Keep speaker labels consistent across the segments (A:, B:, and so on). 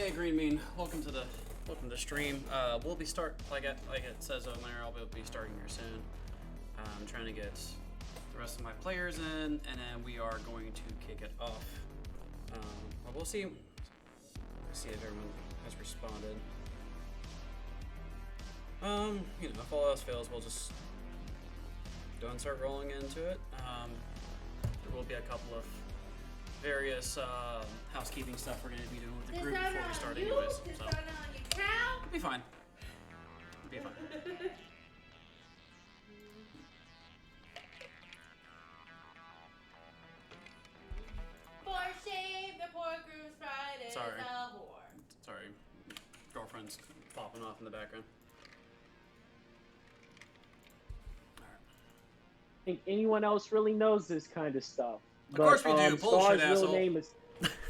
A: Hey, Green Bean. Welcome to stream. We'll be like it says on there. I'll be starting here soon. I'm trying to get the rest of my players in, and then we are going to kick it off. But we'll see. See if everyone has responded. If all else fails, we'll just go and start rolling into it. There will be a couple of various housekeeping stuff we're going to be doing with the group before we start anyways. So it'll be fine. It'll be fine.
B: For shame, the poor groom's pride is a whore.
A: Sorry. Girlfriend's popping off in the background.
C: I think anyone else really knows this kind of stuff.
A: Of course we do. Bullshit, asshole.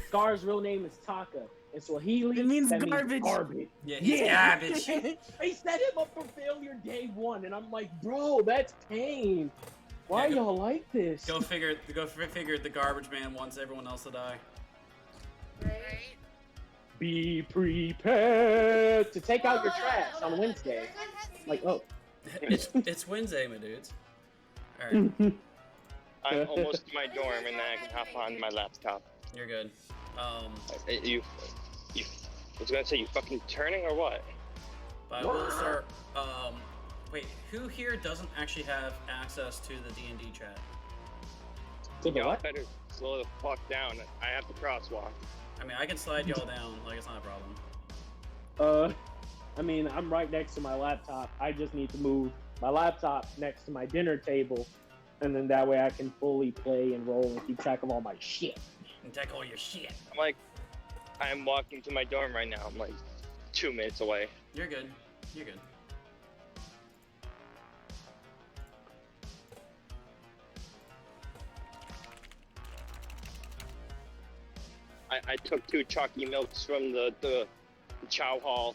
C: Scar's real name is Taka. In Swahili,
D: it means
C: that
D: garbage.
C: Means garbage.
A: Yeah, he's garbage.
C: They set him up for failure day one, and I'm like, bro, that's pain. Why y'all like this?
A: Go figure. The garbage man wants everyone else to die.
B: Right?
C: Be prepared to take out your trash on Wednesday. Like, oh.
A: It's Wednesday, my dudes. Alright.
E: I'm almost to my dorm and then I can hop on my laptop.
A: You're good.
E: You I was gonna say, you fucking turning or what?
A: But I will start. Wait, who here doesn't actually have access to the D&D chat?
E: Y'all better slow the fuck down. I have the crosswalk.
A: I mean, I can slide y'all down. Like, it's not a problem.
C: I mean, I'm right next to my laptop. I just need to move my laptop next to my dinner table, and then that way I can fully play and roll and keep track of all my shit.
A: And take all your shit.
E: I'm walking to my dorm right now. I'm like 2 minutes away.
A: You're good. You're good.
E: I took 2 chalky milks from the chow hall.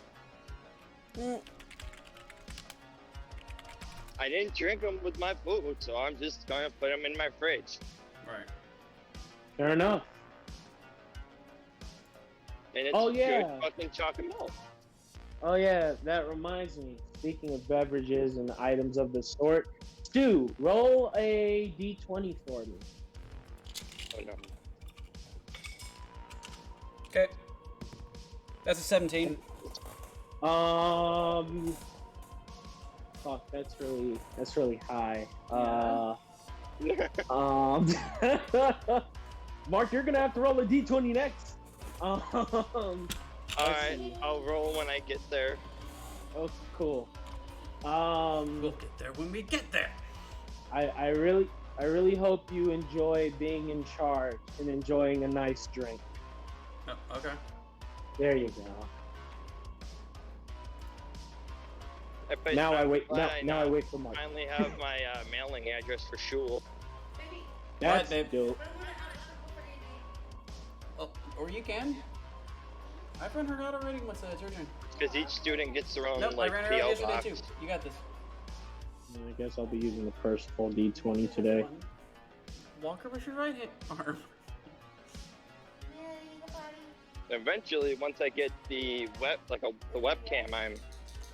E: I didn't drink them with my food, so I'm just gonna put them in my fridge.
A: Right.
C: Fair enough.
E: And it's good fucking chalky milk.
C: Oh yeah, that reminds me. Speaking of beverages and items of the sort, Stu, roll a d20 for me.
E: Oh no.
A: Okay. That's a 17.
C: Fuck, that's really high. Mark, you're gonna have to roll a d20 next.
E: Alright, I'll roll when I get there.
C: Oh, cool.
A: We'll get there when we get there.
C: I really hope you enjoy being in charge and enjoying a nice drink.
A: Oh, okay.
C: There you go. Now I wait for Mark.
E: I finally have my mailing address for Shul.
C: That's
A: babe.
C: dope.
A: Oh, or you can. I've run her out already. What's that? It's your turn.
E: Because each student gets their own
A: Nope, I ran her out
E: PO
A: yesterday
E: box.
A: too. You got this.
C: I guess I'll be using the first full d20 today.
A: Walk her with your right arm.
E: Eventually, once I get the the webcam, I'm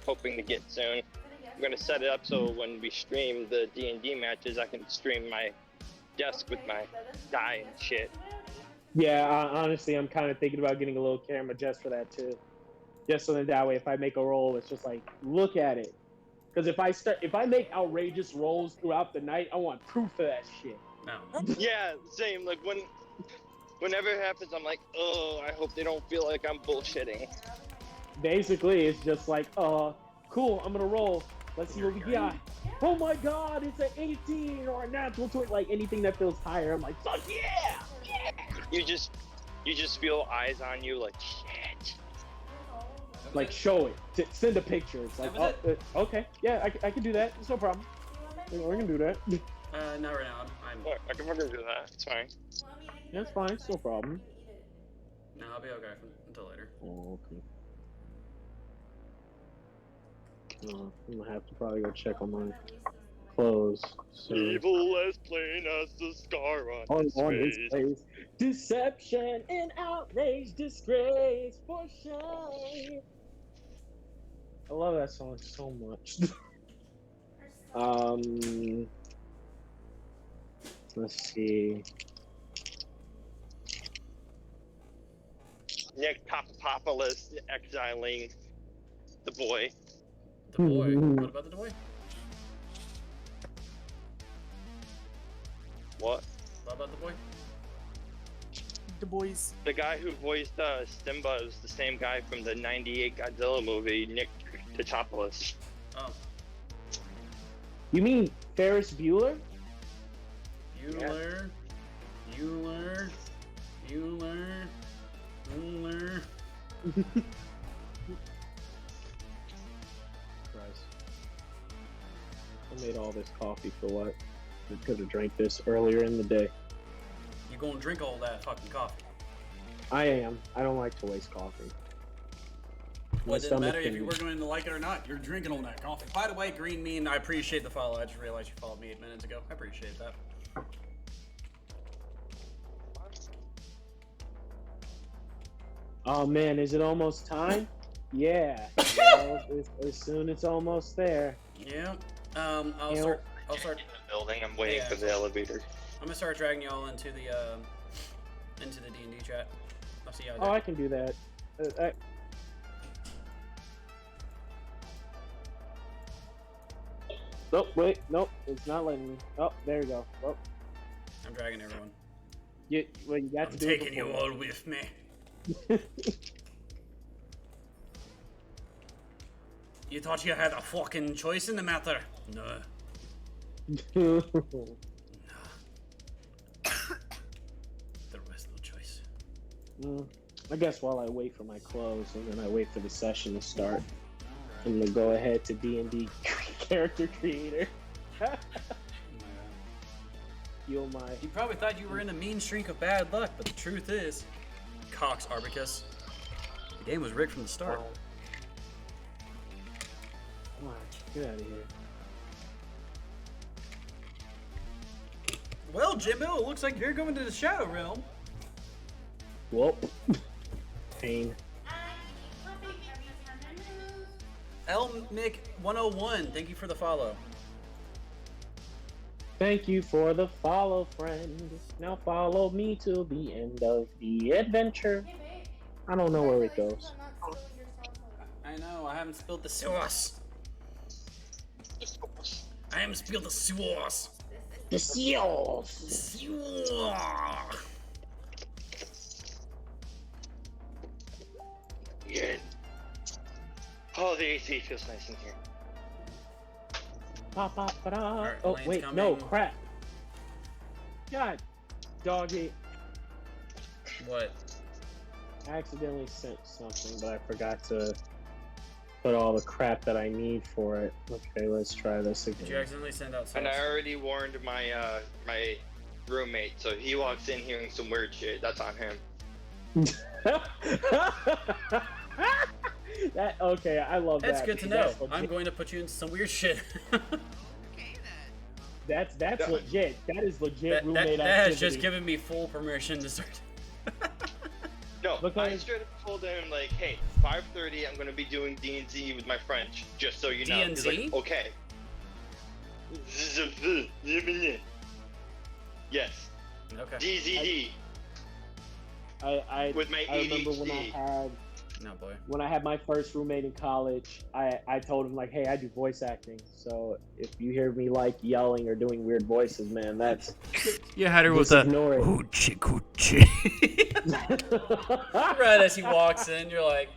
E: hoping to get soon. I'm gonna set it up so when we stream the D&D matches, I can stream my desk with my die and shit.
C: Yeah, honestly, I'm kind of thinking about getting a little camera just for that too. Just so that way, if I make a roll, it's just like, look at it. Because if I make outrageous rolls throughout the night, I want proof of that shit.
A: No.
E: Yeah, same. Like whenever it happens, I'm like, oh, I hope they don't feel like I'm bullshitting.
C: Basically, it's just like, cool, I'm gonna roll. Let's see what we got. Oh my god, it's an 18 or a natural 20. Like anything that feels higher, I'm like, fuck yeah! Yeah!
E: You just feel eyes on you, like shit.
C: Like show it, send a picture. It's like, okay, yeah, I can do that. It's no problem. We can do that.
A: Not right now.
E: I can fucking do that. It's fine.
C: Yeah, it's fine. It's no problem.
A: No, I'll be okay until later.
C: Oh, okay. I'm gonna have to probably go check on my clothes. So.
E: Evil as plain as the scar on his face.
C: face. Deception and outrage, disgrace for shame. I love that song so much. Let's see.
E: Nick Papadopoulos exiling the boy.
A: The boy. What about the boy?
E: What?
A: What about the boy?
D: The boys.
E: The guy who voiced Simba is the same guy from the '98 Godzilla movie, Nick Papadopoulos.
A: Oh.
C: You mean Ferris Bueller?
A: Bueller. Bueller. Bueller. Bueller.
C: Christ. I made all this coffee for what? I could have drank this earlier in the day.
A: You gonna drink all that fucking coffee?
C: I am. I don't like to waste coffee.
A: Well, it doesn't matter if you were going to like it or not. You're drinking all that coffee. By the way, Green Mean, I appreciate the follow. I just realized you followed me 8 minutes ago. I appreciate that.
C: Oh man, is it almost time? Yeah. As soon as it's almost there.
A: Yeah. I'll start.
E: In the building. I'm waiting for the elevator.
A: I'm gonna start dragging y'all into the D&D chat. I'll see y'all.
C: Oh, I can do that. Nope, wait, nope, it's not letting me. Oh, there you go. Oh.
A: I'm dragging everyone.
C: You got to do it.
A: I'm taking you all with me. You thought you had a fucking choice in the matter? No. No. There was no choice.
C: I guess while I wait for my clothes and then I wait for the session to start, I'm gonna go ahead to D&D character creator. Heal my.
A: You probably thought you were in a mean streak of bad luck, but the truth is, Cox Arbicus, the game was rigged from the start.
C: Come on, get out of here.
A: Well, Jimbo, it looks like you're going to the Shadow Realm.
C: Whoop. Pain.
A: Elmick101, thank you for the follow.
C: Thank you for the follow, friend. Now follow me till the end of the adventure. I don't know where it goes.
A: I know, I haven't spilled the sauce. I haven't spilled the sauce.
C: The seals.
A: Sauce.
E: Yeah. Oh, the AC feels nice in here.
C: Right, oh,
A: Elaine's
C: wait,
A: coming.
C: no, crap. God, doggy.
A: What?
C: I accidentally sent something, but I forgot to put all the crap that I need for it. Okay, let's try this again.
A: Did you accidentally send out sauce?
E: And I already warned my my roommate, so if he walks in hearing some weird shit, that's on him.
C: That okay, I love
A: That's
C: that.
A: good to
C: because
A: know. I'm going to put you in some weird shit.
C: That's legit. That is legit
A: that
C: roommate
A: has
C: activity.
A: just given me full permission to start.
E: No, I
C: Because-
E: straight up told him like, hey, 5:30, I'm gonna be doing D&D with my French, just so you know. He's
A: D&D?
E: like, okay. Yes.
A: Okay.
E: DZD.
C: I
E: With my
C: remember
E: ADHD.
C: when I had my first roommate in college, I told him like, hey, I do voice acting, so if you hear me like yelling or doing weird voices, man, that's
A: You had her with
C: just
A: a
C: ignore it.
A: hoochie coochie. Right as he walks in, you're like,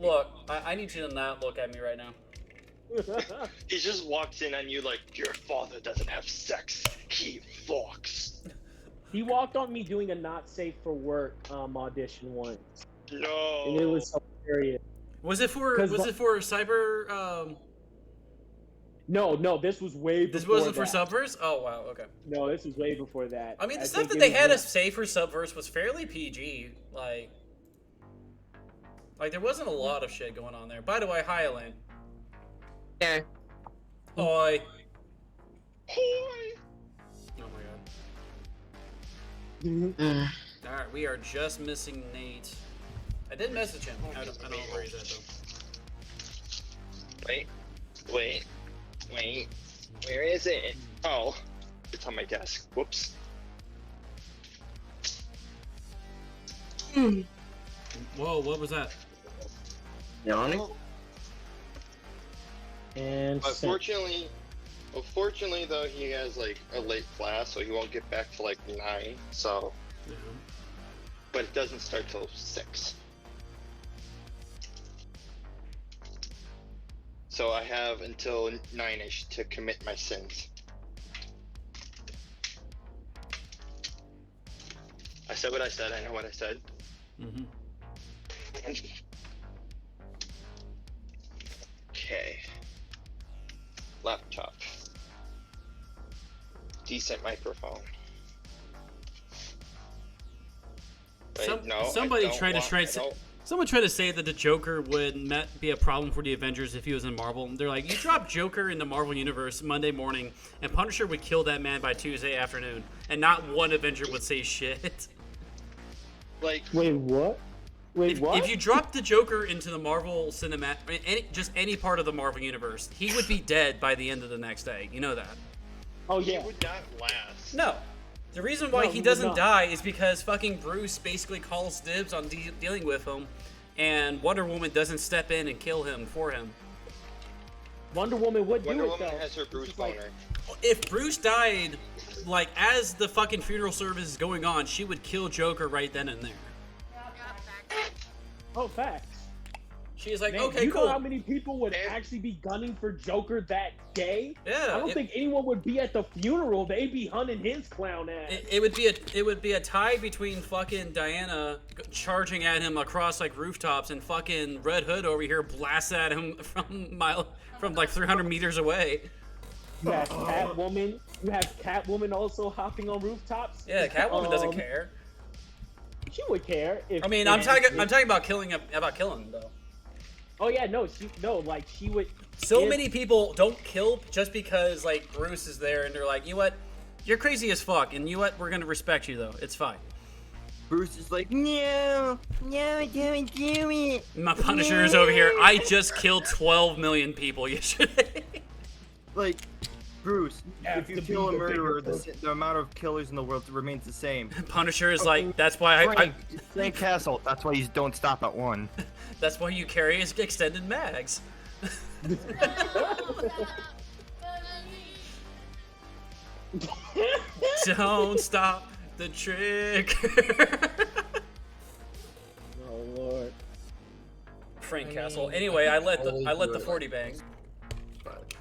A: look, I need you to not look at me right now.
E: He just walks in on you like, your father doesn't have sex, he fucks.
C: He walked on me doing a not safe for work audition once,
E: No.
C: and it was hilarious.
A: Was it for cyber?
C: No, this was way before
A: This wasn't
C: that.
A: for Subverse. Oh wow, okay.
C: No, this was way before that.
A: I mean, the
C: I
A: stuff
C: think
A: that
C: it
A: they
C: was
A: had
C: like-
A: us say for Subverse was fairly PG. Like there wasn't a lot of shit going on there. By the way, hi Elaine.
D: Yeah.
A: Hi.
E: Hoy!
A: Oh my god. Alright, we are just missing Nate. I did message him. I don't know where he's at though.
E: Wait. Where is it? Oh, it's on my desk. Whoops.
A: Whoa, what was that?
F: Yawning?
C: And
E: Unfortunately though, he has like a late class, so he won't get back to like 9. So,
A: Yeah.
E: but it doesn't start till 6. So I have until 9ish to commit my sins. I said what I said. I know what I said.
A: Mm-hmm.
E: Okay. Laptop. Decent microphone. Wait, no,
A: Somebody tried to say that the Joker would be a problem for the Avengers if he was in Marvel. They're like, you drop Joker in the Marvel Universe Monday morning, and Punisher would kill that man by Tuesday afternoon, and not one Avenger would say shit.
E: Like,
C: wait, what?
A: If you drop the Joker into the Marvel cinematic, just any part of the Marvel Universe, he would be dead by the end of the next day. You know that.
C: Oh
E: he
C: yeah.
E: would not last.
A: No. The reason why
C: No,
A: he
C: he would
A: doesn't
C: not.
A: die is because fucking Bruce basically calls dibs on dealing with him, and Wonder Woman doesn't step in and kill him for him.
C: Wonder Woman would
E: Wonder
C: do it
E: Woman
C: though.
E: has her Bruce
C: It's like-
E: boner.
A: If Bruce died, like, as the fucking funeral service is going on, she would kill Joker right then and there.
C: Oh, facts.
A: She's like,
C: Man,
A: okay,
C: you
A: cool.
C: know how many people would
E: And-
C: actually be gunning for Joker that day?
A: Yeah,
C: I don't think anyone would be at the funeral. They'd be hunting his clown ass.
A: It would be a tie between fucking Diana charging at him across like rooftops and fucking Red Hood over here blasts at him from like 300 meters away.
C: You have Catwoman. You have Catwoman also hopping on rooftops.
A: Yeah, Catwoman doesn't care.
C: She would care. If,
A: I mean,
C: if-
A: I'm talking about killing though.
C: Oh yeah, she would.
A: So
C: if-
A: many people don't kill just because like Bruce is there and they're like, you know what, you're crazy as fuck, and you know what, we're gonna respect you though. It's fine.
F: Bruce is like, no, don't do it.
A: My Punisher is over here. I just killed 12 million people yesterday.
F: Like, Bruce,
C: Have
F: if you
C: to
F: kill a
C: be the bigger
F: murderer,
C: person.
F: the amount of killers in the world remains the same.
A: Punisher is like, that's why I
F: Frank Castle, that's why you don't stop at 1.
A: that's why you carry his extended mags. Don't stop the trick.
C: Oh lord.
A: Frank Castle. Anyway, I let the 40 bang.
F: But,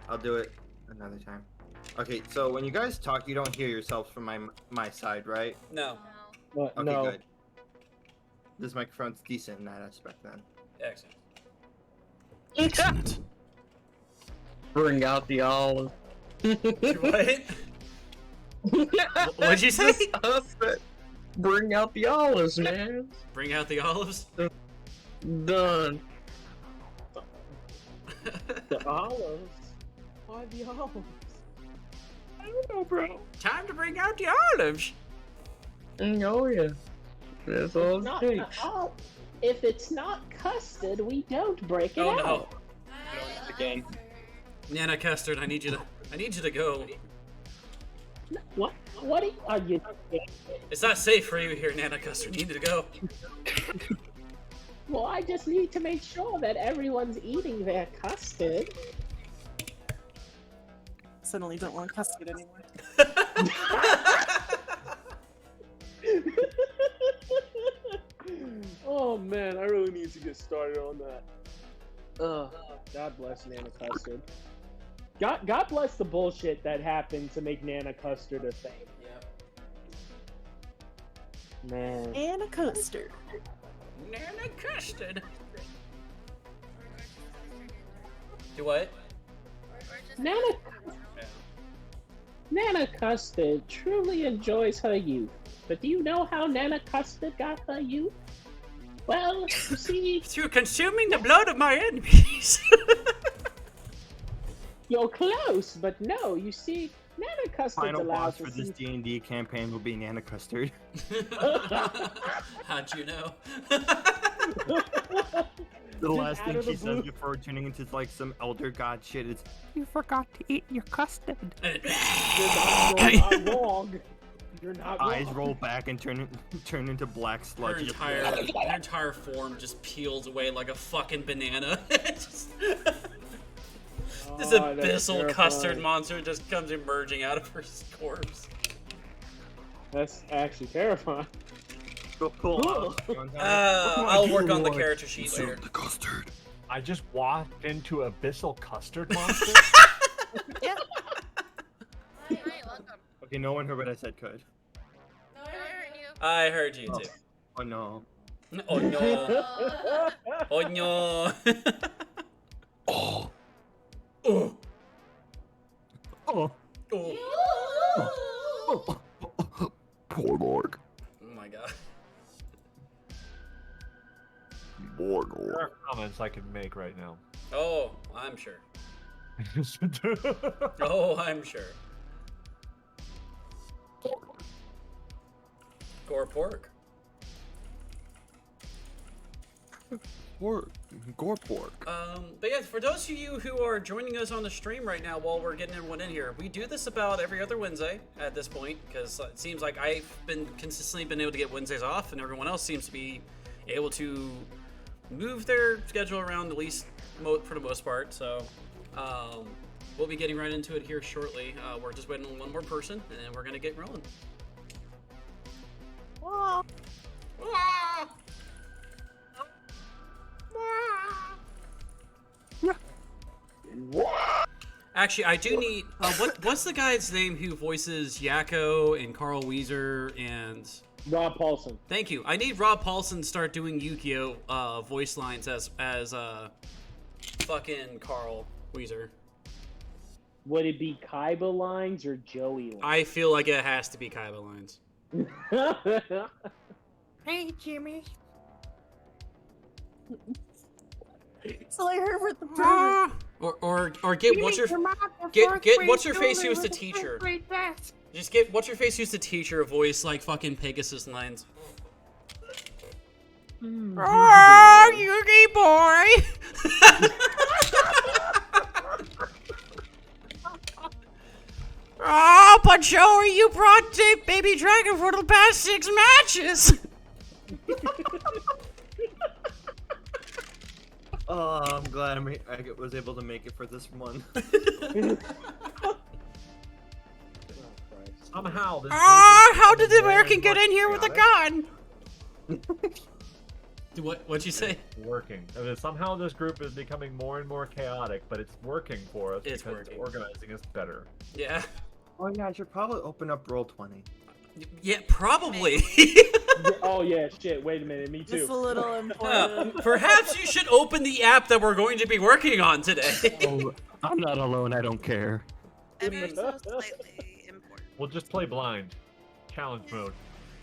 F: I'll do it another time. Okay, so when you guys talk, you don't hear yourselves from my side, right?
A: No.
C: But
F: Okay,
C: no.
F: good. This microphone's decent in that aspect then.
A: Excellent.
G: Excellent. Bring out the olive.
A: What? What'd you say?
G: Bring out the olives, man.
A: Bring out the olives.
G: Done.
C: The olives. Why the olives?
G: I don't know, bro.
A: Time to bring out the olives.
G: Oh yeah. That's all it
C: Not,
G: takes.
C: if it's not custard, we don't break it
A: Oh
C: out.
A: no.
E: Again.
A: Nana Custard, I need you to go.
C: What? What are you?
A: It's not safe for you here, Nana Custard. You need to go.
C: Well, I just need to make sure that everyone's eating their custard.
D: Suddenly don't want custard anymore.
C: Oh man, I really need to get started on that. God bless Nana Custard. God bless the bullshit that happened to make Nana Custard a thing. Man.
D: And a custard.
A: Nana Custard. Do what?
C: Nana Custard truly enjoys her youth. But do you know how Nana Custard got her youth? Well, you see,
A: Through consuming the blood of my enemies.
C: You're close, but no. You see, Nana Custard
F: Final
C: allows
F: boss for this D&D campaign will be Nana Custard.
A: How'd you know?
F: The last
C: out
F: thing
C: of the
F: she says
C: blue.
F: before turning into like some elder god shit is, "You forgot to eat your custard."
C: You're not wrong. You're not
F: Eyes
C: wrong.
F: roll back and turn into black
A: her
F: sludge.
A: entire form just peels away like a fucking banana. This
C: Oh, that's
A: abyssal
C: terrifying.
A: custard monster just comes emerging out of her corpse.
C: That's actually terrifying.
F: Cool.
A: I'll work on the character sheet later.
F: The custard.
H: I just walked into abyssal custard monster.
D: Yeah.
B: Hi, welcome.
F: Okay, no one heard what I said. Could.
B: No, I heard you.
A: I heard you too.
F: Oh no.
A: Oh no. Oh no.
F: Oh.
A: Oh.
F: Oh.
A: Oh.
F: Poor Morg.
A: Oh my god.
H: There are comments I can make right now.
A: Oh, I'm sure. Oh, I'm sure. Gore pork.
F: Gore pork.
A: But yeah, for those of you who are joining us on the stream right now while we're getting everyone in here, we do this about every other Wednesday at this point, because it seems like I've been consistently able to get Wednesdays off, and everyone else seems to be able to move their schedule around, at least for the most part. So we'll be getting right into it here shortly. We're just waiting on one more person, and then we're gonna get rolling. Actually, I do need. What's the guy's name who voices Yakko and Carl Weezer and?
C: Rob Paulson.
A: Thank you. I need Rob Paulson to start doing Yu-Gi-Oh voice lines as fucking Carl Weezer.
C: Would it be Kaiba lines or Joey lines?
A: I feel like it has to be Kaiba lines.
D: Hey, Jimmy. So I heard with the bird.
A: Or get what's your what's your face who's the teacher. Just get what's your face who's the teacher a voice like fucking Pegasus lines. Oh, Yugi boy. Oh, but Joey, you brought Baby Dragon for the past 6 matches.
F: Oh, I'm glad I was able to make it for this one.
H: Somehow this
A: How did the American get in here with a gun? What'd you say?
H: working. I mean, somehow this group is becoming more and more chaotic, but it's working for us
A: It's
H: because
A: working.
H: organizing is better.
A: Yeah.
F: Oh yeah, I should probably open up Roll20.
A: Yeah, probably.
C: Oh yeah, shit. Wait a minute, me
D: It's
C: too.
D: a little important.
A: Perhaps you should open the app that we're going to be working on today.
F: Oh, I'm not alone. I don't care.
D: Ever so slightly important.
H: We'll just play blind. Challenge mode.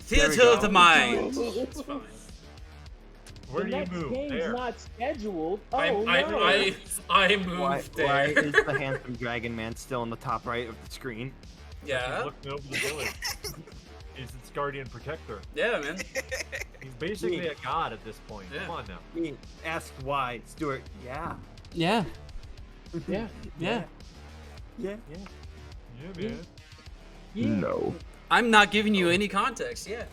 A: Theater of the mind. It's fine.
H: Where
C: The
H: do you
C: next
H: move?
C: game's
H: There.
C: not scheduled. Oh
A: I moved
F: Why
A: there.
F: is the handsome dragon man still in the top right of the screen?
A: Yeah.
H: He's looking over the village. He's its guardian protector.
A: Yeah, man.
H: He's basically a god at this point.
A: Yeah.
H: Come on now.
F: He asked why, Stuart. Yeah.
A: Yeah.
C: Yeah.
A: Yeah.
F: Yeah.
H: Yeah, man.
C: Yeah.
F: No.
A: I'm not giving you any context yet.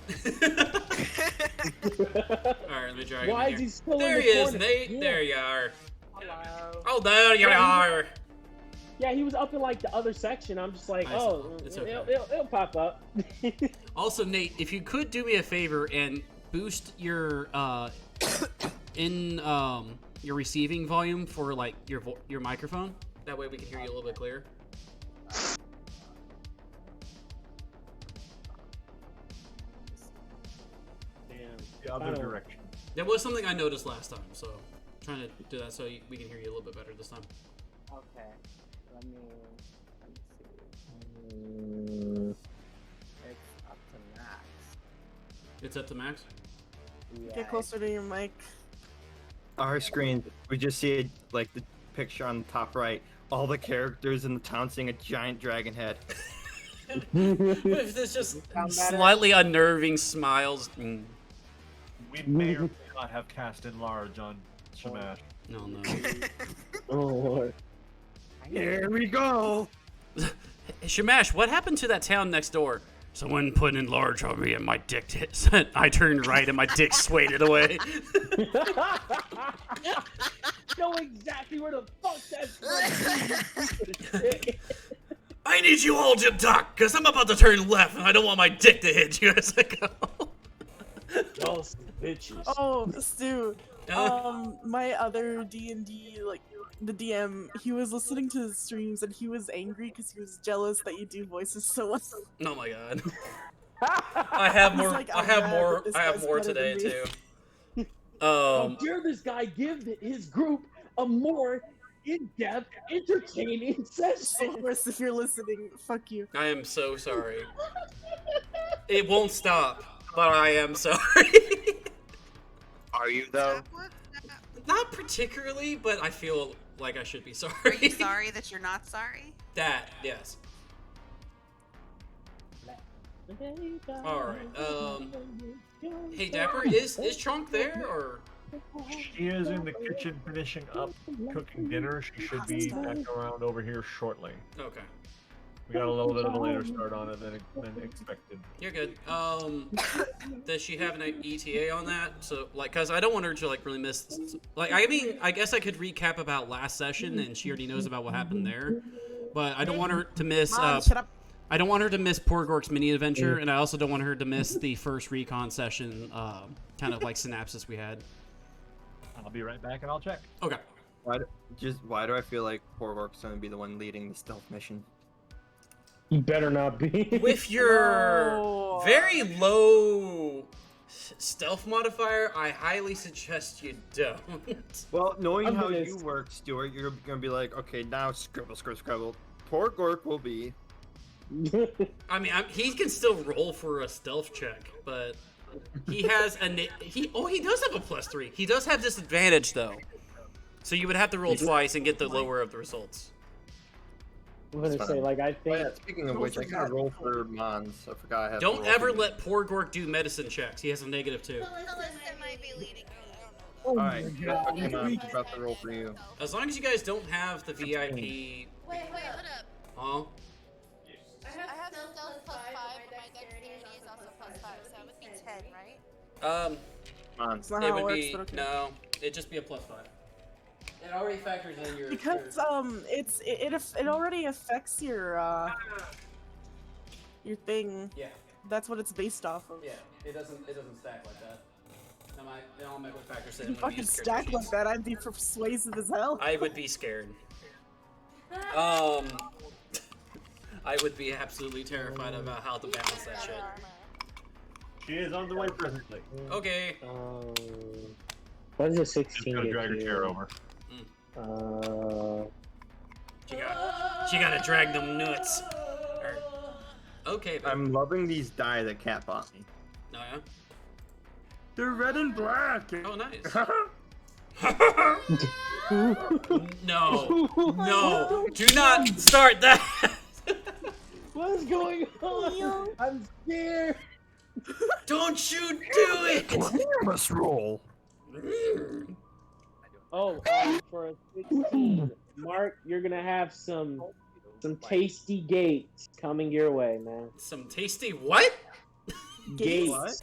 A: Alright, let me drag him
C: Why
A: in
C: is
A: here.
C: he still
A: There
C: in
A: he
C: the
A: is,
C: corner?
A: Nate.
C: Yeah.
A: There you are.
D: Hello.
A: Oh, there you are.
C: Yeah, he was up in like the other section. I'm just like,
A: I
C: oh,
A: see. It's okay.
C: it'll pop up.
A: Also, Nate, if you could do me a favor and boost your your receiving volume for like your microphone, that way we can hear you a little bit clearer.
C: Damn.
H: The other direction.
A: That was something I noticed last time, so I'm trying to do that so we can hear you a little bit better this time.
I: Okay. Let me see. It's up to max.
A: It's up to max.
I: Yeah.
D: Get closer to your mic.
F: Our screen, we just see like the picture on the top right. all the characters in the town seeing a giant dragon head.
A: With this just slightly unnerving smiles. Mm.
H: We may or may not have cast in large on Shamash.
A: No, no.
C: Oh Lord.
F: Here we go.
A: Shamash, what happened to that town next door? Someone put in large on me and my dick hit. I turned right and my dick swayed it away.
C: Know exactly where the fuck that's from.
A: I need you all to duck, because I'm about to turn left and I don't want my dick to hit you as I go.
C: Those bitches.
D: Oh, Stu. My other D&D, like, the DM, he was listening to the streams and he was angry because he was jealous that you do voices so well.
A: Oh my god. I have more.
D: like,
A: I have
D: I'm
A: more.
D: mad that this
A: I have
D: guy's
A: more
D: better
A: today
D: than me.
A: too.
C: How dare this guy give his group a more in-depth, entertaining session?
D: Chris, if you're listening, fuck you.
A: I am so sorry. It won't stop, but I am sorry.
F: Are you though?
A: Not particularly, but I feel like I should be sorry.
J: Are you sorry that you're not sorry?
A: That, yes. Alright, hey Dapper, is Chunk there, or?
H: She is in the kitchen finishing up cooking dinner. She should be back around over here shortly.
A: Okay.
H: We got a little bit of a later start on it than expected.
A: You're good. Does she have an ETA on that? So, like, cause I don't want her to, like, really miss, like, I mean, I guess I could recap about last session, and she already knows about what happened there, but I don't want her to miss,
D: Shut up.
A: I don't want her to miss Porgork's mini adventure, and I also don't want her to miss the first recon session, kind of like synapses we had.
H: I'll be right back and I'll check.
A: Okay.
F: Why do I feel like Porgork's gonna be the one leading the stealth mission?
C: You better not be.
A: With your
D: No.
A: very low stealth modifier, I highly suggest you don't.
F: Well, knowing
C: I'm
F: how
C: gonna-
F: you work, Stuart, you're gonna be like, okay, now scribble, scribble, scribble. Porgork will be.
A: I mean, he can still roll for a stealth check, but he has he does have a +3. He does have disadvantage though, so you would have to roll twice and get the lower of the results.
C: I'm gonna say, like, I
F: Oh,
C: think.
F: yeah, speaking of which, I gotta roll for Mons. I forgot I have.
A: Don't
F: to roll
A: ever
F: for
A: let Porgork do medicine checks. He has a -2.
J: Melissa might be leading.
F: All right, okay, Mons, I'm about to roll for you.
A: As long as you guys don't have the VIP.
J: Wait, what up?
A: Huh?
B: I have
J: Stealth +5, but my dexterity is also +5, so it would be 10, right?
F: Mons.
D: It's not
A: It
D: how it
A: would
D: works,
A: be
D: but okay.
A: no. It'd just be a +5. It already factors in your.
D: Because it already affects your thing.
A: Yeah.
D: That's what it's based off of.
A: Yeah. It doesn't stack like that. It automatically factors in.
D: If it
A: when we
D: fucking
A: use character
D: stack like
A: sheets.
D: that, I'd be persuasive as hell.
A: I would be scared. I would be absolutely terrified about how to balance that shit.
H: She is on the way presently.
A: Okay.
C: What is a
H: Just
C: 16
H: gotta
C: get
H: drag her
C: you?
H: chair over.
A: She gotta drag them nuts. Okay. Then.
F: I'm loving these die that Cat bought me.
A: Oh yeah.
F: They're red and black.
A: Oh nice. No. No. Do not start that.
C: What's going on? I'm scared.
A: Don't you do it.
F: You must roll.
C: Oh, for a 16, Mark, you're gonna have some tasty gates coming your way, man.
A: Some tasty what?
C: Gates.
F: What?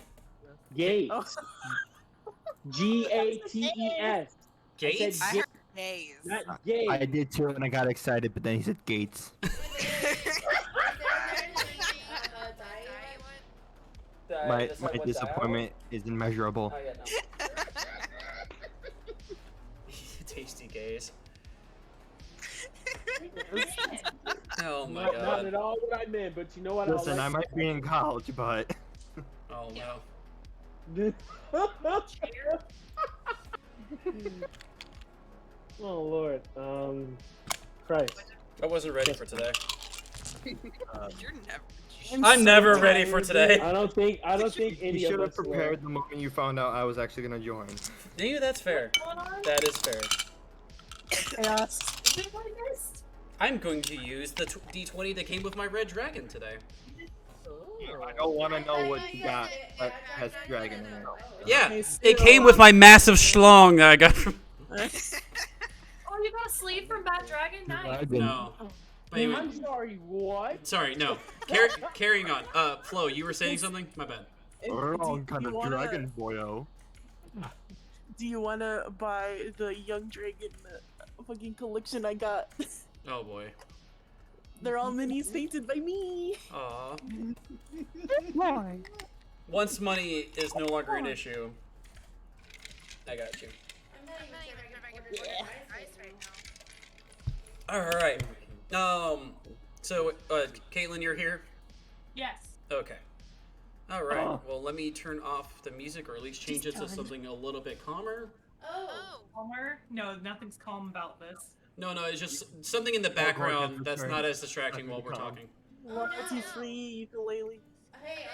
C: Gates.
D: Oh.
C: Gates.
A: Gates?
J: I heard days.
C: Not gates.
F: I did too, and I got excited, but then he said Gates. My disappointment is immeasurable.
A: Oh, yeah, no. Tasty gays. Oh my
C: Not
A: god.
C: at all what I meant, but you know what?
F: Listen, I might be in college, but
A: Oh no.
C: Oh Lord. Christ.
A: I wasn't ready for today.
J: You're never.
A: I'm never ready for today.
C: I don't think any
F: you should
C: of
F: have
C: us were.
F: prepared the moment you found out I was actually gonna join.
A: Maybe that's fair. That is fair.
D: Chaos.
A: I'm going to use the D20 that came with my red dragon today.
F: I don't want to know what you got that has dragon in it.
A: Yeah,
D: Nice.
A: it came with my massive schlong that I got from.
B: Oh, you got a sleeve from Bad Dragon? Nice.
A: No. But anyway,
C: I'm sorry, what?
A: sorry, no. Carrying on. Flo, you were saying something? My bad.
G: Wrong kind of
D: wanna-
G: dragon, boyo.
D: Do you wanna buy the Young Dragon fucking collection I got?
A: Oh boy.
D: They're all minis painted by me.
A: Aw. Once money is no longer an issue, I got you.
J: I'm not even sure if I can record ice right now.
A: All right. So, Caitlin, you're here?
B: Yes.
A: Okay. All right. Well, let me turn off the music, or at least change it to something a little bit calmer.
J: Oh.
B: Calmer? No, nothing's calm about this.
A: No, it's just something in the background that's not as distracting while we're talking.
D: Royalty free ukulele.
J: Hey,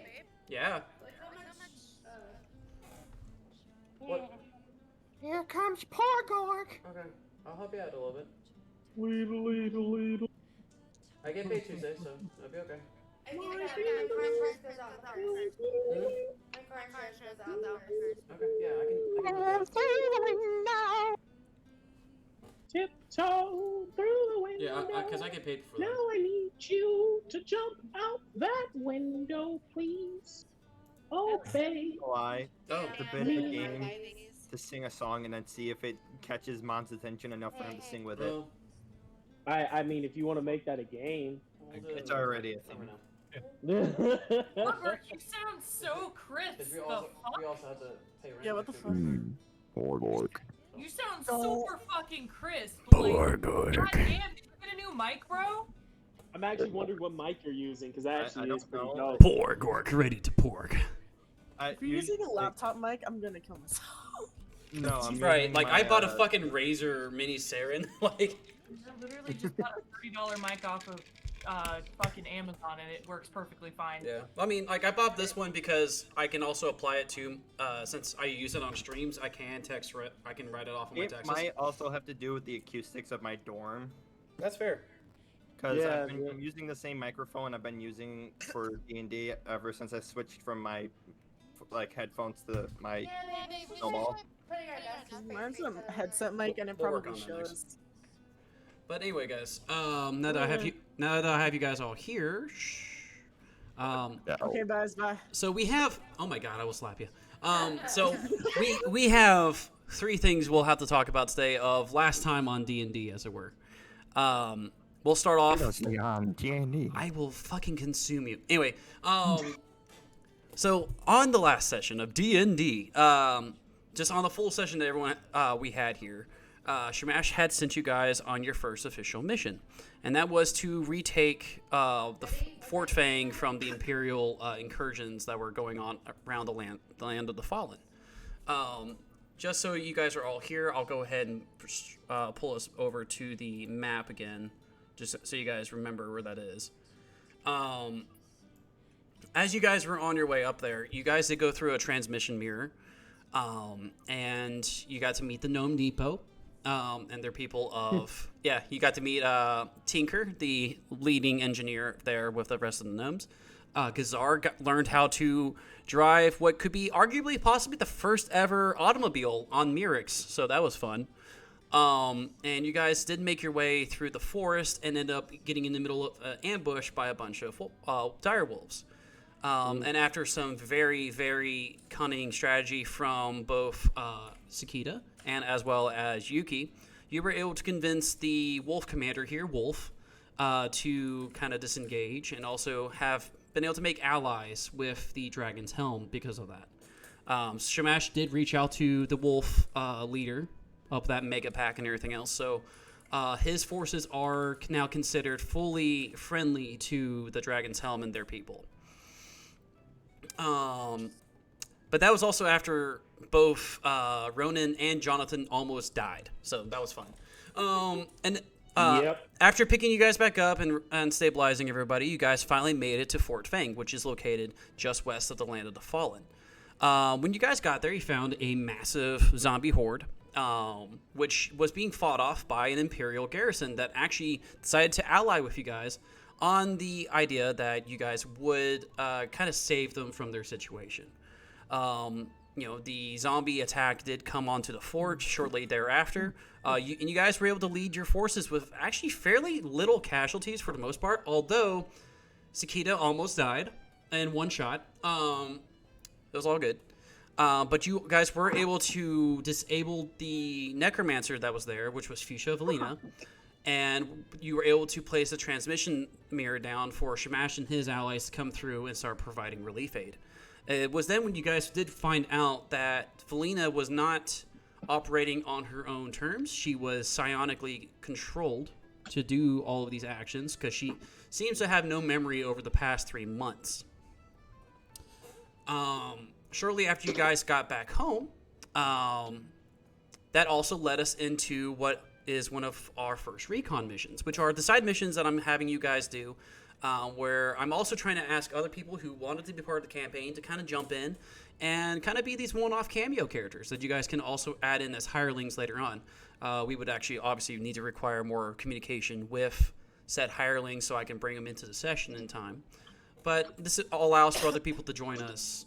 J: babe.
A: Yeah.
J: Like how much?
A: What?
F: Here comes Porgorg.
A: Okay. I'll help you out a little bit.
C: Leedle.
A: I get paid Tuesday, so I'll be okay.
J: I think my car insurance goes out without research. My car insurance goes out without research.
A: Okay, yeah, I can
C: Tiptoe through the window.
A: Yeah, because I get paid for
C: Now
A: that.
C: I need you to jump out that window, please. Oh, babe.
F: Why?
A: Oh.
F: It's a bit of a game to sing a song and then see if it catches Mon's attention enough for him to sing with it.
A: Well,
C: I mean, if you want to make that a game.
A: we'll do it
F: It's already a
A: over
F: thing.
A: now.
B: Robert, you sound so crisp.
A: Because
B: The
A: we
B: fuck?
A: also have to pay rent.
D: Yeah, what the
A: next
D: fuck?
A: week.
G: Porgorg.
B: You sound
D: Don't-
B: super fucking crisp. Like,
G: Porgorg.
B: God damn, did you get a new mic, bro?
C: I'm actually wondering what mic you're using, because that
F: I
C: actually
F: don't
C: is pretty
F: know.
C: dope.
A: Porgorg, ready to porg.
D: If you're using a laptop mic, I'm gonna kill myself.
F: No, I'm
A: Right,
F: using
A: like
F: my,
A: I bought a fucking Razer Mini Saren, like.
B: I literally just got a $30 mic off of fucking Amazon, and it works perfectly fine.
A: Yeah, I mean, like I bought this one because I can also apply it to, since I use it on streams, I can I can write it off on my
F: It
A: texts.
F: might also have to do with the acoustics of my dorm.
A: That's fair.
F: Because
C: Yeah,
F: I'm using the same microphone I've been using for D&D ever since I switched from my headphones to my
J: Yeah, babe, we should
F: snowball.
J: put your desk.
D: Mine's a headset mic, and it
A: We'll work
D: probably
A: on that next.
D: shows.
A: But anyway, guys, now that I have you guys all here,
D: Okay, guys, bye.
A: so we have. Oh my God, I will slap you. So we have 3 things we'll have to talk about today of last time on D&D, as it were. We'll start off. I will fucking consume you. Anyway, so on the last session of D&D, just on the full session that everyone we had here, Shamash had sent you guys on your first official mission, and that was to retake the Fort Fang from the Imperial incursions that were going on around the land of the Fallen. Just so you guys are all here, I'll go ahead and pull us over to the map again, just so you guys remember where that is. As you guys were on your way up there, you guys did go through a transmission mirror, and you got to meet the Gnome Depot, and their people of... Yeah, you got to meet Tinker, the leading engineer there with the rest of the gnomes. Gazar learned how to drive what could be arguably possibly the first ever automobile on Miryks, so that was fun. And you guys did make your way through the forest and ended up getting in the middle of an ambush by a bunch of direwolves. And after some very, very cunning strategy from both Sakita and as well as Yuki, you were able to convince the wolf commander here, Wolf, to kind of disengage and also have been able to make allies with the Dragon's Helm because of that. Shamash did reach out to the wolf leader of that mega pack and everything else, so his forces are now considered fully friendly to the Dragon's Helm and their people. But that was also after both Ronan and Jonathan almost died, so that was fun. After picking you guys back up and stabilizing everybody, you guys finally made it to Fort Fang, which is located just west of the Land of the Fallen. When you guys got there, you found a massive zombie horde which was being fought off by an Imperial garrison that actually decided to ally with you guys on the idea that you guys would kind of save them from their situation. The zombie attack did come onto the fort shortly thereafter, and you guys were able to lead your forces with actually fairly little casualties for the most part, although Sakita almost died in one shot. It was all good. But you guys were able to disable the necromancer that was there, which was Fuchsia Valina, and you were able to place a transmission mirror down for Shamash and his allies to come through and start providing relief aid. It was then when you guys did find out that Valina was not operating on her own terms. She was psionically controlled to do all of these actions because she seems to have no memory over the past 3 months. Shortly after you guys got back home, that also led us into what is one of our first recon missions, which are the side missions that I'm having you guys do, where I'm also trying to ask other people who wanted to be part of the campaign to kind of jump in and kind of be these one-off cameo characters that you guys can also add in as hirelings later on. We would actually obviously need to require more communication with said hirelings so I can bring them into the session in time. But this allows for other people to join us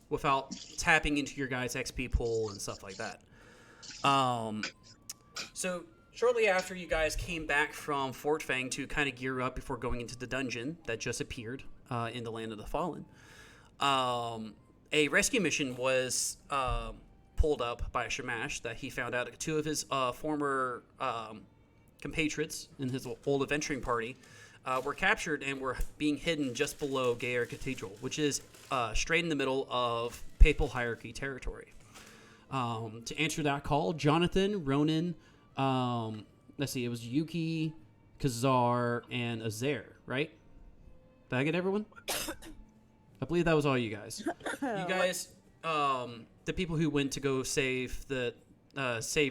A: without tapping into your guys' XP pool and stuff like that. So shortly after you guys came back from Fort Fang to kind of gear up before going into the dungeon that just appeared in the Land of the Fallen, a rescue mission was pulled up by Shamash that he found out 2 of his former compatriots in his old adventuring party were captured and were being hidden just below Gaer Cathedral, which is straight in the middle of Papal Hierarchy territory. To answer that call, Jonathan, Ronan, let's see, it was Yuki, Kazar, and Azair, right? Did I get everyone? I believe that was all you guys. You guys, the people who went to go save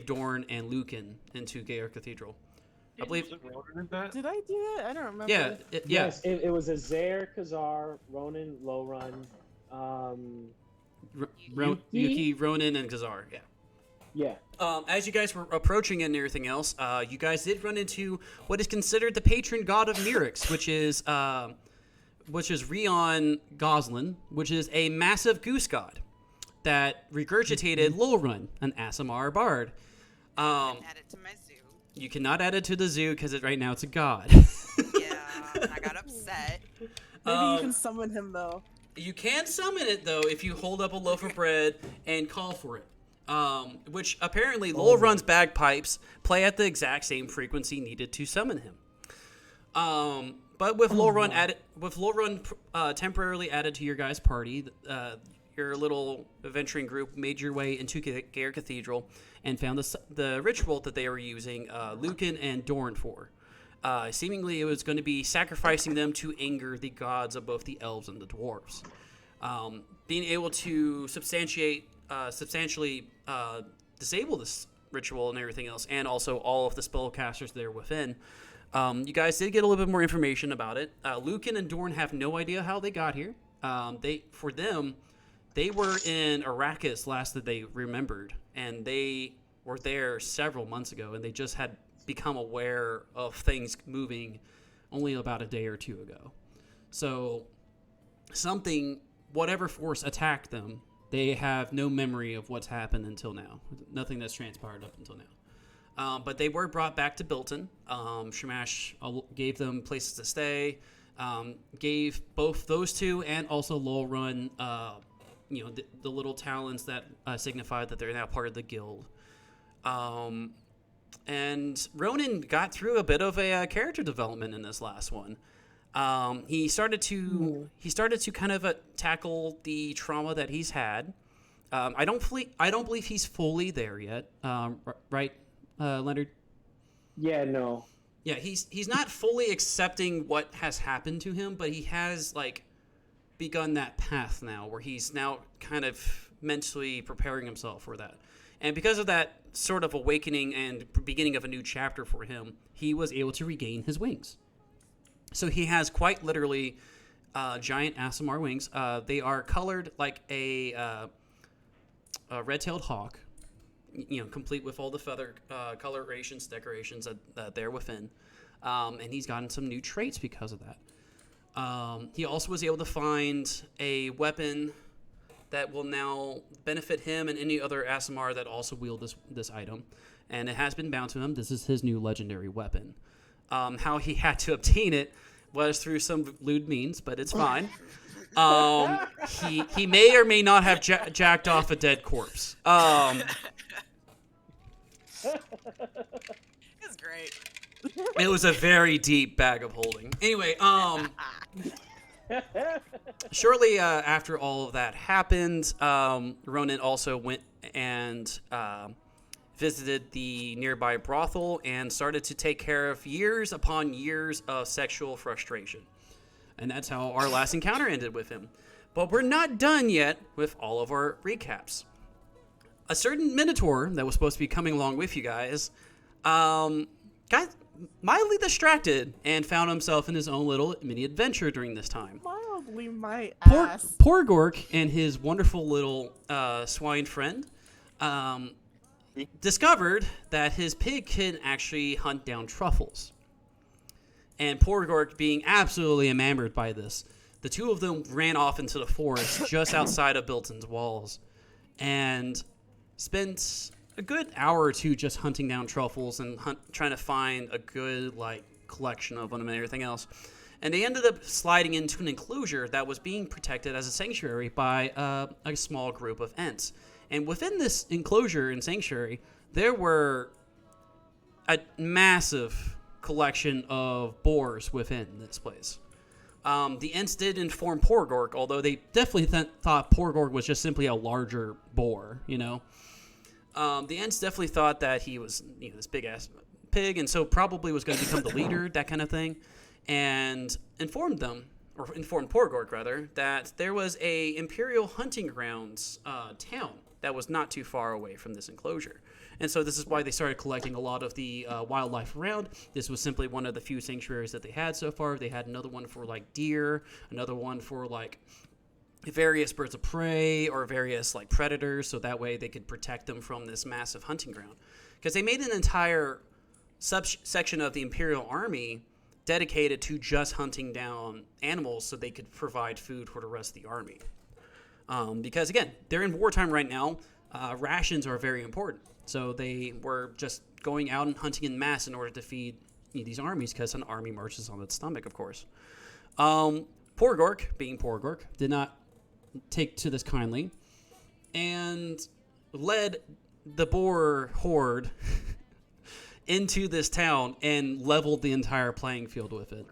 A: Dorn and Lucan into Gaer Cathedral. I believe.
D: Did I do it? I don't remember.
A: Yeah,
C: Yes, it was Azair, Kazar, Ronan, Lowrun,
A: Yuki, Ronan, and Kazar. Yeah. As you guys were approaching it and everything else, you guys did run into what is considered the patron god of Miryks, which is Rion Goslin, which is a massive goose god that regurgitated Lulrun, an Aasimar bard.
K: Add it to my zoo.
A: You cannot add it to the zoo because right now it's a god.
K: Yeah, I got upset.
D: Maybe you can summon him though.
A: You can summon it though if you hold up a loaf of bread and call for it. Which apparently Lulrun's bagpipes play at the exact same frequency needed to summon him. But with Lulrun temporarily added to your guys' party, your little adventuring group made your way into Gaer Cathedral and found the ritual that they were using Lucan and Dorn for. Seemingly, it was going to be sacrificing them to anger the gods of both the elves and the dwarves. Being able to substantially disable this ritual and everything else, and also all of the spellcasters there within, you guys did get a little bit more information about it. Lucan and Dorn have no idea how they got here. They were in Arrakis last that they remembered, and they were there several months ago, and they just had become aware of things moving only about a day or two ago. So whatever force attacked them, they have no memory of what's happened until now. Nothing that's transpired up until now. But they were brought back to Bilton. Shamash gave them places to stay, gave both those two and also Lulrun the little talons that signify that they're now part of the guild. And Ronan got through a bit of a character development in this last one. He started to kind of tackle the trauma that he's had. I don't believe he's fully there yet. Right, Leonard?
C: Yeah, no.
A: Yeah, he's not fully accepting what has happened to him, but he has begun that path now where he's now kind of mentally preparing himself for that. And because of that sort of awakening and beginning of a new chapter for him, he was able to regain his wings. So he has quite literally giant Aasimar wings. They are colored like a red-tailed hawk, complete with all the feather colorations, decorations that they're within. And he's gotten some new traits because of that. He also was able to find a weapon that will now benefit him and any other Aasimar that also wield this item. And it has been bound to him. This is his new legendary weapon. How he had to obtain it was through some lewd means, but it's fine. He may or may not have jacked off a dead corpse.
K: It's great.
A: It was a very deep bag of holding. Anyway, shortly after all of that happened, Ronan also went and visited the nearby brothel and started to take care of years upon years of sexual frustration. And that's how our last encounter ended with him. But we're not done yet with all of our recaps. A certain Minotaur that was supposed to be coming along with you guys got mildly distracted and found himself in his own little mini adventure during this time.
D: Mildly my ass.
A: Poor Gork and his wonderful little swine friend discovered that his pig can actually hunt down truffles. And poor Gork, being absolutely enamored by this, the two of them ran off into the forest just outside of Bilton's walls and spent a good hour or two just hunting down truffles and trying to find a good collection of them and everything else. And they ended up sliding into an enclosure that was being protected as a sanctuary by a small group of Ents. And within this enclosure and sanctuary, there were a massive collection of boars within this place. The Ents did inform Porgork, although they definitely thought Porgork was just simply a larger boar, The Ents definitely thought that he was this big-ass pig, and so probably was going to become the leader, that kind of thing, and informed Porgork, rather, that there was a Imperial hunting grounds town that was not too far away from this enclosure. And so this is why they started collecting a lot of the wildlife around. This was simply one of the few sanctuaries that they had so far. They had another one for deer, another one for various birds of prey or various predators, so that way they could protect them from this massive hunting ground. Because they made an entire subsection of the Imperial Army dedicated to just hunting down animals so they could provide food for the rest of the army. Because again, they're in wartime right now. Rations are very important. So they were just going out and hunting in mass in order to feed these armies, because an army marches on its stomach, of course. Porgork, being Porgork, did not take to this kindly and led the boar horde into this town and leveled the entire playing field with it.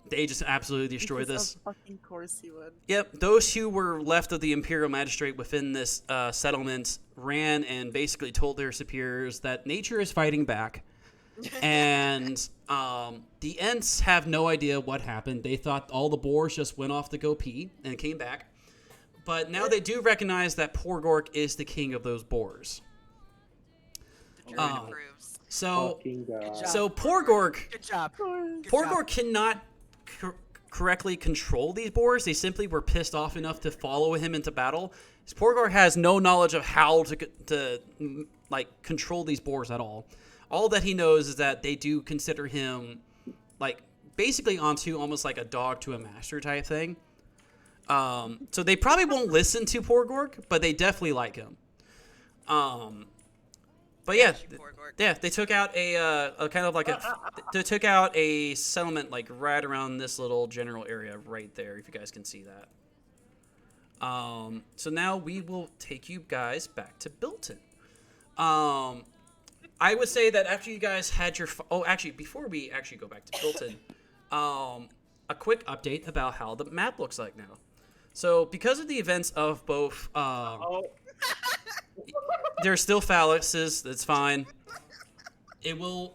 A: They just absolutely destroyed this.
D: Of fucking course he would.
A: Yep, those who were left of the Imperial Magistrate within this settlement ran and basically told their superiors that nature is fighting back. And the Ents have no idea what happened. They thought all the boars just went off to go pee and came back. But now they do recognize that Porgork is the king of those boars. So Porgork,
K: Good job.
A: Porgork cannot correctly control these boars. They simply were pissed off enough to follow him into battle. Porgork has no knowledge of how to control these boars at all. All that he knows is that they do consider him basically onto almost like a dog to a master type thing. So they probably won't listen to Porgork, but they definitely like him. But yeah, they took out they took out a settlement right around this little general area right there, if you guys can see that. So now we will take you guys back to Bilton. I would say that after you guys had your before we actually go back to Bilton, a quick update about how the map looks like now. So because of the events of both there's still phalluses. It's fine. It will.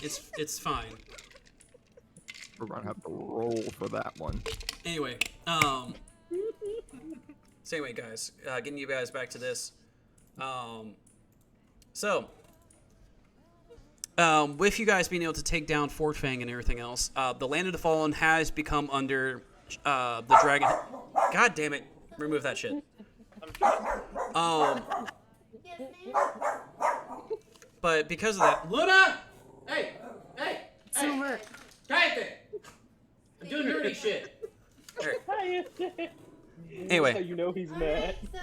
A: It's fine.
L: We're gonna have to roll for that one.
A: Anyway, so anyway, guys, getting you guys back to this. With you guys being able to take down Fort Fang and everything else, the Land of the Fallen has become under the dragon. God damn it! Remove that shit.
J: Yes, ma'am.
A: But because of that, Luna, hey,
D: Zoomer.
A: cállate. I'm doing nerdy shit. Anyway.
C: That's how you know he's mad.
J: So,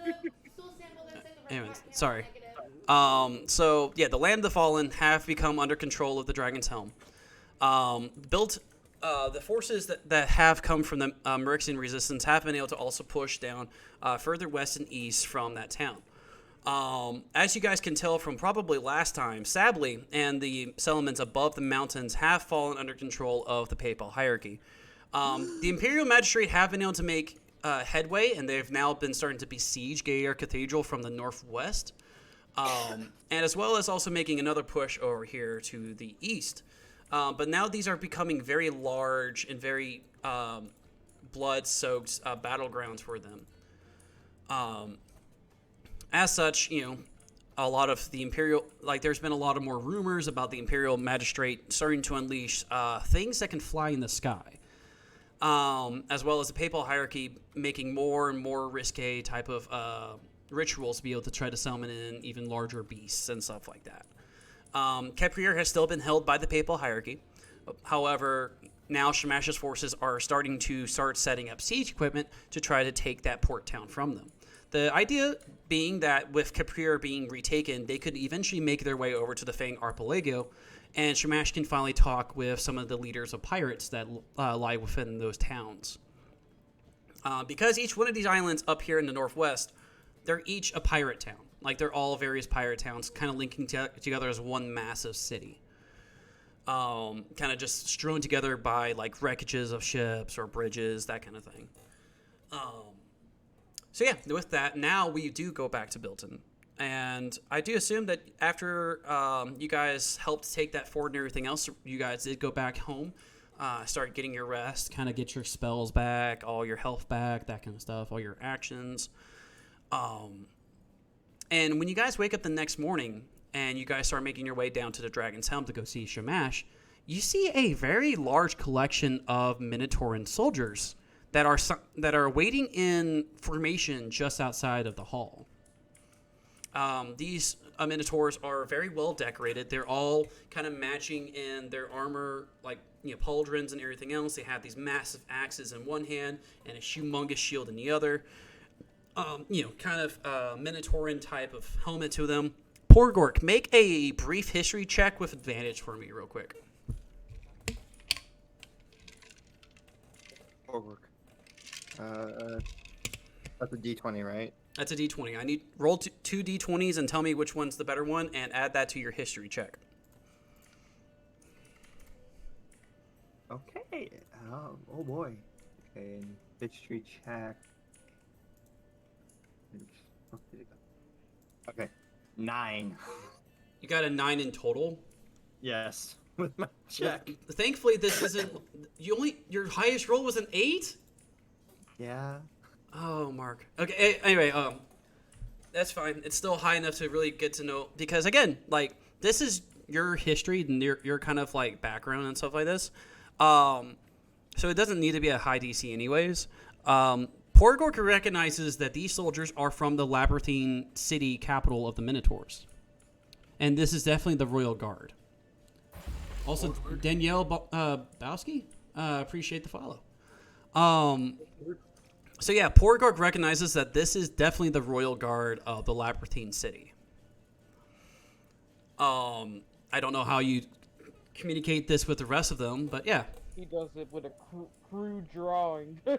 J: the stool sample looks like the red
A: Anyways,
J: part
A: sorry.
J: negative.
A: So yeah, the land of the fallen have become under control of the Dragon's Helm. The forces that have come from the Miryks resistance have been able to also push down further west and east from that town. As you guys can tell from probably last time, Sably and the settlements above the mountains have fallen under control of the papal hierarchy. The Imperial Magistrate have been able to make headway, and they've now been starting to besiege Gaillard Cathedral from the northwest, and as well as also making another push over here to the east. But now these are becoming very large and very blood-soaked battlegrounds for them. As such, a lot of the Imperial, there's been a lot of more rumors about the Imperial Magistrate starting to unleash things that can fly in the sky. As well as the papal hierarchy making more and more risque type of rituals to be able to try to summon in even larger beasts and stuff like that. Caprier has still been held by the papal hierarchy. However, now Shamash's forces are starting to setting up siege equipment to try to take that port town from them. The idea being that with Caprier being retaken, they could eventually make their way over to the Fang Archipelago, and Shamash can finally talk with some of the leaders of pirates that lie within those towns. Because each one of these islands up here in the northwest, they're each a pirate town. They're all various pirate towns, kind of linking together as one massive city. Kind of just strewn together by, wreckages of ships or bridges, that kind of thing. So yeah, with that, now we do go back to Bilton. And I do assume that after you guys helped take that fort and everything else, you guys did go back home, start getting your rest, kind of get your spells back, all your health back, that kind of stuff, all your actions. And when you guys wake up the next morning and you guys start making your way down to the Dragon's Helm to go see Shamash, you see a very large collection of Minotauran soldiers that are waiting in formation just outside of the hall. These Minotaurs are very well decorated. They're all kind of matching in their armor, pauldrons and everything else. They have these massive axes in one hand and a humongous shield in the other. Kind of Minotauran type of helmet to them. Porgork, make a brief history check with advantage for me real quick.
F: Porgork. That's a D20, right?
A: That's a D20. I need roll two D20s and tell me which one's the better one, and add that to your history check.
F: Okay. Oh boy. Okay. History check. Okay. 9.
A: You got a 9 in total?
F: Yes. With my check.
A: Well, thankfully, this isn't. Your highest roll was an 8?
F: Yeah.
A: Oh, Mark. Okay. Anyway, that's fine. It's still high enough to really get to know, because again, this is your history and your kind of background and stuff like this. So it doesn't need to be a high DC anyways. Porgork recognizes that these soldiers are from the Labyrinthine city capital of the Minotaurs. And this is definitely the Royal Guard. Also, Danielle Bowski, appreciate the follow. So yeah, Porgork recognizes that this is definitely the Royal Guard of the Labyrinthine city. I don't know how you communicate this with the rest of them, but yeah.
I: He does it with a crude drawing.
A: He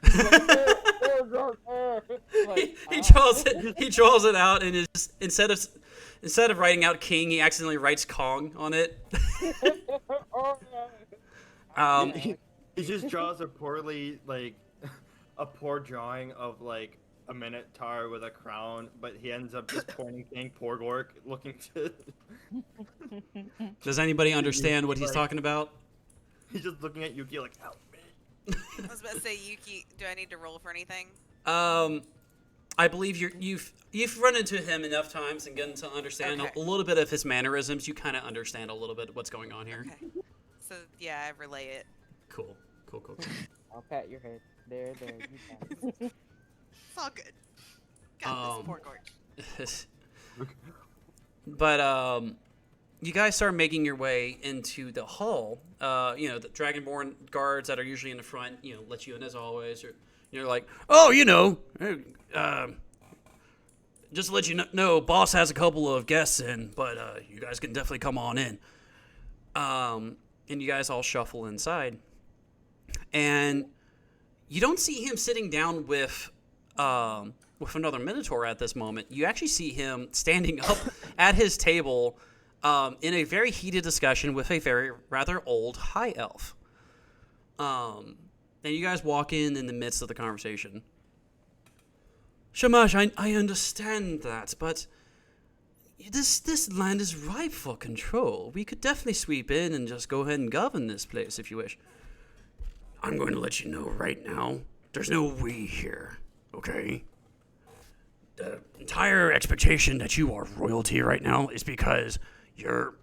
A: draws it out, and is instead of writing out King, he accidentally writes Kong on it.
F: He just draws a poor drawing of a Minotaur with a crown, but he ends up just pointing saying Porgork looking to.
A: Does anybody understand what he's talking about?
F: He's just looking at Yuki help me.
K: I was about to say, Yuki, do I need to roll for anything?
A: I believe you've run into him enough times and gotten to understand a little bit of his mannerisms. You kind of understand a little bit what's going on here.
K: Okay. So yeah, I relay it.
A: Cool.
I: I'll pat your head. There, you got it.
K: It's all good. God, this poor gorge.
A: But you guys start making your way into the hall. The Dragonborn guards that are usually in the front, let you in as always. Or you're like, oh, just to let you know, boss has a couple of guests in, but you guys can definitely come on in. And you guys all shuffle inside, and you don't see him sitting down with another Minotaur at this moment. You actually see him standing up at his table in a very heated discussion with a very rather old high elf. And you guys walk in the midst of the conversation. Shamash, I understand that, but this land is ripe for control. We could definitely sweep in and just go ahead and govern this place if you wish. I'm going to let you know right now, there's no we here, okay? The entire expectation that you are royalty right now is because your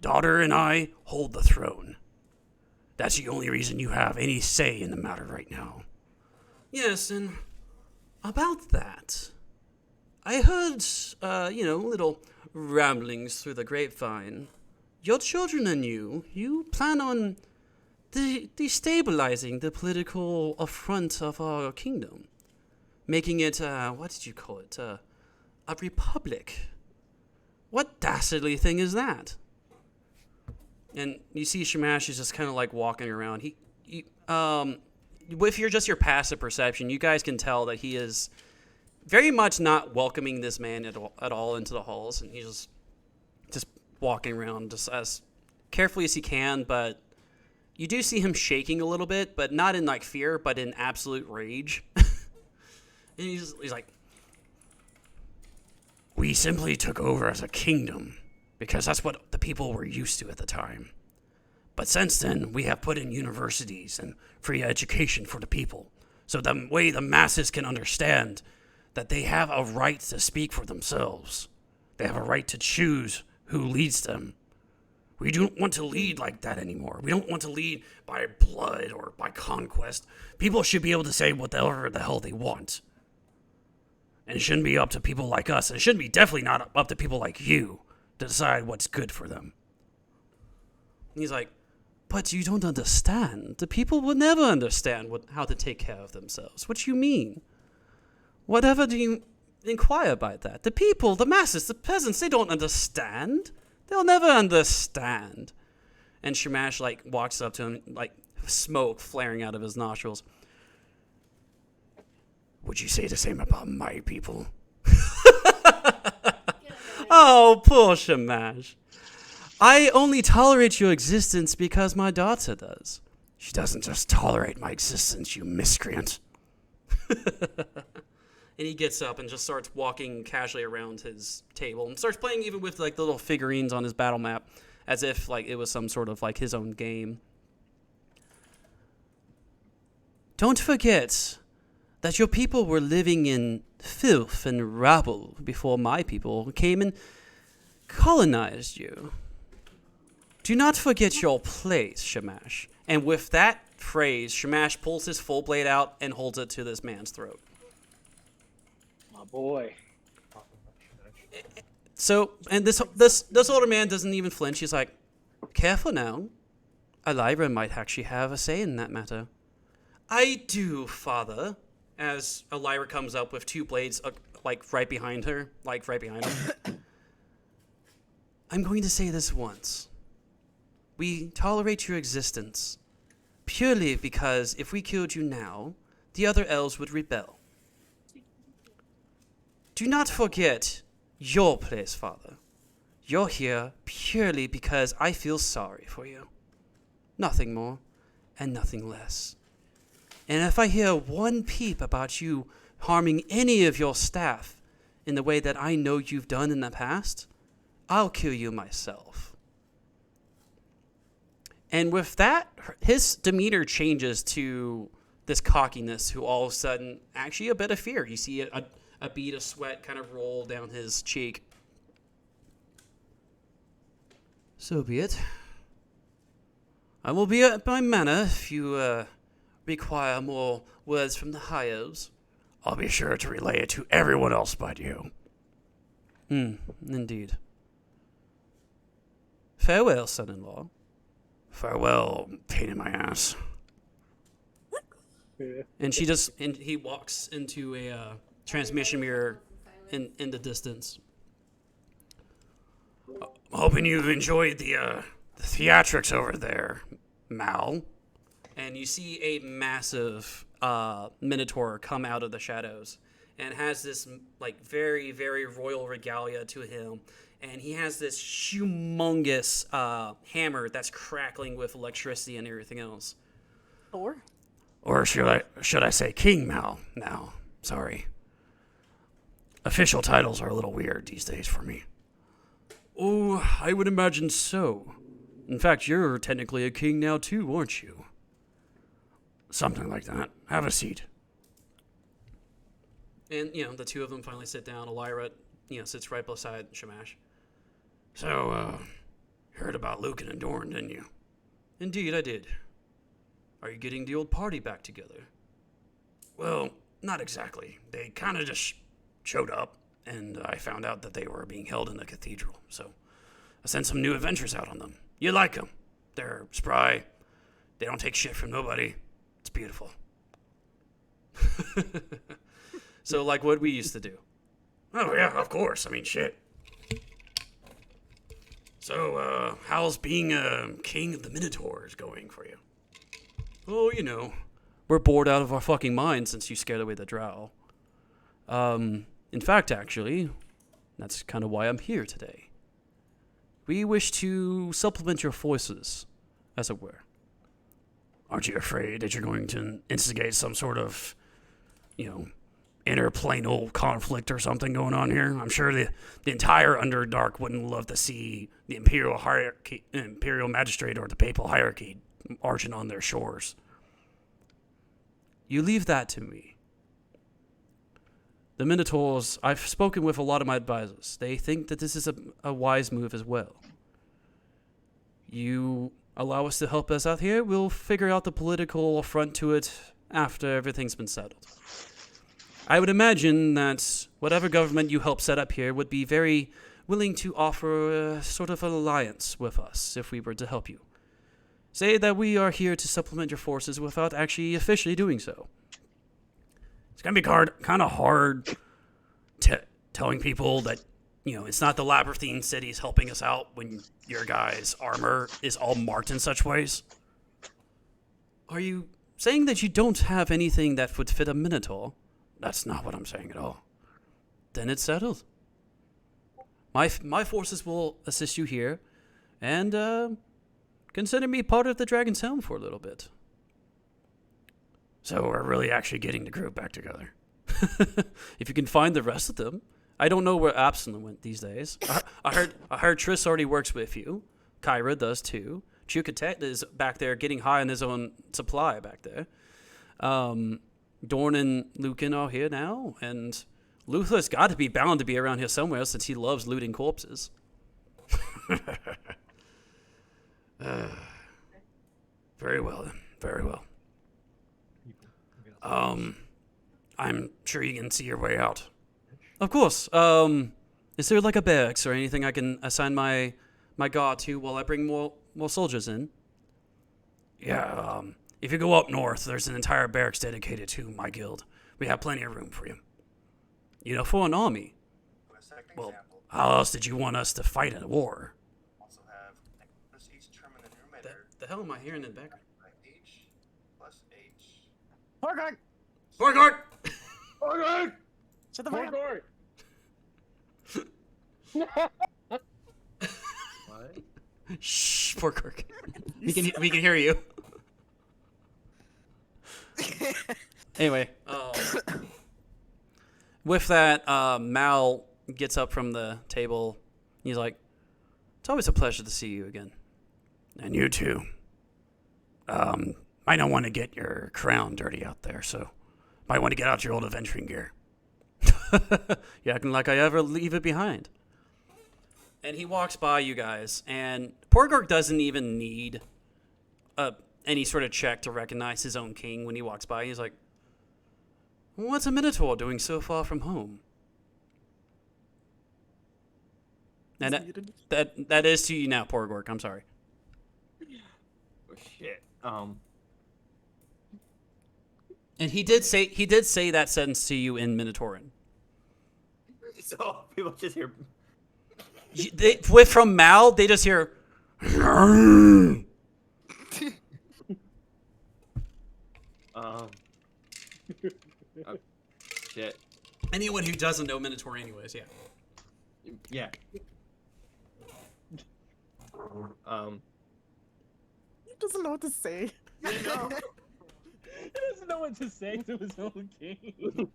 A: daughter and I hold the throne. That's the only reason you have any say in the matter right now. Yes, and about that, I heard, little ramblings through the grapevine. Your children and you plan on destabilizing the political affront of our kingdom. Making it, what did you call it? A republic. What dastardly thing is that? And you see Shamash is just kind of like walking around. If you're just your passive perception, you guys can tell that he is very much not welcoming this man at all into the halls, and he's just walking around just as carefully as he can, but you do see him shaking a little bit, but not in like fear, but in absolute rage. And he's like, we simply took over as a kingdom because that's what the people were used to at the time. But since then, we have put in universities and free education for the people, so the way the masses can understand that they have a right to speak for themselves. They have a right to choose who leads them. We don't want to lead like that anymore. We don't want to lead by blood or by conquest. People should be able to say whatever the hell they want. And it shouldn't be up to people like us. And it shouldn't be definitely not up to people like you to decide what's good for them. And he's like, but you don't understand. The people will never understand how to take care of themselves. What do you mean? Whatever do you inquire about that? The people, the masses, the peasants, they don't understand. They'll never understand. And Shamash, walks up to him, smoke flaring out of his nostrils. Would you say the same about my people? Oh, poor Shamash. I only tolerate your existence because my daughter does. She doesn't just tolerate my existence, you miscreant. And he gets up and just starts walking casually around his table and starts playing even with the little figurines on his battle map as if it was some sort of his own game. Don't forget that your people were living in filth and rabble before my people came and colonized you. Do not forget your place, Shamash. And with that phrase, Shamash pulls his full blade out and holds it to this man's throat.
C: My boy.
A: So, and this older man doesn't even flinch. He's like, careful now. Elira might actually have a say in that matter. I do, father. As Elira comes up with two blades, right behind her, right behind him. I'm going to say this once. We tolerate your existence purely because if we killed you now, the other elves would rebel. Do not forget your place, father. You're here purely because I feel sorry for you. Nothing more and nothing less. And if I hear one peep about you harming any of your staff in the way that I know you've done in the past, I'll kill you myself. And with that, his demeanor changes to this cockiness, who all of a sudden, actually a bit of fear. You see a bead of sweat kind of roll down his cheek. So be it. I will be at my manor if you require more words from the high elves. I'll be sure to relay it to everyone else but you. Indeed. Farewell, son-in-law. Farewell, pain in my ass.
C: Yeah.
A: And he walks into a transmission mirror in the distance. Hoping you've enjoyed the theatrics over there, Mal. And you see a massive minotaur come out of the shadows and has this like very, very royal regalia to him. And he has this humongous hammer that's crackling with electricity and everything else.
D: Thor?
A: Or should I say King Mal now? Sorry. Official titles are a little weird these days for me. Oh, I would imagine so. In fact, you're technically a king now too, aren't you? Something like that. Have a seat. And, the two of them finally sit down. Elira, sits right beside Shamash. So, heard about Lucan and Dorn, didn't you? Indeed, I did. Are you getting the old party back together? Well, not exactly. They kind of just showed up, and I found out that they were being held in the cathedral. So, I sent some new adventures out on them. You like them. They're spry. They don't take shit from nobody. It's beautiful. So, like what we used to do. Oh, yeah, of course. I mean, shit. So, how's being a king of the Minotaurs going for you? Oh, we're bored out of our fucking minds since you scared away the drow. In fact, actually, that's kind of why I'm here today. We wish to supplement your forces, as it were. Aren't you afraid that you're going to instigate some sort of, interplanal conflict or something going on here? I'm sure the entire Underdark wouldn't love to see the Imperial Magistrate or the Papal Hierarchy marching on their shores. You leave that to me. The Minotaurs, I've spoken with a lot of my advisors. They think that this is a wise move as well. You allow us to help us out here, we'll figure out the political front to it after everything's been settled. I would imagine that whatever government you help set up here would be very willing to offer a sort of an alliance with us if we were to help you. Say that we are here to supplement your forces without actually officially doing so. It's going to be kind of hard telling people that, it's not the Labyrinthine cities helping us out when your guys' armor is all marked in such ways. Are you saying that you don't have anything that would fit a Minotaur? That's not what I'm saying at all. Then it's settled. My forces will assist you here, and consider me part of the Dragon's Helm for a little bit. So we're really actually getting the group back together. If you can find the rest of them. I don't know where Absalom went these days. I heard Triss already works with you. Kyra does too. Chukatet is back there getting high on his own supply back there. Dorn and Lucan are here now, and Luther's got to be bound to be around here somewhere since he loves looting corpses. Very well then. Very well. I'm sure you can see your way out. Of course. Is there like a barracks or anything I can assign my guard to while I bring more soldiers in? Yeah, if you go up north, there's an entire barracks dedicated to my guild. We have plenty of room for you. For an army. Well, how else did you want us to fight in a war?
M: Also have each term in the numerator.
A: The hell am I hearing in the background?
M: H plus H.
D: Horgard!
A: Horgard!
C: Horgard!
D: Shut the fuck up!
F: What?
A: Shh, poor Kirk. we can hear you. Anyway, with that, Mal gets up from the table. He's like, "It's always a pleasure to see you again." And you too. I don't want to get your crown dirty out there, so might want to get out your old adventuring gear. You acting like I ever leave it behind. And he walks by you guys, and Porgork doesn't even need any sort of check to recognize his own king when he walks by. He's like, What's a Minotaur doing so far from home? And that is to you now, Porgork. I'm sorry.
F: Oh, shit.
A: And he did say that sentence to you in Minotauran.
F: So people just hear.
A: From Mal, they just hear.
F: Shit.
A: Anyone who doesn't know Minotaur, anyways, yeah.
F: Yeah.
D: He doesn't know what to say.
C: He doesn't know what to say to his own king.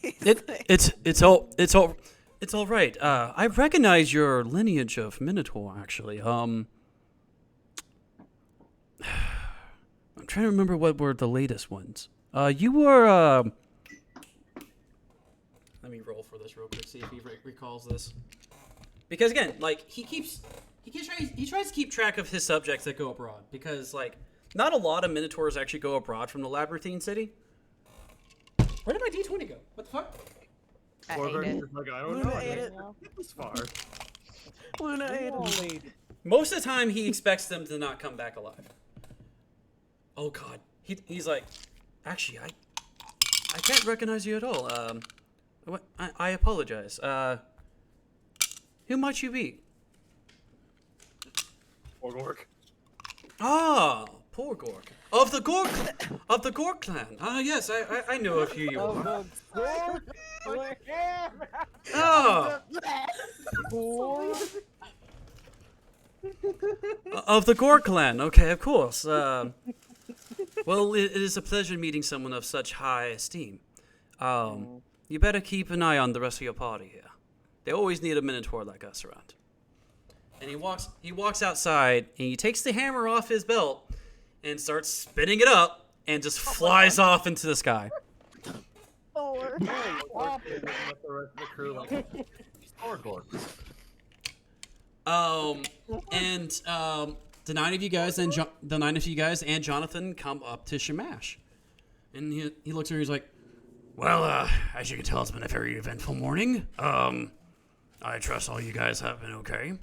A: It's all right. I recognize your lineage of Minotaur, actually. I'm trying to remember what were the latest ones. You were Let me roll for this real quick, see if he recalls this. Because again, like he tries to keep track of his subjects that go abroad. Because like not a lot of Minotaurs actually go abroad from the Labyrinthine City. Where did my D20 go? What the fuck?
H: I don't
D: Luna
H: know.
D: ate it.
F: This far.
D: Luna ate it.
A: Most of the time, he expects them to not come back alive. Oh God, he's like, actually, I can't recognize you at all. What? I apologize. Who might you be?
H: Porgork.
A: Ah, Porgork. Of the Gork clan. Ah, yes, I know of who you are. Oh. Of the Gork clan. Okay, of course. Well, it is a pleasure meeting someone of such high esteem. You better keep an eye on the rest of your party here. They always need a Minotaur like us around. And he walks outside, and he takes the hammer off his belt and starts spinning it up and just flies off into the sky. The nine of you guys and Jonathan come up to Shamash. And he looks at her, he's like, well, as you can tell, it's been a very eventful morning. I trust all you guys have been okay.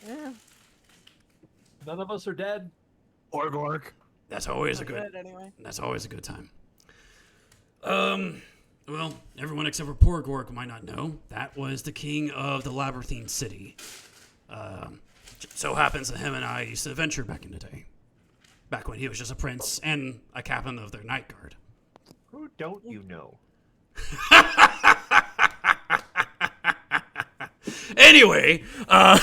D: Yeah.
H: None of us are dead.
F: Porgork.
A: That's always a
D: Good, anyway.
A: That's always a good time. Well, everyone except for Porgork might not know, that was the king of the Labyrinthine City. So happens that him and I used to adventure back in the day. Back when he was just a prince and a captain of their night guard.
H: Who don't you know?
A: Anyway,
C: I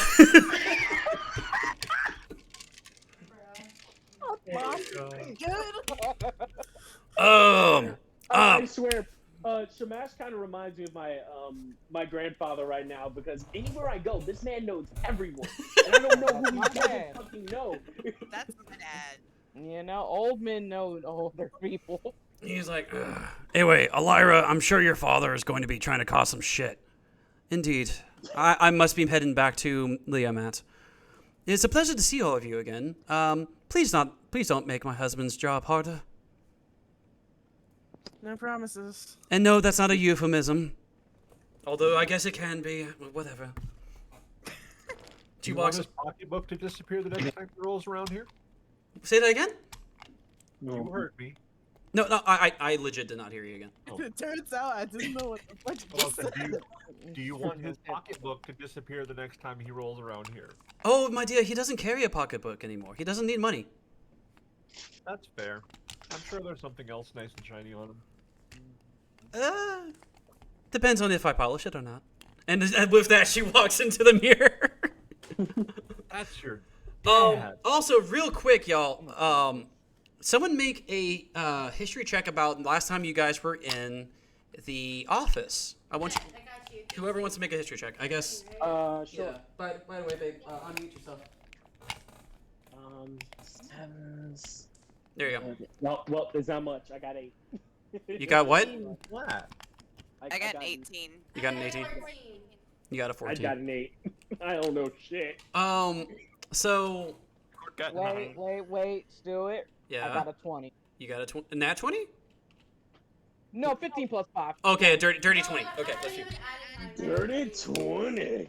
C: swear, Shamash kind of reminds me of my grandfather right now, because anywhere I go, this man knows everyone, and I don't know who he doesn't fucking know.
K: That's bad.
I: You know, old men know older people.
A: He's like, ugh. Anyway, Elira, I'm sure your father is going to be trying to cause some shit. Indeed. I must be heading back to Liamat. It's a pleasure to see all of you again. Please don't make my husband's job harder.
D: No promises.
A: And no, that's not a euphemism. Although I guess it can be. Whatever.
H: Do you want his pocketbook to disappear the next time he rolls around here?
A: Say that again?
H: You heard me.
A: No, I legit did not hear you again.
H: Oh.
D: It turns out I didn't know what the fuck you
H: Well,
D: just said.
H: do you want his pocketbook to disappear the next time he rolls around here?
A: Oh, my dear, he doesn't carry a pocketbook anymore. He doesn't need money.
H: That's fair. I'm sure there's something else nice and shiny on him.
A: Depends on if I polish it or not. And with that, she walks into the mirror.
H: That's your
A: Also, real quick, y'all. Someone make a history check about last time you guys were in the office. I want you. Whoever wants to make a history check, I guess.
C: Sure.
A: Yeah. By the way, babe, unmute yourself.
C: 7s.
A: There you go.
C: Well, there's not much. I got 8.
A: You got what?
F: What?
K: I got an 18.
A: You got an 18. You got a 14.
C: I got an 8. I don't know shit.
A: So.
I: Wait, Stuart.
A: Yeah.
I: I got a 20.
A: You got a nat 20?
I: No, 15 plus 5.
A: Okay, dirty 20. Okay, let's do.
C: Dirty 20.
A: Okay.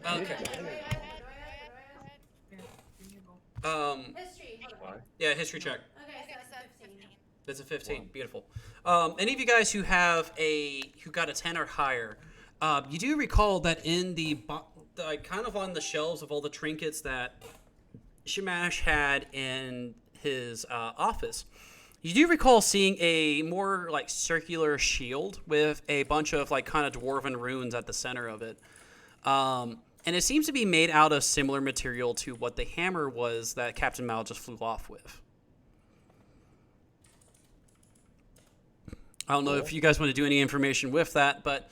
J: History.
A: Yeah, history check.
J: Okay, so it's 15.
A: That's a 15. Beautiful. Any of you guys who got a 10 or higher, you do recall that in the kind of on the shelves of all the trinkets that Shamash had in his office, you do recall seeing a more like circular shield with a bunch of like kind of dwarven runes at the center of it. And it seems to be made out of similar material to what the hammer was that Captain Mal just flew off with. I don't know if you guys want to do any information with that, but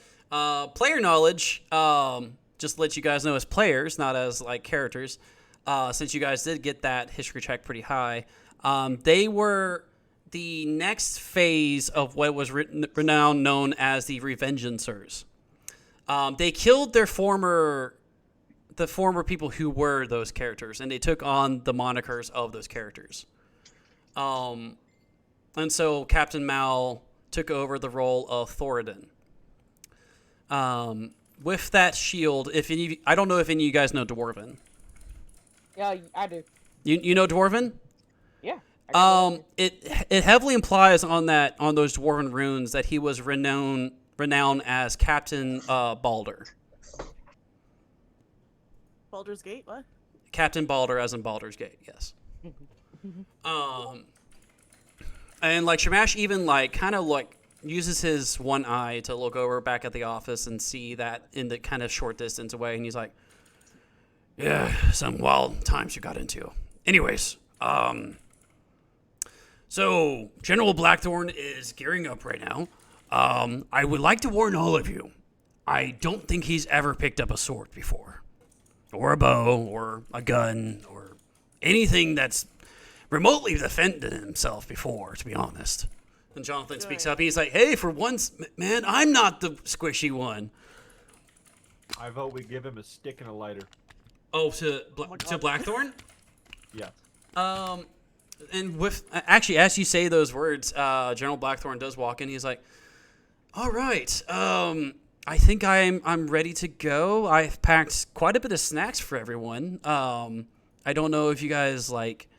A: player knowledge, just to let you guys know as players, not as like characters, since you guys did get that history check pretty high, they were the next phase of what was renowned known as the Revengeancers. They killed the former people who were those characters, and they took on the monikers of those characters. And so Captain Mal took over the role of Thoradin. With that shield, I don't know if any of you guys know Dwarven.
I: Yeah, I do.
A: You know Dwarven?
I: Yeah.
A: It heavily implies on those Dwarven runes that he was renowned as Captain Balder.
D: Baldur's Gate, what?
A: Captain Balder, as in Baldur's Gate, yes. And like Shamash even like kind of like uses his one eye to look over back at the office and see that in the kind of short distance away, and he's like, "Yeah, some wild times you got into." Anyways, so General Blackthorn is gearing up right now. I would like to warn all of you, I don't think he's ever picked up a sword before, or a bow, or a gun, or anything that's remotely defended himself before, to be honest. And Jonathan speaks up. He's like, "Hey, for once, man, I'm not the squishy one."
H: I vote we give him a stick and a lighter.
A: Oh, to Blackthorn?
H: Yes.
A: And with actually, as you say those words, General Blackthorn does walk in. He's like, "All right, I think I'm ready to go. I've packed quite a bit of snacks for everyone. I don't know if you guys like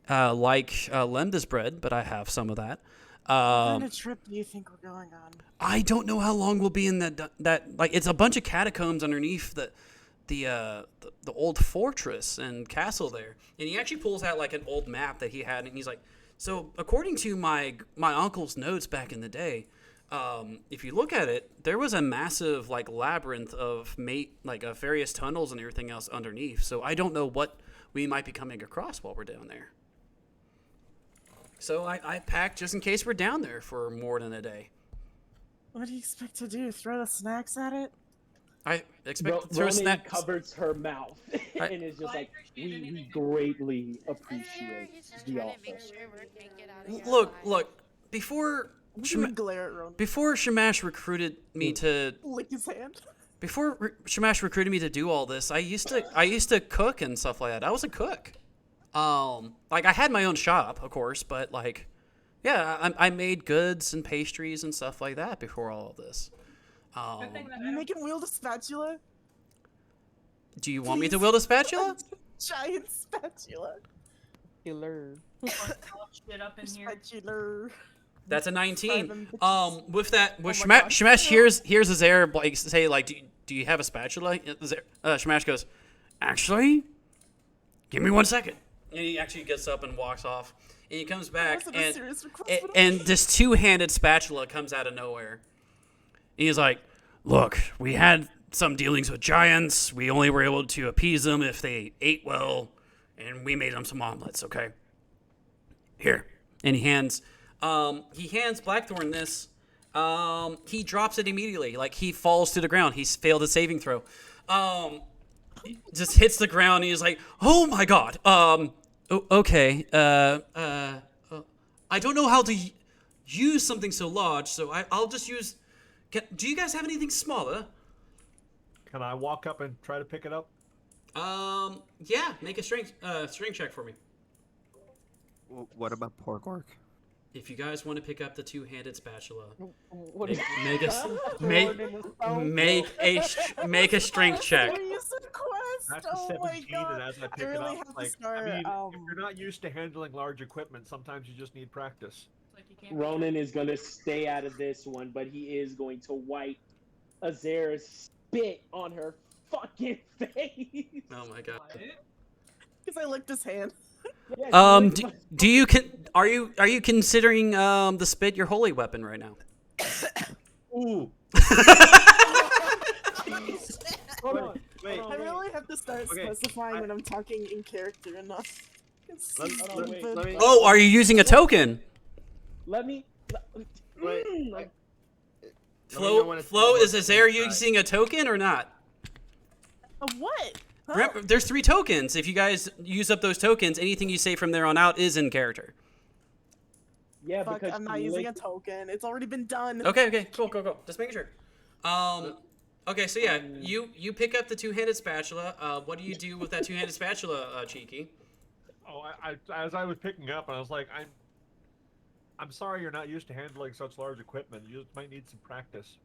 A: Lemda's bread, but I have some of that.
D: What kind of trip do you think we're going on?
A: I don't know how long we'll be in that like it's a bunch of catacombs underneath the old fortress and castle there." And he actually pulls out like an old map that he had, and he's like, "So according to my uncle's notes back in the day, if you look at it, there was a massive like labyrinth of various tunnels and everything else underneath. So I don't know what we might be coming across while we're down there. So I packed just in case we're down there for more than a day."
D: What do you expect to do? Throw the snacks at it?
A: I expect to throw snacks.
C: Covers her mouth and is just like, we greatly appreciate the offer.
A: Look, before Shamash recruited me to
D: lick his hand.
A: Before Shamash recruited me to do all this, I used to cook and stuff like that. I was a cook. Like I had my own shop, of course, but like, yeah, I made goods and pastries and stuff like that before all of this.
D: You make him wield a spatula?
A: Do you want me to wield a spatula?
D: Giant spatula.
I: Killer.
B: Shit up in here.
D: Spatula.
A: That's a 19. With Shamash here's Azare like say like, do you have a spatula? Shamash goes, "Actually, give me 1 second." And he actually gets up and walks off. And he comes back and this two-handed spatula comes out of nowhere. And he's like, "Look, we had some dealings with giants. We only were able to appease them if they ate well, and we made them some omelets, okay? Here." And he hands Blackthorn this. He drops it immediately. Like, he falls to the ground. He's failed his saving throw. Just hits the ground, and he's like, "Oh my god. Okay. I don't know how to use something so large, so I'll just use... do you guys have anything smaller?"
H: Can I walk up and try to pick it up?
A: Yeah. Make a strength check for me.
L: What about Porkork?
A: if you guys want to pick up the two-handed spatula,
I: What
A: make,
I: is
A: make a
I: Jordan is so
A: make a strength check.
D: Recent quest.
H: That's a
D: Oh my
H: 17,
D: god.
H: and as I
D: I
H: pick
D: really
H: it
D: have
H: up,
D: to
H: like,
D: start.
H: I mean, if you're not used to handling large equipment, sometimes you just need practice.
B: Like you can't
C: Ronan is gonna stay out of this one, but he is going to wipe Azera's spit on her fucking face.
A: Oh my god.
D: Because I licked his hand.
C: Yeah, she licked my-
A: Do you are you considering the spit your holy weapon right now?
F: Ooh.
C: Hold on.
F: Wait.
D: I really have to start
F: Okay,
D: specifying when I'm talking in character enough. It's so
F: Let me-
D: stupid.
F: let me-
A: Oh, are you using a token?
C: Let me.
F: Wait.
C: Like,
A: Flo, is Azera using a token or not?
D: A what? Huh?
A: Remember, there's 3 tokens. If you guys use up those tokens, anything you say from there on out is in character.
C: yeah,
D: Fuck,
C: because
D: I'm not
C: she
D: using a
C: licked-
D: token. It's already been done.
A: Okay, cool. Just making sure. Okay, so yeah, you pick up the two-handed spatula. What do you do with that two-handed spatula, Cheeky?
H: Oh, I as I was picking up, I was like, I'm sorry you're not used to handling such large equipment. You just might need some practice.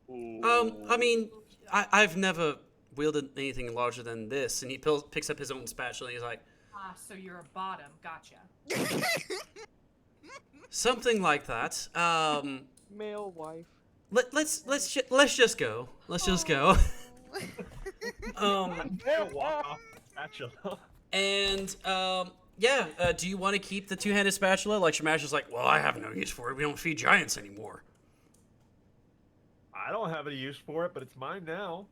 A: I mean, I've never wielded anything larger than this, and he picks up his own spatula. And he's like,
B: Ah, so you're a bottom. Gotcha.
A: something like that.
I: male wife.
A: Let's just go. Let's just go.
H: Walk off the spatula.
A: And yeah. Do you want to keep the two-handed spatula? Like Shamash is like, well, I have no use for it. We don't feed giants anymore.
H: I don't have any use for it, but it's mine now.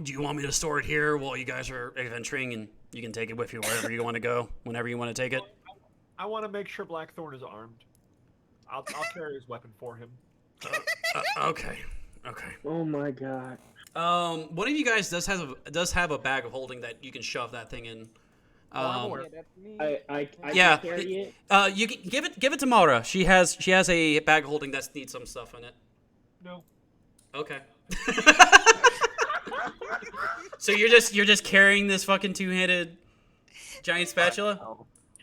A: Do you want me to store it here while you guys are adventuring, and you can take it with you wherever you want to go, whenever you want to take it?
H: I want to make sure Blackthorn is armed. I'll carry his weapon for him.
A: Okay.
C: Oh my god.
A: One of you guys does have a bag of holding that you can shove that thing in.
I: Yeah, that's me.
C: I
A: Yeah.
C: can carry it.
A: You can give it to Mara. She has a bag of holding that needs some stuff in it.
H: No.
A: Okay. So you're just carrying this fucking two-handed giant spatula?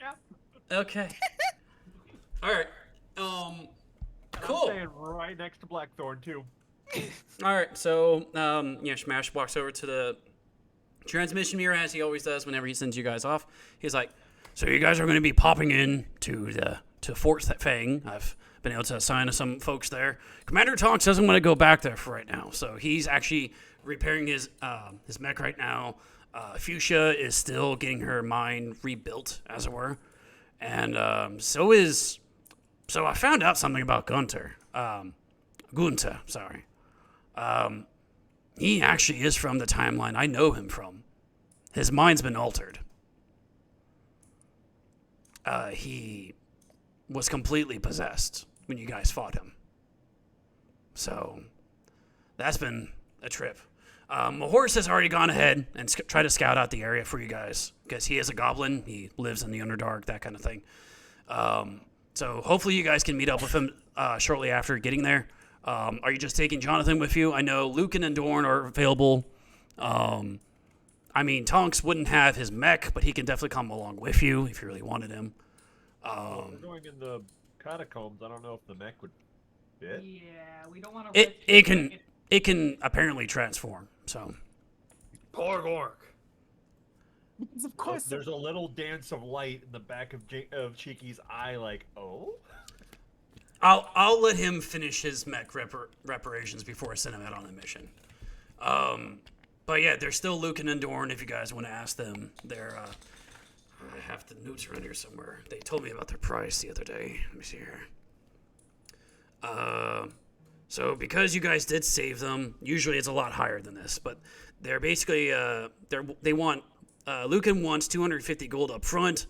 H: Yeah.
A: Okay. All right.
H: And
A: Cool.
H: I'm staying right next to Blackthorn too.
A: All right. So yeah, Smash walks over to the transmission mirror as he always does whenever he sends you guys off. He's like, "So you guys are going to be popping in to Fort Fang. I've been able to assign some folks there. Commander Tonks doesn't want to go back there for right now, so he's actually repairing his mech right now. Fuchsia is still getting her mind rebuilt, as it were, and so I found out something about Gunther. Sorry. He actually is from the timeline I know him from. His mind's been altered. He was completely possessed when you guys fought him. So, that's been a trip. Horse has already gone ahead and tried to scout out the area for you guys, because he is a goblin. He lives in the Underdark, that kind of thing. So hopefully you guys can meet up with him shortly after getting there. Are you just taking Jonathan with you? I know Lucan and Dorn are available. I mean, Tonks wouldn't have his mech, but he can definitely come along with you if you really wanted him.
H: We're going in the Catacombs. I don't know if the mech would fit.
B: Yeah, we don't want to.
A: It can apparently transform. So.
F: Gorgorg.
D: Of course.
H: There's a little dance of light in the back of Cheeky's eye, like, oh.
A: I'll let him finish his mech reparations before I send him out on the mission. But yeah, there's still Lucan and Dorn if you guys want to ask them. They're I have the notes around here somewhere. They told me about their price the other day. Let me see here. So because you guys did save them, usually it's a lot higher than this, but they're basically they want Lucan wants 250 gold up front.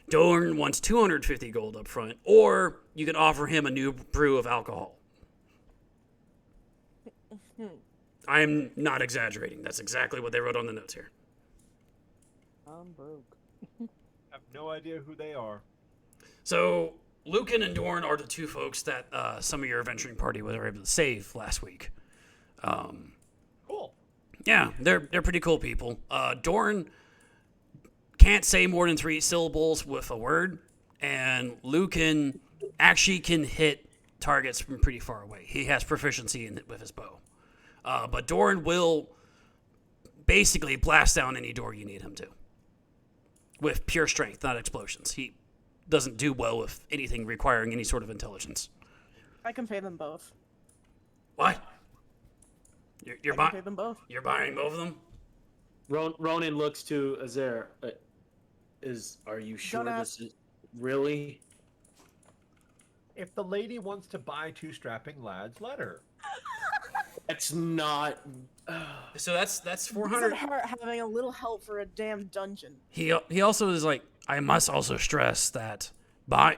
A: Dorn wants 250 gold up front, or you can offer him a new brew of alcohol. I'm not exaggerating. That's exactly what they wrote on the notes here.
I: I'm broke.
H: I have no idea who they are.
A: So, Lucan and Dorn are the two folks that some of your adventuring party were able to save last week.
H: Cool.
A: Yeah, they're pretty cool people. Dorn can't say more than 3 syllables with a word. and Lucan actually can hit targets from pretty far away. He has proficiency in it with his bow. But Doran will basically blast down any door you need him to. With pure strength, not explosions. He doesn't do well with anything requiring any sort of intelligence.
D: I can pay them both.
A: What? You're
D: I can pay them both.
A: You're buying both of them?
C: Ronan looks to Azair. Are you sure this is really?
H: If the lady wants to buy 2 strapping lads, let her.
C: That's not.
A: So that's
D: Doesn't
A: 400.
D: hurt having a little help for a damn dungeon.
A: He also is like, I must also stress that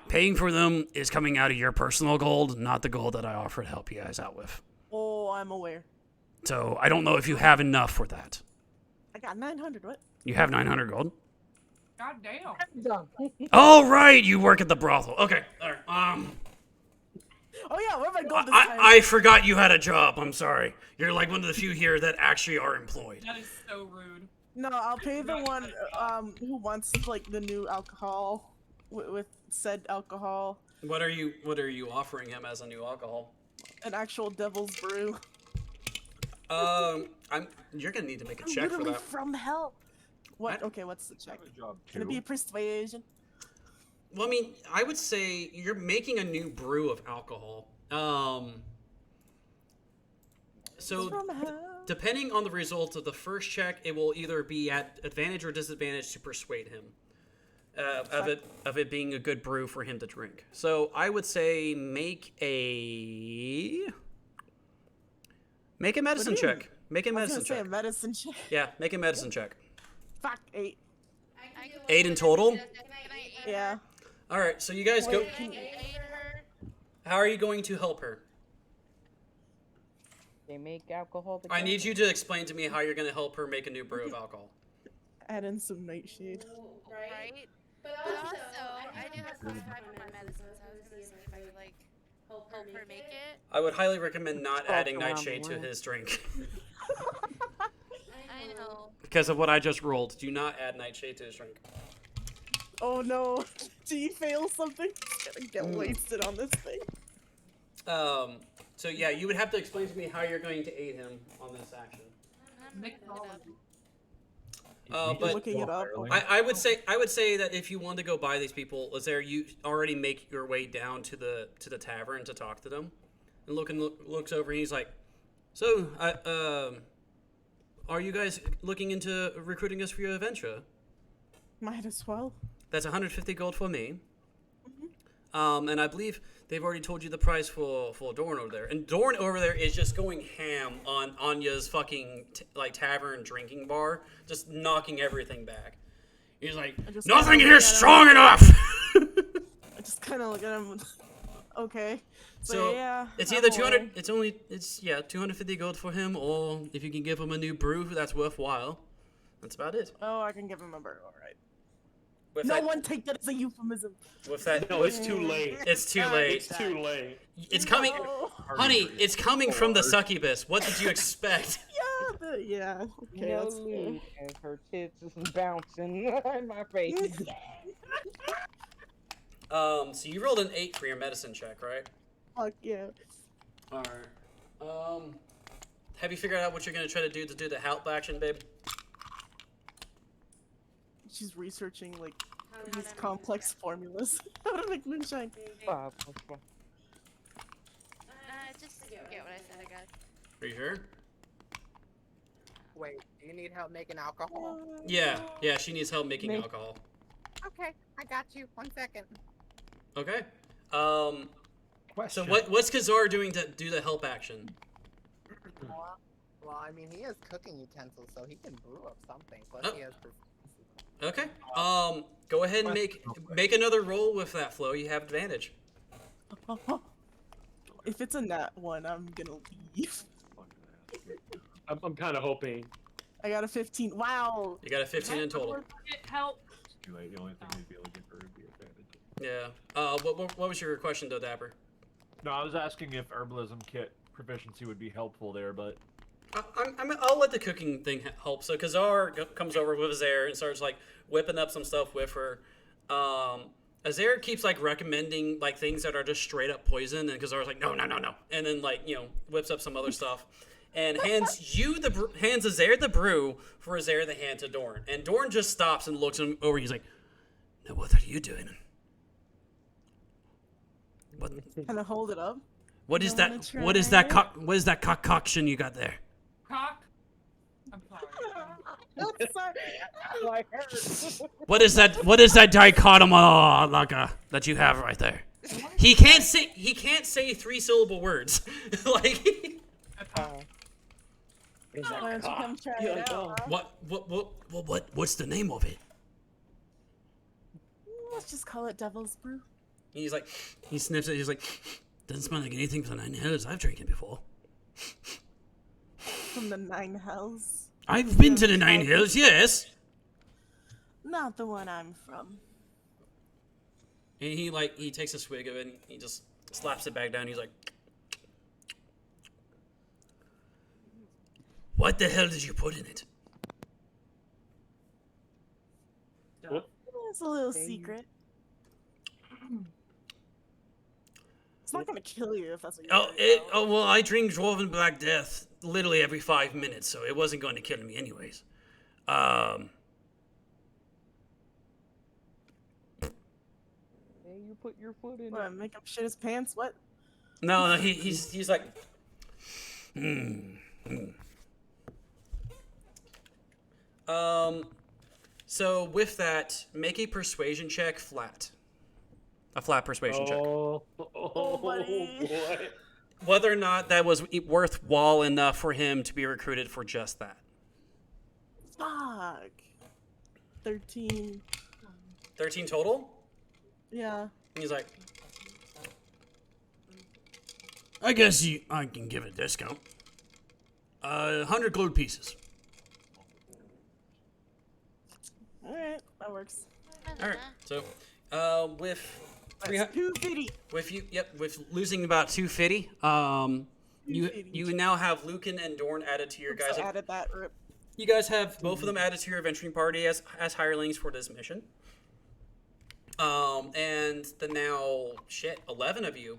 A: paying for them is coming out of your personal gold, not the gold that I offer to help you guys out with.
D: Oh, I'm aware.
A: So I don't know if you have enough for that.
D: I got 900. What?
A: You have 900 gold?
B: God damn.
A: Oh, right, you work at the brothel. Okay, all right.
D: Oh yeah, where have I gone this time?
A: I forgot you had a job. I'm sorry. You're like one of the few here that actually are employed.
B: That is so rude.
D: No, I'll pay the one who wants like the new alcohol with said alcohol.
A: What are you offering him as a new alcohol?
D: An actual devil's brew.
A: You're gonna need to make a check for that.
D: From hell. What? Okay, what's the check? Can it be persuasion?
A: Well, I mean, I would say you're making a new brew of alcohol. So depending on the results of the first check, it will either be at advantage or disadvantage to persuade him of it being a good brew for him to drink. So I would say make a medicine check. Make a medicine check.
D: A medicine check.
A: Yeah, make a medicine check.
D: Fuck, 8.
A: 8 in total?
D: Yeah.
A: All right, so you guys go. How are you going to help her?
I: They make alcohol.
A: I need you to explain to me how you're going to help her make a new brew of alcohol.
D: Add in some nightshade.
J: Right? But also, I do have some time in my medicine, so I was gonna see if I could, like, help her make it.
A: I would highly recommend not adding nightshade to his drink.
J: I know.
A: Because of what I just rolled. Do not add nightshade to his drink.
D: Oh no. Do you fail something? It's gonna get wasted on this thing.
A: So yeah, you would have to explain to me how you're going to aid him on this action. But
D: looking it up.
A: I would say that if you want to go buy these people, you already make your way down to the tavern to talk to them, and looks over and he's like, so are you guys looking into recruiting us for your adventure?
D: Might as well.
A: That's 150 gold for me. And I believe they've already told you the price for Dorn over there. And Dorn over there is just going ham on Anya's fucking tavern drinking bar, just knocking everything back. He's like, nothing here's strong enough.
D: I just kind of look at him. Okay.
A: So
D: yeah,
A: it's either 200. It's 250 gold for him, or if you can give him a new brew, that's worthwhile. That's about it.
D: Oh, I can give him a brew. All right.
A: With
D: no one take that as a euphemism.
A: With that,
C: no, it's too late.
A: It's too late.
C: It's too late.
A: It's coming, honey. It's coming from the succubus. What did you expect?
D: Yeah. Okay,
I: No
D: that's fair.
I: loot, and her tits is bouncing in my face.
A: So you rolled an 8 for your medicine check, right?
D: Fuck yeah.
A: All right. Have you figured out what you're gonna try to do the help action, babe?
D: She's researching like these complex formulas. How to make moonshine.
J: Just forget what I said, I guess.
A: Are you sure?
N: Wait, do you need help making alcohol?
A: Yeah. She needs help making alcohol.
N: Okay, I got you. 1 second.
A: Okay.
H: Question.
A: So what's Kazar doing to do the help action?
N: Well, I mean, he has cooking utensils, so he can brew up something. Plus, he has.
A: Okay. Go ahead and make another roll with that, Flo. You have advantage.
D: If it's a nat 1, I'm gonna leave.
C: I'm kind of hoping.
D: I got a 15. Wow.
A: You got a 15 in total.
B: Help.
H: It's too late. The only thing we'd be able to get her would be advantage.
A: Yeah. What was your question, though, Dapper?
H: No, I was asking if herbalism kit proficiency would be helpful there, but
A: I'll let the cooking thing help. So Kazar comes over with his air and starts like whipping up some stuff with her. Azera keeps like recommending like things that are just straight up poison, and because I was like, no, and then like whips up some other stuff, and hands Azera the brew for Azera the hand to Dorn, and Dorn just stops and looks him over. He's like, "Now what are you doing? What?
D: Kind of hold it up.
A: What is that? What is that? What is that concoction you got there?
B: Cock. I'm sorry.
A: What is that? What is that dichotomology that you have right there? He can't say 3-syllable words. Like
D: Why don't you come try it out?
A: what's the name of it?
D: Let's just call it Devil's Brew.
A: He's like, he sniffs it. He's like, doesn't smell like anything from the 9 Hells I've drinking before.
D: From the 9 Hells.
A: I've been to the 9 Hells, yes.
D: Not the one I'm from.
A: And he takes a swig of it and he just slaps it back down. He's like, what the hell did you put in it?
D: It's a little secret. It's not gonna kill you if that's what you're
A: Well, I drink Dwarven Black Death literally every 5 minutes, so it wasn't going to kill me anyways.
I: Hey, you put your foot in.
D: What, make him shit his pants? What?
A: No, he's like, So with that, make a persuasion check flat. A flat persuasion check.
C: Oh, buddy. Boy.
A: Whether or not that was worthwhile enough for him to be recruited for just that.
D: Fuck. 13.
A: 13 total?
D: Yeah.
A: And he's like, I guess I can give it a discount. 100 gold pieces.
D: Alright, that works.
A: Alright, so, with...
D: 250.
A: With losing about 250, you now have Lucan and Dorn added to your guys.
D: Added that rip.
A: You guys have both of them added to your adventuring party as hirelings for this mission. And the now 11 of you,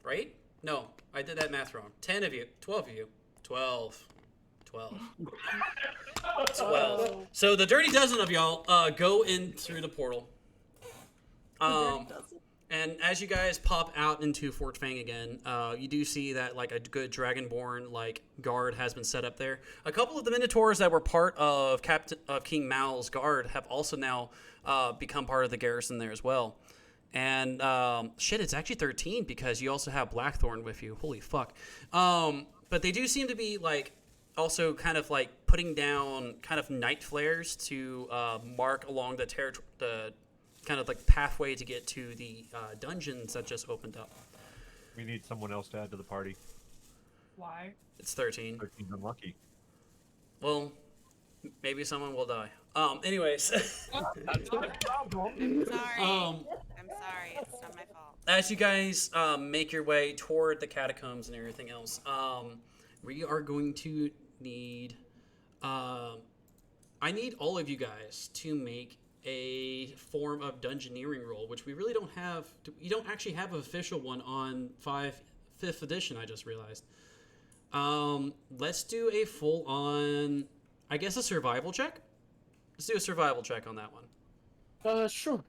A: right? No, I did that math wrong. 10 of you, 12 of you, 12. 12. So the dirty dozen of y'all go in through the portal. And as you guys pop out into Fort Fang again, you do see that like a good Dragonborn like guard has been set up there. A couple of the Minotaurs that were part of King Mal's guard have also now become part of the garrison there as well. And it's actually 13 because you also have Blackthorn with you. Holy fuck! But they do seem to be like also kind of like putting down kind of night flares to mark along the kind of like pathway to get to the dungeons that just opened up.
H: We need someone else to add to the party.
B: Why?
A: It's 13.
H: 13's unlucky.
A: Well, maybe someone will die. Anyways.
K: I'm sorry. I'm sorry. It's not my fault.
A: As you guys make your way toward the catacombs and everything else, we are going to need... I need all of you guys to make a form of dungeoneering roll, which we really don't have. You don't actually have an official one on 5th edition, I just realized. Let's do a full-on, I guess, a survival check? Let's do a survival check on that one.
C: Sure.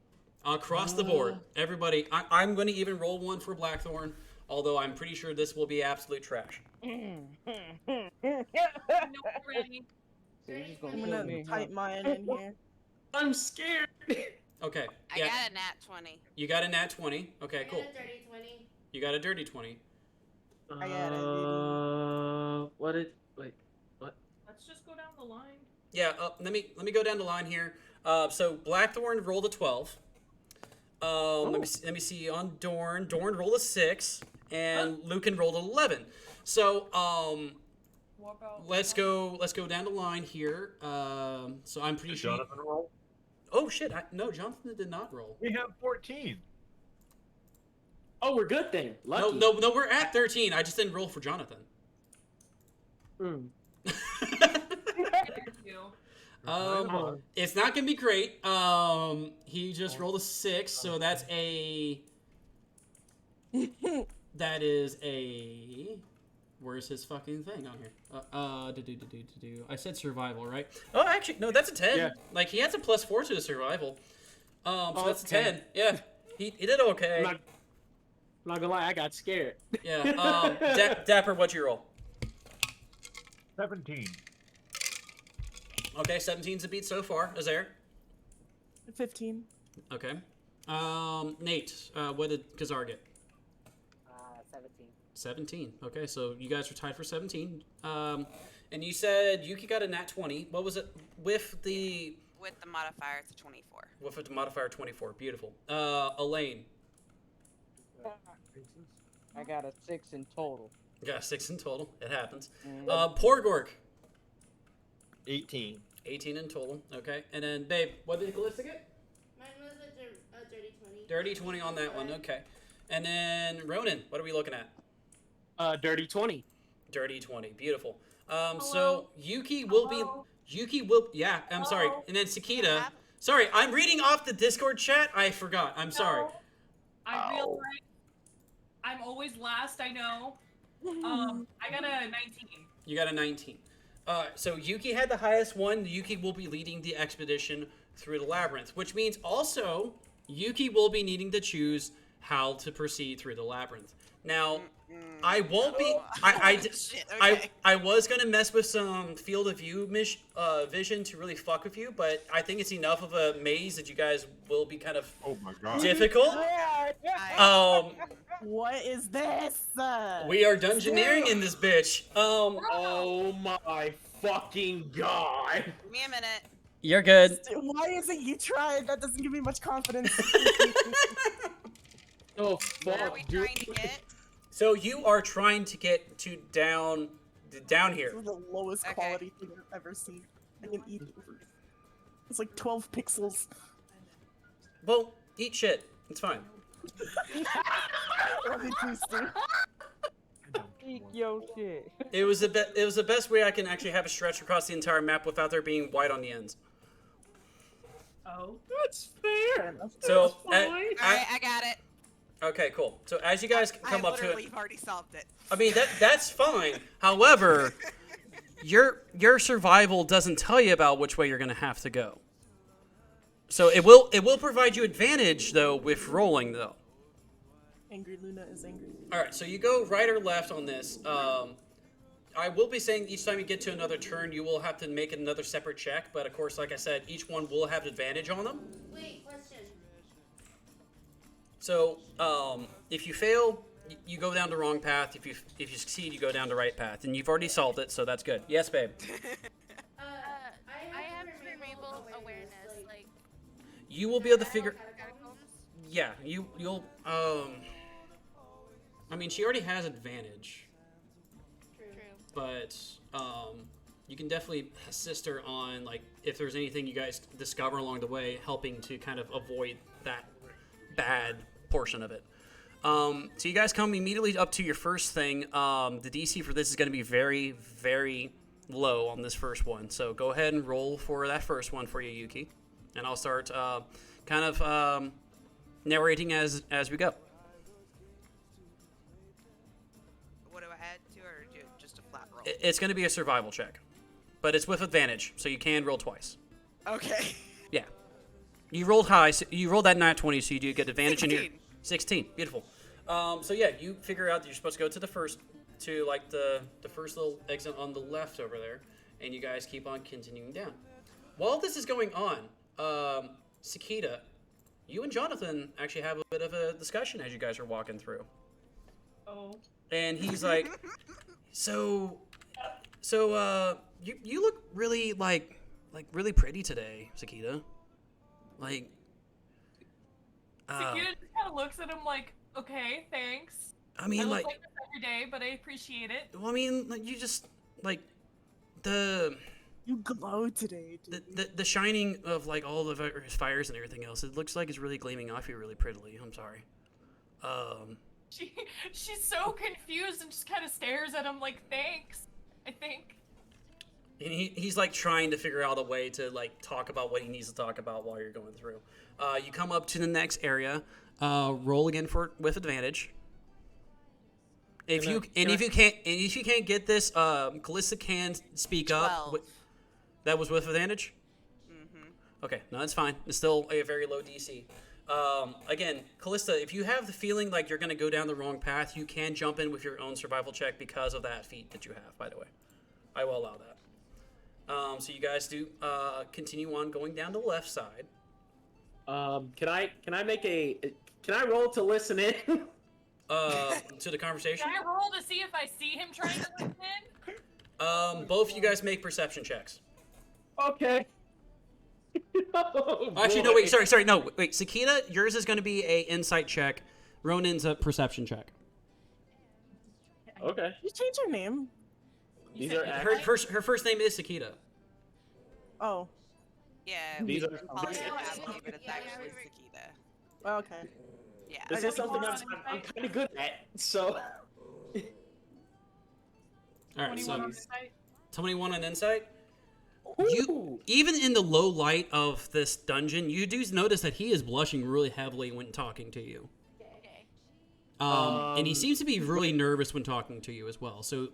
A: Across the board. Everybody, I'm going to even roll one for Blackthorn, although I'm pretty sure this will be absolute trash.
B: No, ready.
D: I'm gonna type mine in here.
C: I'm scared.
A: Okay.
K: I got a nat 20.
A: You got a nat 20. Okay, cool.
J: I got a dirty 20.
A: You got a dirty 20.
D: I got it.
C: What?
B: Let's just go down the line.
A: Yeah, let me go down the line here. So Blackthorn rolled a 12. Let me see on Dorn. Dorn rolled a 6, and Lucan rolled an 11. So let's go down the line here. So I'm pretty sure.
H: Jonathan roll?
A: Oh shit! No, Jonathan did not roll.
H: We have 14.
C: Oh, we're good then. Lucky.
A: No, we're at 13. I just didn't roll for Jonathan. It's not gonna be great. He just rolled a 6, so that's a. That is a. Where's his fucking thing on here? I said survival, right? Oh, actually, no, that's a 10.
C: Yeah.
A: Like, he has a +4 to his survival. So that's a 10. Yeah, he did okay.
C: I'm not gonna lie, I got scared.
A: Yeah. Dapper, what'd you roll?
H: 17.
A: Okay, 17's a beat so far. Azair?
D: 15.
A: Okay. Nate, what did Kazar get?
N: 17.
A: 17. Okay, so you guys are tied for 17. And you said Yuki got a nat 20. What was it with the...
K: With the modifier, it's a 24.
A: With the modifier 24. Beautiful. Elaine.
I: I got a 6 in total.
A: You got a 6 in total. It happens.
I: Mm.
A: Porgork.
F: 18.
A: 18 in total. Okay. And then, babe, what did Calista get?
J: Mine was a dirty 20.
A: Dirty 20 on that one. Okay. And then, Ronan, what are we looking at?
C: Dirty 20.
A: Dirty 20. Beautiful. So Yuki will be... Yuki will... Yeah, I'm sorry. And then Sakita... Sorry, I'm reading off the Discord chat. I forgot. I'm sorry.
B: I realize I'm always last, I know. I got a 19.
A: You got a 19. So Yuki had the highest one. Yuki will be leading the expedition through the labyrinth, which means also Yuki will be needing to choose how to proceed through the labyrinth. Now, I won't be. I was gonna mess with some field of view vision to really fuck with you, but I think it's enough of a maze that you guys will be kind of difficult.
D: What is this?
A: We are dungeoneering in this bitch.
C: Oh my fucking god.
K: Give me a minute.
A: You're good.
D: Why isn't you tried? That doesn't give me much confidence.
C: Oh
K: Where are
C: fuck,
K: we
C: dude.
K: trying to get?
A: So you are trying to get to down here.
D: This is the lowest quality thing I've ever seen. I can eat it. It's like 12 pixels.
A: Well, eat shit. It's fine.
D: Let me please do.
I: Eat yo shit.
A: It was the best way I can actually have a stretch across the entire map without there being white on the ends.
B: Oh,
C: that's fair.
A: So,
K: Alright, I got it.
A: okay, cool. So as you guys come up to it,
K: I've already solved it.
A: I mean that's fine. However, your survival doesn't tell you about which way you're gonna have to go. So it will provide you advantage though with rolling though.
D: Angry Luna is angry.
A: All right, so you go right or left on this. I will be saying each time you get to another turn, you will have to make another separate check. But of course, like I said, each one will have advantage on them.
J: Wait, question.
A: So if you fail, you go down the wrong path. If you succeed, you go down the right path. And you've already solved it, so that's good. Yes, babe.
J: I have cerebral awareness, like.
A: You will be able to figure.
J: Catacombs?
A: Yeah, you'll. I mean, she already has advantage.
J: True.
A: But you can definitely assist her on like if there's anything you guys discover along the way, helping to kind of avoid that bad portion of it. So you guys come immediately up to your first thing. The DC for this is going to be very, very low on this first one. So go ahead and roll for that first one for you, Yuki, and I'll start kind of narrating as we go.
K: What do I add to it, or just a flat roll?
A: It's going to be a survival check, but it's with advantage, so you can roll twice.
K: Okay.
A: Yeah. You rolled high. So you rolled that nat 20, so you do get advantage
K: 16.
A: in your 16. Beautiful. So yeah, you figure out that you're supposed to go to the first little exit on the left over there, and you guys keep on continuing down. While this is going on, Sakita, you and Jonathan actually have a bit of a discussion as you guys are walking through.
B: Oh.
A: And he's like, so you look really like really pretty today, Sakita. Like,
B: Sakita just kind of looks at him like, okay, thanks.
A: I mean,
B: I look
A: like
B: this every day, but I appreciate it.
A: well, I mean, like, you just like
D: you glow today, dude.
A: the shining of like all the fires and everything else. It looks like it's really gleaming off you really prettily. I'm sorry.
B: She's so confused and just kind of stares at him like, thanks. I think.
A: And he's like trying to figure out a way to like talk about what he needs to talk about while you're going through. You come up to the next area. Roll again with advantage. If you can't get this, Callista can speak
K: 12.
A: up. That was with advantage. Okay, no, that's fine. It's still a very low DC. Again, Callista, if you have the feeling like you're going to go down the wrong path, you can jump in with your own survival check because of that feat that you have, by the way. I will allow that. So you guys do continue on going down the left side.
C: Can I roll to listen in?
A: To the conversation?
B: Can I roll to see if I see him trying to listen in?
A: Both of you guys make perception checks.
C: Okay.
A: Actually, no, wait, sorry, no, wait. Sakita, yours is going to be a insight check. Ronin's a perception check.
C: Okay.
D: You changed her name.
C: These are
A: Her first name is Sakita.
D: Oh.
K: Yeah,
C: These
K: we've
C: are-
K: been calling her Abigail, but it's actually Sakita.
D: Okay.
K: Yeah.
C: This is something I'm kind of good at, so.
A: All right,
B: 21
A: so
B: on insight?
A: 21 on insight. You even in the low light of this dungeon, you do notice that he is blushing really heavily when talking to you. And he seems to be really nervous when talking to you as well. So,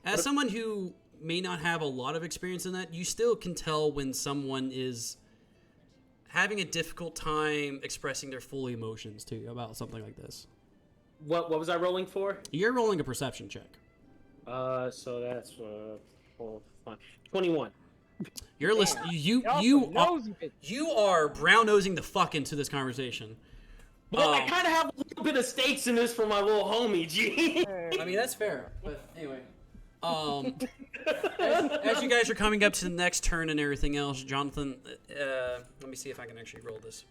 A: as someone who may not have a lot of experience in that, you still can tell when someone is having a difficult time expressing their full emotions to you about something like this.
C: What was I rolling for?
A: You're rolling a perception check.
C: So that's 21.
A: You're listening. You are brown nosing the fuck into this conversation.
C: Well, I kind of have a little bit of stakes in this for my little homie, G.
A: I mean, that's fair. But anyway, as you guys are coming up to the next turn and everything else, Jonathan, let me see if I can actually roll this.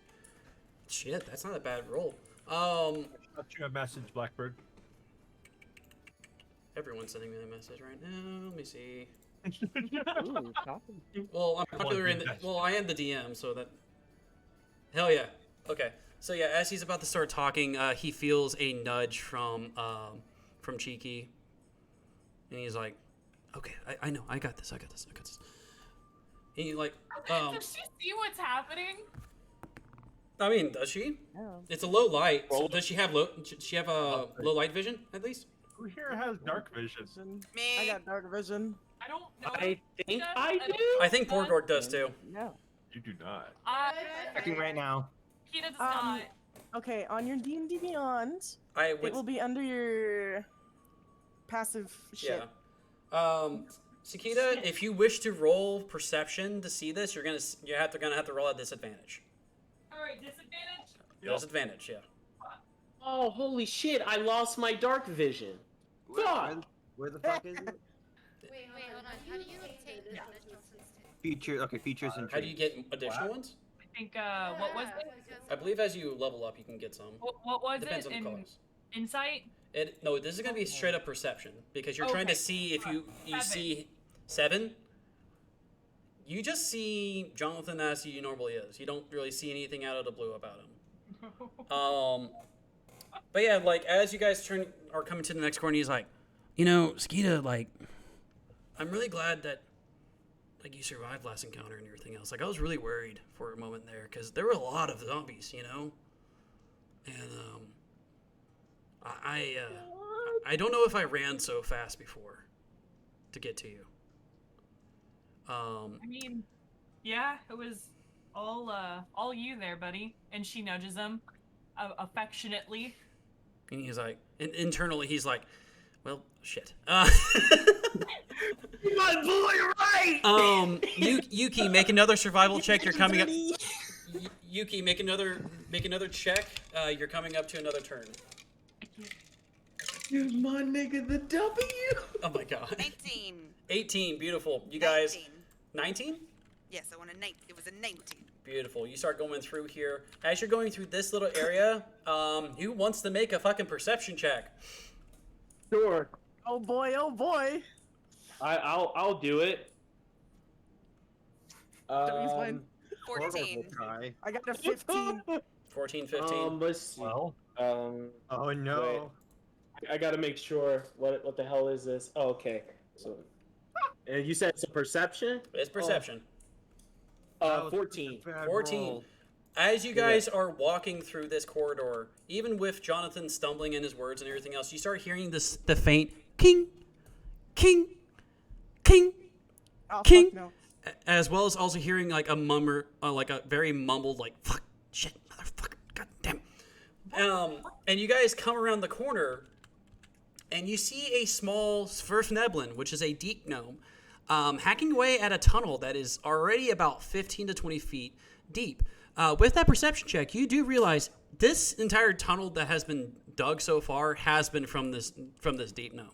A: Shit, that's not a bad roll.
H: Got you a message, Blackbird.
A: Everyone's sending me a message right now. Let me see.
I: Ooh,
A: Well, I'm popular in the. Well, I am the DM, so that. Hell yeah. Okay. So yeah, as he's about to start talking, he feels a nudge from Cheeky, and he's like, "Okay, I know, I got this. And he like,
B: Does she see what's happening?
A: I mean, does she?
I: No.
A: It's a low light. So does she have low low light vision at least?
H: Who here has dark vision?
K: Me.
D: I got dark vision.
B: I don't know.
C: I think I do.
A: I think Porgort does too.
I: No.
H: You do not.
F: Checking right now.
B: Kita does not.
D: Okay, on your D&D Beyond, it will be under your passive shit.
A: Yeah. Sakita, if you wish to roll perception to see this, you're gonna have to roll at disadvantage.
B: Alright, disadvantage?
A: Disadvantage, yeah.
C: Oh, holy shit! I lost my dark vision. Fuck!
F: Where the fuck is it?
J: Wait, hold on. How do you take additional
F: Features. Okay, features and.
A: How do you get additional ones?
B: I think, what was it?
A: I believe as you level up, you can get some.
B: What was
A: Depends
B: it?
A: on the class.
B: Insight?
A: No, this is gonna be straight up perception because you're trying to see if you see 7. You just see Jonathan as he normally is. You don't really see anything out of the blue about him. But yeah, like as you guys are coming to the next corner, he's like, Sakita, like, I'm really glad that like you survived last encounter and everything else. Like I was really worried for a moment there because there were a lot of zombies, and I don't know if I ran so fast before to get to you.
B: I mean, yeah, it was all you there, buddy. And she nudges him affectionately.
A: And he's like, internally, he's like, well, shit.
C: My boy, right?
A: Yuki, make another survival check. You're coming up. Yuki, make another check. You're coming up to another turn.
C: Dude, my nigga, the W.
A: Oh my god.
K: 19.
A: 18, beautiful. You guys. 19?
K: Yes, I want a 19. It was a 19.
A: Beautiful. You start going through here. As you're going through this little area, who wants to make a fucking perception check?
C: Sure.
D: Oh boy, oh boy.
C: I'll do it.
K: 14.
D: I got a 15.
A: 14, 15.
C: Let's see.
H: Well.
F: Oh no.
C: Wait. I gotta make sure what the hell is this? Oh, okay. So
O: And you said it's a perception?
A: It's perception.
O: 14.
A: 14. As you guys are walking through this corridor, even with Jonathan stumbling in his words and everything else, you start hearing the faint king, king, king, king,
D: no.
A: as well as also hearing like a mummer, like a very mumbled, like fuck, shit, motherfucker, god damn. And you guys come around the corner, and you see a small Sverfneblin, which is a deep gnome, hacking away at a tunnel that is already about 15 to 20 feet deep. With that perception check, you do realize this entire tunnel that has been dug so far has been from this deep gnome.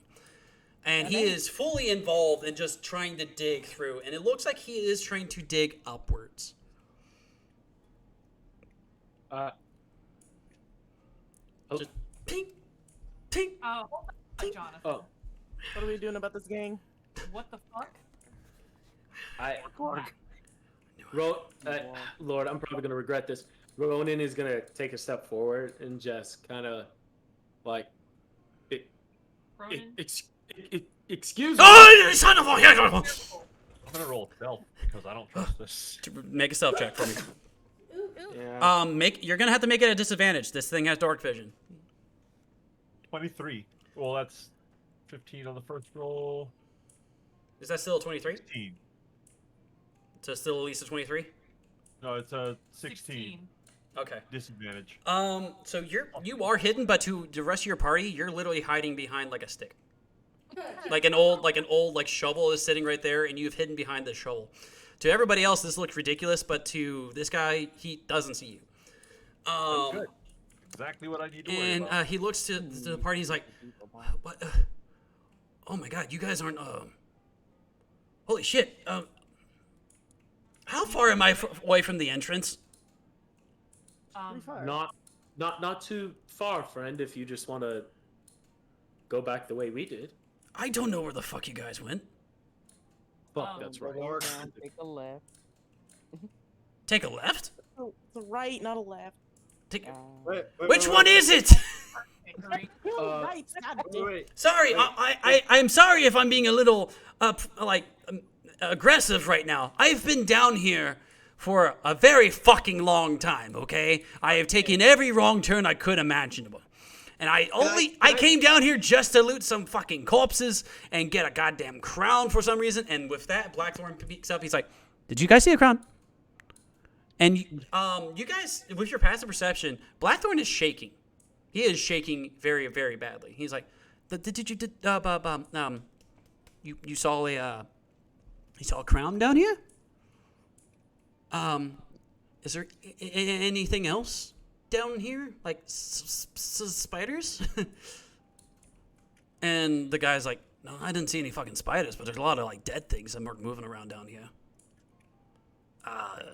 A: And he is fully involved in just trying to dig through, and it looks like he is trying to dig upwards. Just ping, ping.
B: Hold on, Jonathan.
D: What are we doing about this gang?
B: What the fuck?
O: Lord, I'm probably gonna regret this. Ronan is gonna take a step forward and just kind of like, excuse me.
A: Oh, you son of a!
H: I'm gonna roll stealth because I don't trust this.
A: Make a stealth check for me.
O: Yeah.
A: You're gonna have to make it a disadvantage. This thing has dark vision.
H: 23. Well, that's 15 on the first roll.
A: Is that still a 23?
H: 16.
A: So still at least a 23?
H: No, it's a 16.
A: Okay.
H: Disadvantage.
A: So you are hidden, but to the rest of your party, you're literally hiding behind like a stick. Like an old shovel is sitting right there, and you've hidden behind the shovel. To everybody else, this looks ridiculous, but to this guy, he doesn't see you.
H: That's good. Exactly what I need to worry about.
A: And he looks to the party. He's like, "What? Oh my God, you guys aren't. Holy shit. How far am I away from the entrance?"
O: Not too far, friend. If you just want to go back the way we did.
A: I don't know where the fuck you guys went.
O: Fuck, that's right.
I: Take a left.
A: Take a left?
D: Oh, it's a right, not a left.
A: Which one is it?
D: Right,
A: Sorry, I'm sorry if I'm being a little aggressive right now. I've been down here for a very fucking long time, okay? I have taken every wrong turn I could imaginable. And I came down here just to loot some fucking corpses and get a goddamn crown for some reason. And with that, Blackthorn peeks up. He's like, "Did you guys see a crown?" And you guys, with your passive perception, Blackthorn is shaking. He is shaking very, very badly. He's like, you saw a crown down here? Is there anything else down here? Like spiders?" And the guy's like, "No, I didn't see any fucking spiders, but there's a lot of like dead things that are moving around down here."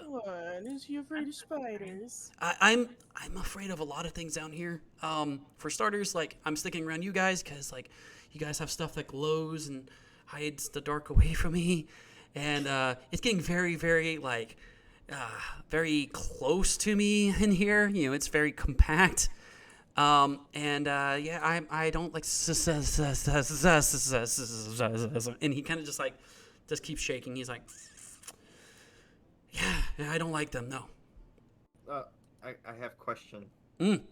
D: What? Is he afraid of spiders?
A: I'm afraid of a lot of things down here. For starters, like, I'm sticking around you guys because like you guys have stuff that glows and hides the dark away from me, and it's getting very, very like very close to me in here. You know, it's very compact. I don't like. And he kind of just keeps shaking. He's like, yeah, I don't like them. No.
F: I have a question.
A: Mm.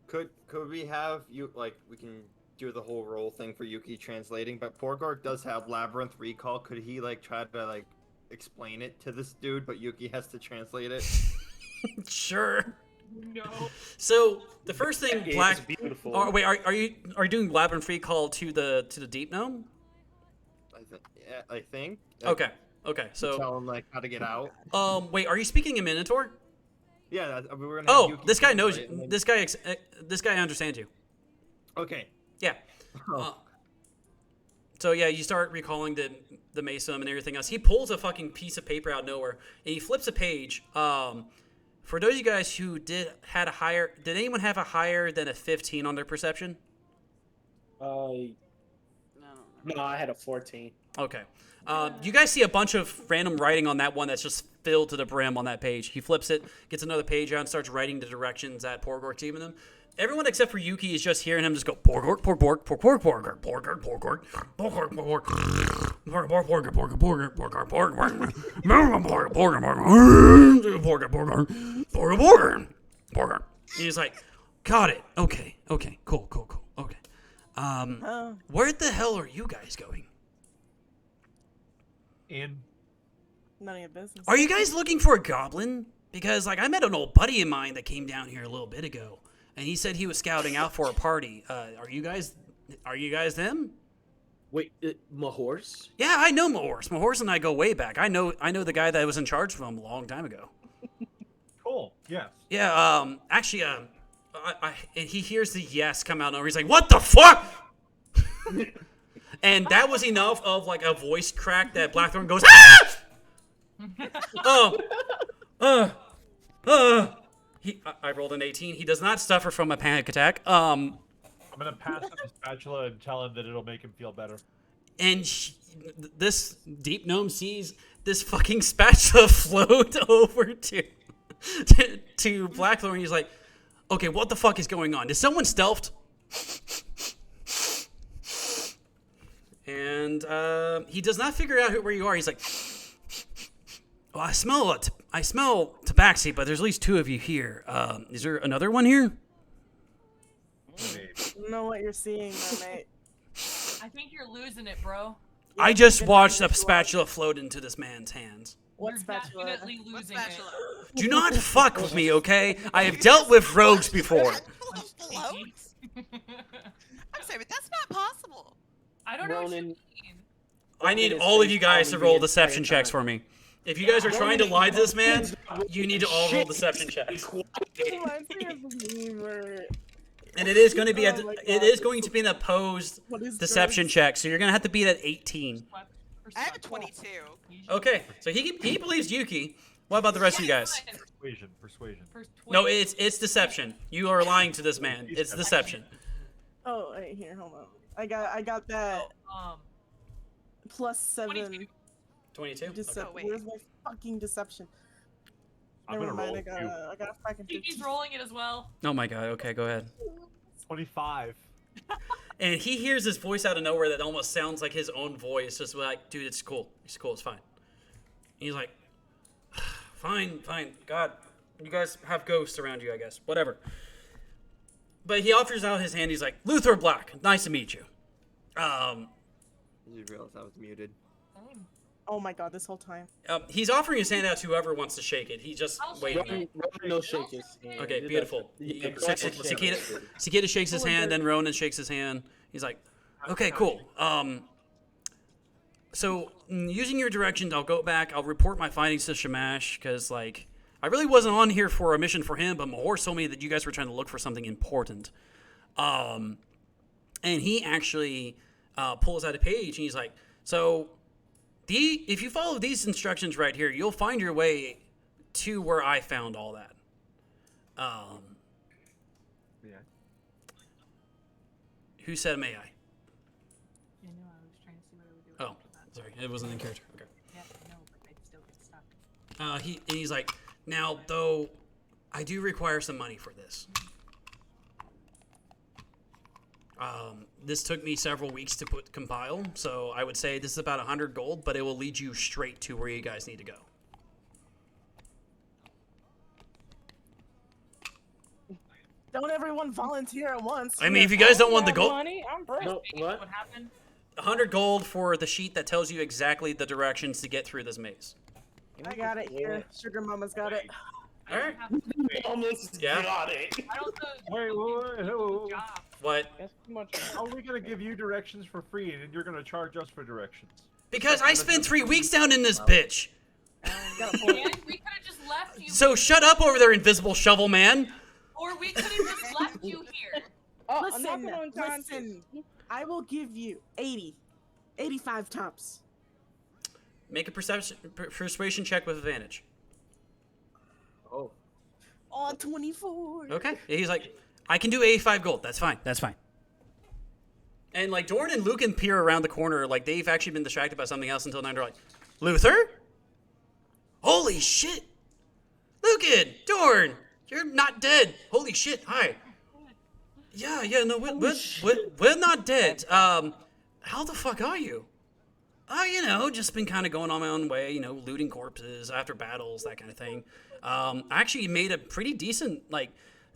F: Could we have you, like, we can do the whole role thing for Yuki translating, but Porgorg does have Labyrinth Recall. Could he like try to like explain it to this dude, but Yuki has to translate it?
A: Sure.
B: No.
A: So the first thing,
O: beautiful.
A: Are you doing Labyrinth Recall to the Deep Gnome?
F: I think.
A: Okay. So
F: tell him like how to get out.
A: Wait, are you speaking in Minotaur?
F: Yeah, we're gonna.
A: Oh, this guy knows you. This guy understands you.
F: Okay.
A: Yeah. So yeah, you start recalling the Mesa and everything else. He pulls a fucking piece of paper out of nowhere and he flips a page. For those of you guys who did anyone have a higher than a 15 on their perception?
O: No, I had a 14.
A: Okay. You guys see a bunch of random writing on that one that's just filled to the brim on that page. He flips it, gets another page out, and starts writing the directions that Porgorg's giving them. Everyone except for Yuki is just hearing him just go, Porgorg, Porgorg, Porgorg, Porgorg, Porgorg, Porgorg, Porgorg, Porgorg. He's like, got it. Okay, cool. Okay. Where the hell are you guys going?
H: In.
D: None of your business.
A: Are you guys looking for a goblin? Because like I met an old buddy of mine that came down here a little bit ago, and he said he was scouting out for a party. Are you guys them?
O: Wait, Mahorse?
A: Yeah, I know Mahorse. Mahorse and I go way back. I know the guy that was in charge of him a long time ago.
H: Cool. Yes.
A: Yeah. Actually, and he hears the yes come out, and he's like, "What the fuck?" And that was enough of like a voice crack that Blackthorn goes, "Ah!" I rolled an 18. He does not suffer from a panic attack.
H: I'm gonna pass him the spatula and tell him that it'll make him feel better.
A: And this deep gnome sees this fucking spatula float over to Blackthorn. He's like, "Okay, what the fuck is going on? Is someone stealthed?" And he does not figure out where you are. He's like, "Well, I smell tabaxi, but there's at least 2 of you here. Is there another one here?"
D: I know what you're seeing, mate.
B: I think you're losing it, bro.
A: I just watched a spatula float into this man's hands.
D: What spatula?
B: Definitely losing it.
A: Do not fuck with me, okay? I have dealt with rogues before.
K: I'm sorry, but that's not possible.
B: I don't know what you mean.
A: I need all of you guys to roll deception checks for me. If you guys are trying to lie to this man, you need to all roll deception checks. And it is going to be an opposed deception check, so you're going to have to beat at 18.
K: I have a 22.
A: Okay, so he believes Yuki. What about the rest of you guys?
H: Persuasion.
A: No, it's deception. You are lying to this man. It's deception.
D: Oh, wait, here, hold on. I got that. +7.
A: 22.
D: Where's my fucking deception? Never mind. I got a fucking 15.
B: He's rolling it as well.
A: Oh my god. Okay, go ahead.
H: 25.
A: And he hears this voice out of nowhere that almost sounds like his own voice. Just like, dude, it's cool. It's cool. It's fine. And he's like, fine. God, you guys have ghosts around you, I guess. Whatever. But he offers out his hand. He's like, Luther Black, nice to meet you.
F: You realize I was muted.
D: Oh my god, this whole time.
A: He's offering his hand out to whoever wants to shake it. He just waiting.
O: Ronan shake his hand.
A: Okay, beautiful. Cicada shakes his hand, then Ronan shakes his hand. He's like, okay, cool. So using your directions, I'll go back. I'll report my findings to Shamash because, like, I really wasn't on here for a mission for him, but Mahor told me that you guys were trying to look for something important. And he actually pulls out a page and he's like, so. If you follow these instructions right here, you'll find your way to where I found all that.
H: Yeah.
A: Who said may I?
B: I know, I was trying to see what I would do.
A: Oh, sorry, it wasn't in character. Okay.
B: Yeah, no, but I'd still get stuck.
A: He's like, now though, I do require some money for this. This took me several weeks to compile, so I would say this is about 100 gold, but it will lead you straight to where you guys need to go.
D: Don't everyone volunteer at once.
A: I mean, if you guys don't want the gold...
I: Money, I'm broke.
O: No, what?
B: What happened?
A: 100 gold for the sheet that tells you exactly the directions to get through this maze.
D: I got it here. Sugar Mama's got it.
A: All right.
O: Almost
A: Yeah.
O: got it.
B: I don't
H: Wait.
A: What?
I: That's too much.
H: How are we gonna give you directions for free, and then you're gonna charge us for directions?
A: Because I spent 3 weeks down in this bitch.
B: And we could have just left you.
A: So shut up over there, invisible shovel man.
B: Or we could have just left you here.
I: Oh,
D: Listen. I will give you 85 tops.
A: Make a persuasion check with advantage.
O: Oh.
D: Oh, 24.
A: Okay. He's like, I can do 85 gold. That's fine. And like Dorn and Lucan peer around the corner, like they've actually been distracted by something else until now they're like, Luther? Holy shit! Lucan! Dorn! You're not dead! Holy shit, hi! Yeah, no, we're not dead. How the fuck are you? Just been kind of going on my own way, looting corpses after battles, that kind of thing. I actually made a pretty decent,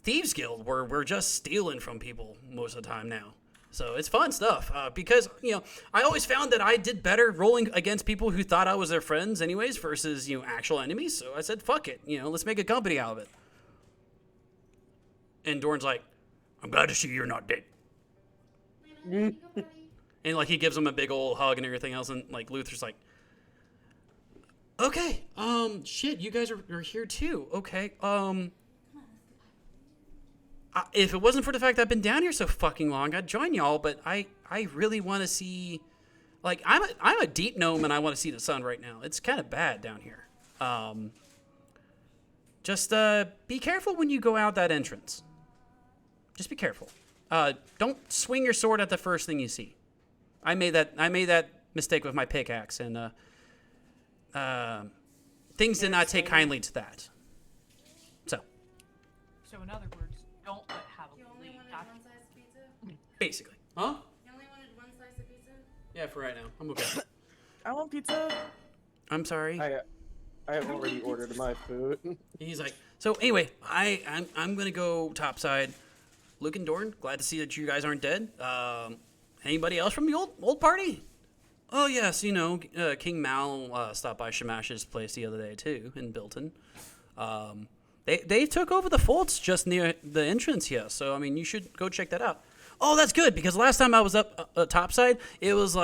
A: thieves guild where we're just stealing from people most of the time now. So it's fun stuff because, I always found that I did better rolling against people who thought I was their friends anyways versus, actual enemies. So I said, fuck it, let's make a company out of it. And Dorn's like, I'm glad to see you're not dead. And, he gives him a big old hug and everything else. And, Luther's like, okay, shit, you guys are here too. Okay, if it wasn't for the fact that I've been down here so fucking long, I'd join y'all, but I really want to see, I'm a deep gnome and I want to see the sun right now. It's kind of bad down here. Just be careful when you go out that entrance. Just be careful. Don't swing your sword at the first thing you see. I made that mistake with my pickaxe, and things did not take kindly to that. So
B: in other words, don't let Halloween leave.
A: Basically. Huh?
J: You only wanted one slice of pizza?
A: Yeah, for right now. I'm okay.
D: I want pizza.
A: I'm sorry.
P: I have already ordered my food.
A: He's like, so anyway, I'm gonna go topside. Luke and Dorn, glad to see that you guys aren't dead. Anybody else from the old party? Oh yes, King Mal stopped by Shamash's place the other day too in Bilton. They took over the forts just near the entrance here, so you should go check that out. Oh, that's good because last time I was up topside, it was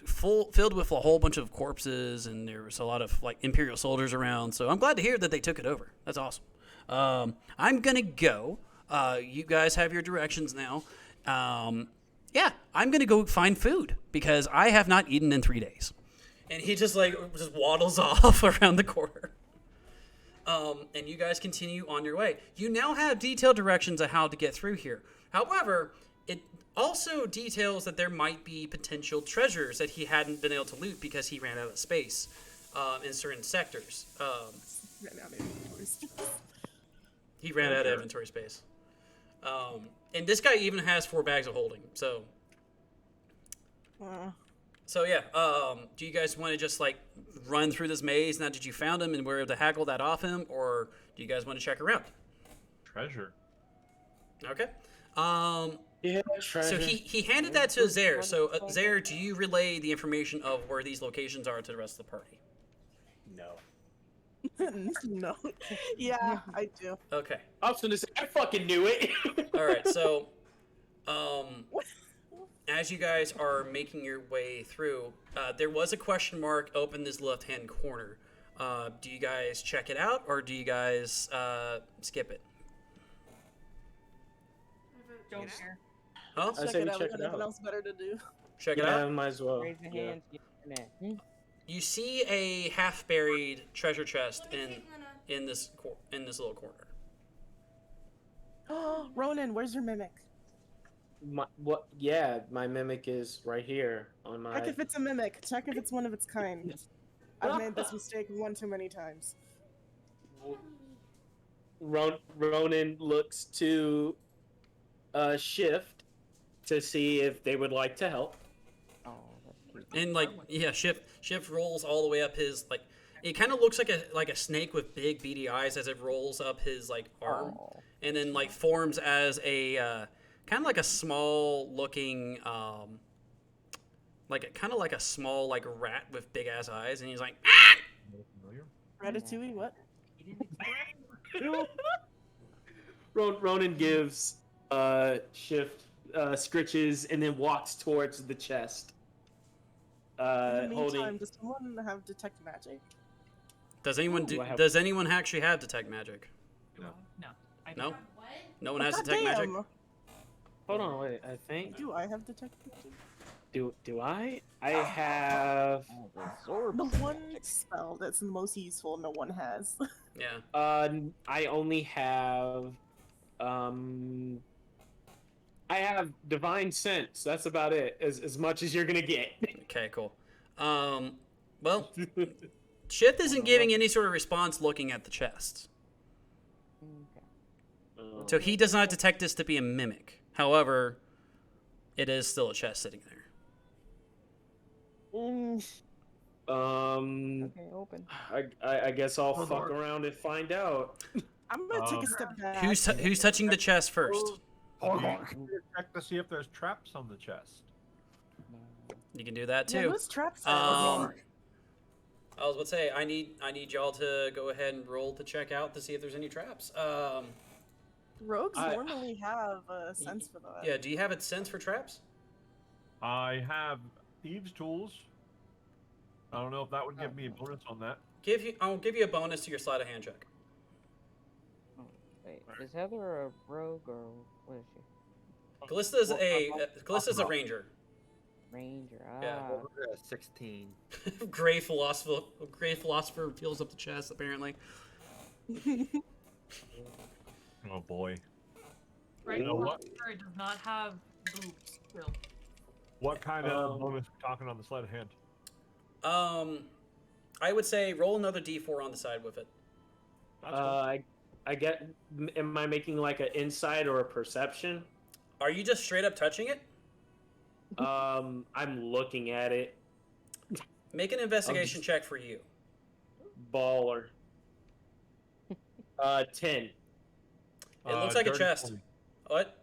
A: filled with a whole bunch of corpses and there was a lot of Imperial soldiers around. So I'm glad to hear that they took it over. That's awesome. I'm gonna go. You guys have your directions now. Yeah, I'm gonna go find food because I have not eaten in 3 days. And he just waddles off around the corner. And you guys continue on your way. You now have detailed directions of how to get through here. However, it also details that there might be potential treasures that he hadn't been able to loot because he ran out of space in certain sectors. He ran out of inventory space. And this guy even has 4 bags of holding. So yeah. Do you guys want to just run through this maze now that you found him and were able to haggle that off him, or do you guys want to check around?
H: Treasure.
A: Okay.
O: Yeah, treasure.
A: So he handed that to Zaire. So Zaire, do you relay the information of where these locations are to the rest of the party?
O: No.
D: No. Yeah, I do.
A: Okay.
O: I was gonna say I fucking knew it.
A: All right. So, as you guys are making your way through, there was a question mark up in this left-hand corner. Do you guys check it out, or do you guys skip it?
B: Don't care.
A: Huh?
D: I say check it out. Nothing else better to do.
A: Check it out.
O: Might as well.
I: Raise your hands. Yeah.
A: You see a half-buried treasure chest in this little corner.
D: Oh, Ronan, where's your mimic?
O: Yeah, my mimic is right here on my.
D: Check if it's a mimic. Check if it's one of its kind. I've made this mistake one too many times.
O: Ronan looks to Shift to see if they would like to help.
A: And Shift rolls all the way up his it kind of looks like a snake with big beady eyes as it rolls up his arm, and then forms as a kind of like a small looking like a small rat with big ass eyes, and he's like, ah!
D: Ratatouille, what?
O: Ronan gives Shift scritches and then walks towards the chest.
D: In the meantime,
O: Holding.
D: does someone have detect magic?
A: Does anyone actually have detect magic?
H: No.
B: No.
A: No? No one has detect
D: Goddamn.
A: magic?
O: Hold on, wait. I think.
D: Do I have detect magic?
O: Do I? I have.
D: The one spell that's the most useful, no one has.
A: Yeah.
O: I only have. I have divine sense. That's about it. As much as you're gonna get.
A: Okay, cool. Well, Shift isn't giving any sort of response looking at the chest. So he does not detect this to be a mimic. However, it is still a chest sitting there.
I: Okay, open.
O: I guess I'll fuck around and find out.
D: I'm gonna take a step back.
A: Who's touching the chest first?
H: Check to see if there's traps on the chest.
A: You can do that
D: Yeah,
A: too.
D: who's traps?
A: I was about to say I need y'all to go ahead and roll to check out to see if there's any traps.
D: Rogues normally have a sense for that.
A: Yeah, do you have a sense for traps?
H: I have thieves' tools. I don't know if that would give me a bonus on that.
A: I'll give you a bonus to your sleight of hand check.
I: Wait, is Heather a rogue or what is she?
A: Callista's a ranger.
I: Ranger.
A: Yeah.
F: 16.
A: Gray philosopher fills up the chest apparently.
H: Oh boy.
B: Right,
H: You know what?
B: It does not have boobs still.
H: What kind of bonus are we talking on the sleight of hand?
A: I would say roll another d4 on the side with it.
O: I get. Am I making like an insight or a perception?
A: Are you just straight up touching it?
O: I'm looking at it.
A: Make an investigation check for you.
O: Baller. 10.
A: It looks like a chest.
H: 20.
A: What?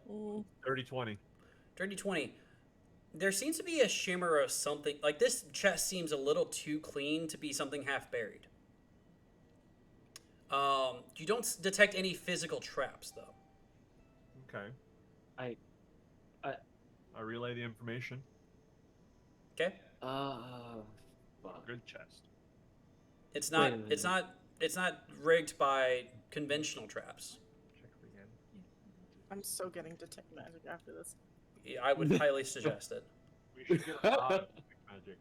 H: 30-20.
A: Dirty 20. There seems to be a shimmer of something. Like, this chest seems a little too clean to be something half buried. You don't detect any physical traps, though.
H: Okay.
O: I
H: relay the information.
A: Okay.
H: Good chest.
A: It's not rigged by conventional traps.
D: I'm so getting detect magic after this.
A: Yeah, I would highly suggest it.
H: We should get a lot of magic.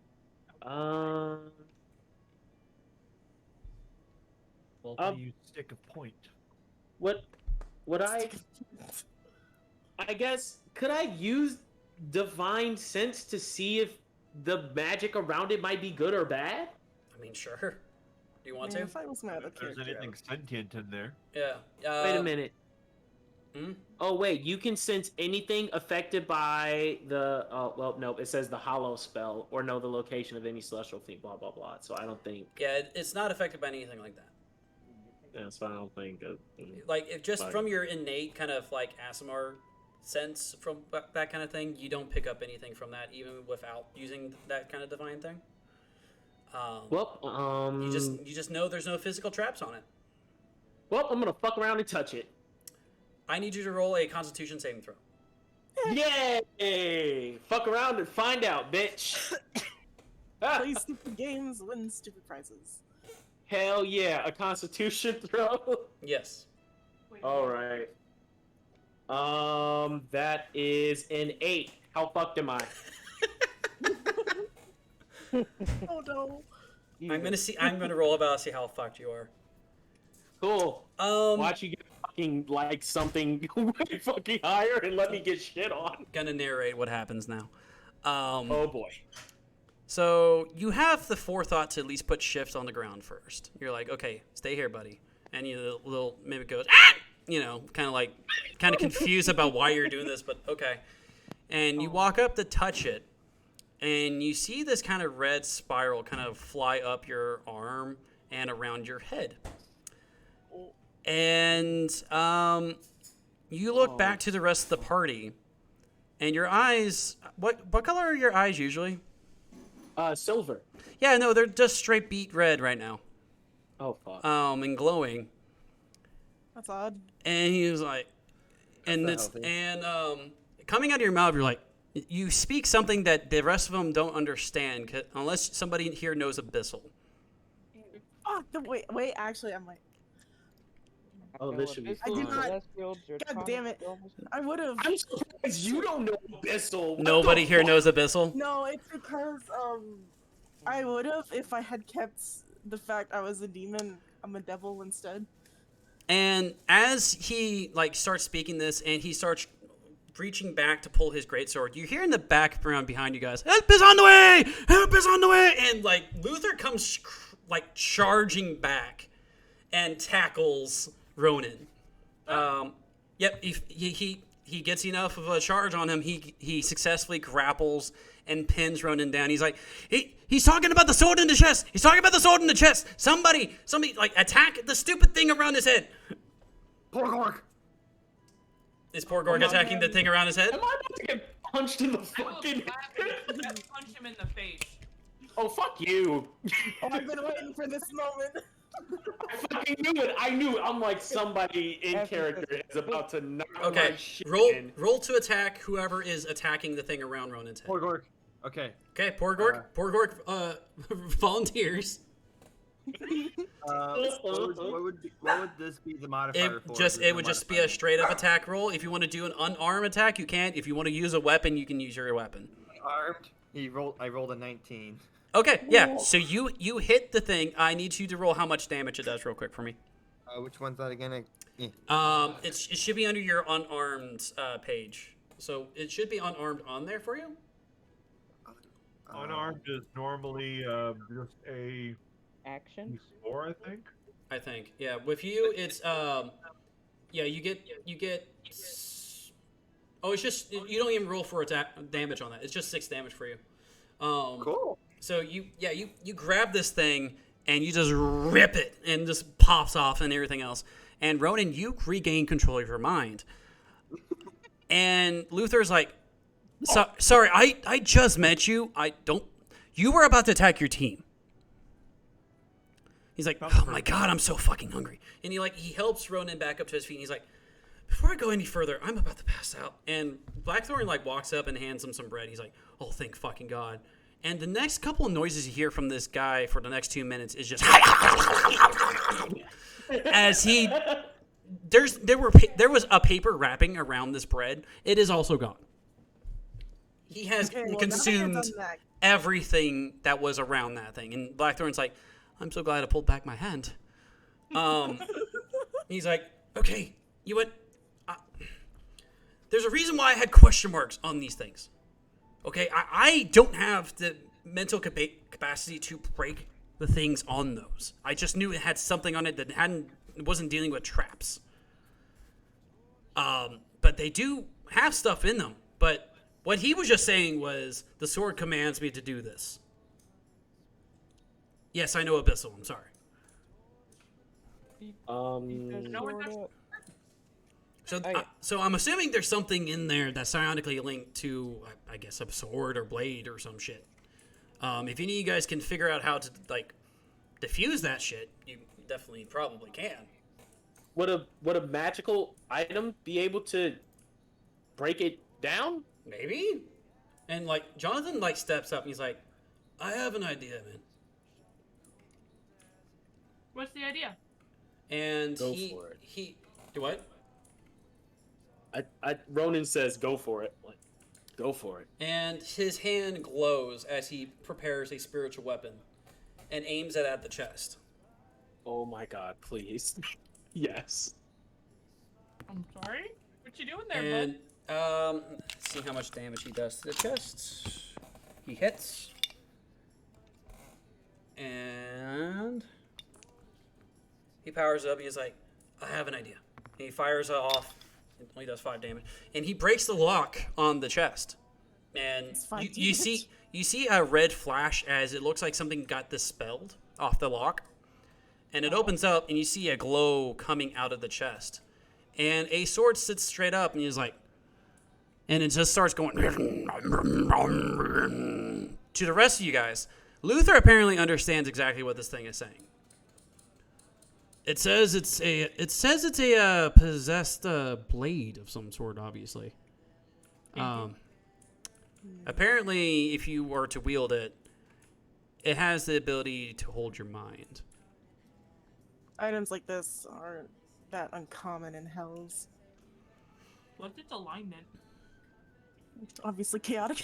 H: Well, if I use stick of point.
O: What I guess could I use divine sense to see if the magic around it might be good or bad?
A: I mean, sure. Do you want
D: Man,
A: to?
D: if I was my other
H: If there's
D: character,
H: anything sentient in there.
A: Yeah.
O: Wait a minute.
A: Hmm?
O: Oh wait, you can sense anything affected by the. Oh well, no. It says the hollow spell or know the location of any celestial thing. Blah blah blah. So I don't think.
A: Yeah, it's not affected by anything like that.
O: Yeah, so I don't think.
A: Like, if just from your innate kind of like ASMR sense from that kind of thing, you don't pick up anything from that, even without using that kind of divine thing. You just know there's no physical traps on it.
O: Well, I'm gonna fuck around and touch it.
A: I need you to roll a Constitution saving throw.
O: Yay! Fuck around and find out, bitch.
D: play stupid games, win stupid prizes.
O: Hell yeah, a Constitution throw.
A: Yes.
O: All right. That is an 8. How fucked am I?
D: Oh no.
A: I'm gonna roll about see how fucked you are.
O: Cool. Watch you get fucking like something way fucking higher and let me get shit on.
A: Gonna narrate what happens now.
O: Oh boy.
A: So you have the forethought to at least put shift on the ground first. You're like, okay, stay here, buddy. And the little mimic goes, ah! You know, kind of confused about why you're doing this, but okay. And you walk up to touch it, and you see this kind of red spiral kind of fly up your arm and around your head. And you look back to the rest of the party, and your eyes. What color are your eyes usually?
O: Silver.
A: Yeah, no, they're just straight beet red right now.
O: Oh fuck.
A: And glowing.
D: That's odd.
A: And he was like, coming out of your mouth, you're like, you speak something that the rest of them don't understand, unless somebody here knows Abyssal.
D: Oh, wait, actually, I'm like.
O: Oh, this should be.
D: I do not. God damn it! I would have.
O: I'm surprised you don't know Abyssal.
A: Nobody here knows Abyssal?
D: No, it's because I would have if I had kept the fact I was a demon. I'm a devil instead.
A: And as he starts speaking this, and he starts reaching back to pull his greatsword, you hear in the background behind you guys, "Help is on the way! Help is on the way!" And Luther comes charging back and tackles Ronan. Yep, he he gets enough of a charge on him, he successfully grapples and pins Ronan down. He's like, he's talking about the sword in the chest. He's talking about the sword in the chest. Somebody, like, attack the stupid thing around his head.
F: Porgorg.
A: Is Porgorg attacking the thing around his head?
O: Am I about to get punched in the fucking
B: Punch him in the face.
O: Oh, fuck you.
D: Oh, I've been waiting for this moment.
O: I fucking knew it. I knew it. I'm like, somebody in character is about to knock
A: Okay,
O: my shit in.
A: roll to attack whoever is attacking the thing around Ronan's head.
F: Porgorg. Okay.
A: Okay, Porgorg volunteers.
F: What would this be the modifier for?
A: It would just be a straight up attack roll. If you want to do an unarmed attack, you can. If you want to use a weapon, you can use your weapon.
F: Armed. I rolled a 19.
A: Okay, yeah. So you hit the thing. I need you to roll how much damage it does real quick for me.
F: Which one's that again?
A: It should be under your unarmed page. So it should be unarmed on there for you.
H: Unarmed is normally just a
I: action.
H: Or I think.
A: Yeah. With you, it's yeah. You get. Oh, it's just you don't even roll for attack damage on that. It's just 6 damage for you.
F: Cool.
A: So you grab this thing and you just rip it and just pops off and everything else. And Ronan, you regain control of your mind. And Luther's like, sorry, I just met you. You were about to attack your team. He's like, oh my God, I'm so fucking hungry. And he helps Ronan back up to his feet. And he's like, before I go any further, I'm about to pass out. And Blackthorn walks up and hands him some bread. He's like, oh, thank fucking God. And the next couple of noises you hear from this guy for the next 2 minutes is just as there was a paper wrapping around this bread. It is also gone. He has consumed everything that was around that thing. And Blackthorn's like, I'm so glad I pulled back my hand. He's like, okay, you what? There's a reason why I had question marks on these things. Okay, I don't have the mental capacity to break the things on those. I just knew it had something on it that wasn't dealing with traps. But they do have stuff in them. But what he was just saying was, the sword commands me to do this. Yes, I know Abyssal. I'm sorry. So I'm assuming there's something in there that's psionically linked to, I guess, a sword or blade or some shit. If any of you guys can figure out how to diffuse that shit, you definitely probably can.
O: Would a magical item be able to break it down?
A: Maybe. And Jonathan steps up and he's like, I have an idea, man.
B: What's the idea?
A: And
O: Go for it.
A: He do what?
O: Ronan says, "Go for it." Go for it.
A: And his hand glows as he prepares a spiritual weapon, and aims it at the chest.
O: Oh my God! Please, yes.
B: I'm sorry. What you doing there,
A: and let's see how much damage he does to the chest. He hits, and he powers up. He's like, "I have an idea." And he fires it off. It only does 5 damage, and he breaks the lock on the chest. And you see a red flash as it looks like something got dispelled off the lock, and it opens up, and you see a glow coming out of the chest, and a sword sits straight up, and he's like, and it just starts going to the rest of you guys. Luther apparently understands exactly what this thing is saying. It says it's a possessed blade of some sort, obviously. Apparently, if you were to wield it, it has the ability to hold your mind.
D: Items like this aren't that uncommon in Hells.
B: What's its alignment?
D: Obviously chaotic.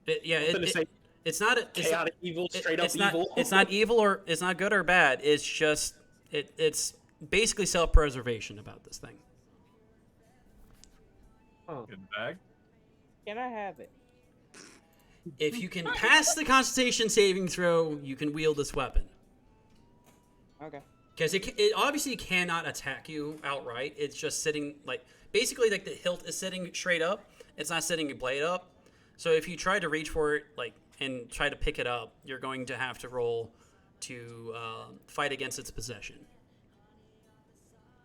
A: It's not
O: chaotic evil, straight up evil.
A: It's not evil or it's not good or bad. It's just it's basically self-preservation about this thing.
H: Oh. Good bag.
I: Can I have it?
A: If you can pass the Constitution saving throw, you can wield this weapon.
I: Okay.
A: Because it obviously cannot attack you outright. It's just sitting, like, basically, like, the hilt is sitting straight up. It's not sitting a blade up. So if you try to reach for it, like, and try to pick it up, you're going to have to roll to fight against its possession.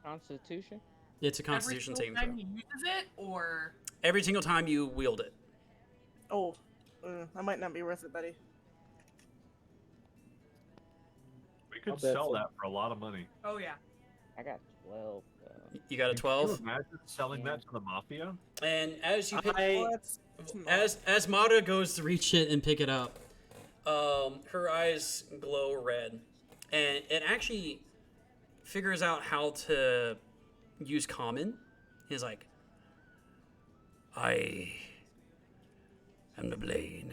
I: Constitution?
A: It's a Constitution saving throw.
B: Every single time he uses it, or...
A: Every single time you wield it.
D: Oh, that might not be worth it, buddy.
H: We could sell that for a lot of money.
B: Oh, yeah.
I: I got 12.
A: You got a 12?
H: Can you imagine selling that to the mafia?
A: And as you as Mara goes to reach it and pick it up, her eyes glow red, and it actually figures out how to use common. He's like, I am the blade.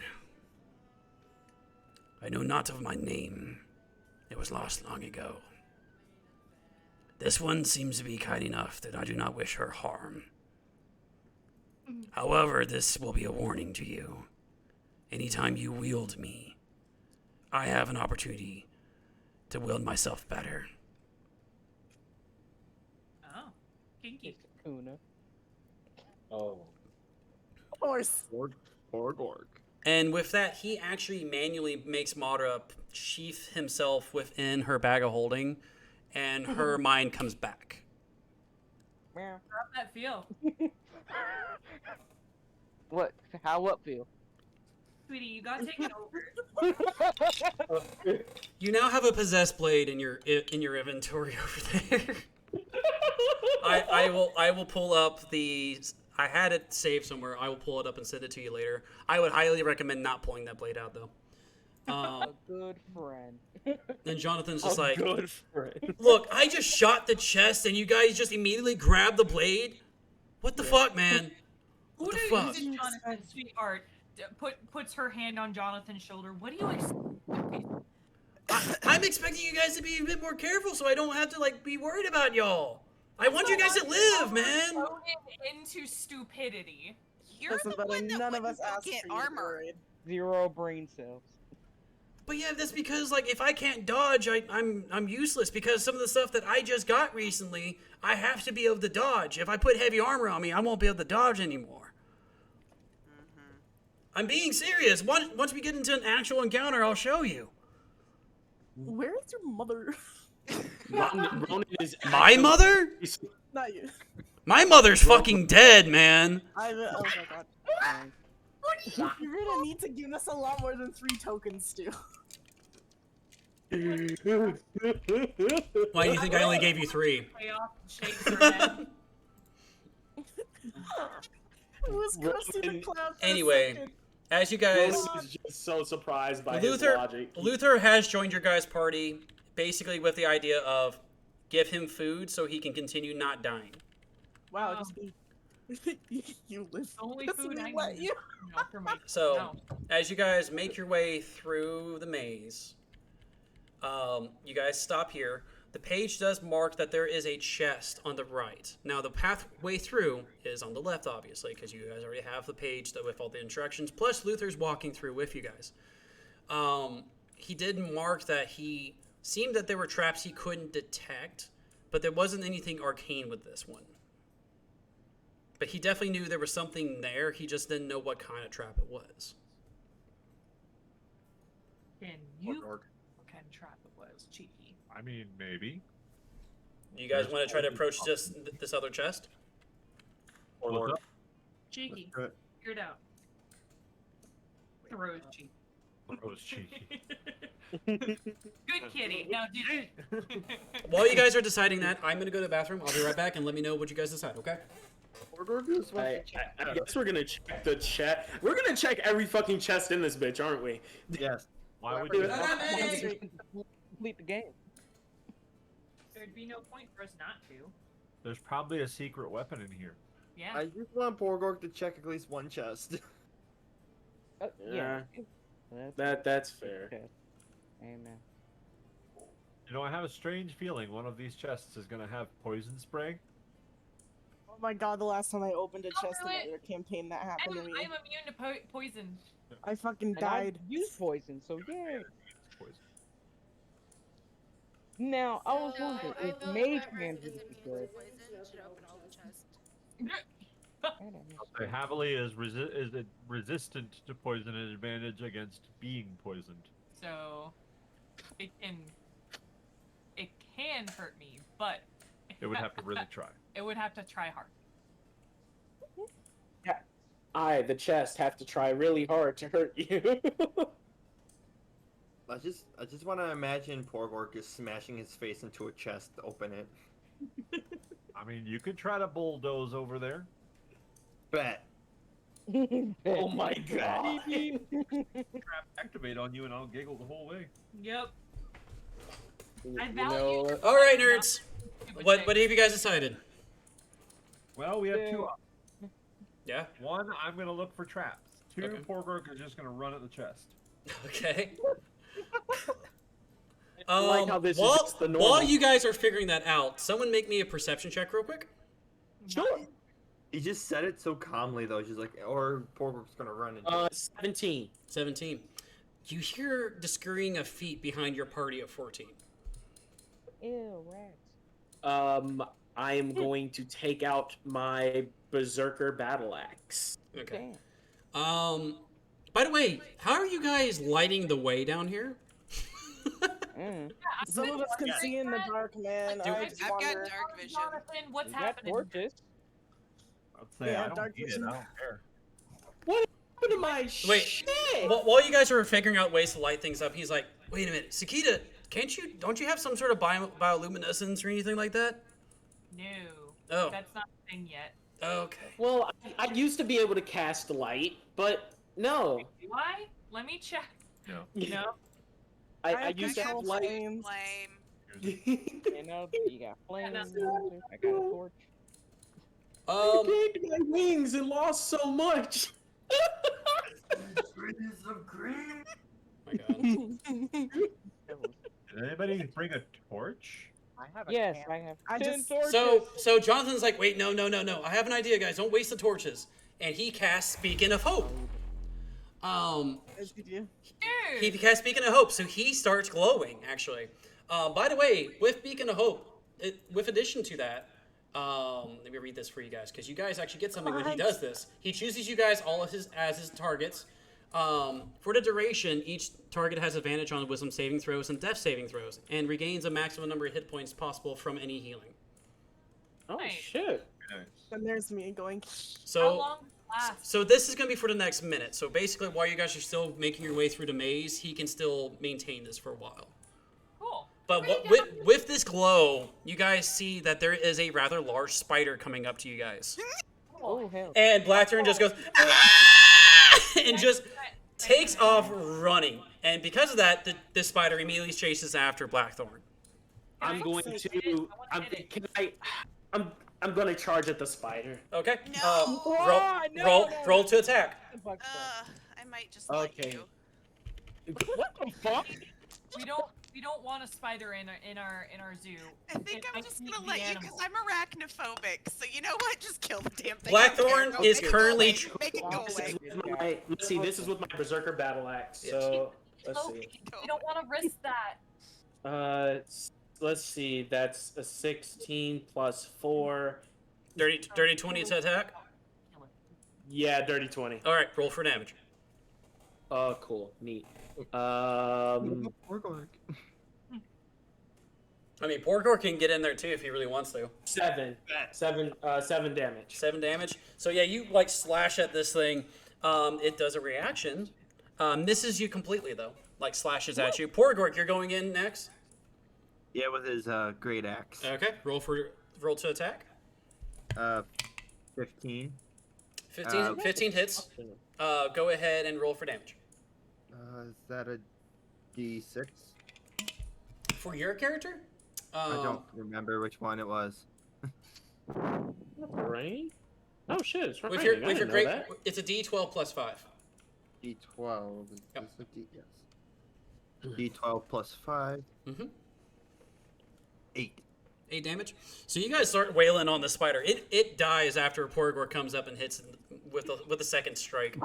A: I know not of my name. It was lost long ago. This one seems to be kind enough that I do not wish her harm. However, this will be a warning to you. Anytime you wield me, I have an opportunity to wield myself better.
B: Oh, kinky.
I: Kuna.
P: Oh.
D: Of course.
P: Porgorg.
A: And with that, he actually manually makes Madra sheath himself within her bag of holding, and her mind comes back.
B: How'd that feel?
I: What? How what feel?
B: Sweetie, you got taken over.
A: You now have a possessed blade in your inventory over there. I will pull up the. I had it saved somewhere. I will pull it up and send it to you later. I would highly recommend not pulling that blade out though.
I: A good friend.
A: And Jonathan's just like,
P: good friend.
A: Look, I just shot the chest and you guys just immediately grabbed the blade. What the fuck, man?
B: Who
A: What the
B: do
A: fuck?
B: you, Jonathan, sweetheart, puts her hand on Jonathan's shoulder? What do you expect?
A: I'm expecting you guys to be a bit more careful so I don't have to like be worried about y'all. I want you guys to live, man.
B: Thrown into stupidity.
J: You're
D: Listen,
J: the
D: buddy,
J: one that
D: none of
J: wouldn't
D: us
J: go
D: asked
J: get
D: for you to be
J: armor.
D: worried.
I: 0 brain cells.
A: But yeah, that's because like if I can't dodge, I'm useless because some of the stuff that I just got recently, I have to be able to dodge. If I put heavy armor on me, I won't be able to dodge anymore. I'm being serious. Once we get into an actual encounter, I'll show you.
D: Where is your mother?
P: Ronan is
A: My mother?
D: Not you.
A: My mother's fucking dead, man.
D: Oh my god. You're gonna need to give us a lot more than 3 tokens, Stu.
A: Why do you think I only gave you 3?
D: It was Krusty the Clown.
A: Anyway, as you guys,
P: Ronan is just so surprised by his
A: Luther,
P: logic.
A: Luther has joined your guys' party, basically with the idea of give him food so he can continue not dying.
D: Wow, just you live.
B: Only
D: Doesn't
B: food
D: he
B: I
D: let
B: need.
D: you?
B: For my,
A: So,
B: no.
A: as you guys make your way through the maze, you guys stop here. The page does mark that there is a chest on the right. Now, the pathway through is on the left, obviously, because you guys already have the page with all the instructions. Plus, Luther's walking through with you guys. He did mark that he seemed that there were traps he couldn't detect, but there wasn't anything arcane with this one. But he definitely knew there was something there. He just didn't know what kind of trap it was.
B: Can you what kind of trap it was? Cheeky.
H: I mean, maybe.
A: You guys want to try to approach this other chest?
H: Or
B: Cheeky. Figure it out. Throws cheeky.
H: Throws cheeky.
B: Good kitty. Now did it.
A: While you guys are deciding that, I'm going to go to the bathroom. I'll be right back and let me know what you guys decide, okay?
P: I guess we're gonna check the chest. We're gonna check every fucking chest in this bitch, aren't we?
F: Yes.
H: Why would you?
I: Complete the game.
B: There'd be no point for us not to.
H: There's probably a secret weapon in here.
B: Yeah.
F: I just want Porgorg to check at least one chest.
I: Yeah.
P: That's fair.
I: Okay. Amen.
H: You know, I have a strange feeling one of these chests is gonna have poison spray.
D: Oh my god, the last time I opened a chest in
B: do it.
D: your campaign, that happened to me.
B: I'm immune to poison.
D: I fucking
I: And
D: died.
I: I use poison, so yeah.
H: Poison.
I: Now, I was wondering if Mage Hand
J: Is
I: would be
J: immune
I: good.
J: to poison, should open all the chests.
H: So Heavily is it resistant to poison and advantage against being poisoned.
B: So it can hurt me, but
H: It would have to really try.
B: It would have to try hard.
O: I, the chest, have to try really hard to hurt you.
F: I just want to imagine Porgork is smashing his face into a chest to open it.
H: I mean, you could try to bulldoze over there.
F: Bet.
O: Oh my god.
H: Trap activate on you and I'll giggle the whole way.
B: Yep. I
O: You
B: value.
O: know,
A: All right, nerds. What have you guys decided?
H: Well, we have two options.
A: Yeah.
H: One, I'm gonna look for traps. Two,
A: Okay.
H: Porgork is just gonna run at the chest.
A: Okay.
O: I like how this is
A: while,
O: just the normal.
A: while you guys are figuring that out, someone make me a perception check real quick.
O: Sure.
F: He just said it so calmly though. She's like, or Porgork's gonna run into it.
O: 17.
A: 17. You hear the scurrying of feet behind your party of 14.
I: Ew, rats.
O: I am going to take out my Berserker battle axe.
A: Okay. By the way, how are you guys lighting the way down here?
D: Some of us can see in the dark, man. I just
K: I've got
D: wonder.
K: dark vision.
B: Jonathan, what's
I: We got
B: happening?
I: torches.
H: I'd say
D: Yeah,
H: I don't
D: dark
H: need it.
D: vision.
H: I don't care.
O: What happened to my
A: Wait,
O: shit?
A: while you guys are figuring out ways to light things up, he's like, wait a minute, Sakita, don't you have some sort of bioluminescence or anything like that?
B: No.
A: Oh.
B: That's not a thing yet.
A: Okay.
O: Well, I used to be able to cast light, but no.
B: Why? Let me check.
H: No.
B: You know?
O: I used to
K: got
O: have light.
K: flame.
I: You know, you got flames. I got a torch.
O: I gained my wings and lost so much.
F: of green.
A: My God.
H: Did anybody bring a torch?
N: I have a
I: Yes,
N: camp.
I: I have
D: I
I: 10
D: just-
I: torches.
A: So Jonathan's like, wait, no. I have an idea, guys. Don't waste the torches. And he casts Beacon of Hope.
D: As you do.
A: He casts Beacon of Hope, so he starts glowing, actually. By the way, with Beacon of Hope, with addition to that, let me read this for you guys, because you guys actually get something when he does this. He chooses you guys all as his targets. For the duration, each target has advantage on Wisdom saving throws and Death saving throws, and regains a maximum number of hit points possible from any healing.
O: Oh
B: Nice.
O: shit.
D: And there's me going.
B: How
A: So,
B: long does it last?
A: so this is going to be for the next minute. So basically, while you guys are still making your way through the maze, he can still maintain this for a while.
B: Cool.
A: But with this glow, you guys see that there is a rather large spider coming up to you guys.
I: Oh, hell.
A: And Blackthorn just goes, "Ah!" and just takes off running. And because of that, the spider immediately chases after Blackthorn.
O: I'm going to. I'm going to charge at the spider.
A: Okay.
K: No.
A: Roll to attack.
K: I might just let
O: Okay.
K: you.
O: What the fuck?
B: We don't want a spider in our zoo.
K: I think
B: It
K: I'm
B: might
K: just
B: eat
K: gonna
B: the
K: let you
B: animal.
K: because I'm arachnophobik. So you know what? Just kill the damn thing.
A: Blackthorn
K: Go
A: is
K: make it go
A: currently
K: away. Make it go away.
O: Let's see. This is with my Berserker battle axe. So let's see.
B: We don't want to risk that.
O: Let's see. That's a 16 plus 4.
A: Dirty 20 to attack.
O: Yeah, dirty 20.
A: All right, roll for damage.
O: Oh, cool, neat.
F: Porgork.
A: I mean, Porgor can get in there too if he really wants to.
O: 7 damage.
A: 7 damage. So yeah, you like slash at this thing. It does a reaction. Misses you completely though. Like slashes at you. Porgor, you're going in next.
F: Yeah, with his great axe.
A: Okay, roll to attack.
F: 15.
A: 15 hits. Go ahead and roll for damage.
F: Is that a D6?
A: For your character?
F: I don't remember which one it was.
O: Rain? Oh shit, it's
A: With
O: raining.
A: your,
O: I
A: with your
O: didn't know
A: great,
O: that.
A: it's a D12 plus 5.
F: D12. Is
A: Yep.
F: this a D? Yes. D12 plus 5.
A: Mm-hmm.
F: 8.
A: 8 damage. So you guys start wailing on the spider. It dies after Porgor comes up and hits with the second strike.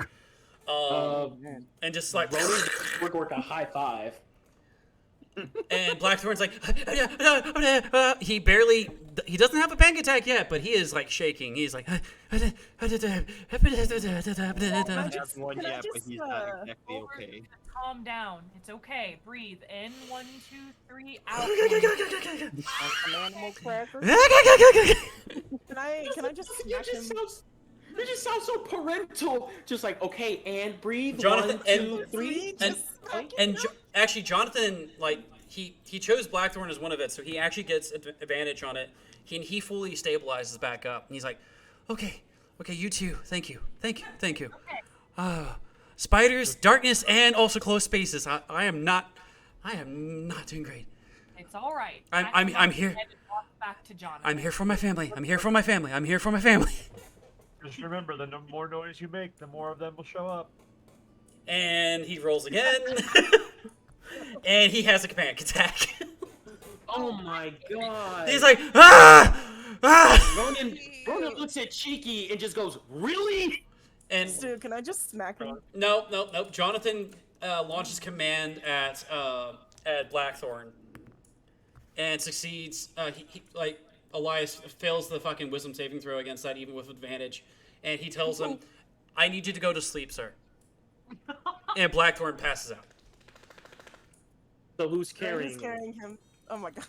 O: Man.
A: And just like
O: Rody work a high five.
A: And Blackthorn's like, he doesn't have a panic attack yet, but he is like shaking. He's like,
F: He hasn't one
D: Can I
F: yet, but
D: just,
F: he's not exactly
B: Over
F: okay.
B: Calm down. It's okay. Breathe in 1, 2, 3. Out.
I: Some animal crackers.
D: Can I just smack him?
O: You just sound so parental. Just like, okay, and breathe.
A: Jonathan,
O: 1, 2, 3.
A: actually, Jonathan, like, he chose Blackthorn as one of it, so he actually gets advantage on it. He fully stabilizes back up. And he's like, okay, you too. Thank you. Spiders, darkness, and also closed spaces. I am not doing great.
B: It's all right.
A: I'm here.
B: Back to Jonathan.
A: I'm here for my family. I'm here for my family.
H: Just remember, the more noise you make, the more of them will show up.
A: And he rolls again. And he has a panic attack.
O: Oh my god.
A: He's like, ah!
O: Ronan looks at Cheeky and just goes, really?
A: And
D: Dude, can I just smack him?
A: No. Jonathan launches command at Blackthorn and succeeds. He Elias fails the fucking wisdom saving throw against that, even with advantage. And he tells him, I need you to go to sleep, sir. And Blackthorn passes out.
O: So who's carrying
D: Who's carrying him? Oh my god.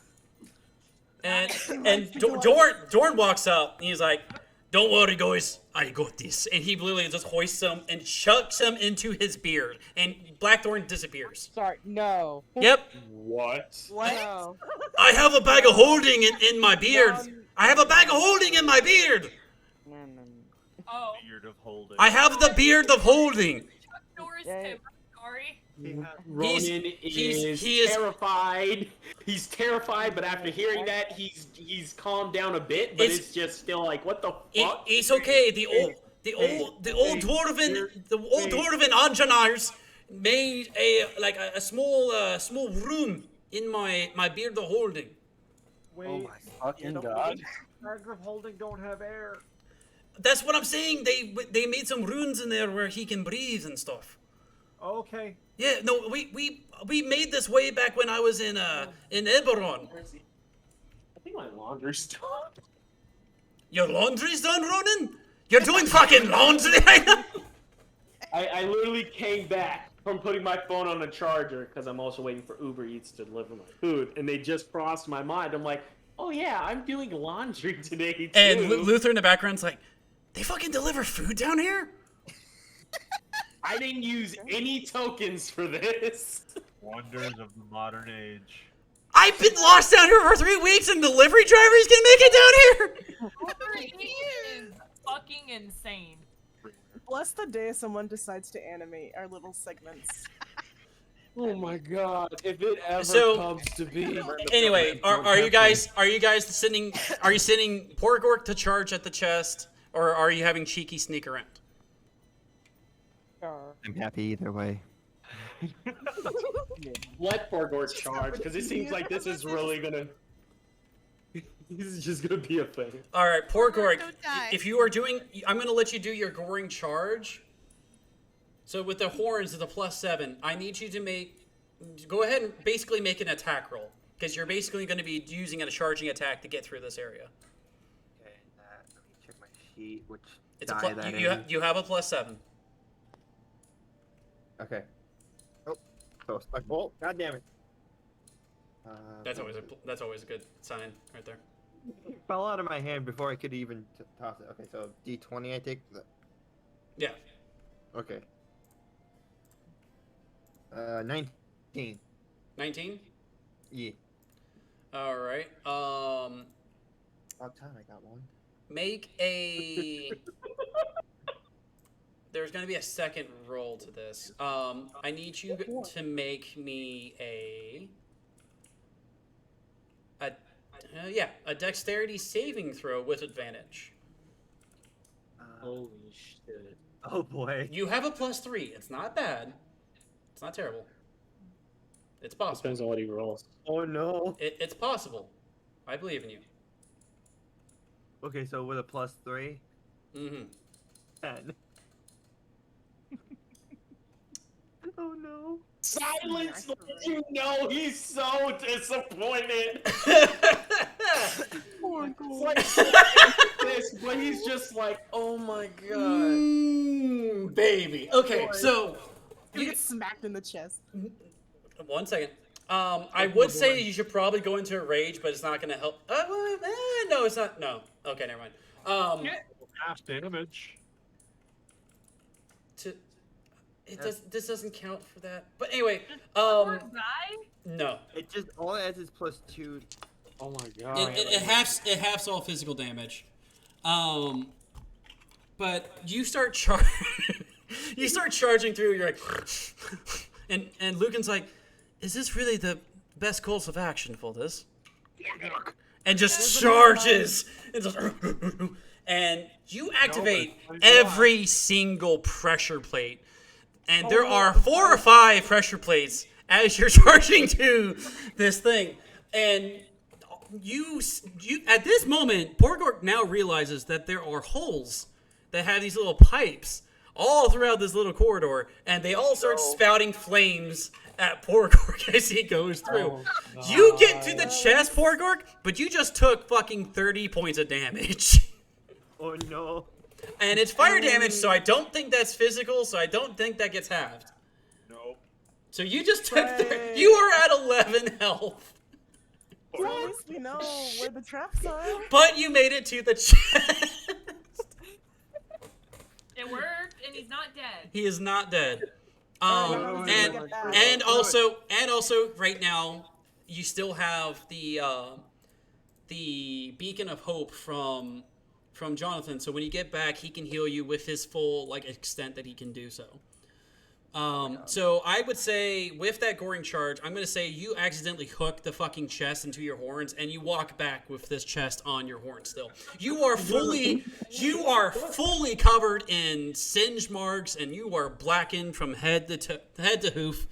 A: And Dorn walks up and he's like, don't worry, guys, I got this. And he literally just hoists him and chucks him into his beard. And Blackthorn disappears.
I: Sorry, no.
A: Yep.
O: What?
I: No.
A: I have a bag of holding in my beard. I have a bag of holding in my beard.
I: No.
B: Oh.
H: Beard of holding.
A: I have the beard of holding.
B: Doris Tim, sorry.
O: Ronan is terrified. He's terrified, but after hearing that, he's calmed down a bit. But it's just still like, what the fuck?
A: It's okay. The old dwarven engineers made a small room in my beard of holding.
H: Wait,
L: Oh my fucking god.
H: Bags of holding don't have air.
A: That's what I'm saying. They made some runes in there where he can breathe and stuff.
H: Okay.
A: Yeah, no, we made this way back when I was in Eberron.
O: I think my laundry's done.
A: Your laundry's done, Ronan? You're doing fucking laundry?
O: I literally came back from putting my phone on a charger because I'm also waiting for Uber Eats to deliver my food, and they just crossed my mind. I'm like, oh yeah, I'm doing laundry today too.
A: And Luther in the background's like, they fucking deliver food down here?
O: I didn't use any tokens for this.
H: Wonders of the modern age.
A: I've been lost down here for 3 weeks and delivery drivers can make it down here?
B: Uber Eats is fucking insane.
D: Bless the day someone decides to animate our little segments.
O: Oh my god, if it ever comes to be.
A: Anyway, are you guys sending Porgork to charge at the chest, or are you having Cheeky sneak around?
L: I'm happy either way.
O: Let Porgork charge, because it seems like this is really gonna. This is just gonna be a thing.
A: All right, Porgork, if you are doing, I'm gonna let you do your goring charge. So with the horns, it's a +7. I need you to go ahead and basically make an attack roll, because you're basically going to be using a charging attack to get through this area.
F: Okay, let me check my sheet. Which
A: It's
F: die that
A: you have a +7.
F: Okay. Oh, so it's my bolt. God damn it.
A: That's always a good sign right there.
F: It fell out of my hand before I could even toss it. Okay, so D20 I take.
A: Yeah.
F: Okay. 19.
A: 19?
F: Yeah.
A: All right.
F: About time I got one.
A: Make a. There's going to be a second roll to this. I need you to make me a dexterity saving throw with advantage.
O: Holy shit.
F: Oh boy.
A: You have a +3. It's not bad. It's not terrible. It's possible.
O: Depends on what he rolls.
F: Oh no.
A: It's possible. I believe in you.
F: Okay, so with a +3.
A: Mm-hmm.
F: 10.
O: Oh no. Silence, let you know he's so disappointed. It's like this, but he's just like, oh my god.
A: Baby. Okay, so
D: You get smacked in the chest.
A: 1 second. I would say you should probably go into a rage, but it's not going to help. No, it's not. No. Okay, never mind.
H: Half damage.
A: This doesn't count for that. But anyway, no.
F: It just all it adds is +2.
H: Oh my god.
A: It halves all physical damage. But you start charging through. You're like, and Lucan's like, is this really the best course of action for this? And just charges. And you activate every single pressure plate. And there are 4 or 5 pressure plates as you're charging to this thing. And you at this moment, Porgork now realizes that there are holes that have these little pipes all throughout this little corridor, and they all start spouting flames at Porgork as he goes through. You get to the chest, Porgork, but you just took fucking 30 points of damage.
F: Oh no.
A: And it's fire damage, so I don't think that's physical, so I don't think that gets halved.
H: Nope.
A: So you just took you are at 11 health.
D: Well, at least we know where the traps are.
A: But you made it to the chest.
B: It worked, and he's not dead.
A: He is not dead. And also right now you still have the beacon of hope from Jonathan. So when you get back, he can heal you with his full extent that he can do so. So I would say with that goring charge, I'm going to say you accidentally hook the fucking chest into your horns and you walk back with this chest on your horn still. You are fully covered in singe marks and you are blackened from head to hoof.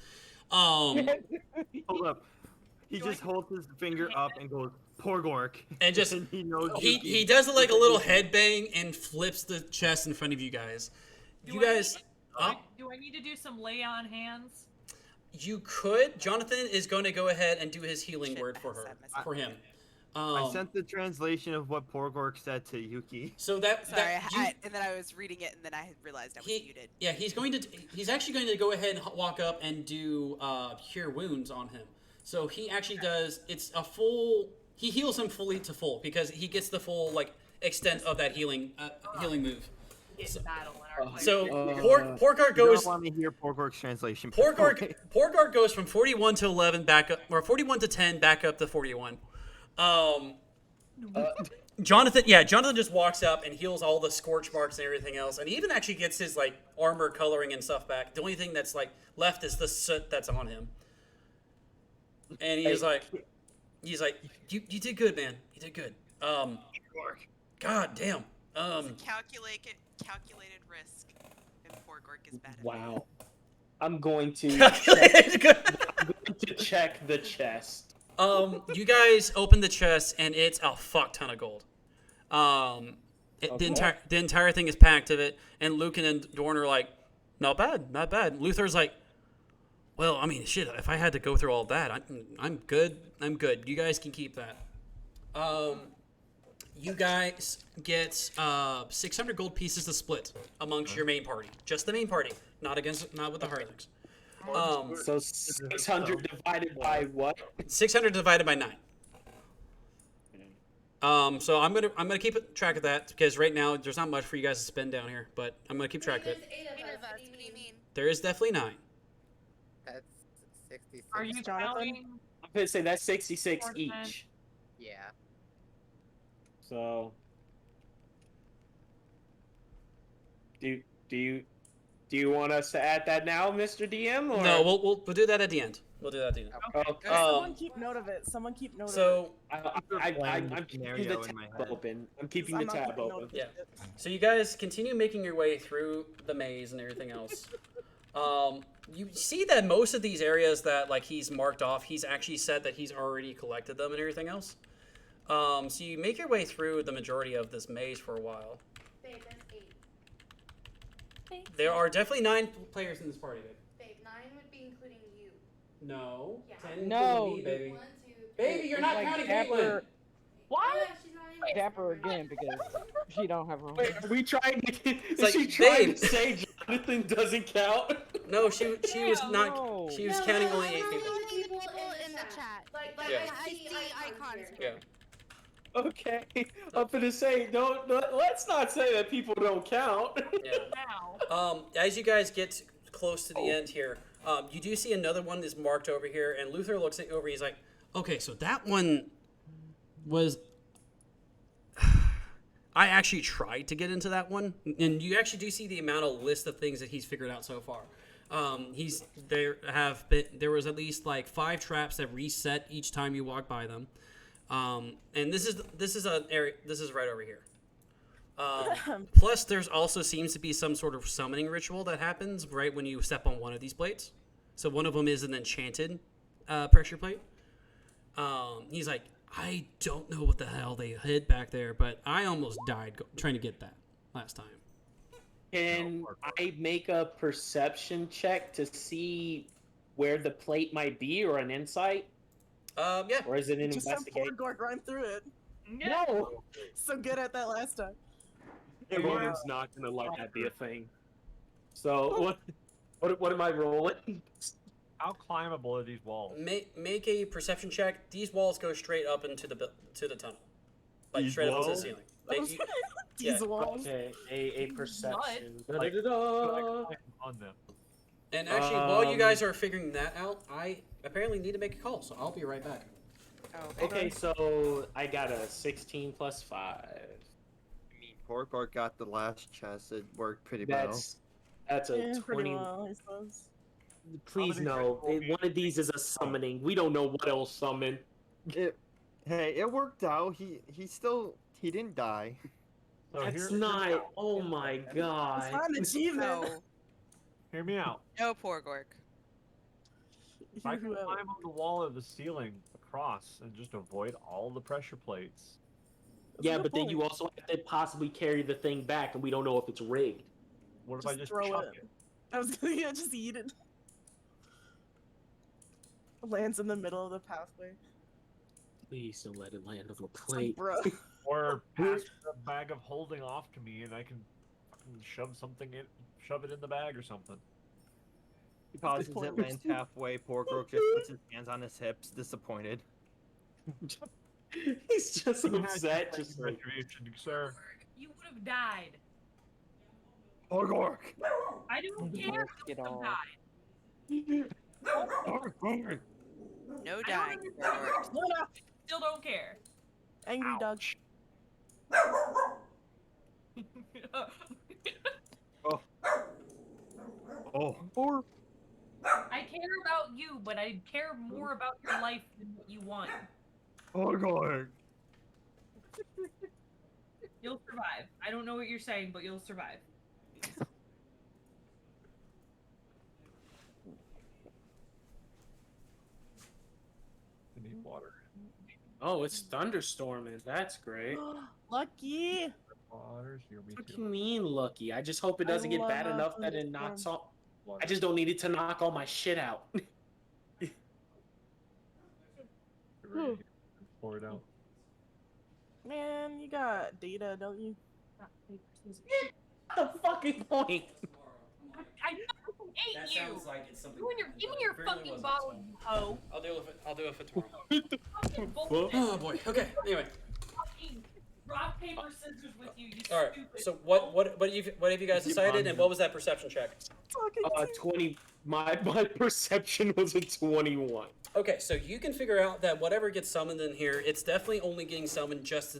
F: Hold up. He just holds his finger up and goes, Porgork.
A: And just
F: he knows
A: he does like a little headbang and flips the chest in front of you guys.
B: Do I need to do some lay on hands?
A: You could. Jonathan is going to go ahead and do his healing word for him.
F: I sent the translation of what Porgork said to Yuki.
A: So
K: and then I was reading it, and then I realized I was muted.
A: Yeah, he's actually going to go ahead and walk up and do cure wounds on him. So he actually does. It's a full. He heals him fully to full because he gets the full extent of that healing move. Porgork goes.
F: I don't want to hear Porgork's translation.
A: Porgork goes from 41 to 11 back up, or 41 to 10 back up to 41. Jonathan just walks up and heals all the scorch marks and everything else, and he even actually gets his armor coloring and stuff back. The only thing that's left is the soot that's on him. And he's like, you did good, man. You did good. God damn.
K: It's a calculated risk, and Porgork is better.
O: Wow. I'm going to check the chest.
A: You guys open the chest and it's a fuck ton of gold. The entire thing is packed of it, and Lucan and Dorn are like, not bad. Luther's like, well, I mean, shit. If I had to go through all that, I'm good. You guys can keep that. You guys get 600 gold pieces to split amongst your main party. Just the main party, not with the Harleys.
O: So 600 divided by what?
A: 600 divided by 9. So I'm gonna keep track of that because right now there's not much for you guys to spend down here, but I'm gonna keep track of it.
K: What do you mean?
A: There is definitely 9.
N: That's 66.
B: Are you counting?
O: I'm gonna say that's 66
B: 4%.
O: each.
N: Yeah.
O: So, do you want us to add that now, Mr. DM? Or?
A: No, we'll do that at the end. We'll do that at the end.
O: Okay.
D: Someone keep note of it. I'm keeping
O: the tab open. I'm keeping the tab open.
A: Yeah. So you guys continue making your way through the maze and everything else. You see that most of these areas that he's marked off, he's actually said that he's already collected them and everything else. So you make your way through the majority of this maze for a while.
J: Babe, there's 8.
A: There are definitely 9 players in this party, babe.
J: Babe, 9 would
A: No.
J: Yeah.
A: 10
I: No,
A: including me, baby.
J: 1, 2, 3.
A: Baby, you're
I: it's
A: not
I: like
A: counting
I: Dapper.
A: Caitlin.
B: What?
J: Oh, yeah, she's not in here.
I: Dapper again because she don't have her.
P: Wait, are we trying to? Is
A: like,
P: she trying
A: babe.
P: to say Jonathan doesn't count?
A: No, she was
B: Damn,
A: not.
I: no.
A: She was
J: No,
A: counting
J: I'm
A: only 8
J: counting
A: people.
J: the people
K: in the chat.
J: Like,
A: Yeah.
J: I see icons
A: Yeah.
J: here.
P: Okay, I'm gonna say don't. Let's not say that people don't count.
A: Yeah.
B: Now.
A: As you guys get close to the end here, you do see another one that's marked over here, and Luther looks it over. He's like, "Okay, so that one was." I actually tried to get into that one, and you actually do see the amount of list of things that he's figured out so far. There was at least like 5 traps that reset each time you walk by them, and this is an area. This is right over here. Plus, there's also seems to be some sort of summoning ritual that happens right when you step on one of these plates. So one of them is an enchanted pressure plate. He's like, I don't know what the hell they hid back there, but I almost died trying to get that last time.
O: Can I make a perception check to see where the plate might be, or an insight?
A: Yeah.
O: Or is it an
D: Just have
O: investigate?
D: Gorg run through it.
O: No.
D: So good at that last time.
O: Everyone's not gonna let that be a thing. So what am I rolling?
H: How climbable are these walls?
A: Make a perception check. These walls go straight up into the tunnel, like
H: These
A: straight up into the
H: walls?
A: ceiling.
D: These walls.
O: Okay, a perception.
H: Like,
O: Da-da-da-da.
H: on them.
A: And actually, while you guys are figuring that out, I apparently need to make a call, so I'll be right back.
O: Okay, so I got a 16 plus 5.
F: I mean, Porkor got the last chest. It worked pretty well.
O: That's a
D: Yeah, pretty
O: 20.
D: well, I suppose.
O: Please
H: How many
O: no.
H: critical
O: One of these is a summoning. We don't know what else summon.
F: Hey, it worked out. He didn't die.
H: So
O: That's not. Oh my god.
D: It's not an achievement.
K: No.
H: Hear me out.
K: No, poor Gork.
H: If I can climb on the wall or the ceiling across and just avoid all the pressure plates.
O: Yeah, but then you also have to possibly carry the thing back, and we don't know if it's rigged.
H: What if I just
D: throw
H: chuck
D: it.
H: it?
D: I was gonna just eat it. Lands in the middle of the pathway.
O: Please don't let it land on the plate.
D: Bro.
H: Or pass the bag of holding off to me and I can fucking shove it in the bag or something.
F: He pauses it, lands halfway. Porkor just puts his hands on his hips, disappointed.
O: He's just upset. Just like,
H: retribution, sir.
B: You would have died.
F: Porkor!
B: I don't care if you would have died.
K: No
B: I
K: dying.
B: don't understand. Still don't care.
D: Angry dog.
F: Oh.
B: I care about you, but I care more about your life than what you want.
F: Porkor!
B: You'll survive. I don't know what you're saying, but you'll survive.
H: I need water.
O: oh, it's thunderstorming. That's great.
D: Lucky.
H: Waters, hear me
O: What do
H: too.
O: you mean, lucky? I just hope it doesn't get
D: love
O: bad
D: a
O: enough that it knocks
D: thunderstorm.
O: all. I just don't need it to knock all my shit out.
H: Pour it out.
D: Man, you got data, don't you?
O: the fucking point.
B: I fucking hate
A: That
B: you.
A: sounds like it's something.
B: Give me your
A: Apparently
B: fucking
A: wasn't,
B: bottle,
A: so.
B: you hoe.
A: I'll do it for tomorrow.
B: Fucking bullshit.
A: Oh boy. Okay. Anyway.
B: Fucking rock, paper, scissors with you, you
A: All right.
B: stupid.
A: So what have you guys decided, and what was that perception check?
O: 20. My perception was a 21.
A: Okay, so you can figure out that whatever gets summoned in here, it's definitely only getting summoned just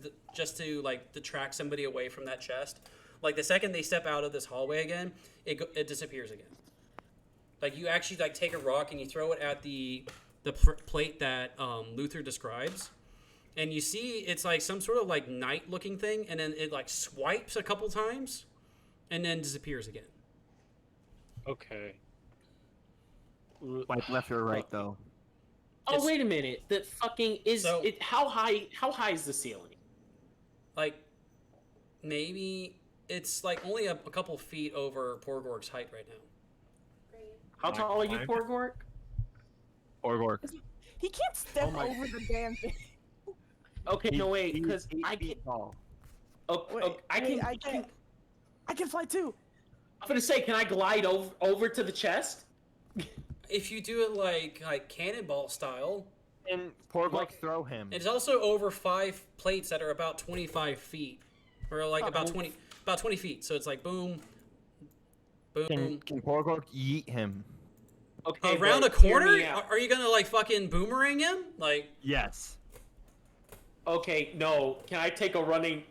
A: to like detract somebody away from that chest. Like the second they step out of this hallway again, it disappears again. Like you actually like take a rock and you throw it at the plate that Luther describes, and you see it's like some sort of like knight looking thing, and then it like swipes a couple times, and then disappears again.
O: Okay.
F: Swipe left or right, though.
O: Oh, wait a minute. The fucking is
A: So-
O: it? How high is the ceiling?
A: Like maybe it's like only a couple feet over Porgorg's height right now.
O: How tall are you, Porgorg?
L: Porgork.
D: He can't step
L: my-
D: over the damn thing.
O: Okay, no wait, because
L: He's
O: I
L: 8 feet
O: can.
L: tall.
O: I
D: can fly too.
O: I'm gonna say, can I glide over to the chest?
A: If you do it like cannonball style.
F: And Porgork throw him.
A: It's also over 5 plates that are about 25 feet, or like about 20 feet. So it's like boom, boom.
F: Can Porgork yeet him?
O: Okay,
A: around a
O: but hear
A: corner?
O: me out.
A: Are you gonna like fucking boomerang him? Like
F: Yes.
O: Okay, no. Can I take a running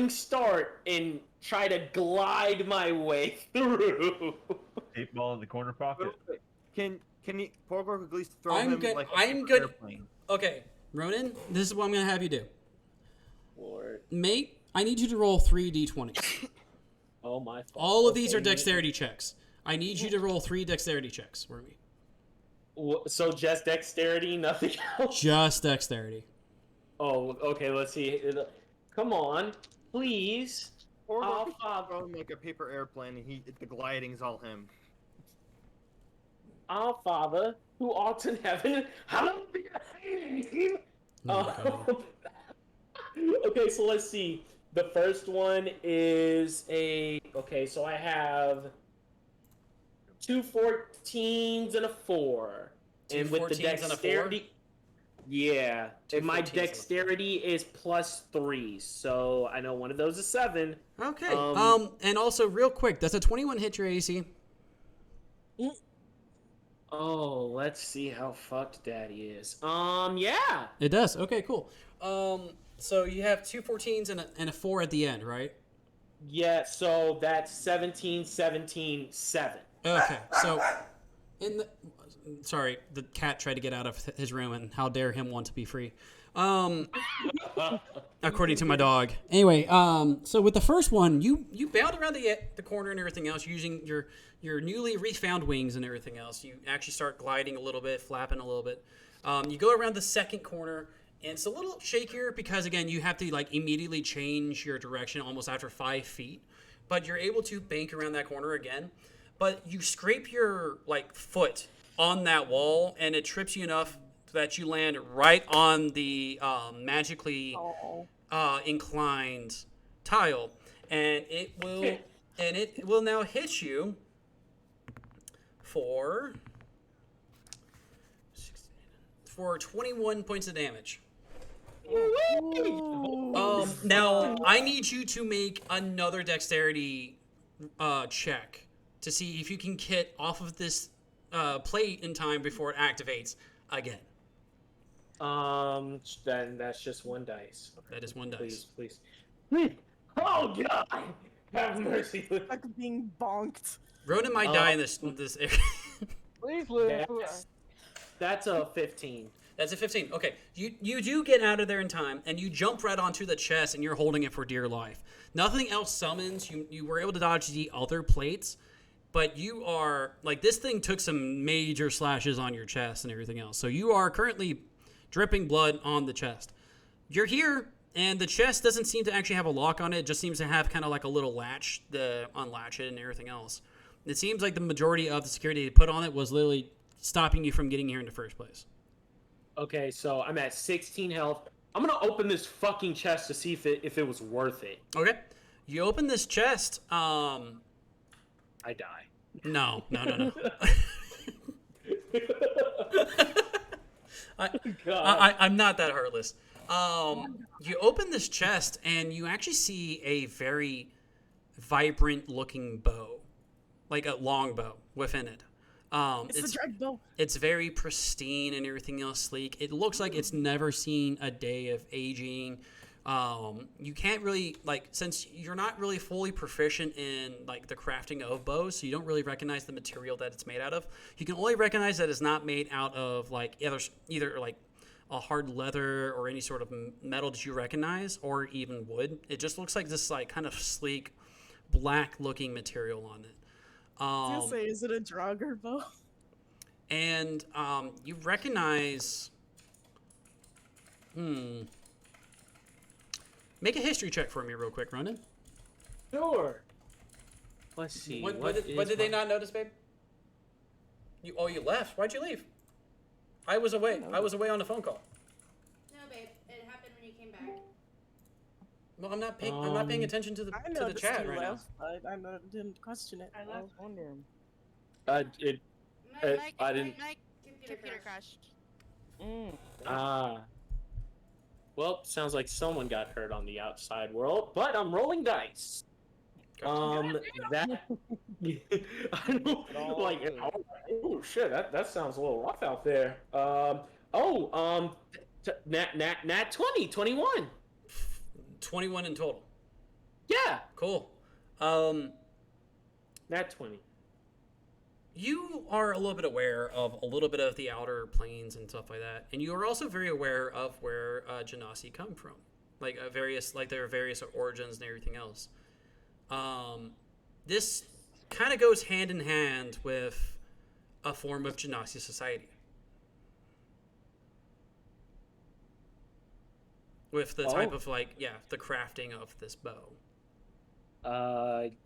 O: start and try to glide my way through?
H: Eight ball in the corner pocket.
F: Can he Porgork at least throw
A: I'm
F: him
A: good.
F: like
A: I'm
F: a
A: good.
F: airplane?
A: Okay, Ronan, this is what I'm gonna have you do.
O: Lord.
A: Mate, I need you to roll 3 d20s.
O: Oh my.
A: All of these are dexterity checks. I need you to roll 3 dexterity checks for me.
O: So just dexterity, nothing else?
A: Just dexterity.
O: Oh, okay, let's see. Come on, please.
F: Porgork can throw him like a paper airplane, and the gliding's all him.
O: Our Father, who art in heaven, hallowed be thy name. Okay, so let's see. The first one is okay, so I have 2 14s and a 4. And with the
A: 14s and a 4?
O: dexterity... Yeah. And my
A: 14s and a 4.
O: dexterity is +3, so I know one of those is 7.
A: Okay. And also, real quick, does a 21 hit your AC?
O: Oh, let's see how fucked Daddy is. Yeah.
A: It does. Okay, cool. So you have 2 14s and a 4 at the end, right?
O: Yeah, so that's 17, 17, 7.
A: Okay, so sorry, the cat tried to get out of his room, and how dare him want to be free. According to my dog. Anyway, so with the first one, you bound around the corner and everything else using your newly refound wings and everything else. You actually start gliding a little bit, flapping a little bit. You go around the second corner, and it's a little shakier because, again, you have to like immediately change your direction almost after 5 feet. But you're able to bank around that corner again. But you scrape your like foot on that wall, and it trips you enough that you land right on the magically inclined tile, and it will now hit you for 21 points of damage. Now I need you to make another dexterity check to see if you can get off of this plate in time before it activates again.
O: Then that's just 1 dice. Okay.
A: That is 1 dice.
O: Please. Oh God, have mercy.
D: Like being bonked.
A: Ronan might die in this area.
I: Please live.
O: That's a 15.
A: That's a 15. Okay, you do get out of there in time, and you jump right onto the chest, and you're holding it for dear life. Nothing else summons. You were able to dodge the other plates, but you are like, this thing took some major slashes on your chest and everything else. So you are currently dripping blood on the chest. You're here, and the chest doesn't seem to actually have a lock on it. It just seems to have kind of like a little latch to unlatch it and everything else. It seems like the majority of the security they put on it was literally stopping you from getting here in the first place.
O: Okay, so I'm at 16 health. I'm gonna open this fucking chest to see if it was worth it.
A: Okay, you open this chest.
O: I die.
A: No. I'm not that heartless. You open this chest and you actually see a very vibrant looking bow, like a long bow within it.
D: It's the drag bow.
A: It's very pristine and everything else sleek. It looks like it's never seen a day of aging. You can't really, like, since you're not really fully proficient in like the crafting of bows, so you don't really recognize the material that it's made out of. You can only recognize that it's not made out of like either like a hard leather or any sort of metal that you recognize, or even wood. It just looks like this like kind of sleek black looking material on it.
D: I was gonna say, is it a Draugr bow?
A: And you recognize. Make a history check for me real quick, Ronan.
O: Sure. Let's see.
A: What did they not notice, babe? You left. Why'd you leave? I was away. I was away on a phone call.
J: No, babe. It happened when you came back.
A: Well, I'm not paying attention to the chat right now.
D: Didn't question it.
I: I was wondering.
K: Mike,
P: I didn't.
K: Mike, computer crashed.
P: Well, sounds like someone got hurt on the outside world, but I'm rolling dice. That I don't like. Oh shit, that sounds a little rough out there. Nat 20, 21.
A: 21 in total.
P: Yeah.
A: Cool.
P: Nat 20.
A: You are a little bit aware of a little bit of the outer planes and stuff like that, and you are also very aware of where Genasi come from, like their various origins and everything else. This kind of goes hand in hand with a form of Genasi society, with the type of the crafting of this bow.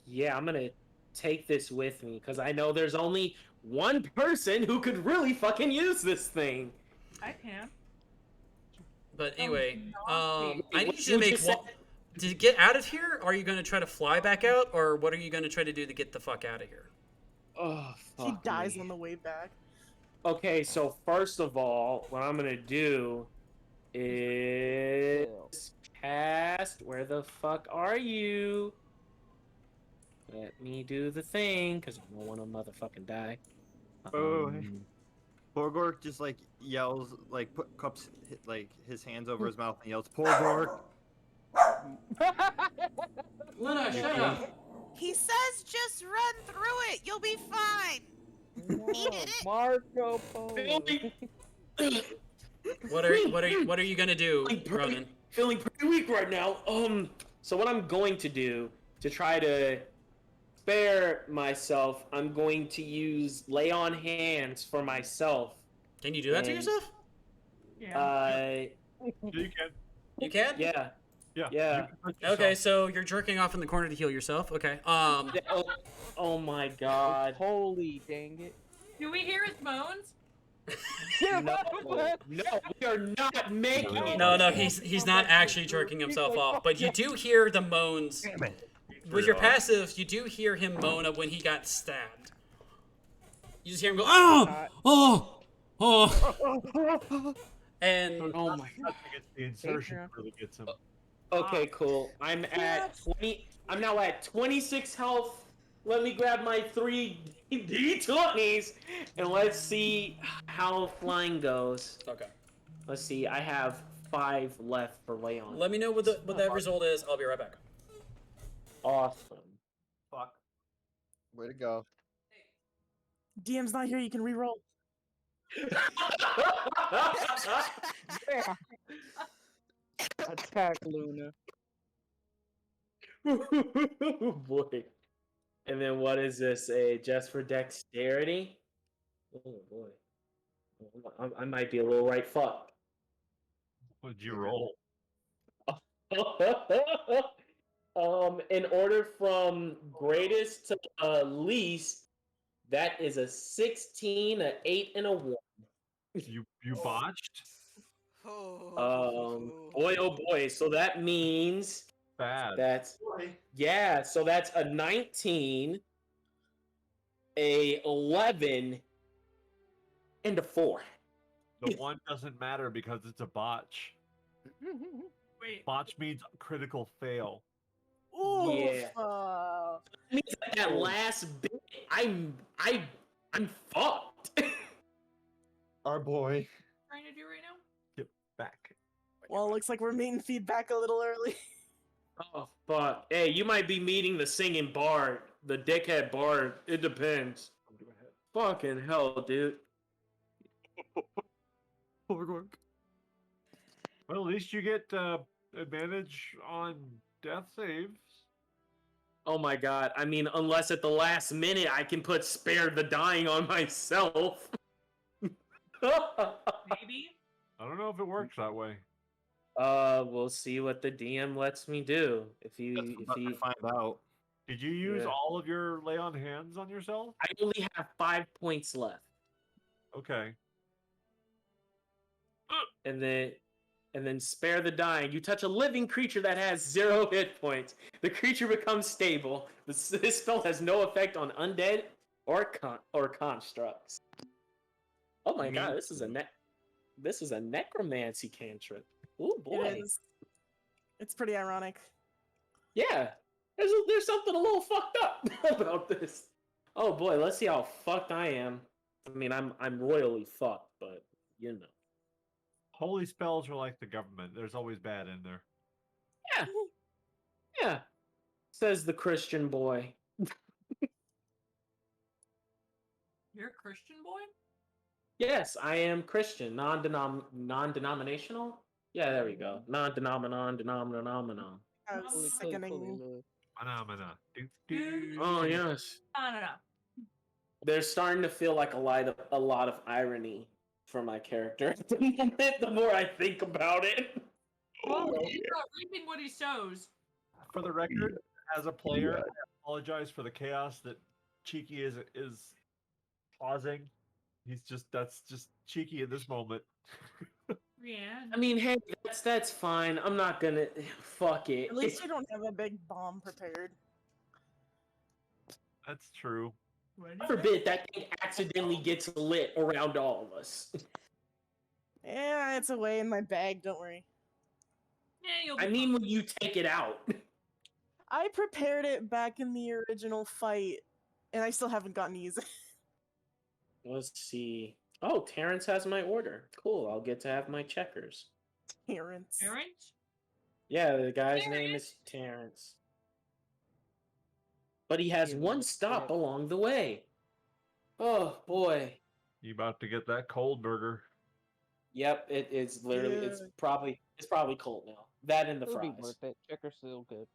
P: Yeah, I'm gonna take this with me because I know there's only one person who could really fucking use this thing.
B: I can.
A: But anyway, I need you to make to get out of here. Are you going to try to fly back out, or what are you going to try to do to get the fuck out of here?
P: Oh,
D: he dies on the way back.
P: Okay, so first of all, what I'm gonna do is cast. Where the fuck are you? Let me do the thing, because I don't want to motherfucking die.
F: Porgork just like yells, like cups like his hands over his mouth and yells, "Porgork!"
A: Luna, shut up.
K: He says just run through it. You'll be fine. He did it.
I: Marco Polo.
A: What are you gonna do, Ronan?
P: Feeling pretty weak right now. So what I'm going to do to try to spare myself, I'm going to use lay on hands for myself.
A: Can you do that to yourself?
B: Yeah.
H: You can.
A: You can?
P: Yeah.
H: Yeah.
A: Okay, so you're jerking off in the corner to heal yourself. Okay.
P: Oh my god.
I: Holy dang it.
B: Do we hear his moans?
P: No, we are not making it.
A: No, he's not actually jerking himself off, but you do hear the moans. With your passives, you do hear him moan of when he got stabbed. You just hear him go, oh. And
P: oh my god,
H: the insertion really gets him.
P: Okay, cool. I'm now at 26 health. Let me grab my 3 D20s and let's see how flying goes.
A: Okay.
P: Let's see. I have 5 left for lay on.
A: Let me know what that result is. I'll be right back.
P: Awesome.
F: Fuck.
N: Way to go.
D: DM's not here. You can reroll.
I: Attack Luna.
P: Boy. And then what is this? Just for dexterity? Oh boy. I might be a little right fuck.
H: What'd you roll?
P: In order from greatest to least, that is a 16, an 8, and a 1.
H: You botched?
P: Boy, oh boy. So that means
H: bad.
P: So that's a 19, a 11, and a 4.
H: The 1 doesn't matter because it's a botch.
B: Wait.
H: Botch means critical fail.
D: Ooh,
P: Yeah. That means that last bit, I'm fucked.
F: Our boy.
B: Trying to do right now?
H: Get back.
D: Well, looks like we're meeting feedback a little early.
P: Oh fuck! Hey, you might be meeting the singing bard, the dickhead bard. It depends. Fucking hell, dude.
H: Well, at least you get advantage on death saves.
P: Oh my god! I mean, unless at the last minute I can put spare the dying on myself.
B: Maybe.
H: I don't know if it works that way.
P: We'll see what the DM lets me do. If he
F: find out.
H: Did you use all of your lay on hands on yourself?
P: I only have 5 points left.
H: Okay.
P: and then spare the dying. You touch a living creature that has 0 hit points. The creature becomes stable. This spell has no effect on undead or constructs. Oh my god, this is a necromancy cantrip. Oh boy.
D: It is. It's pretty ironic.
P: Yeah. There's something a little fucked up about this. Oh boy, let's see how fucked I am. I mean, I'm royally fucked, but you know.
H: Holy spells are like the government. There's always bad in there.
P: Yeah. Yeah. Says the Christian boy.
B: You're a Christian boy?
P: Yes, I am Christian. Non-denominational? Yeah, there we go. Non-denominational.
D: Sickening.
H: Phenomena.
P: Oh yes.
B: No.
P: They're starting to feel like a lot of irony for my character at the moment, the more I think about it.
B: Well, he's not reaping what he sows.
H: For the record, as a player, I apologize for the chaos that Cheeky is causing. That's just Cheeky at this moment.
B: Yeah.
P: I mean, hey, that's fine. I'm not gonna fuck it.
D: At least you don't have a big bomb prepared.
H: That's true.
P: God forbid that thing accidentally gets lit around all of us.
D: Yeah, it's away in my bag. Don't worry.
B: Yeah,
P: I mean, when you take it out.
D: I prepared it back in the original fight, and I still haven't gotten to use it.
P: Let's see. Oh, Terrence has my order. Cool. I'll get to have my checkers.
D: Terrence.
B: Terrence?
P: Yeah, the guy's name is Terrence. But he has one stop along the way. Oh boy.
H: You about to get that cold burger?
P: Yep, it is literally.
D: Yeah.
P: It's probably cold now. That and the
I: It'll be
P: fries.
I: worth it. Checker's still good.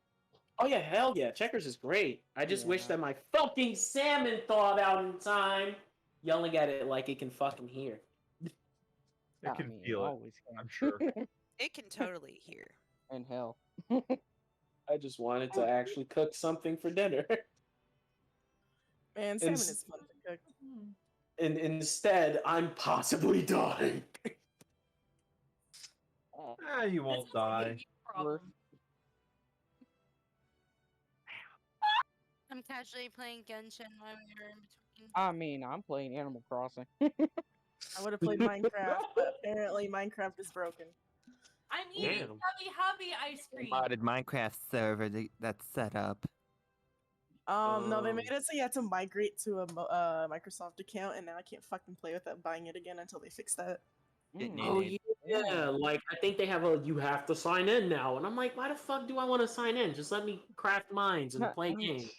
P: Oh yeah, hell yeah, checkers is great. I just wish that my fucking salmon thawed out in time. Yelling at it like it can fucking hear.
H: It can feel it. I'm sure.
K: It can totally hear.
I: And hell.
P: I just wanted to actually cook something for dinner.
D: Man, salmon is fun to cook.
P: And instead, I'm possibly dying.
H: You won't die.
J: I'm casually playing Genshin while we were in between.
I: I mean, I'm playing Animal Crossing.
D: I would have played Minecraft, but apparently Minecraft is broken.
B: I'm eating hubby ice cream.
F: Modded Minecraft server that's set up.
D: No, they made it so you had to migrate to a Microsoft account, and now I can't fucking play without buying it again until they fix that.
P: Oh yeah, like I think they have you have to sign in now, and I'm like, why the fuck do I want to sign in? Just let me craft mines and play games.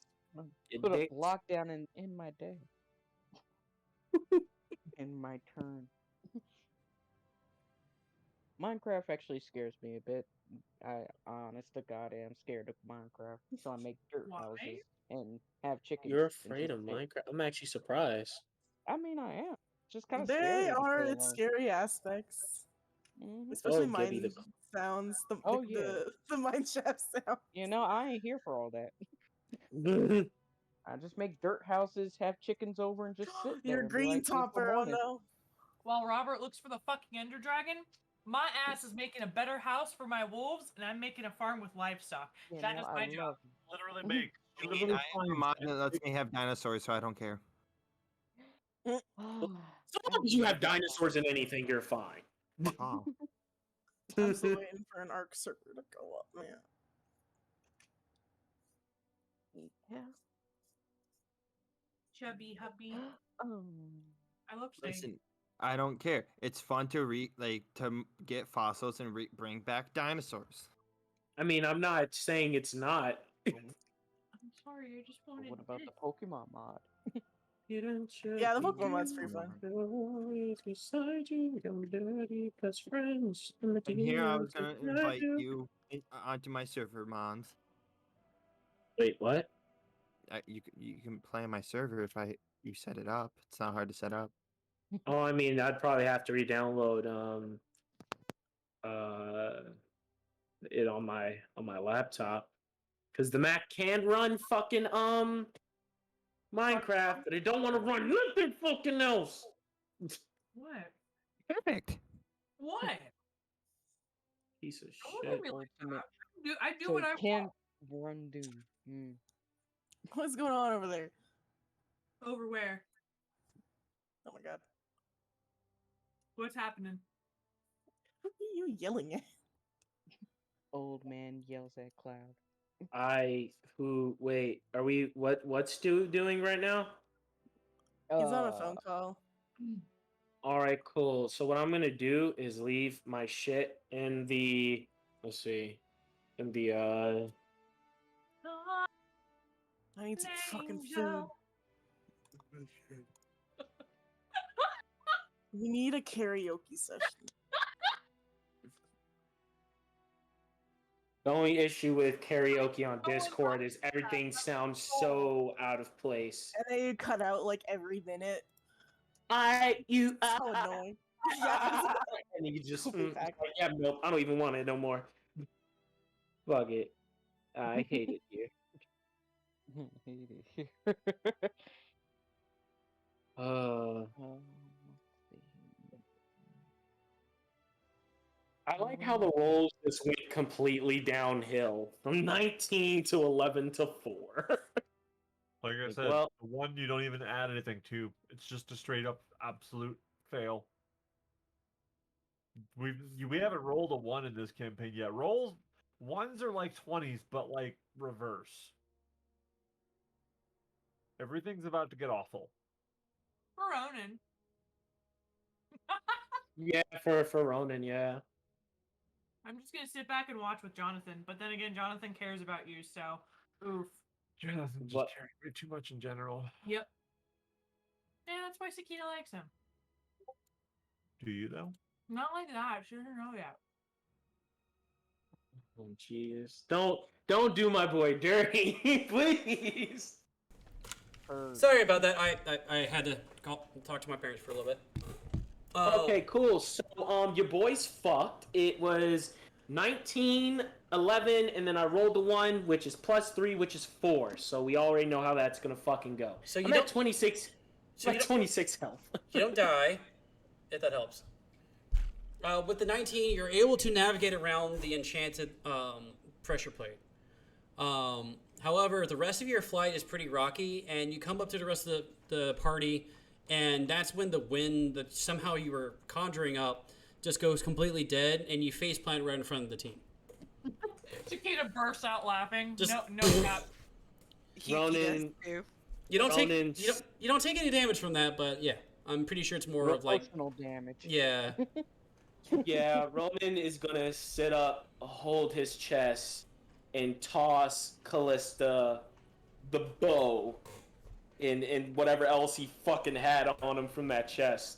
I: Put a lockdown in my day. In my turn. Minecraft actually scares me a bit. I honest to God am scared of Minecraft. So I make dirt houses and have chickens.
P: You're afraid of Minecraft? I'm actually surprised.
I: I mean, I am. Just kind of
D: They are its scary aspects. Especially mine sounds. The mineshaft sound.
I: You know, I ain't here for all that. I just make dirt houses, have chickens over, and just sit there.
D: Your green topper, oh no.
B: While Robert looks for the fucking Ender Dragon, my ass is making a better house for my wolves, and I'm making a farm with livestock. That is my job.
H: Literally make.
F: I am a mod that lets me have dinosaurs, so I don't care.
P: So long as you have dinosaurs in anything, you're fine.
F: Oh.
D: I'm still waiting for an arc server to go up, man.
I: Yeah.
B: Chubby hubby. I love steak.
F: Listen, I don't care. It's fun to to get fossils and bring back dinosaurs.
P: I mean, I'm not saying it's not.
B: I'm sorry, I just wanted.
I: What about the Pokemon mod?
D: Yeah, the Pokemon mod's pretty fun.
F: And here I was gonna invite you onto my server, Mons.
P: Wait, what?
F: You can play on my server if you set it up. It's not hard to set up.
P: Oh, I mean, I'd probably have to re-download it on my laptop, because the Mac can run fucking Minecraft, but I don't want to run nothing fucking else.
B: What?
F: Perfect.
B: What?
P: Piece of
B: Don't look at
P: shit.
B: me like that.
I: Ultimate.
B: I do
I: So
B: what I
I: can
B: want.
I: run do. Mm.
D: What's going on over there?
B: Over where?
D: Oh my god.
B: What's happening?
D: Who are you yelling at?
I: Old man yells at cloud.
P: Wait, are we, what's Stu doing right now?
D: He's on a phone call.
P: Alright, cool. So what I'm gonna do is leave my shit in the, let's see, in the,
D: I need some fucking food. We need a karaoke session.
P: the only issue with karaoke on Discord is everything sounds so out of place.
D: And then you cut out like every minute.
P: You,
D: so annoying. Yeah.
P: And you just, yeah, nope, I don't even want it no more. Fuck it. I hate it here.
I: Hate it here.
P: I like how the rolls just went completely downhill from 19 to 11 to 4.
H: Like I said,
P: well,
H: the one you don't even add anything to. It's just a straight up absolute fail. We haven't rolled a 1 in this campaign yet. Rolls 1s are like 20s, but like reverse. Everything's about to get awful.
B: For Ronan.
P: yeah, for Ronan, yeah.
B: I'm just gonna sit back and watch with Jonathan, but then again, Jonathan cares about you, so oof.
H: Jonathan just cares way too much in general.
B: Yep. Yeah, that's why Sakina likes him.
H: Do you though?
B: Not like that. She doesn't know yet.
P: Oh jeez. Don't do my boy dirty, please.
A: Sorry about that. I had to talk to my parents for a little bit.
P: Okay, cool. So, your boys fucked. It was 19, 11, and then I rolled the 1, which is +3, which is 4. So we already know how that's gonna fucking go.
A: So you
P: I'm at 26.
A: So
P: like 26 health.
A: You don't die, if that helps. With the 19, you're able to navigate around the enchanted pressure plate. However, the rest of your flight is pretty rocky, and you come up to the rest of the party, and that's when the wind that somehow you were conjuring up just goes completely dead, and you face plant right in front of the team.
B: Sakina bursts out laughing.
A: Just-
B: no cap.
P: Ronan,
A: You don't take
P: Ronan-
A: you don't take any damage from that, but yeah, I'm pretty sure it's more of like
I: Emotional damage.
A: yeah.
P: Yeah, Ronan is gonna sit up, hold his chest, and toss Callista the bow and whatever else he fucking had on him from that chest.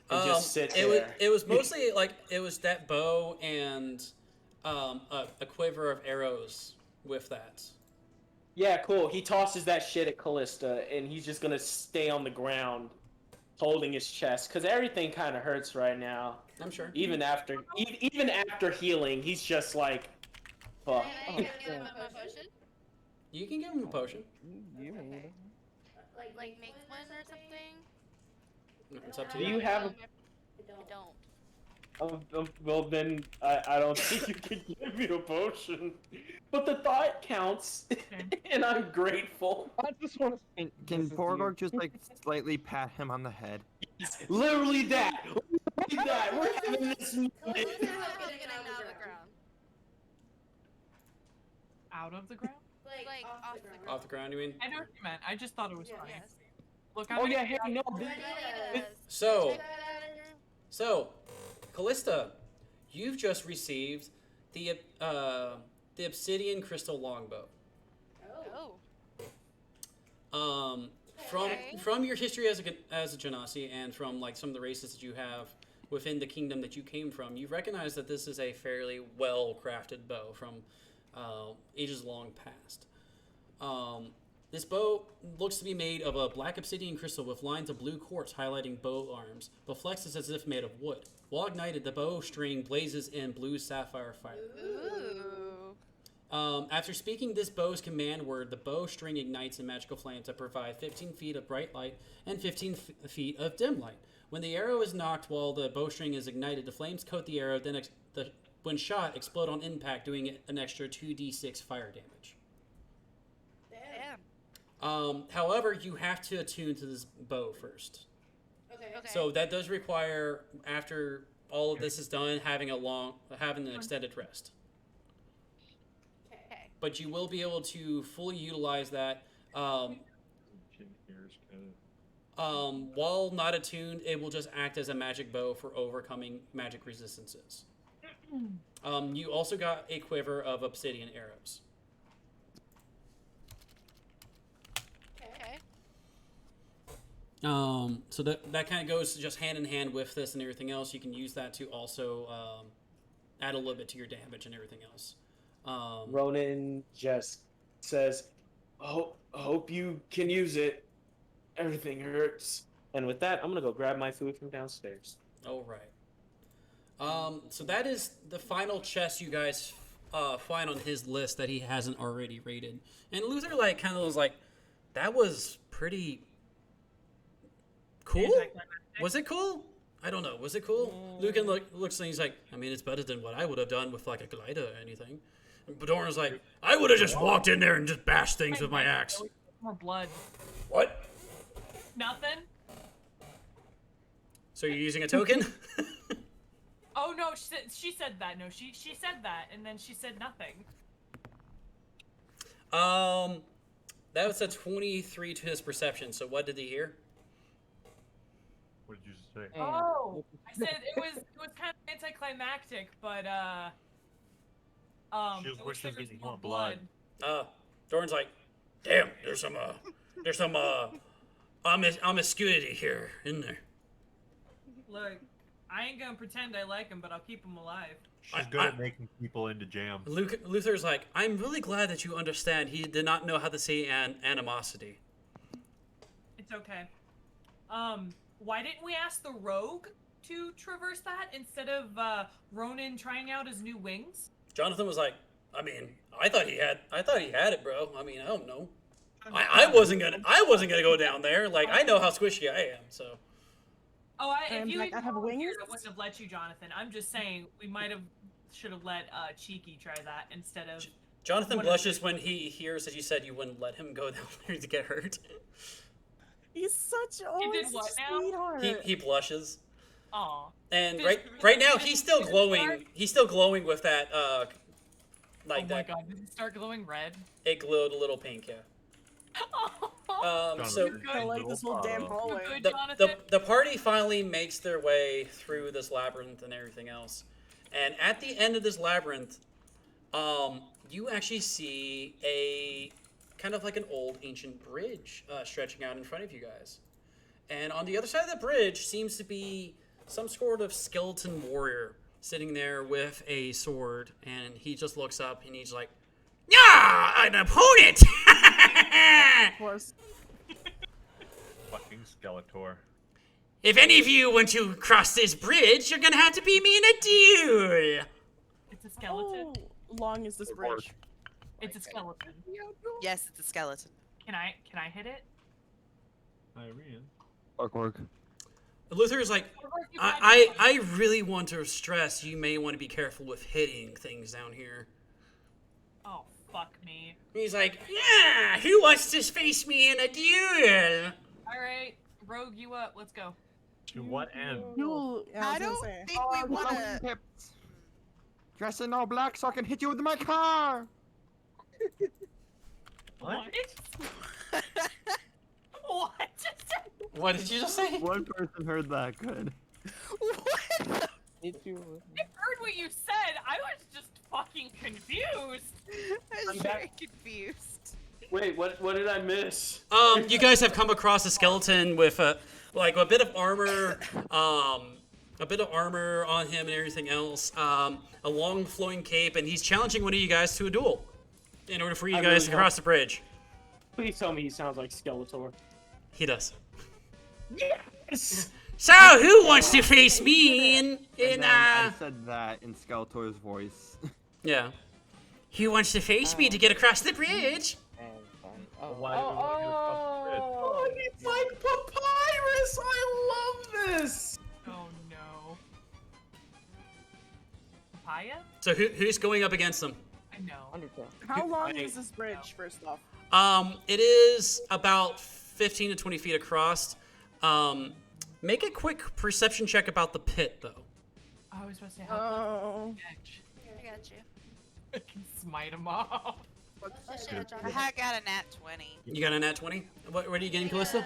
P: And just sit there.
A: It was mostly like it was that bow and a quiver of arrows with that.
P: Yeah, cool. He tosses that shit at Callista, and he's just gonna stay on the ground, holding his chest, because everything kind of hurts right now.
A: I'm sure.
P: Even after healing, he's just like, fuck.
J: Can I give him a potion?
A: You can give him a potion.
J: Like make one or something?
A: It's up to
P: Do
A: you.
P: you have a...
J: I don't.
P: well, then I don't think you can give me a potion. But the thought counts, and I'm grateful.
I: I just want to.
F: Can Porgorg just like slightly pat him on the head?
P: Literally that. Literally that. We're having this moment.
B: Out of the ground?
J: Like off the ground.
A: Off the ground, you mean?
B: I know what you meant. I just thought it was funny.
J: Yes.
B: Look,
P: Oh yeah, hey, no.
A: So, Callista, you've just received the obsidian crystal longbow.
J: Oh.
A: From your history as a Genasi and from like some of the races that you have within the kingdom that you came from, you recognize that this is a fairly well crafted bow from ages long past. This bow looks to be made of a black obsidian crystal with lines of blue quartz highlighting bow arms, but flexes as if made of wood. While ignited, the bow string blazes in blue sapphire fire.
J: Ooh.
A: After speaking this bow's command word, the bow string ignites in magical flames that provide 15 feet of bright light and 15 feet of dim light. When the arrow is knocked while the bowstring is ignited, the flames coat the arrow, then when shot, explode on impact, doing an extra 2d6 fire damage.
J: Damn.
A: However, you have to attune to this bow first.
J: Okay.
A: So that does require, after all of this is done, having an extended rest.
J: Okay.
A: But you will be able to fully utilize that. While not attuned, it will just act as a magic bow for overcoming magic resistances. You also got a quiver of obsidian arrows.
J: Okay.
A: So that kind of goes just hand in hand with this and everything else. You can use that to also add a little bit to your damage and everything else.
O: Ronan just says, hope you can use it. Everything hurts. And with that, I'm gonna go grab my food from downstairs.
A: All right. So that is the final chest you guys find on his list that he hasn't already rated. And Luther kind of was like, that was pretty cool. Was it cool? I don't know. Was it cool? Lucan looks and he's like, I mean, it's better than what I would have done with a glider or anything. But Doran's like, I would have just walked in there and just bashed things with my axe.
B: More blood.
A: What?
B: Nothing.
A: So you're using a token?
B: Oh no, she said that. No, she said that, and then she said nothing.
A: That was a 23 to his perception. So what did he hear?
H: What did you say?
B: Oh, I said it was kind of anticlimactic, but
H: She was
B: it
H: wishing
B: triggers
H: getting
B: more
H: more blood.
A: Doran's like, damn, there's some promiscuity here, isn't there?
B: Look, I ain't gonna pretend I like him, but I'll keep him alive.
H: She's good at making people into jam.
A: Luther's like, I'm really glad that you understand. He did not know how to say animosity.
B: It's okay. Why didn't we ask the rogue to traverse that instead of Ronan trying out his new wings?
A: Jonathan was like, I mean, I thought he had it, bro. I mean, I don't know. I wasn't gonna go down there. Like, I know how squishy I am, so.
B: Oh, if you
D: I have wings.
B: Here, I wouldn't have let you, Jonathan. I'm just saying we should have let Cheeky try that instead of.
A: Jonathan blushes when he hears that you said you wouldn't let him go down there to get hurt.
D: He's such a sweetheart.
A: He blushes.
B: Aw.
A: And right now he's still glowing. He's still glowing with that
B: Oh my god! Did it start glowing red?
A: It glowed a little pink, yeah. So
D: I like this whole damn hallway.
A: the party finally makes their way through this labyrinth and everything else, and at the end of this labyrinth, you actually see a kind of like an old ancient bridge stretching out in front of you guys, and on the other side of the bridge seems to be some sort of skeleton warrior sitting there with a sword, and he just looks up and he's like, "Yeah, an opponent."
D: Of course.
H: Fucking Skeletor.
A: If any of you want to cross this bridge, you're gonna have to beat me in a duel.
B: It's a skeleton.
D: How long is this bridge?
B: It's a skeleton.
K: Yes, it's a skeleton.
B: Can I hit it?
H: Irene.
L: Ark.
A: Luther's like, I really want to stress you may want to be careful with hitting things down here.
B: Oh, fuck me.
A: He's like, yeah, who wants to face me in a duel?
B: Alright, Rogue, you up. Let's go.
H: To what end?
K: I don't think we want to...
L: Dress in all black so I can hit you with my car!
B: What? What?
A: What did you just say?
L: One person heard that. Good.
B: What? I heard what you said. I was just fucking confused.
K: I was very confused.
O: Wait, what did I miss?
A: You guys have come across a skeleton with a bit of armor, on him and everything else. A long flowing cape, and he's challenging one of you guys to a duel in order for you guys to cross the bridge.
O: Please tell me he sounds like Skeletor.
A: He does.
O: Yes.
A: So, who wants to face me in
L: I said that in Skeletor's voice.
A: Yeah. Who wants to face me to get across the bridge?
O: Oh, he's like Papyrus! I love this!
B: Oh no. papaya?
A: So who's going up against them?
B: I know.
I: Undertale.
D: How long is this bridge, first off?
A: It is about 15 to 20 feet across. Make a quick perception check about the pit, though.
B: I was supposed to say,
D: Oh.
J: I got you.
B: I can smite him off.
K: I got a nat 20.
A: You got a nat 20? What are you getting, Callista?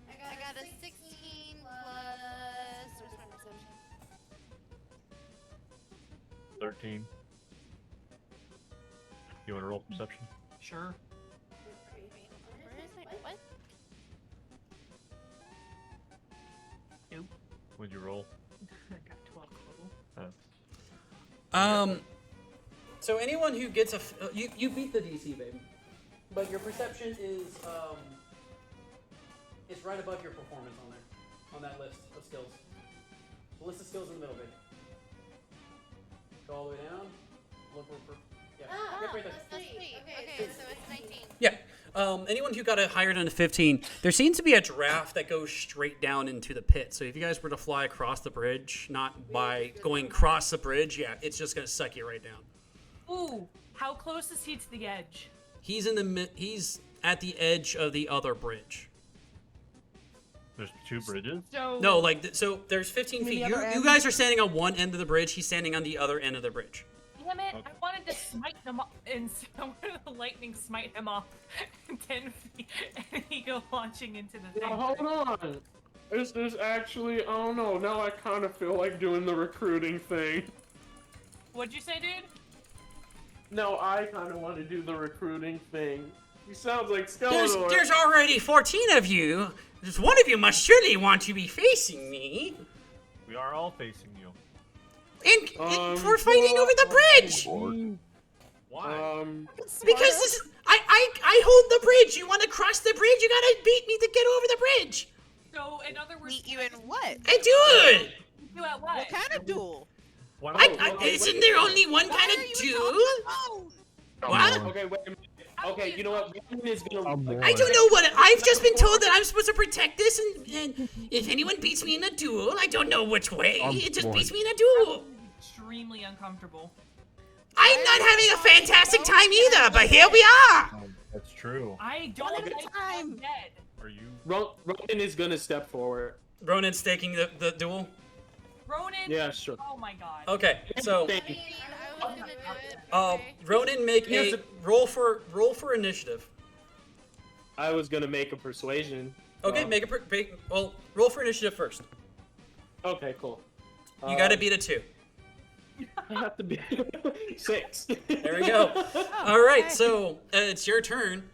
J: I got a 16 plus. Where's my perception?
H: 13. You want to roll perception?
B: Sure.
J: Where is it? What?
B: Nope.
H: What'd you roll?
B: I got 12 total.
A: So anyone who gets you beat the DC, babe, but your perception is it's right above your performance on there, on that list of skills. The list of skills in the middle, babe. Go all the way down. Look for yeah. Yep, right there.
J: That's sweet. Okay, so it's 19.
A: Yeah. Anyone who got it higher than a 15, there seems to be a draft that goes straight down into the pit. So if you guys were to fly across the bridge, not by going across the bridge, yeah, it's just gonna suck you right down.
B: Ooh, how close is he to the edge?
A: He's at the edge of the other bridge.
H: There's 2 bridges?
B: So
A: No, so there's 15
D: You mean
A: feet.
D: the other
A: You
D: end?
A: guys are standing on one end of the bridge. He's standing on the other end of the bridge.
B: damn it, I wanted to smite him off, and so the lightning smite him off 10 feet, and he go launching into the thing.
O: Now, hold on. This is actually, oh no, now I kind of feel like doing the recruiting thing.
B: What'd you say, dude?
O: No, I kind of want to do the recruiting thing. He sounds like Skeletor.
A: There's already 14 of you. Just one of you must surely want to be facing me.
H: We are all facing you.
A: And we're fighting over the bridge.
H: Why?
A: Because I hold the bridge. You want to cross the bridge? You gotta beat me to get over the bridge.
B: So, in other words,
K: Meet you in what?
A: I do it.
B: You at what?
K: What kind of duel?
A: Isn't there only one kind of duel? What?
O: Okay, wait a minute. Okay, you know what? Ronan is gonna.
A: I don't know what. I've just been told that I'm supposed to protect this, and if anyone beats me in a duel, I don't know which way. It just beats me in a duel.
B: Extremely uncomfortable.
A: I'm not having a fantastic time either, but here we are.
H: That's true.
B: I don't like I'm dead.
H: Are you?
O: Ronan is gonna step forward.
A: Ronan's staking the duel.
B: Ronan?
O: Yeah, sure.
B: Oh my god.
A: Okay, so
J: I was gonna do it.
A: Ronan, make a roll for initiative.
O: I was gonna make a persuasion.
A: Okay, roll for initiative first.
O: Okay, cool.
A: You gotta beat a 2.
O: I have to be 6.
A: There we go. All right, so it's your turn.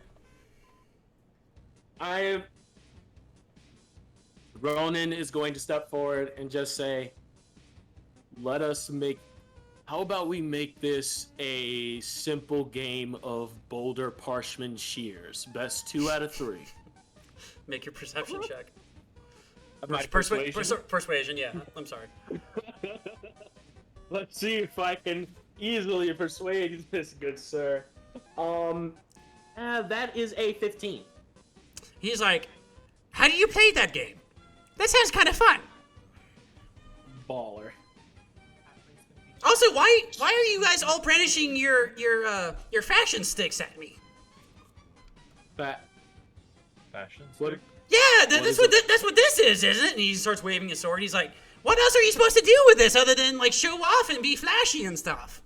O: Ronan is going to step forward and just say, how about we make this a simple game of boulder parchment shears? Best 2 out of 3.
A: Make your perception check.
O: Persuasion?
A: Persuasion, yeah. I'm sorry.
O: Let's see if I can easily persuade this good sir. That is a 15.
A: He's like, how do you play that game? That sounds kind of fun.
O: Baller.
A: Also, why are you guys all brandishing your fashion sticks at me?
H: Fashion
O: What?
H: stick?
A: Yeah, that's what this is, isn't it? And he starts waving his sword. He's like, what else are you supposed to do with this other than like show off and be flashy and stuff?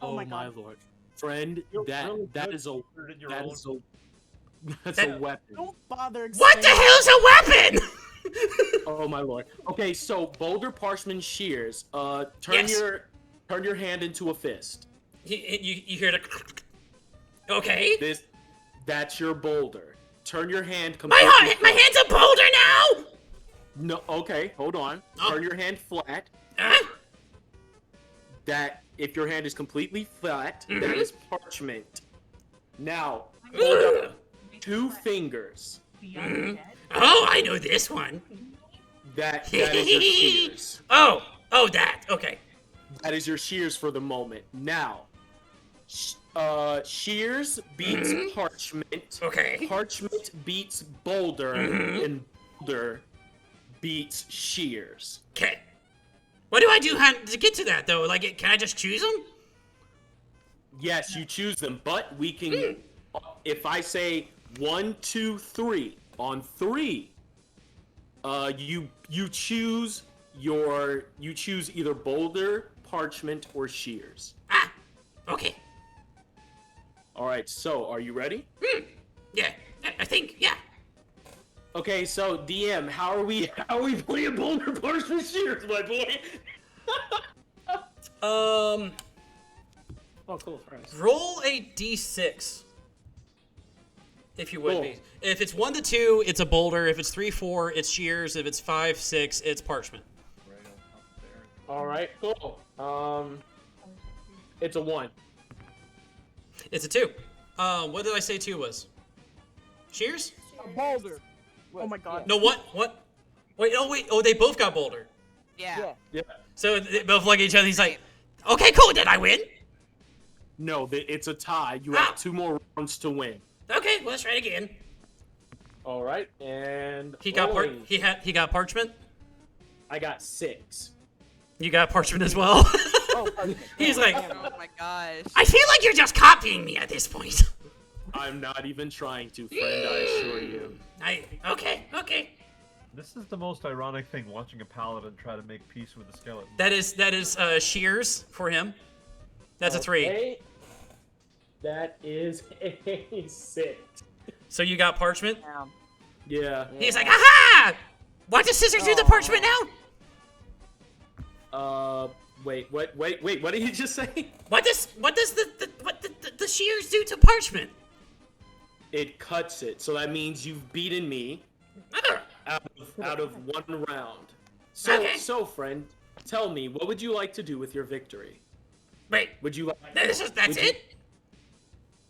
O: Oh my lord, friend, that's a weapon.
D: Don't bother.
A: What the hell's a weapon?
O: Oh my lord. Okay, so boulder parchment shears. Turn your hand into a fist.
A: You hear the. Okay.
O: That's your boulder. Turn your hand
A: My hand's a boulder now.
O: No. Okay, hold on. Turn your hand flat. That if your hand is completely flat, that is parchment. Now hold up 2 fingers.
A: Oh, I know this one.
O: That is your shears.
A: Oh, that. Okay.
O: That is your shears for the moment. Now, shears beats parchment.
A: Okay.
O: Parchment beats boulder, and boulder beats shears.
A: Okay. What do I do to get to that though? Like, can I just choose them?
P: Yes, you choose them, but we can. If I say 1, 2, 3, on 3, you choose either boulder, parchment, or shears.
A: Okay.
P: All right. So, are you ready?
A: Yeah, I think. Yeah.
P: Okay. So, DM, how are we playing boulder, parchment, shears, my boy?
A: Oh,
P: cool. Christ.
A: Roll a d6. If you would
P: Cool.
A: be. If it's 1 to 2, it's a boulder. If it's 3, 4, it's shears. If it's 5, 6, it's parchment.
P: All right. Cool. It's a 1.
A: It's a 2. What did I say 2 was? Shears?
D: A boulder. Oh my god.
A: No, what? Wait. Oh, they both got boulder.
K: Yeah.
P: Yeah.
A: So they both look at each other. He's like, okay, cool. Did I win?
P: No, it's a tie. You have 2 more rounds to win.
A: Okay, well, let's try it again.
P: All right, and
A: He got
P: rolling.
A: he got parchment.
P: I got 6.
A: You got parchment as well. He's like,
K: Oh my gosh.
A: I feel like you're just copying me at this point.
P: I'm not even trying to, friend. I assure you.
A: Okay.
H: This is the most ironic thing, watching a paladin try to make peace with a skeleton.
A: That is shears for him. That's a 3.
P: Okay. That is a 6.
A: So you got parchment?
P: Yeah.
A: He's like, aha! Why does scissors do the parchment now?
P: Wait. What did he just say?
A: What does the shears do to parchment?
P: It cuts it, so that means you've beaten me out of 1 round. So friend, tell me, what would you like to do with your victory?
A: Wait.
P: Would you like?
A: That's it?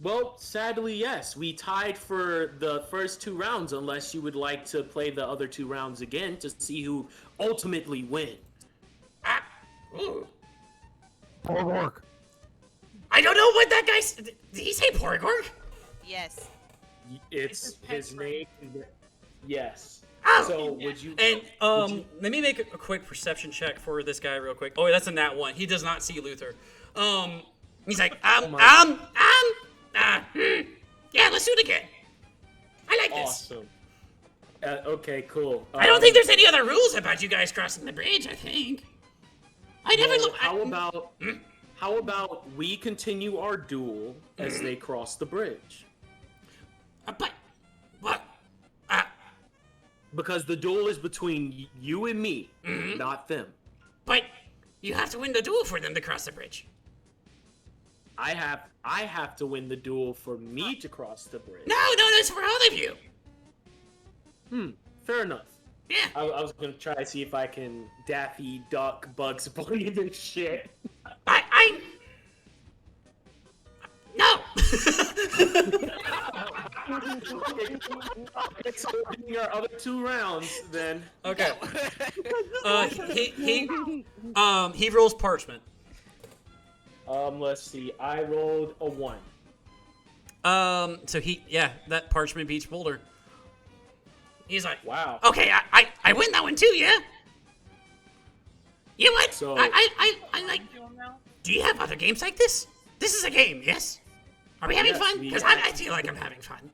P: Well, sadly, yes. We tied for the first 2 rounds, unless you would like to play the other 2 rounds again to see who ultimately wins.
L: Porgork.
A: I don't know what that guy said. Did he say Porgork?
K: Yes.
P: It's his name. Yes.
A: Oh.
P: So would you?
A: And let me make a quick perception check for this guy real quick. Oh, that's a nat 1. He does not see Luther. He's like, yeah, let's do it again. I like this.
P: Awesome. Okay, cool.
A: I don't think there's any other rules about you guys crossing the bridge. I think. I never look.
P: How about we continue our duel as they cross the bridge?
A: But what?
P: Because the duel is between you and me, not them.
A: But you have to win the duel for them to cross the bridge.
P: I have to win the duel for me to cross the bridge.
A: No, that's for all of you.
P: Fair enough.
A: Yeah.
P: I was gonna try to see if I can Daffy Duck Bugs Bunny this shit.
A: No.
P: Okay, so we're doing our other 2 rounds then.
A: Okay. He rolls parchment.
P: Let's see. I rolled a 1.
A: So that parchment beats boulder. He's like,
P: wow.
A: Okay, I win that one too, yeah. You know what?
P: So
A: I like. Do you have other games like this? This is a game, yes. Are we having fun? Because I feel like I'm having fun.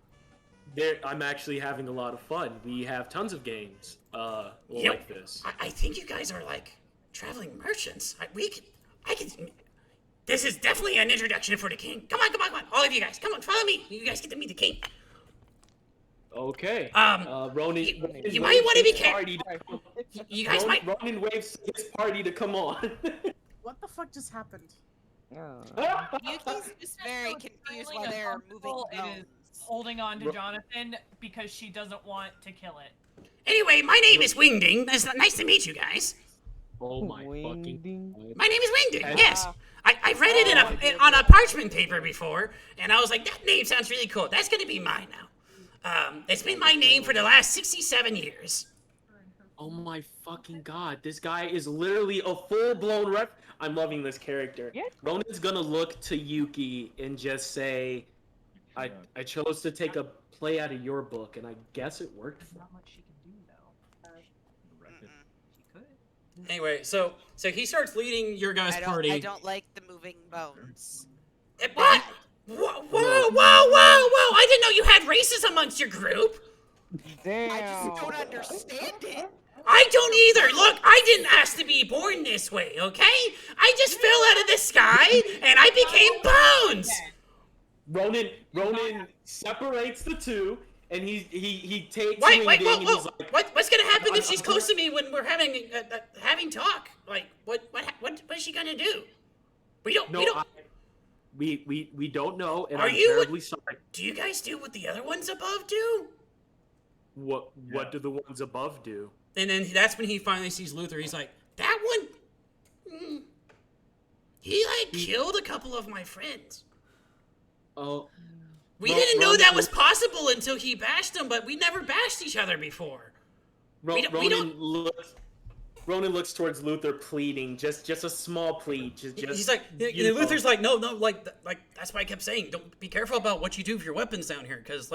P: I'm actually having a lot of fun. We have tons of games like this.
A: I think you guys are like traveling merchants. I can. This is definitely an introduction for the king. Come on, all of you guys, come on, follow me. You guys get to meet the king.
P: Okay.
A: Ronan. You might want to be careful. You guys might.
P: Ronan waves his party to come on.
D: What the fuck just happened?
K: Yuki's just very confused while they're moving
B: and is holding on to Jonathan because she doesn't want to kill it.
A: Anyway, my name is Wingding. Nice to meet you guys.
P: Oh my fucking.
A: My name is Wingding. Yes. I read it on a parchment paper before, and I was like, that name sounds really cool. That's gonna be mine now. It's been my name for the last 67 years.
P: Oh my fucking god, this guy is literally a full-blown rep. I'm loving this character. Yeah. Ronan's gonna look to Yuki and just say, I chose to take a play out of your book, and I guess it worked for
B: Not much she can do though. She could.
A: Anyway, so he starts leading your guys' party.
K: I don't like the moving bones.
A: What? Whoa, whoa, whoa! I didn't know you had races amongst your group.
I: Damn.
K: I just don't understand it.
A: I don't either. Look, I didn't ask to be born this way, okay? I just fell out of the sky and I became bones.
P: Ronan separates the two, and he takes.
A: Wait,
P: Wingding
A: whoa!
P: and he's like,
A: What's gonna happen if she's close to me when we're having talk? Like, what is she gonna do? We don't
P: know, and
A: Are
P: I'm
A: you?
P: terribly sorry.
A: Do you guys do what the other ones above do?
P: What do the ones above do?
A: And then that's when he finally sees Luther. He's like, that one. He killed a couple of my friends.
P: Oh.
A: We didn't know that was possible until he bashed them, but we never bashed each other before.
P: Ronan looks towards Luther, pleading, just a small plea.
A: He's like, Luther's like, no, like that's why I kept saying, don't be careful about what you do with your weapons down here, because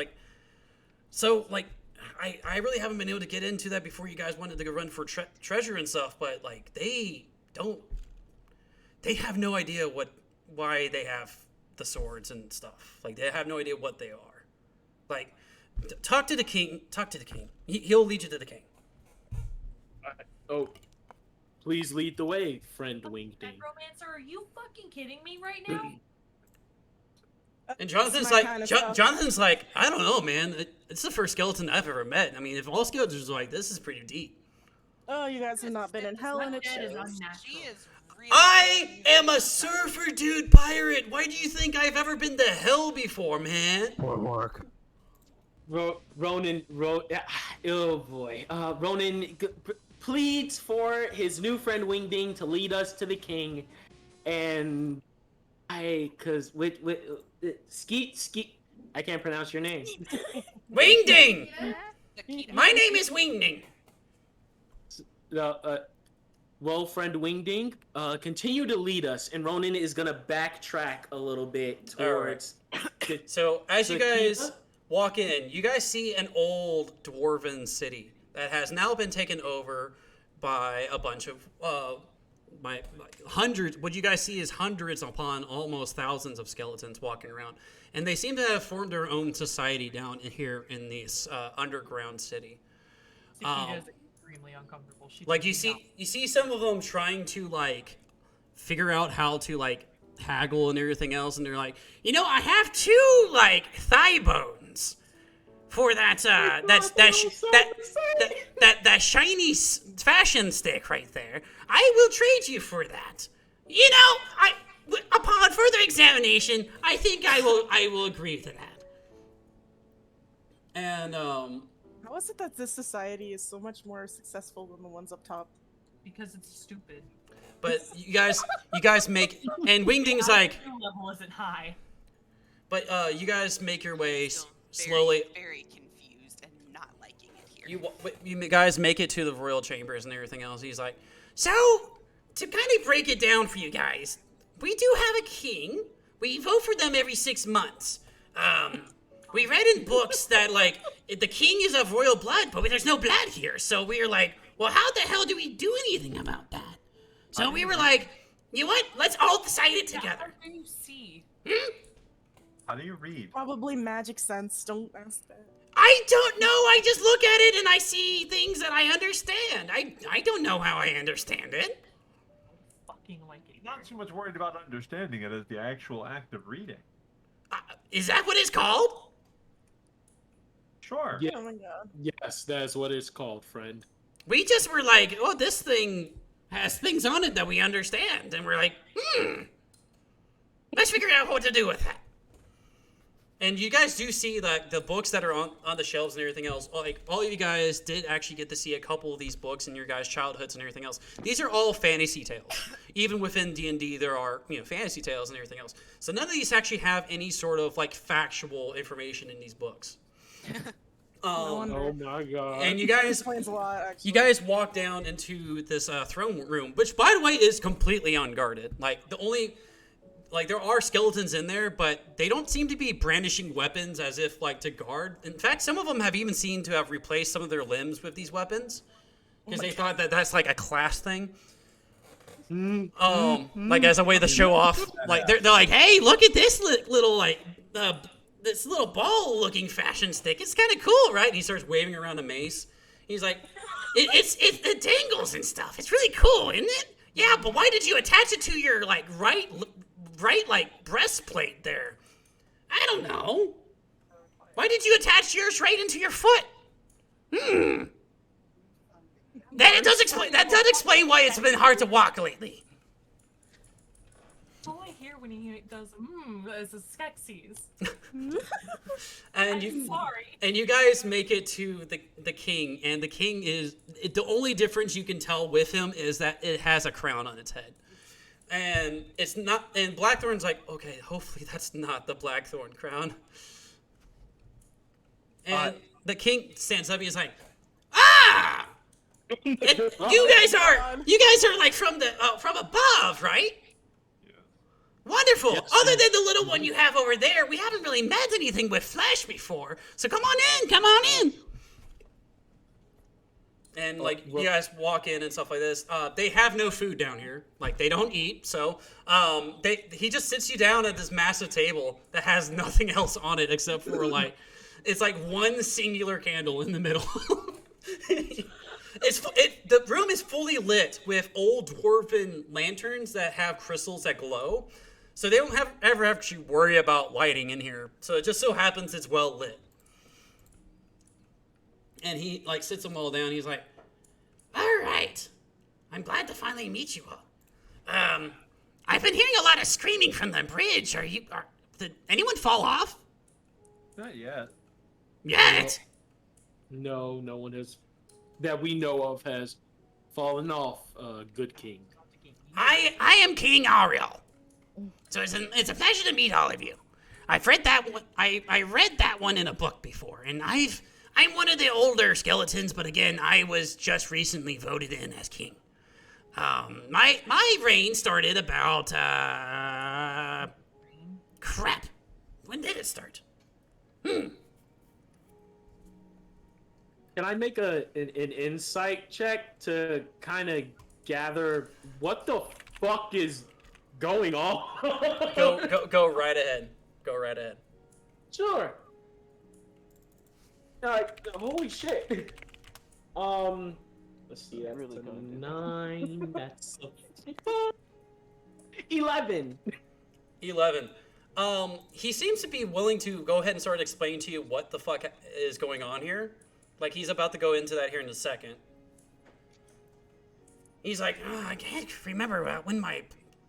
A: I really haven't been able to get into that before you guys wanted to go run for treasure and stuff, but like they have no idea why they have the swords and stuff. Like they have no idea what they are. Like, talk to the king. He'll lead you to the king.
P: Oh, please lead the way, friend Wingding.
B: Necromancer, are you fucking kidding me right now?
A: And Jonathan's like, Jonathan's like, I don't know, man. It's the first skeleton I've ever met. I mean, if all skeletons are like this, is pretty deep.
D: Oh, you guys have not been in hell, and it shows.
A: I am a surfer dude pirate. Why do you think I've ever been to hell before, man?
L: Mark.
P: Ronan, oh boy. Ronan pleads for his new friend Wingding to lead us to the king, and Skeet, I can't pronounce your name.
A: Wingding! My name is Wingding.
P: Well, friend Wingding, continue to lead us, and Ronan is gonna backtrack a little bit towards.
A: So as you guys walk in, you guys see an old dwarven city that has now been taken over by a bunch of hundreds. What you guys see is hundreds upon almost thousands of skeletons walking around, and they seem to have formed their own society down here in this underground city.
B: Extremely uncomfortable.
A: Like you see some of them trying to figure out how to haggle and everything else, and they're like, I have two thigh bones for that shiny fashion stick right there. I will trade you for that. Upon further examination, I think I will agree to that. And
D: how is it that this society is so much more successful than the ones up top?
B: Because it's stupid.
A: But you guys make, and Wingding's like,
B: level isn't high.
A: But you guys make your way slowly.
K: Very confused and not liking it here.
A: You guys make it to the royal chambers and everything else. He's like, so to kind of break it down for you guys, we do have a king. We vote for them every 6 months. We read in books that the king is of royal blood, but there's no blood here. So we were like, well, how the hell do we do anything about that? So we were like, you know what? Let's all decide it together.
B: How do you see?
H: How do you read?
D: Probably magic sense. Don't ask that.
A: I don't know. I just look at it and I see things that I understand. I don't know how I understand it.
B: Fucking like it.
H: Not too much worried about understanding it as the actual act of reading.
A: Is that what it's called?
H: Sure.
P: Yeah.
D: Oh my god.
P: Yes, that's what it's called, friend.
A: We just were like, oh, this thing has things on it that we understand. And we're like, let's figure out what to do with that. And you guys do see the books that are on the shelves and everything else. All of you guys did actually get to see a couple of these books in your guys' childhoods and everything else. These are all fantasy tales. Even within D&D, there are fantasy tales and everything else. So none of these actually have any sort of factual information in these books.
P: Oh my god!
A: And you guys,
D: explains a lot, actually.
A: You guys walk down into this throne room, which, by the way, is completely unguarded. There are skeletons in there, but they don't seem to be brandishing weapons as if to guard. In fact, some of them have even seemed to have replaced some of their limbs with these weapons. because they thought that that's like a class thing. Like as a way to show off, like they're like, hey, look at this little like this little ball-looking fashion stick. It's kind of cool, right? And he starts waving around a mace. He's like, it dangles and stuff. It's really cool, isn't it? Yeah, but why did you attach it to your like right like breastplate there? I don't know. Why did you attach yours right into your foot? That does explain why it's been hard to walk lately.
B: All I hear when he does is the skeksis.
A: And you guys make it to the king, and the king is the only difference you can tell with him is that it has a crown on its head. And it's not, and Blackthorn's like, okay, hopefully that's not the Blackthorn crown. And the king stands up and he's like, ah! You guys are like from above, right? Yeah. Wonderful. Yes, other than the little one you have over there, we haven't really met anything with flesh before. So come on in. And like you guys walk in and stuff like this. They have no food down here. Like they don't eat. So he just sits you down at this massive table that has nothing else on it except for like it's like one singular candle in the middle. The room is fully lit with old dwarven lanterns that have crystals that glow. So they don't ever have to worry about lighting in here. So it just so happens it's well lit. And he like sits them all down. He's like, all right. I'm glad to finally meet you all. I've been hearing a lot of screaming from the bridge. Did anyone fall off?
H: Not yet.
A: Yet?
P: No one has, that we know of, has fallen off, good king.
A: I am King Ariel. So it's a pleasure to meet all of you. I've read that one. I read that one in a book before, and I'm one of the older skeletons, but again, I was just recently voted in as king. My reign started about crap. When did it start?
P: Can I make an insight check to kind of gather what the fuck is going on?
A: Go right ahead. Go right ahead.
P: Sure. Holy shit. Let's see. That's really 9. That's 11.
A: 11. He seems to be willing to go ahead and start explaining to you what the fuck is going on here. Like, he's about to go into that here in a second. He's like, I can't remember when my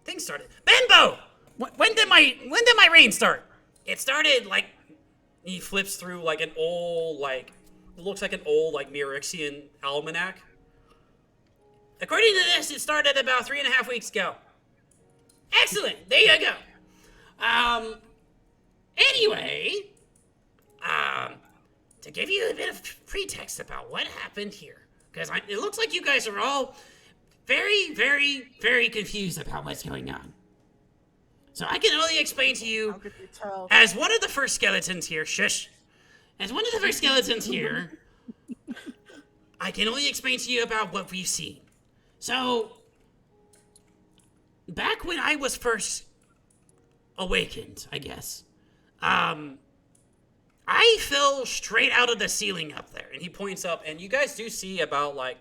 A: thing started. Benbow! When did my reign start? It started, like, he flips through, like, an old, like, it looks like an old, like, Myryksian almanac. According to this, it started about 3.5 weeks ago. Excellent! There you go. Anyway, to give you a bit of pretext about what happened here, because it looks like you guys are all very, very, very confused about what's going on. So I can only explain to you, as one of the first skeletons here, as one of the first skeletons here, I can only explain to you about what we've seen. So, back when I was first awakened, I guess, I fell straight out of the ceiling up there. And he points up, and you guys do see about, like,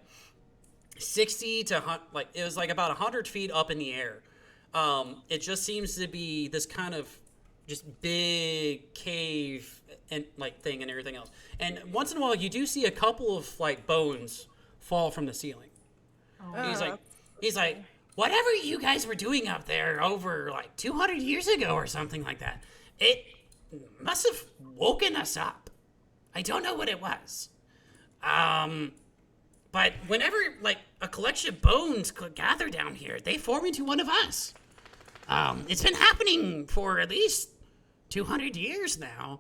A: 60 to, like, it was, like, about 100 feet up in the air. It just seems to be this kind of just big cave and, like, thing and everything else. And once in a while, you do see a couple of, like, bones fall from the ceiling. Oh. He's like, whatever you guys were doing up there over, like, 200 years ago or something like that, it must have woken us up. I don't know what it was. But whenever, like, a collection of bones could gather down here, they form into one of us. It's been happening for at least 200 years now.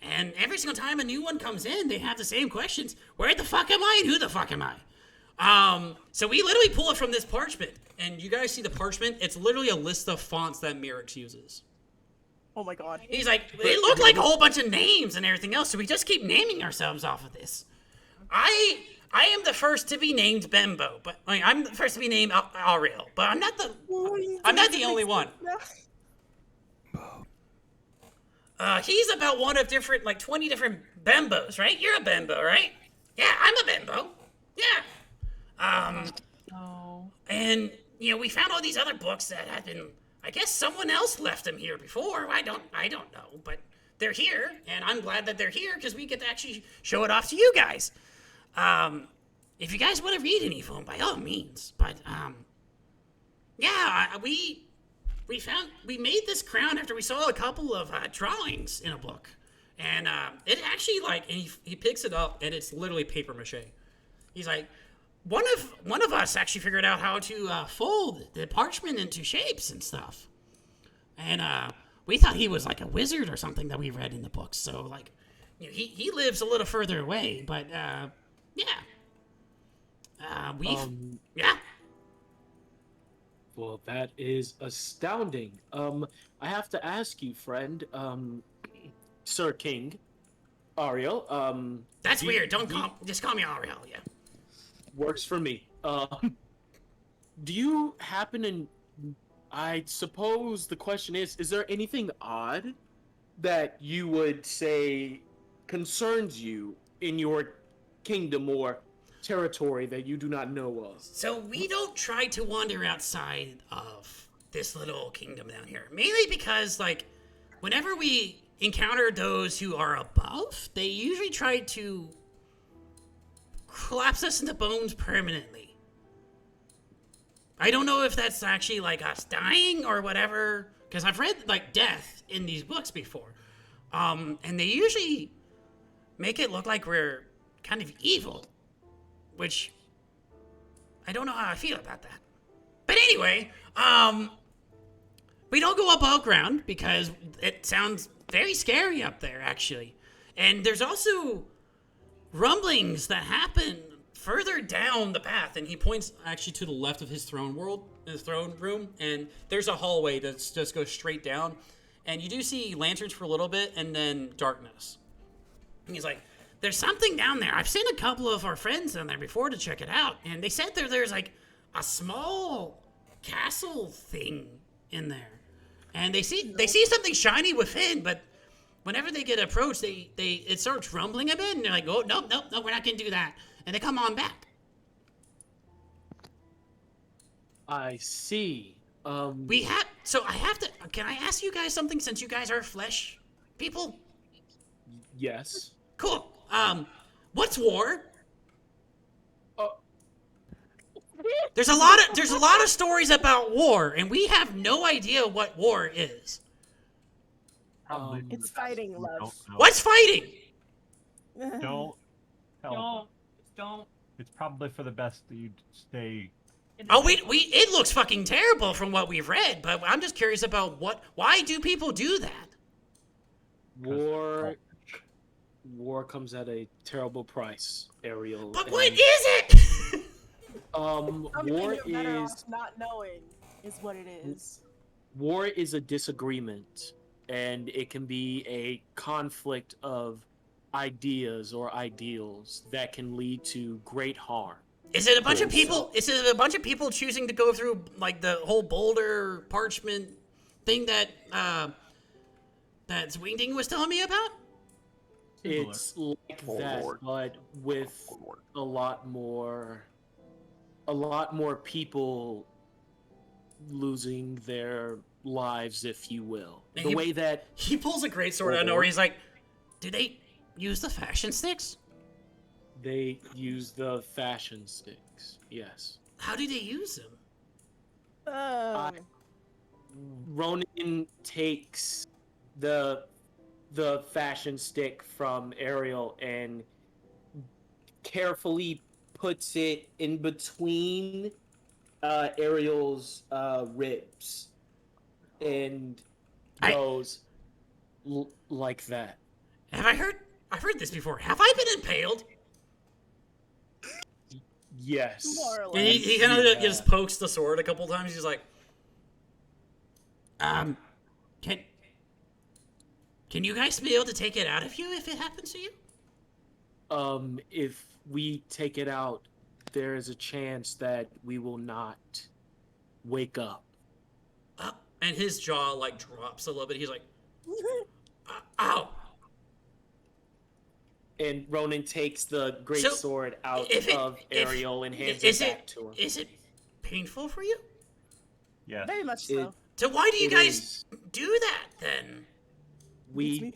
A: And every single time a new one comes in, they have the same questions. Where the fuck am I and who the fuck am I? So we literally pull it from this parchment. And you guys see the parchment? It's literally a list of fonts that Miryks uses.
D: Oh my god.
A: He's like, it looked like a whole bunch of names and everything else, so we just keep naming ourselves off of this. I I am the first to be named Bembo, but I'm the first to be named Ariel, but I'm not the only one. He's about one of different, like 20 different Bembos, right? You're a Bembo, right? Yeah, I'm a Bembo. Yeah. And we found all these other books that had been. I guess someone else left them here before. I don't know, but they're here, and I'm glad that they're here because we get to actually show it off to you guys. If you guys want to read any of them, by all means. But yeah, we made this crown after we saw a couple of drawings in a book, and it actually and he picks it up and it's literally paper mache. He's like, one of us actually figured out how to fold the parchment into shapes and stuff, and we thought he was like a wizard or something that we read in the books. So he lives a little further away, but yeah. Yeah.
P: Well, that is astounding. I have to ask you, friend, Sir King, Ariel.
A: That's weird. Just call me Ariel. Yeah.
P: Works for me. Do you happen to? I suppose the question is there anything odd that you would say concerns you in your kingdom or territory that you do not know of?
A: So we don't try to wander outside of this little kingdom down here. Mainly because, whenever we encounter those who are above, they usually try to collapse us into bones permanently. I don't know if that's actually, us dying or whatever, because I've read, death in these books before. And they usually make it look like we're kind of evil. Which, I don't know how I feel about that. But anyway, we don't go above ground because it sounds very scary up there, actually. And there's also rumblings that happen further down the path. And he points actually to the left of his throne room. And there's a hallway that just goes straight down. And you do see lanterns for a little bit and then darkness. And he's like, there's something down there. I've sent a couple of our friends down there before to check it out, and they said there's a small castle thing in there, and they see something shiny within, but whenever they get approached, it starts rumbling a bit, and they're like, oh no, we're not gonna do that, and they come on back.
P: I see.
A: I have to. Can I ask you guys something since you guys are flesh people?
P: Yes.
A: Cool. What's war? There's a lot of stories about war, and we have no idea what war is.
D: It's fighting, love.
A: What's fighting?
H: Don't. It's probably for the best that you stay.
A: Oh, it looks fucking terrible from what we've read, but I'm just curious about why do people do that?
P: War comes at a terrible price, Ariel.
A: But what is it?
P: War is
D: not knowing is what it is.
P: War is a disagreement, and it can be a conflict of ideas or ideals that can lead to great harm.
A: Is it a bunch of people? Is it a bunch of people choosing to go through the whole boulder parchment thing that Zwingding was telling me about?
P: It's like that, but with a lot more people losing their lives, if you will.
A: And
P: the way that
A: he pulls a great sword out of nowhere. He's like, "Do they use the fashion sticks?"
P: They use the fashion sticks. Yes.
A: How do they use them?
P: Ronan takes the fashion stick from Ariel and carefully puts it in between Ariel's ribs and goes like that.
A: I've heard this before. Have I been impaled?
P: Yes.
A: And he kind of just pokes the sword a couple times. He's like, can you guys be able to take it out of you if it happens to you?
P: if we take it out, there is a chance that we will not wake up.
A: And his jaw like drops a little bit. He's like, "Ow!"
P: And Ronan takes the great sword out of Ariel and hands it back to him.
A: Is it painful for you?
H: Yeah.
D: Very much so.
A: So why do you guys do that then?
P: We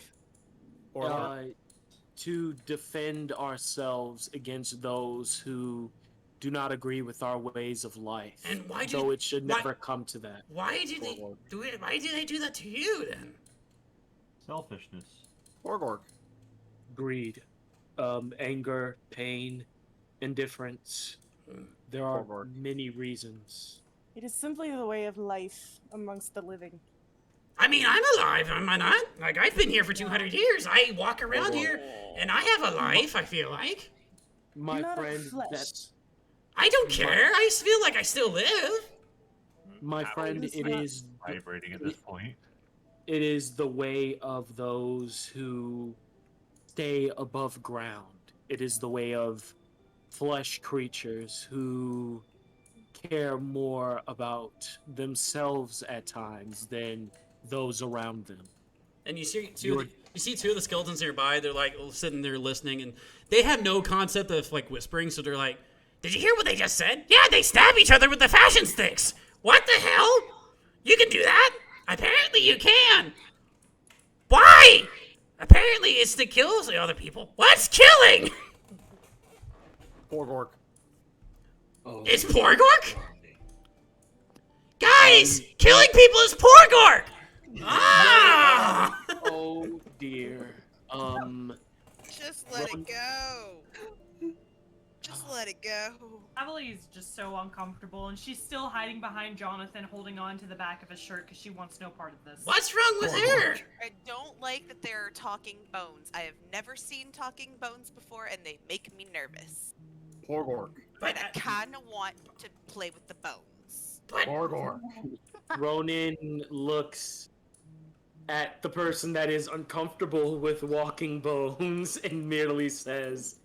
P: to defend ourselves against those who do not agree with our ways of life.
A: And why do
P: though it should never come to that.
A: Why do they do it? Why do they do that to you then?
H: Selfishness.
F: Porgorg.
P: Greed, anger, pain, indifference. There are many reasons.
D: It is simply the way of life amongst the living.
A: I mean, I'm alive, am I not? Like, I've been here for 200 years. I walk around here, and I have a life, I feel like.
P: My friend, that's...
A: I don't care. I feel like I still live.
P: My friend, it is...
H: vibrating at this point.
P: It is the way of those who stay above ground. It is the way of flesh creatures who care more about themselves at times than those around them.
A: And you see two of the skeletons nearby. They're like sitting there listening, and they have no concept of like whispering. So they're like, "Did you hear what they just said? Yeah, they stab each other with the fashion sticks. What the hell? You can do that? Apparently you can. Why? Apparently it's to kill the other people. What's killing?
F: Porgorg.
P: Oh.
A: It's Porgorg? Guys, killing people is Porgorg. Ah!
P: Oh dear.
K: Just let it go. Just let it go.
B: Emily's just so uncomfortable, and she's still hiding behind Jonathan, holding on to the back of his shirt because she wants no part of this.
A: What's wrong with her?
K: I don't like that there are talking bones. I have never seen talking bones before, and they make me nervous.
F: Porgorg.
K: But I kind of want to play with the bones.
F: Porgorg.
P: Ronan looks at the person that is uncomfortable with walking bones and merely says,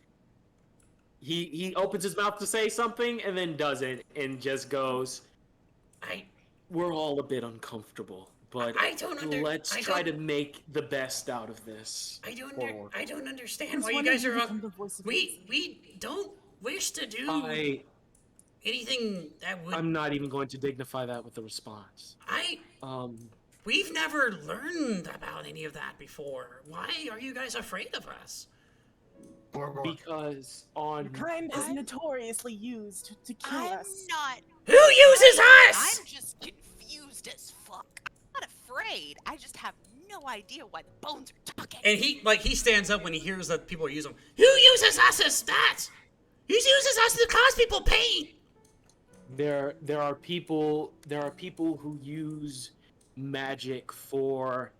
P: he opens his mouth to say something and then doesn't and just goes, we're all a bit uncomfortable, but let's try to make the best out of this.
A: I don't understand why you guys are we don't wish to do anything that would...
P: I'm not even going to dignify that with a response.
A: We've never learned about any of that before. Why are you guys afraid of us?
P: Because on...
D: Your kind is notoriously used to kill us.
A: Who uses us?
K: I'm just confused as fuck. I'm not afraid. I just have no idea why the bones are talking.
A: And he stands up when he hears that people use him. Who uses us as that? Who uses us to cause people pain?
P: There are people who use magic for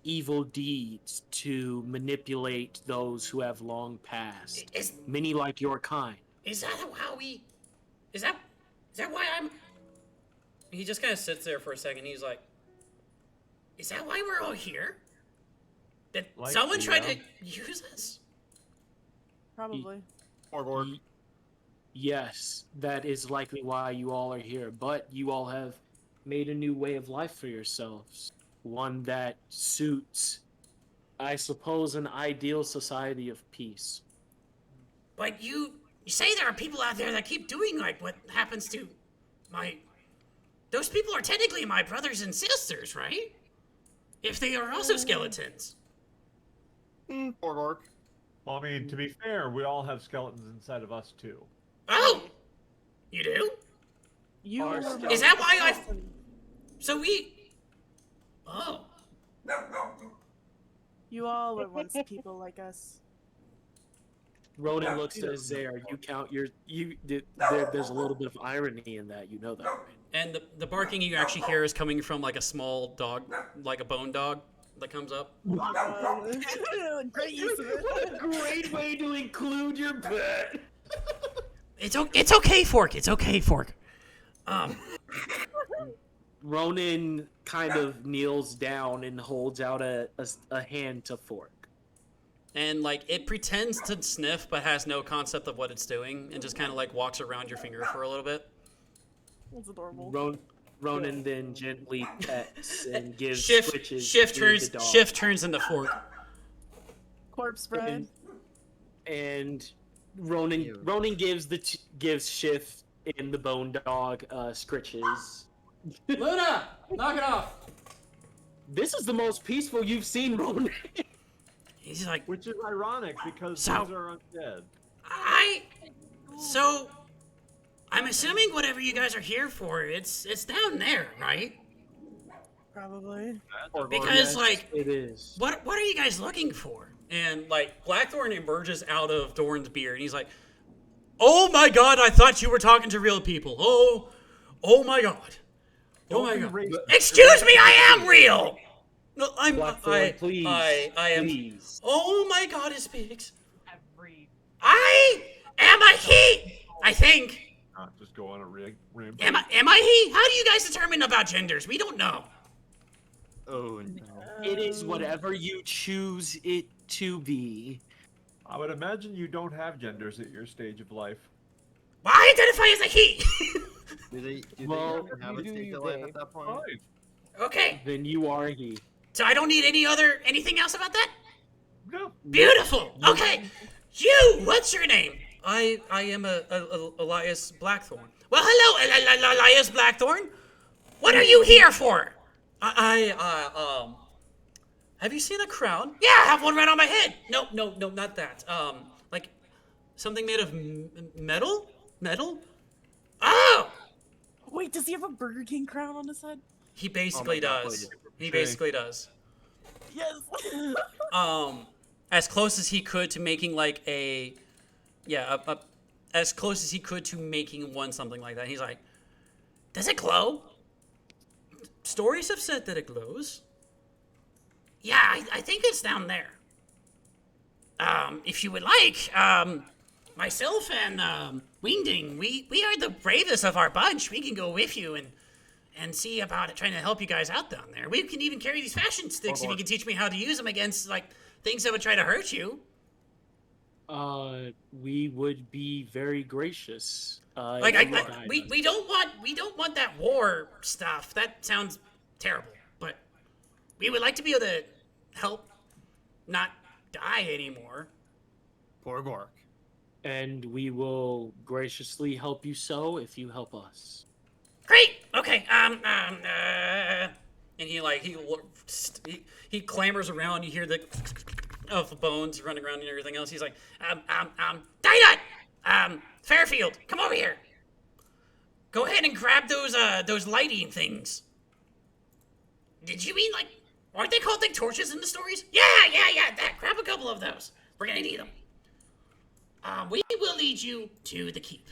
P: evil deeds to manipulate those who have long passed. Many like your kind.
A: Is that how we... Is that why I'm... He just kind of sits there for a second. He's like, is that why we're all here? Did someone try to use us?
D: Probably.
P: Yes, that is likely why you all are here. But you all have made a new way of life for yourselves. One that suits, I suppose, an ideal society of peace.
A: But you say there are people out there that keep doing like what happens to my... Those people are technically my brothers and sisters, right? If they are also skeletons.
F: Porgorg.
H: Well, I mean, to be fair, we all have skeletons inside of us, too.
A: Oh! You do? Is that why I... So we... Oh.
D: You all were once people like us.
P: Ronan looks at Zaire. You count your... There's a little bit of irony in that. You know that, right?
A: And the barking you actually hear is coming from like a small dog, like a bone dog that comes up.
D: Great use of it.
P: Great way to include your pet.
A: It's okay, Fork. It's okay, Fork.
P: Ronan kind of kneels down and holds out a hand to Fork.
A: And like it pretends to sniff but has no concept of what it's doing and just kind of like walks around your finger for a little bit.
D: That's adorable.
P: Ronan then gently pets and gives
A: Shift
P: switches to the dog.
A: Shift turns into fork.
D: Corpse bread.
P: And Ronan gives Shift and the bone dog scritches.
A: Luna, knock it off.
P: This is the most peaceful you've seen Ronan.
A: He's like,
H: which is ironic because
A: So-
H: these are undead.
A: So I'm assuming whatever you guys are here for, it's down there, right?
D: Probably.
A: Because like
P: it is.
A: What are you guys looking for? And like Blackthorn emerges out of Dorn's beard and he's like, "Oh my god, I thought you were talking to real people. Oh my god. Oh my god. Excuse me, I am real. No,
P: Blackthorn, please.
A: I am.
P: Please.
A: Oh my god, it speaks. I am a he. I think.
H: Just go on a rig.
A: Am I he? How do you guys determine about genders? We don't know.
F: Oh no.
P: It is whatever you choose it to be.
H: I would imagine you don't have genders at your stage of life.
A: I identify as a he.
F: Do they
P: Well,
F: even have a stage of life at that point?
A: Okay.
P: Then you are he.
A: So I don't need anything else about that?
H: No.
A: Beautiful. Okay. You, what's your name? I am Elias Blackthorn. Well, hello, Elias Blackthorn. What are you here for? Have you seen a crown? Yeah, I have one right on my head. No, not that. Like something made of metal? Metal? Oh!
D: Wait, does he have a Burger King crown on his head?
A: He basically does. He basically does.
D: Yes.
A: As close as he could to making like as close as he could to making one something like that. He's like, does it glow? Stories have said that it glows. Yeah, I think it's down there. If you would like, myself and Wingding, we are the bravest of our bunch. We can go with you and see about it, trying to help you guys out down there. We can even carry these fashion sticks if you can teach me how to use them against like things that would try to hurt you.
P: We would be very gracious.
A: We don't want that war stuff. That sounds terrible. But we would like to be able to help not die anymore.
F: Poor Gork.
P: And we will graciously help you so if you help us.
A: Great. Okay. And he clambers around. You hear the of the bones running around and everything else. He's like, Dinah, Fairfield, come over here. Go ahead and grab those lighting things. Did you mean like, aren't they called like torches in the stories? Yeah. That. Grab a couple of those. We're gonna need them. We will lead you to the keep.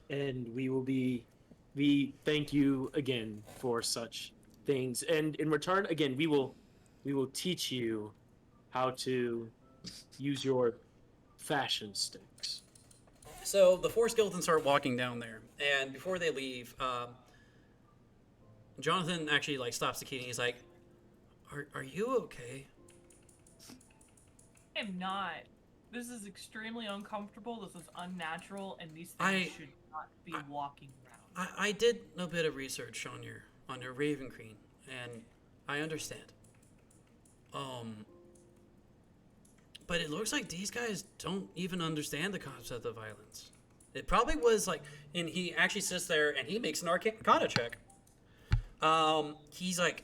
P: And we thank you again for such things. And in return, again, we will teach you how to use your fashion sticks.
A: So the four skeletons start walking down there, and before they leave, Jonathan actually like stops the kid and he's like, "Are you okay?"
B: I am not. This is extremely uncomfortable. This is unnatural, and these things should not be walking around.
A: I did a bit of research on your Raven Queen, and I understand. But it looks like these guys don't even understand the concept of violence. It probably was like, and he actually sits there and he makes an Arcana check. He's like,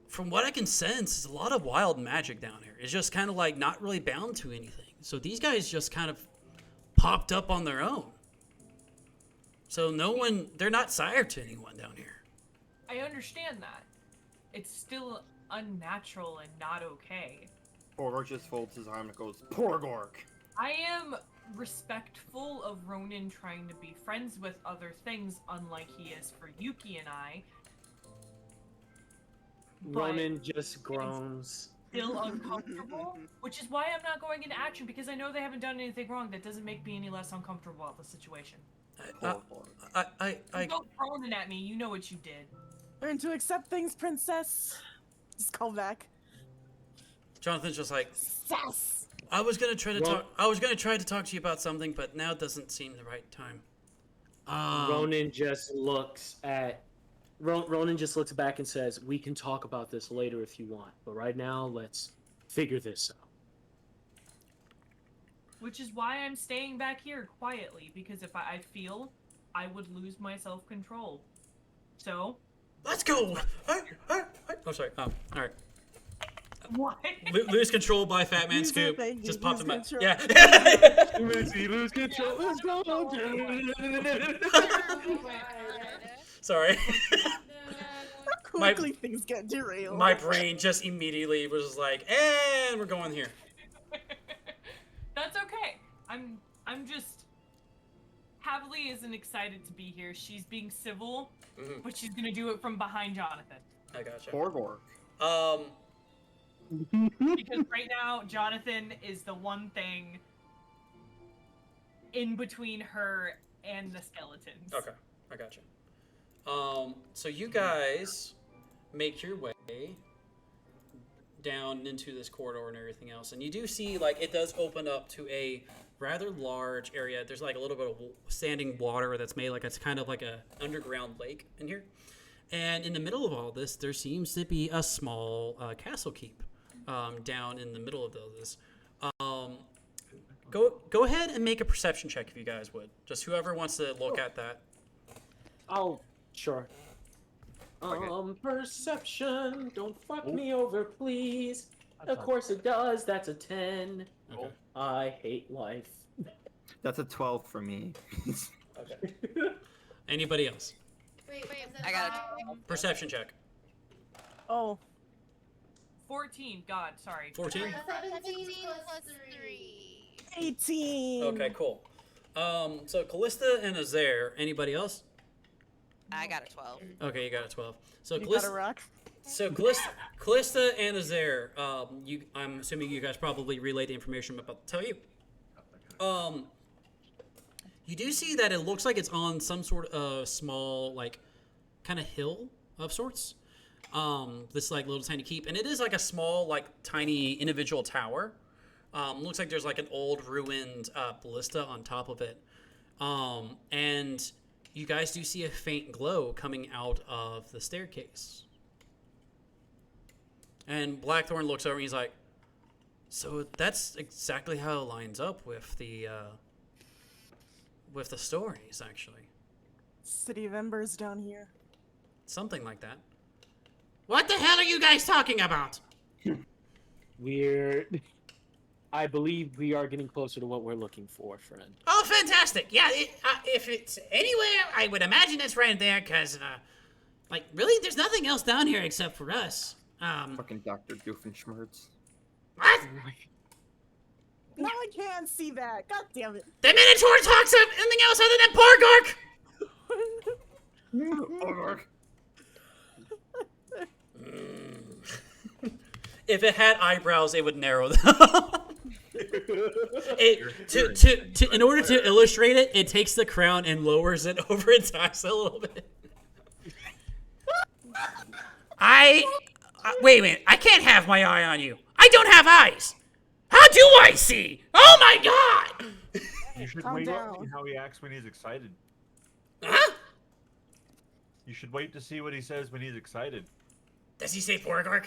A: from what I can sense, it's a lot of wild magic down here. It's just kind of like not really bound to anything. So these guys just kind of popped up on their own. So they're not sired to anyone down here.
B: I understand that. It's still unnatural and not okay.
F: Poor Gork just folds his arm and goes, "Poor Gork."
B: I am respectful of Ronan trying to be friends with other things, unlike he is for Yuki and I.
P: Ronan just groans.
B: Still uncomfortable, which is why I'm not going into action, because I know they haven't done anything wrong. That doesn't make me any less uncomfortable about the situation. Don't throw Ronan at me. You know what you did.
D: Learn to accept things, princess. Just call back.
A: Jonathan's just like,
D: Yes.
A: I was gonna try to talk to you about something, but now doesn't seem the right time.
P: Ronan just looks at. Ronan just looks back and says, "We can talk about this later if you want, but right now, let's figure this out."
B: Which is why I'm staying back here quietly, because if I feel I would lose my self-control. So...
A: Let's go! Oh, sorry. All right.
B: What?
A: Lose control by Fat Man
D: Lose
A: Scoop.
D: it, baby,
A: Just pop
D: lose
A: them out.
D: control.
A: Yeah.
P: Lose control. Let's go.
A: Sorry.
D: Quickly things get derailed.
A: My brain just immediately was like, and we're going here.
B: That's okay. I'm just... Havli isn't excited to be here. She's being civil, but she's gonna do it from behind Jonathan.
A: I gotcha.
F: Porgor.
B: Because right now, Jonathan is the one thing in between her and the skeletons.
A: Okay, I gotcha. So you guys make your way down into this corridor and everything else, and you do see, like, it does open up to a rather large area. There's like a little bit of standing water that's made like it's kind of like a underground lake in here, and in the middle of all this there seems to be a small castle keep down in the middle of this. Go ahead and make a perception check if you guys would, just whoever wants to look at that.
P: Oh, sure. Perception. Don't fuck me over, please. Of course it does. That's a 10.
A: Okay.
P: I hate life.
F: That's a 12 for me.
A: Okay. Anybody else?
J: Wait,
K: I got a
A: Perception check.
D: Oh.
B: 14. God, sorry.
A: 14?
J: 17 plus 3.
D: 18.
A: Okay, cool. So Callista and Azair. Anybody else?
K: I got a 12.
A: Okay, you got a 12. So
D: You
A: Callista,
D: got a rock?
A: So Callista and Azair, I'm assuming you guys probably relayed the information I'm about to tell you. You do see that it looks like it's on some sort of small, like, kind of hill of sorts. This like little tiny keep, and it is like a small, like, tiny individual tower. Looks like there's like an old ruined ballista on top of it. And you guys do see a faint glow coming out of the staircase. And Blackthorn looks over and he's like, so that's exactly how it lines up with the stories, actually.
D: City of Embers down here.
A: Something like that. What the hell are you guys talking about?
P: I believe we are getting closer to what we're looking for, friend.
A: Oh, fantastic! Yeah, if it's anywhere, I would imagine it's right there, because, like, really, there's nothing else down here except for us.
F: Fucking Dr. Doofenshmirtz.
A: What?
D: Now I can't see that. God damn it.
A: The Minotaur talks of anything else other than Porgork! If it had eyebrows, it would narrow them. In order to illustrate it, it takes the crown and lowers it over its eyes a little bit. Wait a minute. I can't have my eye on you. I don't have eyes. How do I see? Oh my god!
H: You should
D: Calm
H: wait
D: down.
H: to see how he acts when he's excited.
A: Huh?
H: You should wait to see what he says when he's excited.
A: Does he say Porgork?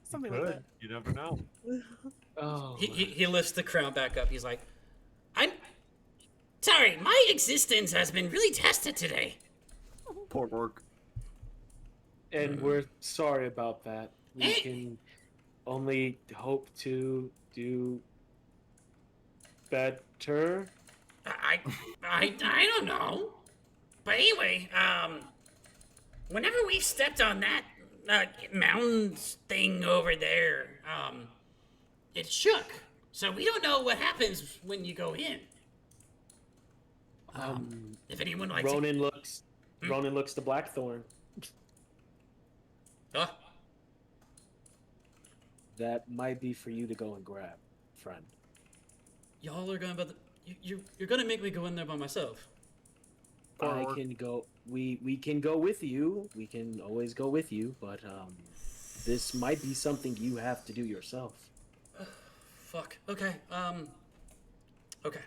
D: Something
H: Good.
D: like that.
H: You never know.
P: Oh.
A: He lifts the crown back up. He's like, I'm sorry, my existence has been really tested today.
F: Porgork.
P: And we're sorry about that. We can only hope to do better.
A: I don't know. But anyway, whenever we've stepped on that mountain thing over there, it shook. So we don't know what happens when you go in. If anyone likes
P: Ronan looks to Blackthorn. That might be for you to go and grab, friend.
A: Y'all are gonna you're gonna make me go in there by myself.
P: I can go. We can go with you. We can always go with you, but this might be something you have to do yourself.
A: Fuck. Okay. Okay.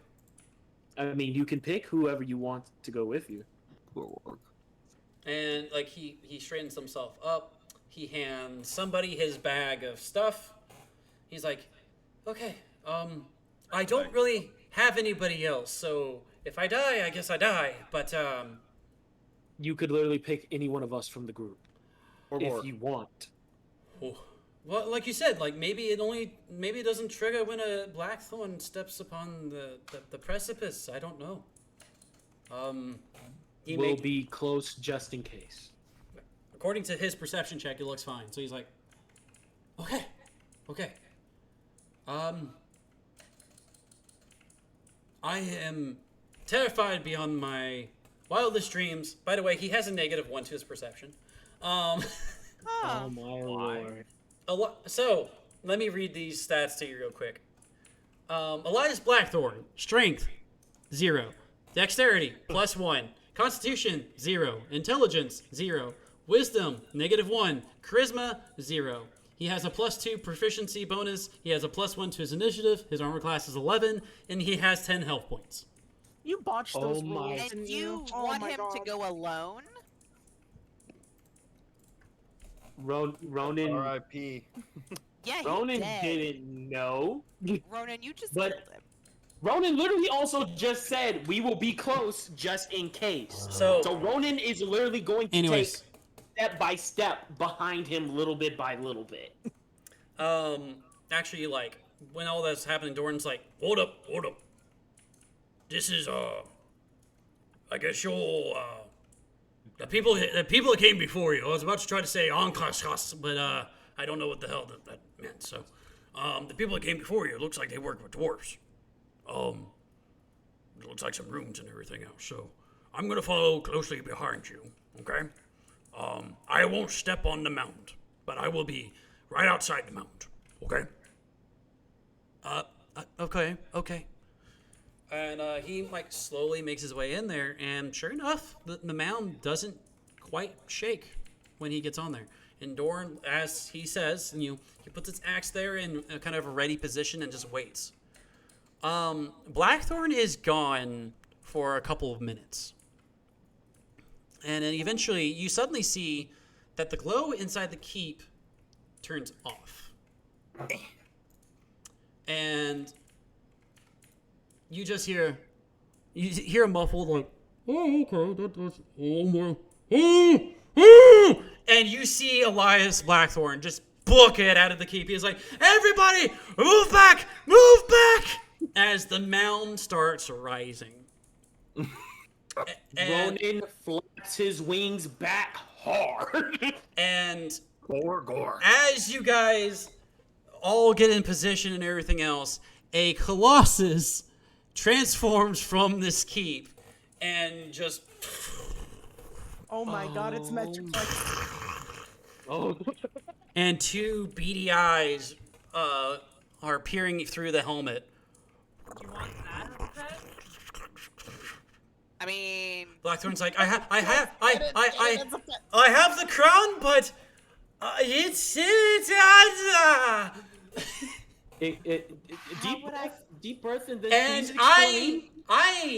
P: I mean, you can pick whoever you want to go with you.
A: And like he straightens himself up. He hands somebody his bag of stuff. He's like, okay, I don't really have anybody else, so if I die, I guess I die. But
P: You could literally pick any one of us from the group, if you want.
A: well, like you said, like maybe it doesn't trigger when a blackthorn steps upon the precipice. I don't know.
P: We'll be close just in case.
A: According to his perception check, it looks fine. So he's like, okay. I am terrified beyond my wildest dreams. By the way, he has a -1 to his perception.
P: Oh my lord.
A: So, let me read these stats to you real quick. Elias Blackthorn, strength, 0. Dexterity, +1. Constitution, 0. Intelligence, 0. Wisdom, -1. Charisma, 0. He has a +2 proficiency bonus. He has a +1 to his initiative. His armor class is 11, and he has 10 health points.
D: You botched those rolls.
K: And you want him to go alone?
P: Ronan.
F: R.I.P.
K: Yeah, he's
P: Ronan
K: dead.
P: didn't know.
K: Ronan, you just
P: But
K: killed him.
P: Ronan literally also just said we will be close just in case. So Ronan is literally going to take step by step behind him, little bit by little bit.
A: Actually, like when all that's happening, Doran's like, hold up. This is I guess you're the people that came before you. I was about to try to say Ankashkas, but I don't know what the hell that meant. So, the people that came before you, it looks like they worked with dwarves. It looks like some rooms and everything else. So, I'm gonna follow closely behind you. Okay. I won't step on the mound, but I will be right outside the mound. Okay. Okay. And he like slowly makes his way in there, and sure enough, the mound doesn't quite shake when he gets on there. And Doran, as he says, he puts his axe there in a kind of a ready position and just waits. Blackthorn is gone for a couple of minutes. And then eventually you suddenly see that the glow inside the keep turns off. And you just hear a muffled like, oh, okay, that's more. And you see Elias Blackthorn just book it out of the keep. He's like, everybody, move back! As the mound starts rising.
P: Ronan flaps his wings back hard.
A: And
F: gore.
A: As you guys all get in position and everything else, a colossus transforms from this keep and just...
D: Oh my god, it's Metriclex.
P: Oh.
A: And two beady eyes are peering through the helmet.
B: You want that instead?
K: I mean,
A: Blackthorn's like, I have the crown, but it's
P: deep breath in the
A: and I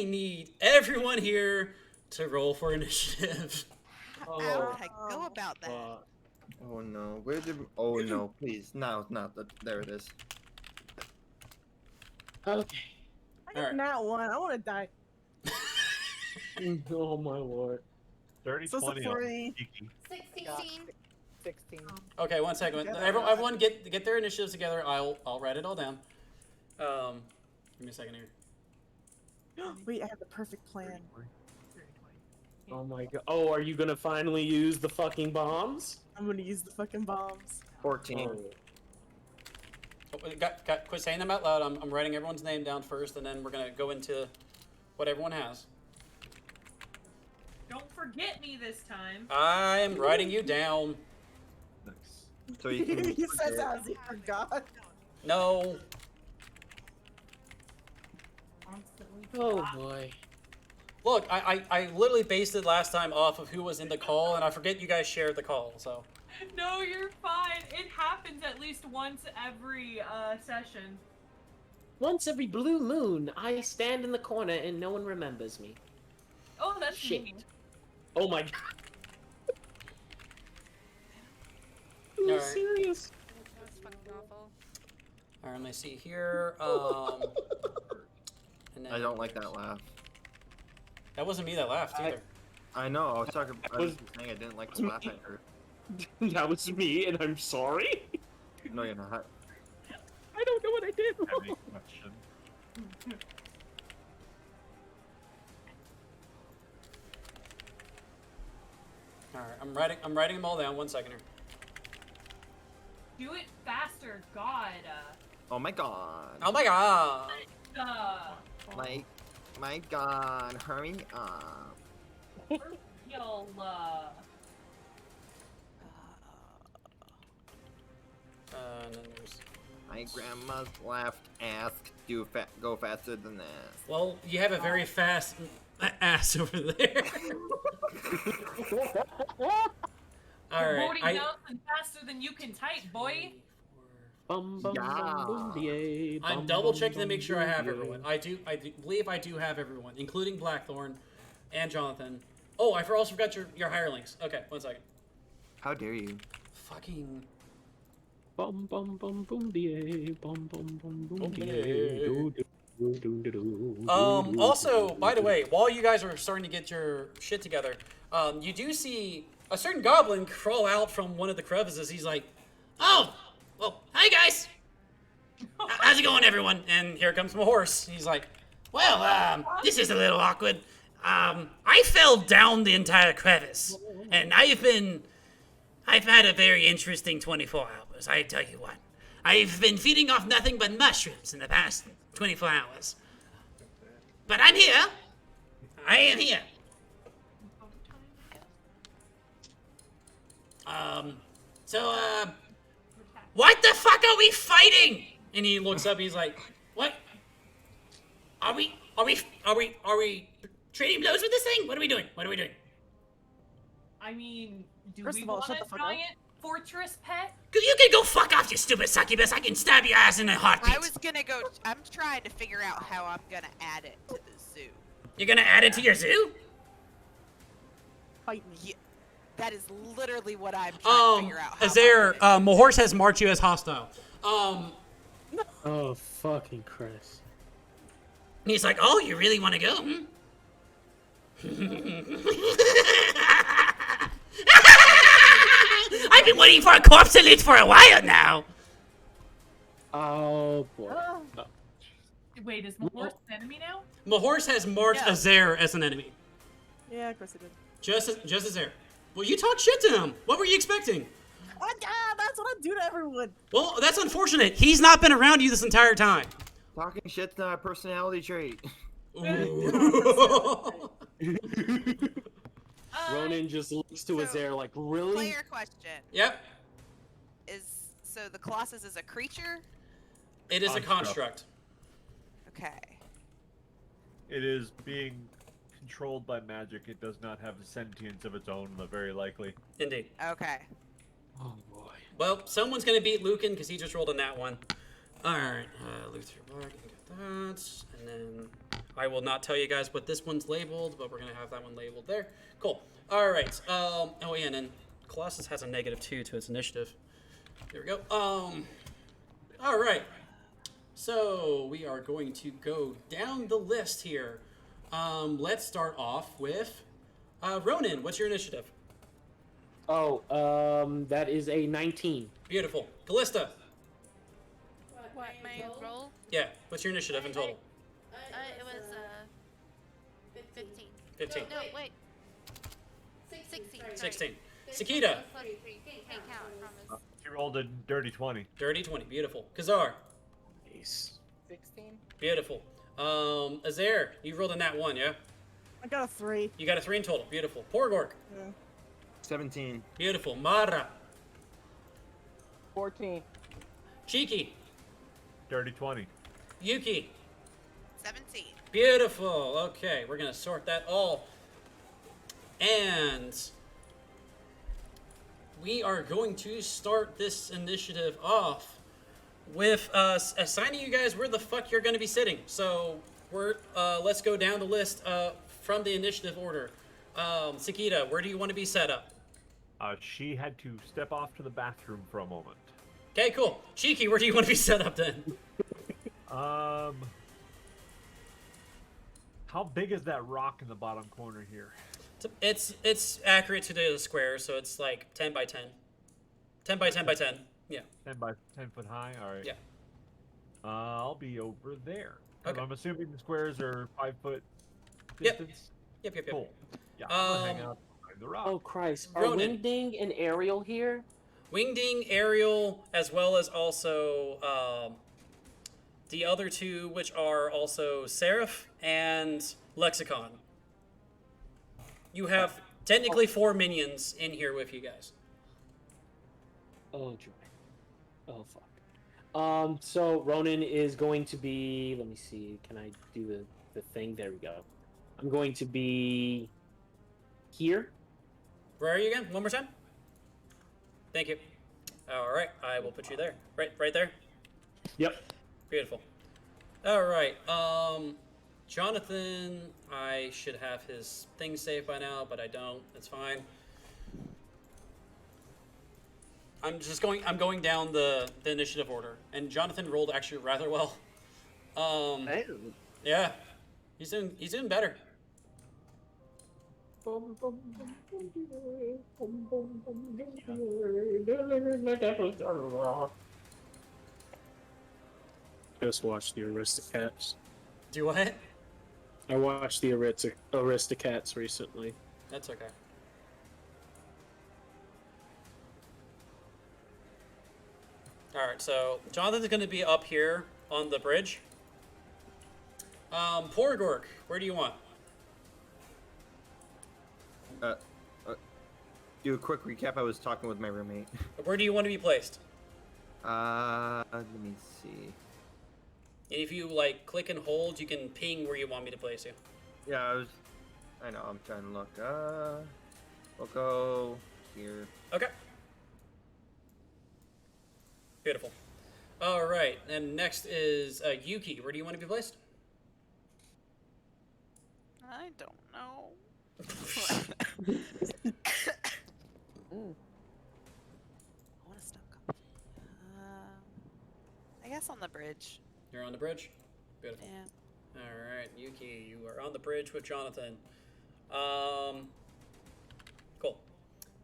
A: need everyone here to roll for initiative.
K: how would I go about that?
F: Oh no, where did? Oh no, please, no, not there it is.
P: Okay.
D: I got that one. I want to die.
P: Oh my lord.
H: 30,
D: So
H: 20.
D: sorry.
N: 16.
A: Okay, 1 second. Everyone get their initiatives together. I'll write it all down. Give me a second here.
D: Wait, I have the perfect plan.
P: Oh my god. Oh, are you gonna finally use the fucking bombs?
D: I'm gonna use the fucking bombs.
F: 14.
A: Quit saying them out loud. I'm writing everyone's name down first, and then we're gonna go into what everyone has.
B: Don't forget me this time.
A: I'm writing you down.
F: So you can.
D: He says as he forgot.
A: No.
P: Oh boy.
A: Look, I literally based it last time off of who was in the call, and I forget you guys shared the call, so.
B: No, you're fine. It happens at least once every session.
P: Once every blue moon, I stand in the corner and no one remembers me.
B: Oh, that's
P: Shit.
B: me.
P: Oh my god. Are you serious?
J: That's fucking awful.
A: Alright, let me see here. And then,
F: I don't like that laugh.
A: That wasn't me that laughed either.
F: I know. I was talking. I was saying I didn't like the laugh I heard.
P: That was me, and I'm sorry.
F: No, you're not.
P: I don't know what I did
H: Heavy
P: wrong.
H: question.
A: Alright, I'm writing them all down. 1 second here.
B: Do it faster, God.
F: Oh my god.
A: Oh my god.
F: My god. Hurry up.
B: You'll,
A: And then there's...
F: My grandma's left asked go faster than that.
A: Well, you have a very fast ass over there. Alright,
B: voting notes and faster than you can type, boy.
A: I'm double checking to make sure I have everyone. I do believe I do have everyone, including Blackthorn and Jonathan. Oh, I also forgot your hirelings. Okay, 1 second.
F: How dare you?
A: Fucking.
P: Bum bum bum boom da bum bum bum boom
A: Also, by the way, while you guys are starting to get your shit together, you do see a certain goblin crawl out from one of the crevices. He's like, "Oh, well, hi guys. How's it going, everyone?" And here comes my horse. He's like, "Well, this is a little awkward. I fell down the entire crevice, and I've had a very interesting 24 hours, I tell you what. I've been feeding off nothing but mushrooms in the past 24 hours. But I'm here. I am here. What the fuck are we fighting?" And he looks up, he's like, "What? Are we trading blows with this thing? What are we doing?
B: I mean, do
D: First
B: we
D: of all,
B: want
D: shut
B: a
D: the fuck up.
B: giant fortress pet?
A: You can go fuck off, you stupid succubus. I can stab your ass in a heartbeat."
K: I was gonna go. I'm trying to figure out how I'm gonna add it to the zoo.
A: You're gonna add it to your zoo?
D: Fight me.
K: Yeah, that is literally what I'm trying to figure out. How
A: Azair, Mahorse has marked you as hostile.
P: Oh, fucking Christ.
A: He's like, "Oh, you really want to go? I've been waiting for a corpse salute for a while now."
P: Oh, boy.
B: Wait, is Mahorse an enemy now?
A: Mahorse has marked Azair as an enemy.
D: Yeah, of course I did.
A: Just Azair. Well, you talked shit to him. What were you expecting?
D: That's what I do to everyone.
A: Well, that's unfortunate. He's not been around you this entire time.
F: Talking shit's not a personality trait.
P: Ronan just looks to Azair like, really?
K: Player question.
A: Yep.
K: So the Colossus is a creature?
A: It is a construct.
K: Okay.
H: It is being controlled by magic. It does not have a sentience of its own, very likely.
A: Indeed.
K: Okay.
P: Oh boy.
A: Well, someone's gonna beat Lucan because he just rolled a nat 1. All right, Luther Bark, got that, and then I will not tell you guys what this one's labeled, but we're gonna have that one labeled there. Cool. All right. Oh yeah, and then Colossus has a -2 to its initiative. There we go. All right. So we are going to go down the list here. Let's start off with Ronan. What's your initiative?
P: Oh, that is a 19.
A: Beautiful. Callista.
J: What, my roll?
A: Yeah. What's your initiative in total?
J: It was, 15.
A: 15.
J: No, wait. 16.
A: 16. Sakita.
J: Can't count, I promise.
H: She rolled a dirty 20.
A: Dirty 20. Beautiful. Kazar.
P: Nice.
N: 16.
A: Beautiful. Azair, you rolled a nat 1, yeah?
D: I got a 3.
A: You got a 3 in total. Beautiful. Porgork.
D: Yeah.
F: 17.
A: Beautiful. Mara.
N: 14.
A: Cheeky.
H: Dirty 20.
A: Yuki.
K: 17.
A: Beautiful. Okay, we're gonna sort that all. And we are going to start this initiative off with us assigning you guys where the fuck you're gonna be sitting. So let's go down the list from the initiative order. Sakita, where do you want to be set up?
H: She had to step off to the bathroom for a moment.
A: Okay, cool. Cheeky, where do you want to be set up then?
H: How big is that rock in the bottom corner here?
A: It's accurate to the square, so it's like 10 by 10. 10 by 10 by 10. Yeah.
H: 10 by 10 foot high. All right.
A: Yeah.
H: I'll be over there.
A: Okay.
H: I'm assuming the squares are 5 foot
A: Yep.
H: distance.
A: Yep.
H: Cool. Yeah. I'm gonna hang out behind the rock.
P: Oh Christ! Are
A: Ronan.
P: Wingding and Ariel here?
A: Wingding, Ariel, as well as also the other two, which are also Seraph and Lexicon. You have technically 4 minions in here with you guys.
P: Oh joy. Oh fuck. So Ronan is going to be. Let me see. Can I do the thing? There we go. I'm going to be here.
A: Where are you again? One more time. Thank you. All right, I will put you there. Right there.
P: Yep.
A: Beautiful. All right. Jonathan, I should have his thing saved by now, but I don't. That's fine. I'm going down the initiative order, and Jonathan rolled actually rather well. Yeah, he's doing better.
P: Just watched the Aristocats.
A: Do what?
P: I watched the Aristocats recently.
A: That's okay. All right, so Jonathan's going to be up here on the bridge. Porgork, where do you want?
F: Do a quick recap. I was talking with my roommate.
A: Where do you want to be placed?
F: Let me see.
A: And if you like click and hold, you can ping where you want me to place you.
F: Yeah, I know. I'm trying to look. We'll go here.
A: Okay. Beautiful. All right, and next is Yuki. Where do you want to be placed?
K: I don't know. I want to stop coughing. I guess on the bridge.
A: You're on the bridge? Beautiful.
K: Yeah.
A: All right, Yuki, you are on the bridge with Jonathan. Cool.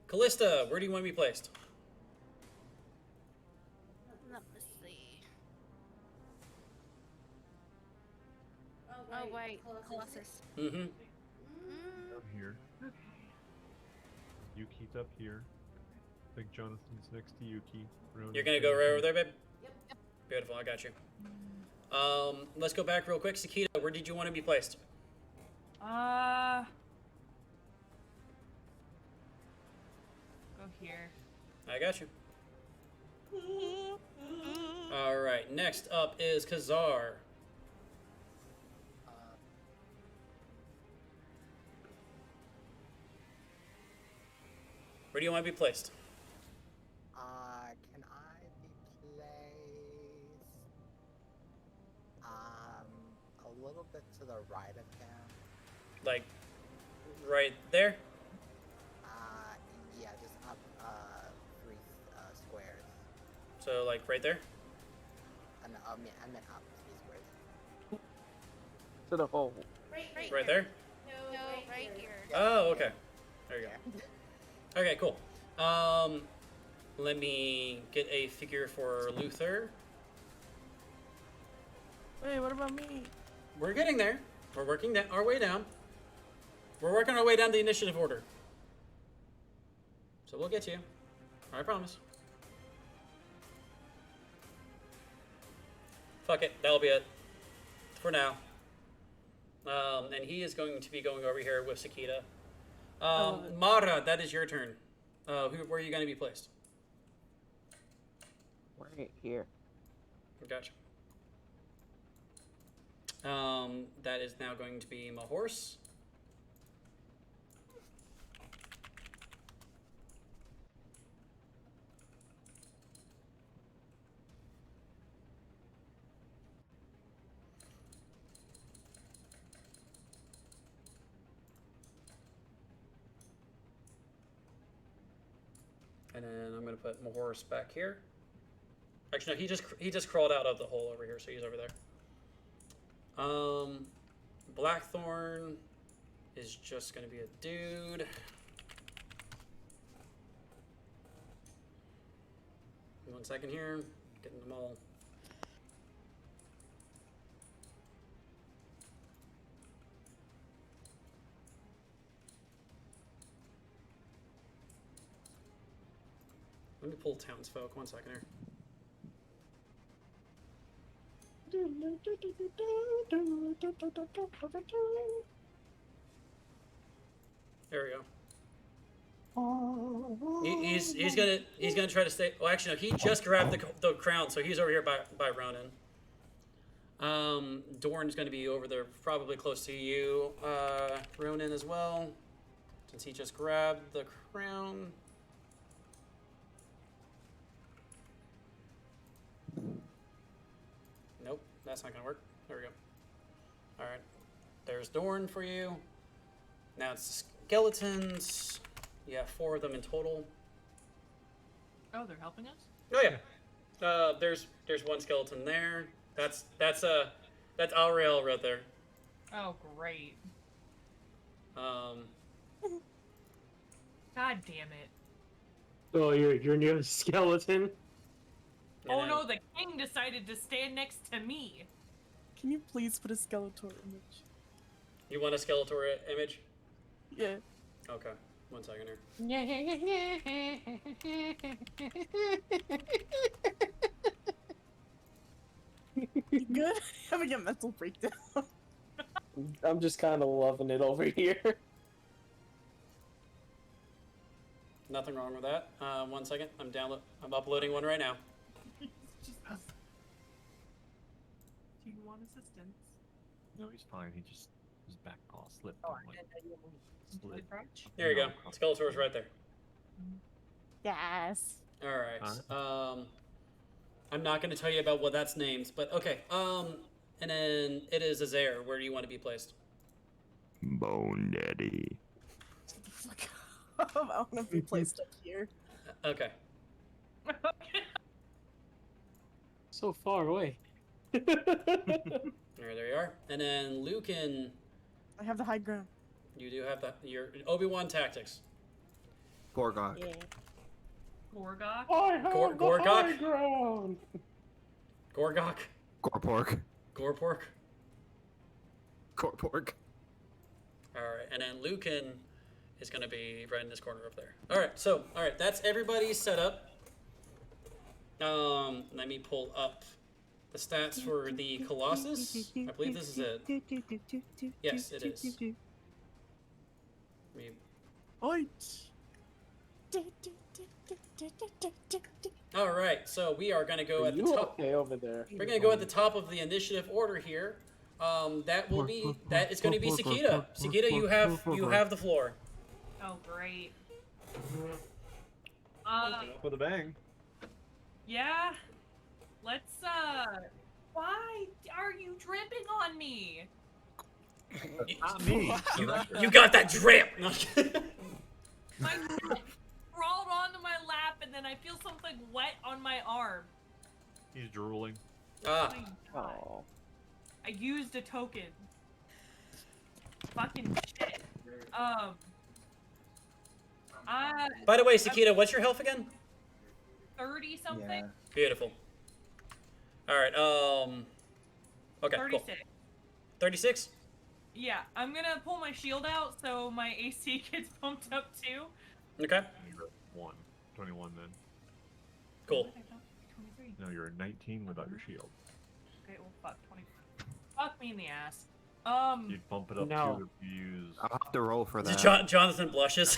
A: Callista, where do you want to be placed?
J: Let me see. Oh wait, Colossus.
A: Mm-hmm.
H: I'm here. Yuki's up here. I think Jonathan's next to Yuki.
A: You're gonna go right over there, babe? Yep. Beautiful, I got you. Let's go back real quick. Sakita, where did you want to be placed?
B: Go here.
A: I got you. All right, next up is Kazar. Where do you want to be placed?
N: Can I be placed a little bit to the right of him?
A: Like, right there?
N: Yeah, just up 3 squares.
A: So, like, right there?
N: I meant up 3 squares.
I: To the hole.
A: Right there?
J: No, right here.
A: Oh, okay. There you go. Okay, cool. Let me get a figure for Luther.
D: Wait, what about me?
A: We're getting there. We're working our way down. We're working our way down the initiative order. So we'll get to you. I promise. Fuck it. That'll be it. For now. And he is going to be going over here with Sakita. Mara, that is your turn. Where are you going to be placed?
I: Right here.
A: Gotcha. That is now going to be my horse. And then I'm gonna put my horse back here. Actually, no, he just crawled out of the hole over here, so he's over there. Blackthorn is just gonna be a dude. One second here, getting them all. Let me pull townsfolk. 1 second here. There we go. He's gonna try to stay. Well, actually, no. He just grabbed the crown, so he's over here by Ronan. Dorn's gonna be over there, probably close to you, Ronan as well, since he just grabbed the crown. Nope, that's not gonna work. There we go. All right, there's Dorn for you. Now it's skeletons. You have 4 of them in total.
B: Oh, they're helping us?
A: Oh yeah. There's one skeleton there. That's Alriel right there.
B: Oh, great.
A: Um.
B: God damn it.
P: Oh, you're near the skeleton.
B: Oh no, the king decided to stand next to me.
D: Can you please put a Skeletor image?
A: You want a Skeletor image?
D: Yeah.
A: Okay. 1 second here.
D: You good? Having a mental breakdown.
P: I'm just kind of loving it over here.
A: Nothing wrong with that. 1 second. I'm uploading one right now.
B: Do you want assistance?
H: No, he's fine. He just his back paw slipped.
B: Oh,
H: and, like, slid.
A: There you go. Skeletor's right there.
D: Yes.
A: All right. I'm not going to tell you about what that's named, but okay. And then it is Azair. Where do you want to be placed?
L: Bone Daddy.
D: I want to be placed up here.
A: Okay.
P: So far away.
A: There you are. And then Lucan.
D: I have the high ground.
A: You do have your Obi-Wan tactics.
F: Gorgok.
D: Yeah.
B: Gorgok?
P: I have the
A: Gorgok?
P: high ground.
A: Gorgok.
F: Gorpork.
A: Gorpork.
F: Gorpork.
A: All right, and then Lucan is going to be right in this corner up there. All right, so that's everybody's setup. Let me pull up the stats for the Colossus. I believe this is it. Yes, it is. All right, so we are going to go at the top.
P: Okay, over there.
A: We're going to go at the top of the initiative order here. That is going to be Sakita. Sakita, you have the floor.
B: Oh, great.
H: With a bang.
B: Yeah. Let's, why are you dripping on me?
H: Not me.
A: You got that drip!
B: My neck crawled onto my lap and then I feel something wet on my arm.
H: He's drooling.
A: Ah.
D: Oh.
B: I used a token. Fucking shit.
A: By the way, Sakita, what's your health again?
B: 30 something?
A: Yeah. Beautiful. All right. Okay.
B: 36.
A: Cool. 36.
B: Yeah, I'm gonna pull my shield out so my AC gets bumped up too.
A: Okay.
H: You're at 21 then.
A: Cool.
B: 23.
H: No, you're at 19 without your shield.
B: Okay, well, fuck 20. Fuck me in the ass.
H: You'd bump it up
P: No.
H: to if you use.
F: I'll have to roll for that.
A: Jonathan blushes.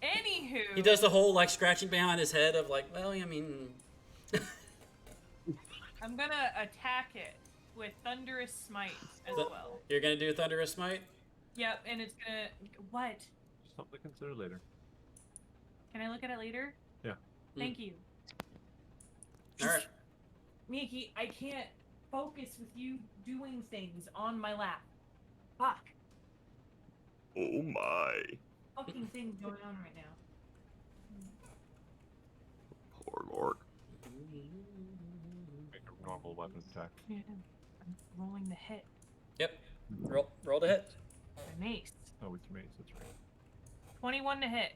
B: Anywho.
A: He does the whole like scratching behind his head of like, well, I mean.
B: I'm gonna attack it with Thunderous Smite as well.
A: You're gonna do Thunderous Smite?
B: Yep, and it's gonna what?
H: Something to consider later.
B: Can I look at it later?
H: Yeah.
B: Thank you.
A: Alright.
B: Miki, I can't focus with you doing things on my lap. Fuck.
L: Oh my.
B: Fucking things going on right now.
L: Poor Gork.
H: Make a normal weapon attack.
B: Yeah, I'm rolling the hit.
A: Yep. Roll to hit.
B: My mace.
H: Oh, with your mace, that's right.
B: 21 to hit.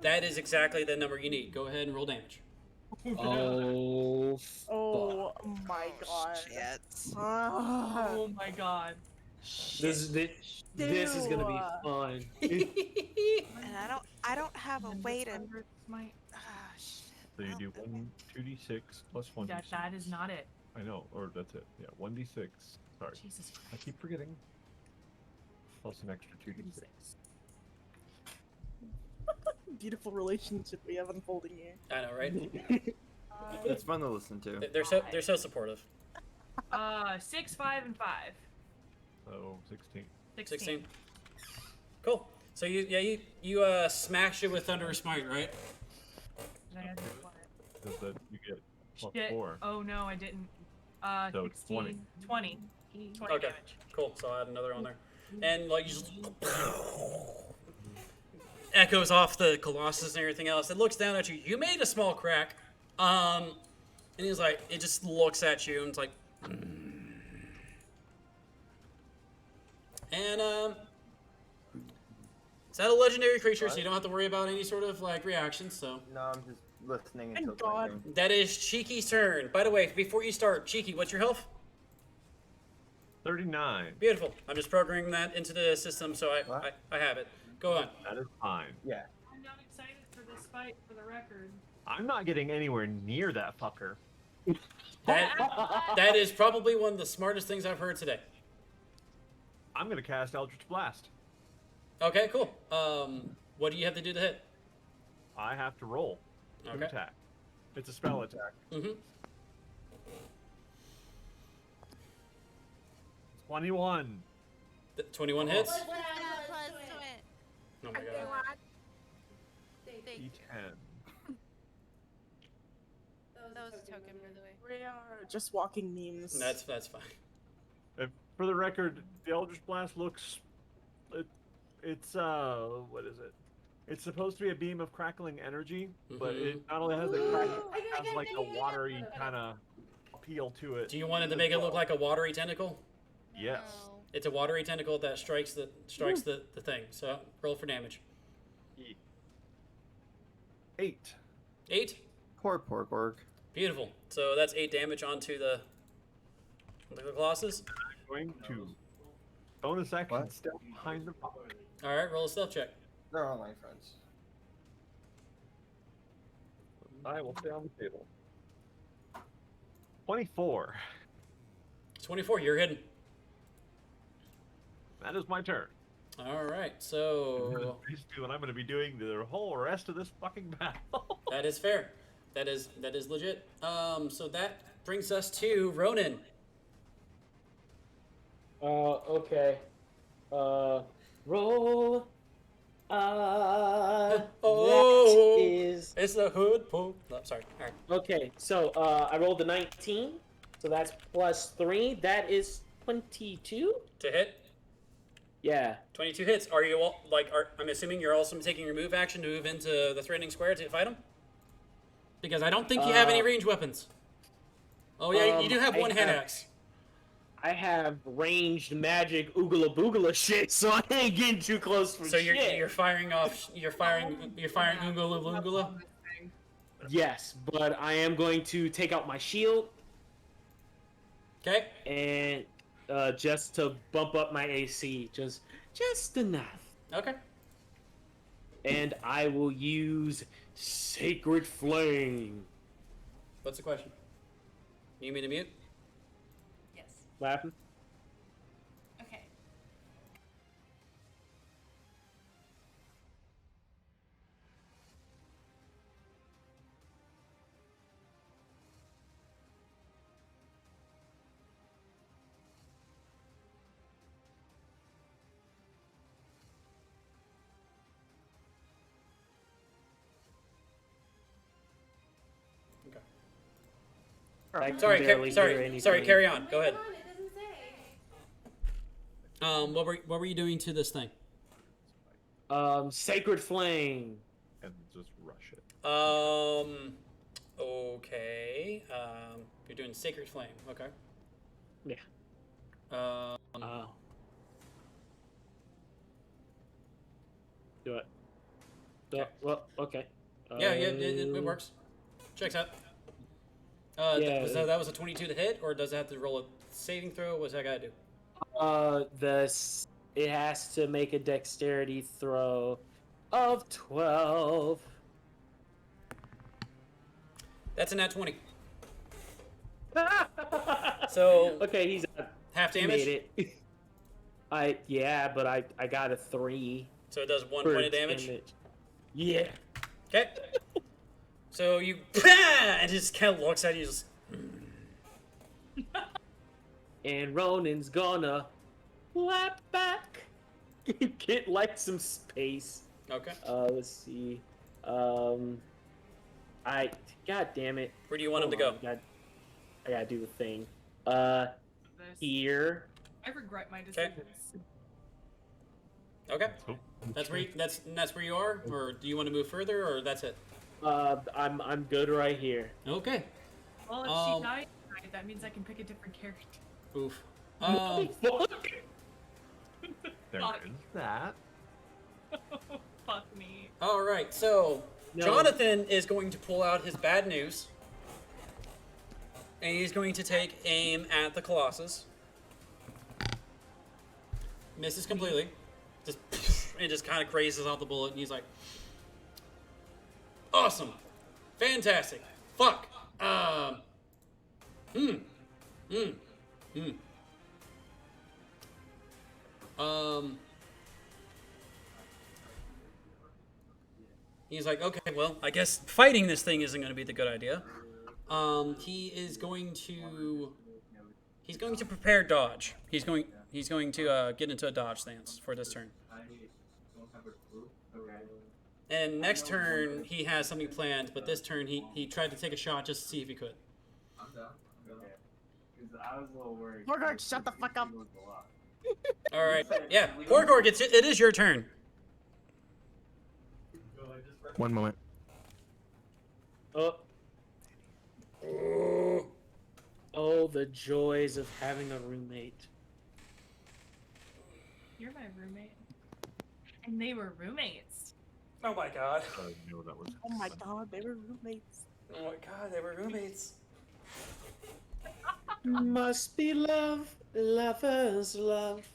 A: That is exactly the number you need. Go ahead and roll damage.
P: Oh.
D: Oh my god.
K: Shit.
B: Oh my god.
P: This is gonna be fun.
K: And I don't have a way to. Ah, shit.
H: So you do 2d6 plus 1d6.
B: That is not it.
H: I know, or that's it. Yeah, 1d6. Sorry.
B: Jesus Christ.
H: I keep forgetting. Plus an extra 2d6.
D: Beautiful relationship we have unfolding here.
A: I know, right?
F: It's fun to listen to.
A: They're so supportive.
B: 6, 5, and 5.
H: So 16.
A: 16. Cool. So you smash it with Thunderous Smite, right?
H: Does that you get plus
B: Shit.
H: 4?
B: Oh no, I didn't.
H: So it's 20.
B: 20
A: Okay.
B: damage.
A: Cool. So I'll add another on there. And like you just echoes off the Colossus and everything else. It looks down at you. You made a small crack. And he's like, it just looks at you and it's like, and is that a legendary creature? So you don't have to worry about any sort of like reactions. So
F: No, I'm just listening
D: Thank
F: until
D: God.
F: something.
A: that is Cheeky's turn. By the way, before you start, Cheeky, what's your health?
H: 39.
A: Beautiful. I'm just programming that into the system, so I have it. Go on.
H: That is fine.
F: Yeah.
B: I'm not excited for this fight, for the record.
H: I'm not getting anywhere near that fucker.
A: That is probably one of the smartest things I've heard today.
H: I'm gonna cast Eldritch Blast.
A: Okay, cool. What do you have to do to hit?
H: I have to roll to
A: Okay.
H: attack. It's a spell attack.
A: Mm-hmm.
H: 21.
A: 21 hits.
J: Plus to it.
A: Oh my god.
H: D10.
J: That was a token, by the way.
D: We are just walking memes.
A: That's fine.
H: For the record, the Eldritch Blast looks. It's what is it? It's supposed to be a beam of crackling energy, but it not only has the crackling, it has like a watery kind of appeal to it.
A: Do you want it to make it look like a watery tentacle?
H: Yes.
A: It's a watery tentacle that strikes the thing. So roll for damage.
H: 8.
A: 8.
F: Poor Gork.
A: Beautiful. So that's 8 damage onto the Colossus.
H: I'm going to bonus action step behind the rock.
A: All right, roll a stealth check.
F: They're online friends.
H: I will stay on the table. 24.
A: 24. You're hidden.
H: That is my turn.
A: All right. So
H: Basically, what I'm going to be doing the whole rest of this fucking battle.
A: that is fair. That is legit. So that brings us to Ronan.
P: Okay. Roll.
A: Oh,
P: That is.
A: It's the hood pull. Oh, sorry. All right.
P: Okay, so I rolled a 19, so that's plus 3. That is 22.
A: To hit.
P: Yeah.
A: 22 hits. Are you all I'm assuming you're also taking your move action to move into the threatening square to fight him? Because I don't think you have any range weapons. Oh yeah, you do have one hand axe.
P: I have ranged magic oogala boogala shit, so I ain't getting too close for
A: So
P: shit.
A: you're firing oogala boogala.
P: Yes, but I am going to take out my shield.
A: Okay.
P: And just to bump up my AC, just enough.
A: Okay.
P: And I will use Sacred Flame.
A: What's the question? You need me to mute?
B: Yes.
P: Laughing?
B: Okay.
P: I can
A: Sorry,
P: barely hear
A: sorry,
P: anything.
A: carry on. Go ahead. What were you doing to this thing?
P: Sacred Flame.
H: And just rush it.
A: Okay. You're doing Sacred Flame. Okay.
P: Yeah. Do it. Well, okay.
A: Yeah, it works. Checks out.
P: Yeah,
A: that was a 22 to hit, or does it have to roll a saving throw? What's that gotta do?
P: It has to make a dexterity throw of 12.
A: That's a nat 20. So
P: okay, he's
A: half
P: he
A: damage.
P: made it. But I got a 3.
A: So it does 1
P: for
A: point of damage.
P: Yeah.
A: Okay. So you and just kind of looks at you. Just,
P: And Ronan's gonna lap back. Get like some space.
A: Okay.
P: Let's see. God damn it.
A: Where do you want him to go?
P: I gotta do the thing. Here.
B: I regret my decisions.
A: Okay. That's where you are, or do you want to move further, or that's it?
P: I'm good right here.
A: Okay.
B: Well, if she dies tonight, that means I can pick a different character.
A: Oof.
H: There is that.
B: Fuck me.
A: All right. So
P: No.
A: Jonathan is going to pull out his bad news, and he's going to take aim at the Colossus. Misses completely. It just kind of grazes off the bullet, and he's like, "Awesome, fantastic, fuck, He's like, okay, well, I guess fighting this thing isn't going to be the good idea. He's going to prepare dodge. He's going to get into a dodge stance for this turn. And next turn he has something planned, but this turn he tried to take a shot just to see if he could.
D: Morgard, shut the fuck up.
A: All right, yeah, Porgor gets it. It is your turn.
L: 1 moment.
P: Oh, the joys of having a roommate.
B: You're my roommate. And they were roommates.
A: Oh my god.
D: Oh my god, they were roommates.
A: Oh my god, they were roommates.
P: Must be love, lovers love.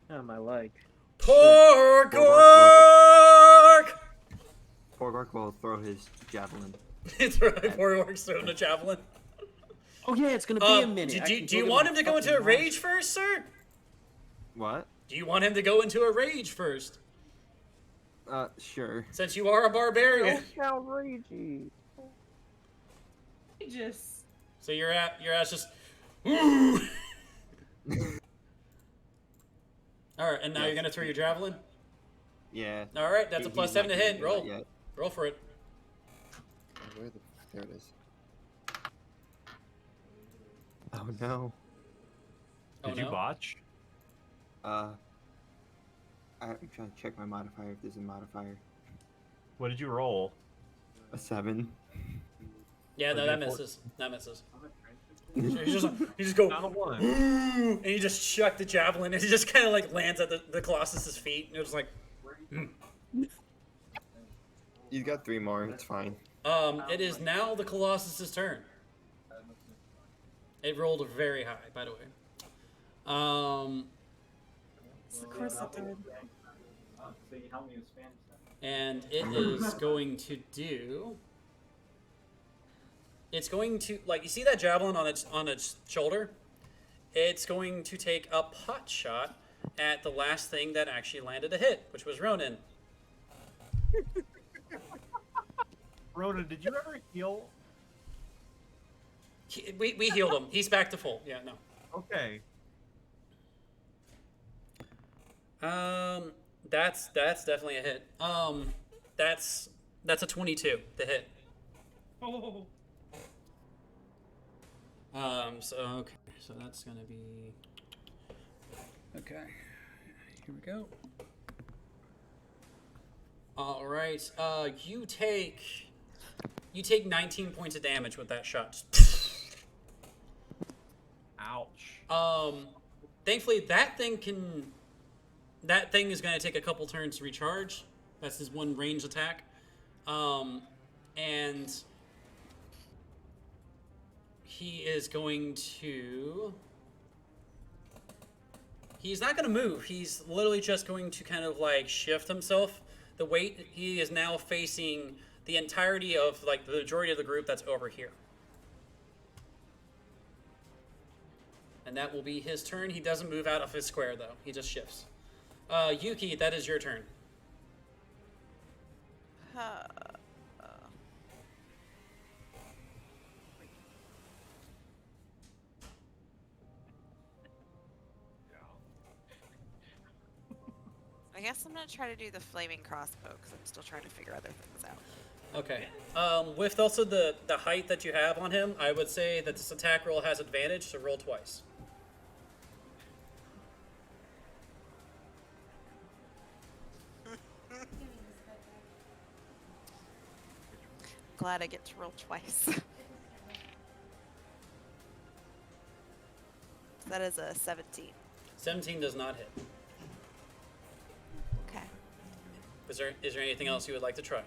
P: Oh, my leg.
A: Porgork!
F: Porgork will throw his javelin.
A: Porgork's throwing a javelin.
I: Oh yeah, it's gonna be a minute.
A: Do you want him to go into a rage first, sir?
F: What?
A: Do you want him to go into a rage first?
F: Sure.
A: Since you are a barbarian.
I: Sound ragey.
B: Just.
A: So your ass just. Ooh. All right, and now you're gonna throw your javelin.
F: Yeah.
A: All right, that's a plus 7 to hit. Roll.
F: Yet.
A: Roll for it.
F: There it is. Oh no.
H: Did you botch?
F: I'm trying to check my modifier if there's a modifier.
H: What did you roll?
F: A 7.
A: Yeah, no, that misses. That misses. You just go, and you just chuck the javelin, and it just kind of like lands at the Colossus's feet, and it was like.
F: He's got 3 more. It's fine.
A: It is now the Colossus's turn. It rolled very high, by the way.
D: Of course it did.
A: And it is going to do. It's going to, like, you see that javelin on its shoulder? It's going to take a pot shot at the last thing that actually landed a hit, which was Ronan.
H: Ronan, did you ever heal?
A: We healed him. He's back to full. Yeah, no.
H: Okay.
A: That's definitely a hit. That's a 22 to hit.
B: Oh.
A: So okay, so that's gonna be okay. Here we go. All right. You take 19 points of damage with that shot.
H: Ouch.
A: Thankfully that thing is gonna take a couple turns to recharge. That's his one range attack. And he is going to. He's not going to move. He's literally just going to kind of like shift himself. The weight, he is now facing the entirety of like the majority of the group that's over here. And that will be his turn. He doesn't move out of his square though. He just shifts. Yuki, that is your turn.
K: I guess I'm gonna try to do the flaming crossbow because I'm still trying to figure other things out.
A: Okay. With also the height that you have on him, I would say that this attack roll has advantage, so roll twice.
K: Glad I get to roll twice. That is a 17.
A: 17 does not hit.
K: Okay.
A: Is there anything else you would like to try?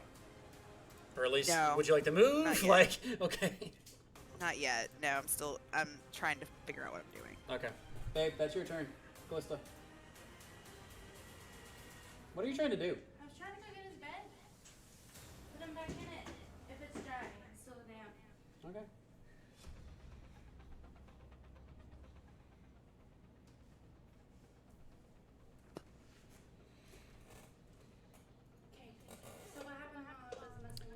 A: Or at least,
K: No.
A: would you like to move?
K: Not yet.
A: Like, okay.
K: Not yet. No, I'm trying to figure out what I'm doing.
A: Okay. Babe, that's your turn. Callista. What are you trying to do?
J: I was trying to go get his bed. Put him back in it. If it's dry, it's still damp.
A: Okay.
J: Okay. So what happened while I was messing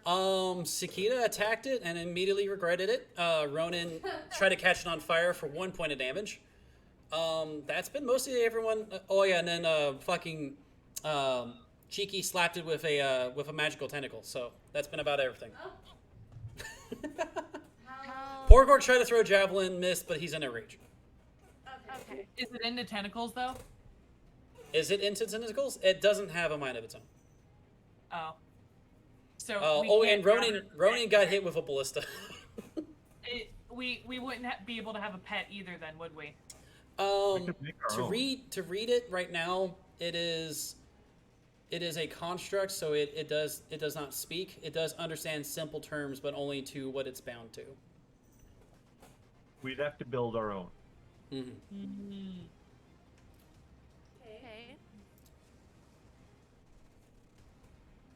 J: around?
A: Sakita attacked it and immediately regretted it. Ronan tried to catch it on fire for 1 point of damage. That's been mostly everyone. Oh yeah, and then fucking Cheeky slapped it with a magical tentacle. So that's been about everything. Porgor tried to throw a javelin, missed, but he's in a rage.
B: Okay. Is it into tentacles though?
A: Is it into tentacles? It doesn't have a mind of its own.
B: Oh. So
A: And Ronan got hit with a ballista.
B: We wouldn't be able to have a pet either then, would we?
A: To read it right now, it is a construct, so it does not speak. It does understand simple terms, but only to what it's bound to.
H: We'd have to build our own.
B: Mm-hmm.
J: Okay.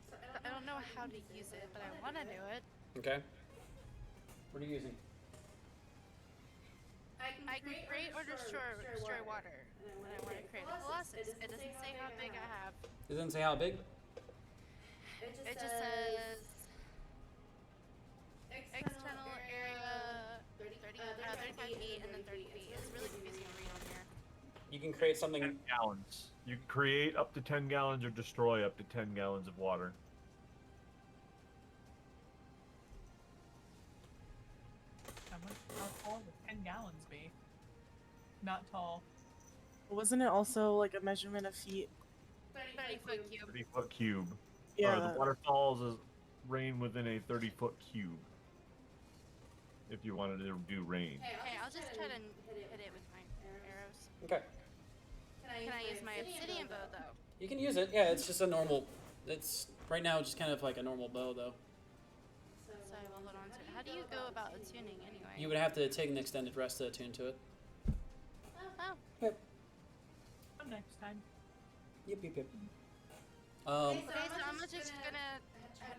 J: So I don't know how to use it, but I want to do it.
A: Okay. What are you using?
J: I can create or destroy water. And I want to create a colossus. It doesn't say how big I have.
A: It doesn't say how big?
J: It just says external area 35 feet and then 30 feet. It's really confusing to read on here.
A: You can create something.
H: 10 gallons. You can create up to 10 gallons or destroy up to 10 gallons of water.
B: How tall would 10 gallons be? Not tall.
D: Wasn't it also like a measurement of feet?
J: 30-foot cube.
H: 30-foot cube.
D: Yeah.
H: The waterfalls is rain within a 30-foot cube. If you wanted to do rain.
J: Okay, I'll just try to hit it with my arrows.
A: Okay.
J: Can I use my obsidian bow though?
A: You can use it. Yeah, it's just a normal. It's right now just kind of like a normal bow, though.
J: So I will hold on to it. How do you go about attuning anyway?
A: You would have to take an extended rest to attune to it.
J: Oh.
A: Yep.
B: Next time.
A: Yep.
J: Okay, so I'm just gonna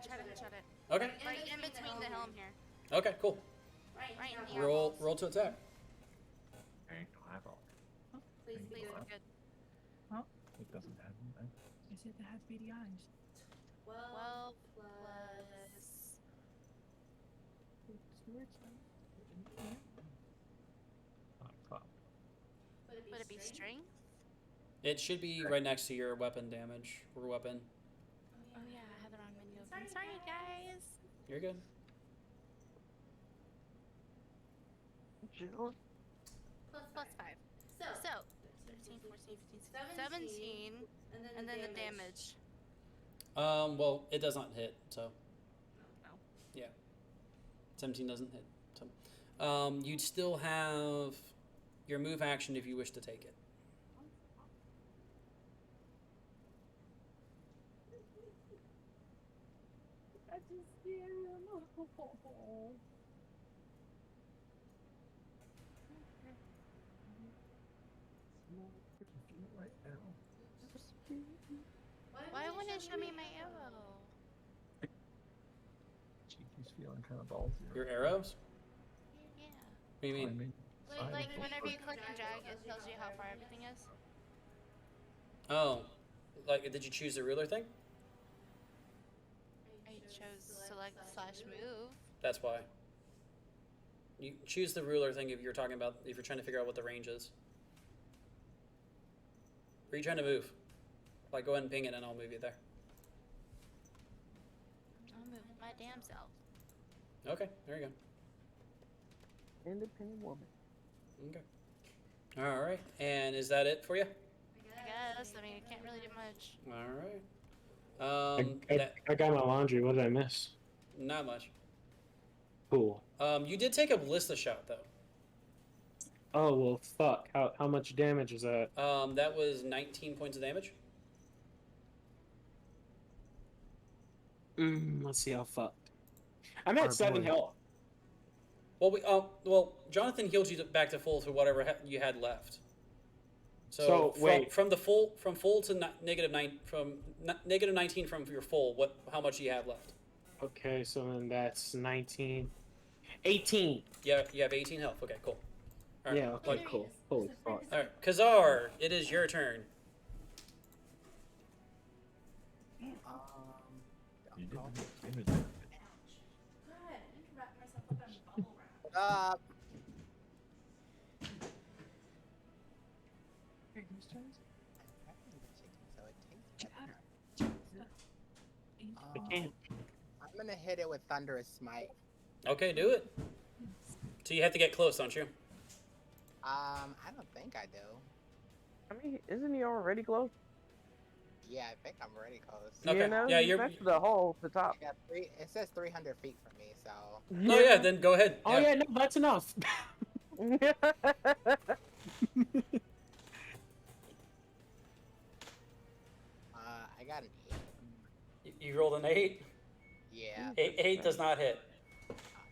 J: try to headshot it.
A: Okay.
J: Right in between the helm here.
A: Okay, cool.
J: Right in the
A: Roll to attack.
J: Please, good.
B: Huh?
H: It doesn't have them.
B: You said it has beady eyes.
J: 12 plus... Would it be strength?
A: It should be right next to your weapon damage or weapon.
J: Oh yeah, I have the wrong menu open. Sorry guys.
A: You're good.
J: Plus 5. So, 13, 14, 15, 17, and then the damage.
A: Well, it does not hit, so.
J: No.
A: Yeah. 17 doesn't hit. So, you'd still have your move action if you wish to take it.
J: Why wouldn't it show me my arrow?
L: Cheeky's feeling kind of ballsy.
A: Your arrows?
J: Yeah.
A: What do you mean?
J: Like whenever you click and drag, it tells you how far everything is.
A: Oh. Like, did you choose the ruler thing?
J: I chose select / move.
A: That's why. You choose the ruler thing if you're talking about, if you're trying to figure out what the range is. Or are you trying to move? Like, go ahead and ping it and I'll move you there.
J: I'll move my damn self.
A: Okay, there you go.
I: Independent woman.
A: Okay. Alright, and is that it for you?
J: I guess. I mean, it can't really do much.
A: Alright.
P: I got my laundry. What did I miss?
A: Not much.
P: Cool.
A: You did take a ballista shot, though.
P: Oh, well, fuck. How much damage is that?
A: That was 19 points of damage.
P: Let's see how fucked. I'm at 7 health.
A: Well, Jonathan healed you back to full to whatever you had left.
P: So wait.
A: From full to negative 19 from your full. How much do you have left?
P: Okay, so then that's 19. 18.
A: Yeah, you have 18 health. Okay, cool. All right.
P: Yeah, okay, cool. Holy fuck.
A: All right, Kazar, it is your turn.
L: You didn't
N: I'm gonna hit it with Thunderous Smite.
A: Okay, do it. So you have to get close, don't you?
N: I don't think I do.
I: I mean, isn't he already close?
N: Yeah, I think I'm already close.
A: Okay.
I: You know,
A: Yeah,
I: you're next to the hole at the top.
N: Yeah, it says 300 feet from me, so.
A: Oh yeah, then go ahead.
P: Oh yeah, no, that's enough.
N: I got an 8.
A: You rolled an 8?
N: Yeah.
A: 8 does not hit.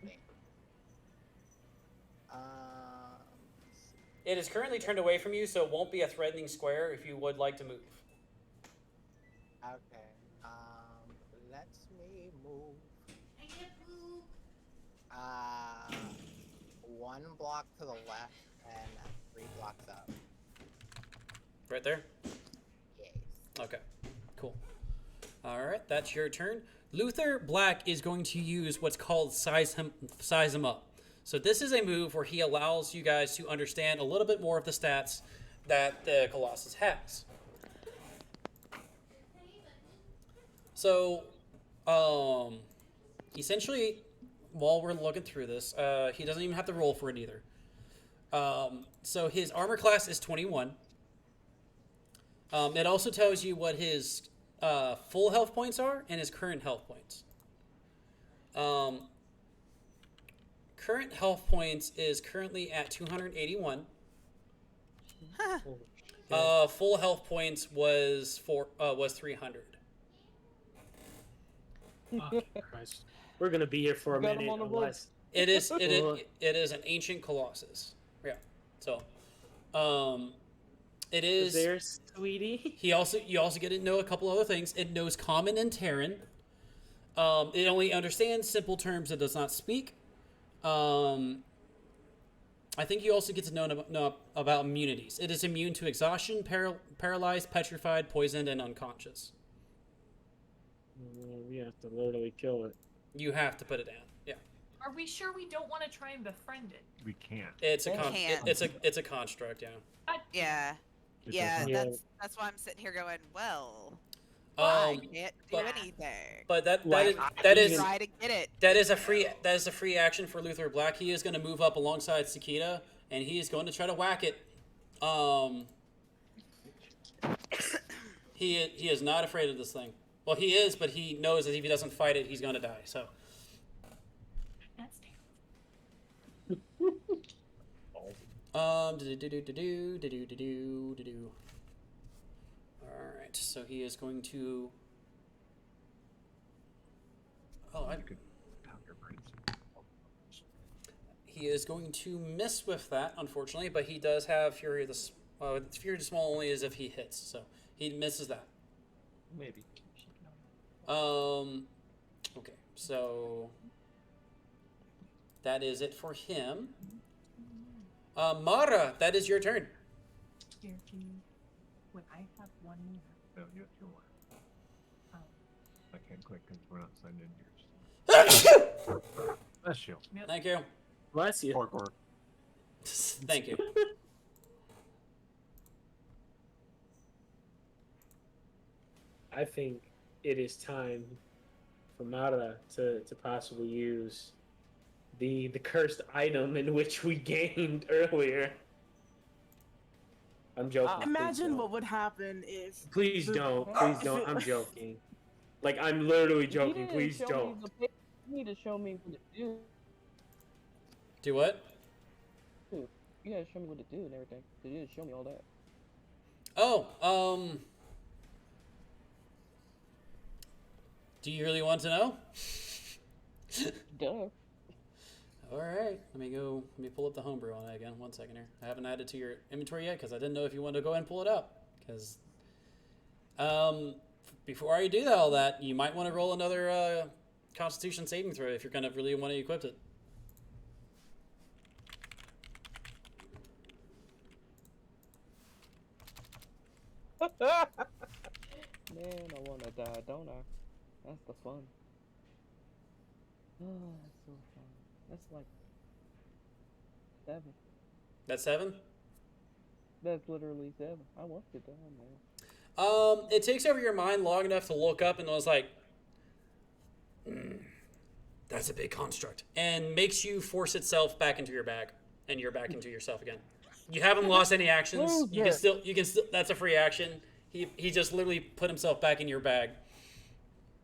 N: Okay.
A: It is currently turned away from you, so it won't be a threatening square if you would like to move.
N: Okay. Let's me move. One block to the left and 3 blocks up.
A: Right there?
N: Yes.
A: Okay, cool. Alright, that's your turn. Luther Black is going to use what's called size him up. So this is a move where he allows you guys to understand a little bit more of the stats that the Colossus has. So, essentially, while we're looking through this, he doesn't even have to roll for it either. So his armor class is 21. It also tells you what his full health points are and his current health points. Current health points is currently at 281. Full health points was 300.
P: Oh, Christ. We're gonna be here for a minute unless
A: It is an ancient colossus. Yeah. So, it is.
P: There, sweetie.
A: You also get to know a couple other things. It knows Common and Terran. It only understands simple terms. It does not speak. I think you also get to know about immunities. It is immune to exhaustion, paralyzed, petrified, poisoned, and unconscious.
P: We have to literally kill it.
A: You have to put it down. Yeah.
B: Are we sure we don't want to try and befriend it?
L: We can't.
A: It's a construct. Yeah.
K: Yeah.
L: It
K: Yeah,
L: doesn't-
K: that's why I'm sitting here going, well. I can't do
P: but-
K: anything.
P: But that
K: Like,
P: that is
K: try to get it.
P: that is a free action for Luther Black. He is going to move up alongside Sakita, and he is going to try to whack it. He is not afraid of this thing. Well, he is, but he knows that if he doesn't fight it, he's going to die. So.
B: That's
P: All right, so he is going to. He is going to miss with that, unfortunately, but he does have Fury of the. Fury of the Small only is if he hits, so he misses that.
H: Maybe.
P: Okay, so that is it for him. Mara, that is your turn.
B: When I have one more.
L: No, you have two more. I can't click because we're not signed in yours.
H: Bless you.
P: Thank you.
O: Bless you.
L: Or.
P: Thank you.
O: I think it is time for Mara to possibly use the cursed item in which we gained earlier. I'm joking.
D: Imagine what would happen if.
O: Please don't. Please don't. I'm joking. Like, I'm literally joking. Please don't.
I: You need to show me what to do.
P: Do what?
I: You gotta show me what to do and everything. You need to show me all that.
P: Oh, do you really want to know?
I: Duh.
P: All right, let me pull up the homebrew on it again. 1 second here. I haven't added to your inventory yet because I didn't know if you wanted to go ahead and pull it up. Because, before I do all that, you might want to roll another Constitution saving throw if you're gonna really want to equip it.
I: Man, I wanna die, don't I? That's the fun. Oh, that's so fun. That's like 7.
P: That's 7?
I: That's literally 7. I want to die, man.
P: It takes over your mind long enough to look up and was like, that's a big construct, and makes you force itself back into your bag, and you're back into yourself again. You haven't lost any actions. You can still. That's a free action. He just literally put himself back in your bag.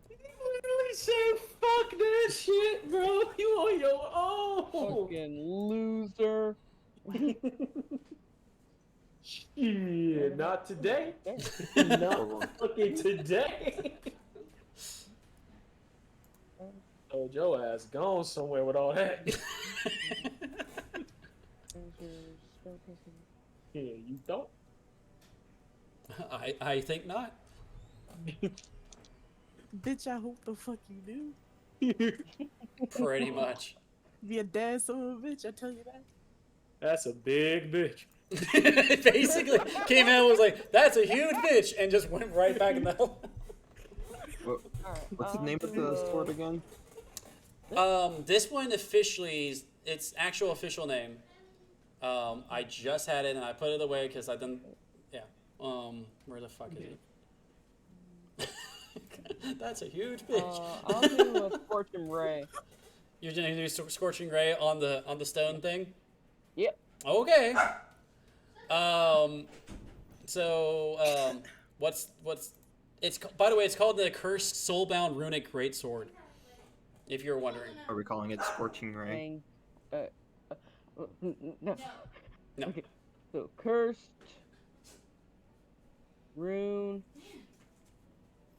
O: He literally said, "Fuck that shit, bro. You on your own."
I: Fucking loser.
O: Shit, not today. Not fucking today. Oh, Joe ass gone somewhere with all that. Yeah, you don't.
P: I think not.
D: Bitch, I hope the fuck you do.
P: Pretty much.
D: Be a dad son of a bitch, I tell you that.
O: That's a big bitch.
P: Basically, came out and was like, "That's a huge bitch," and just went right back in the hole.
F: What's the name of the sword again?
P: This one officially, its actual official name. I just had it and I put it away because I didn't. Yeah. Where the fuck is it? That's a huge bitch.
I: I'll do a Scorching Ray.
P: You're gonna do Scorching Ray on the stone thing?
I: Yep.
P: Okay. What's it's by the way, it's called the Cursed Soulbound Runic Greatsword. If you're wondering.
F: Are we calling it Scorching Ray?
I: No.
P: No.
I: Okay. So cursed rune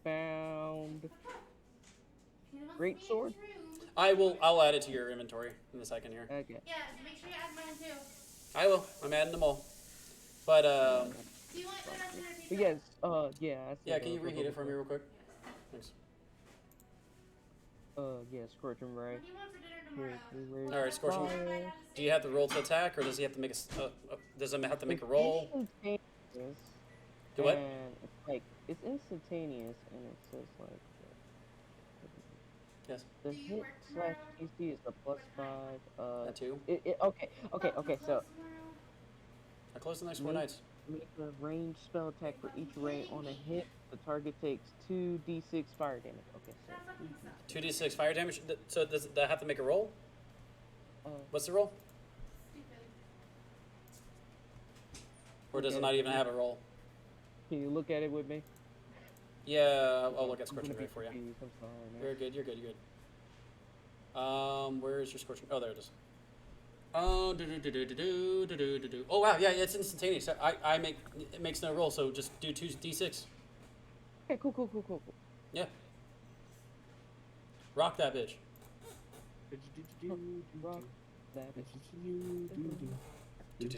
I: bound great sword.
P: I'll add it to your inventory in a second here.
I: Okay.
J: Yeah, make sure you add mine too.
P: I will. I'm adding them all. But
J: Do you want the rest of your pizza?
I: Yes. Yeah.
P: yeah, can you reheat it for me real quick? Thanks.
I: Yeah, Scorching Ray.
J: What do you want for dinner tomorrow?
P: All right, Scorching. Do you have to roll to attack, or does he have to make does it have to make a roll?
I: Instantaneous.
P: Do what?
I: And it's instantaneous, and it says like.
P: Yes.
I: The hit / DC is a +5.
P: That too.
I: Okay. So.
A: How close to the next 4 nights?
I: Make a ranged spell attack for each ray on a hit. The target takes 2d6 fire damage. Okay, so
A: 2d6 fire damage. So does that have to make a roll? What's the roll? Or does it not even have a roll?
I: Can you look at it with me?
A: Yeah, I'll look at Scorching Ray for you.
I: I'm sorry, man.
A: You're good, you're good, you're good. Where is your Scorching? Oh, there it is. Oh wow, yeah, it's instantaneous. It makes no roll, so just do 2d6.
I: Okay, cool.
A: Yeah. Rock that bitch.
I: Rock that bitch. And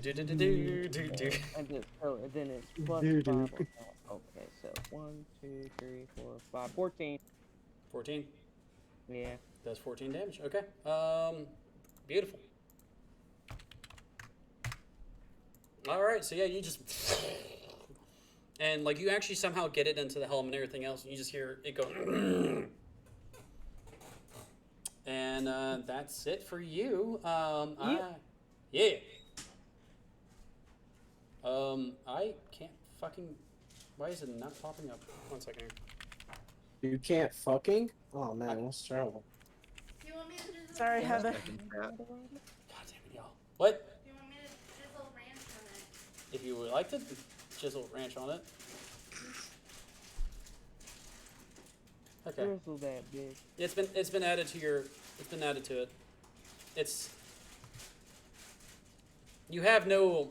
I: then it's plus 5 on that. Okay, so 1, 2, 3, 4, 5, 14.
A: 14?
I: Yeah.
A: Does 14 damage. Okay. Beautiful. Alright, so yeah, you just... And, like, you actually somehow get it into the helm and everything else, and you just hear it go... And, that's it for you. Yeah. I can't fucking... Why is it not popping up? 1 second here.
P: You can't fucking? Oh man, that's terrible.
D: Sorry, Heather.
A: God damn it, y'all. What?
J: Do you want me to drizzle ranch on it?
A: If you would like to chisel ranch on it. Okay.
I: Drizzle that bitch.
A: It's been added to your... It's been added to it. It's... You have no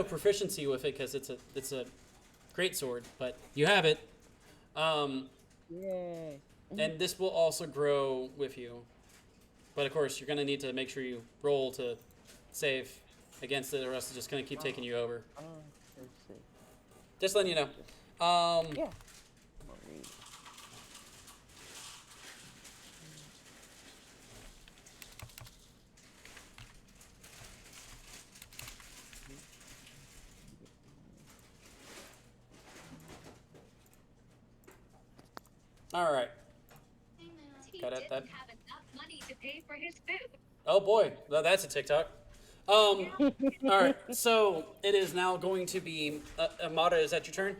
A: proficiency with it because it's a great sword, but you have it.
I: Yay.
A: And this will also grow with you. But of course, you're gonna need to make sure you roll to save against it, or else it's just gonna keep taking you over. Just letting you know.
I: Yeah.
A: All right.
Q: He
A: Got it,
Q: didn't
A: that.
Q: have enough money to pay for his food.
A: Oh boy, that's a TikTok. All right. So it is now going to be Amada. Is that your turn?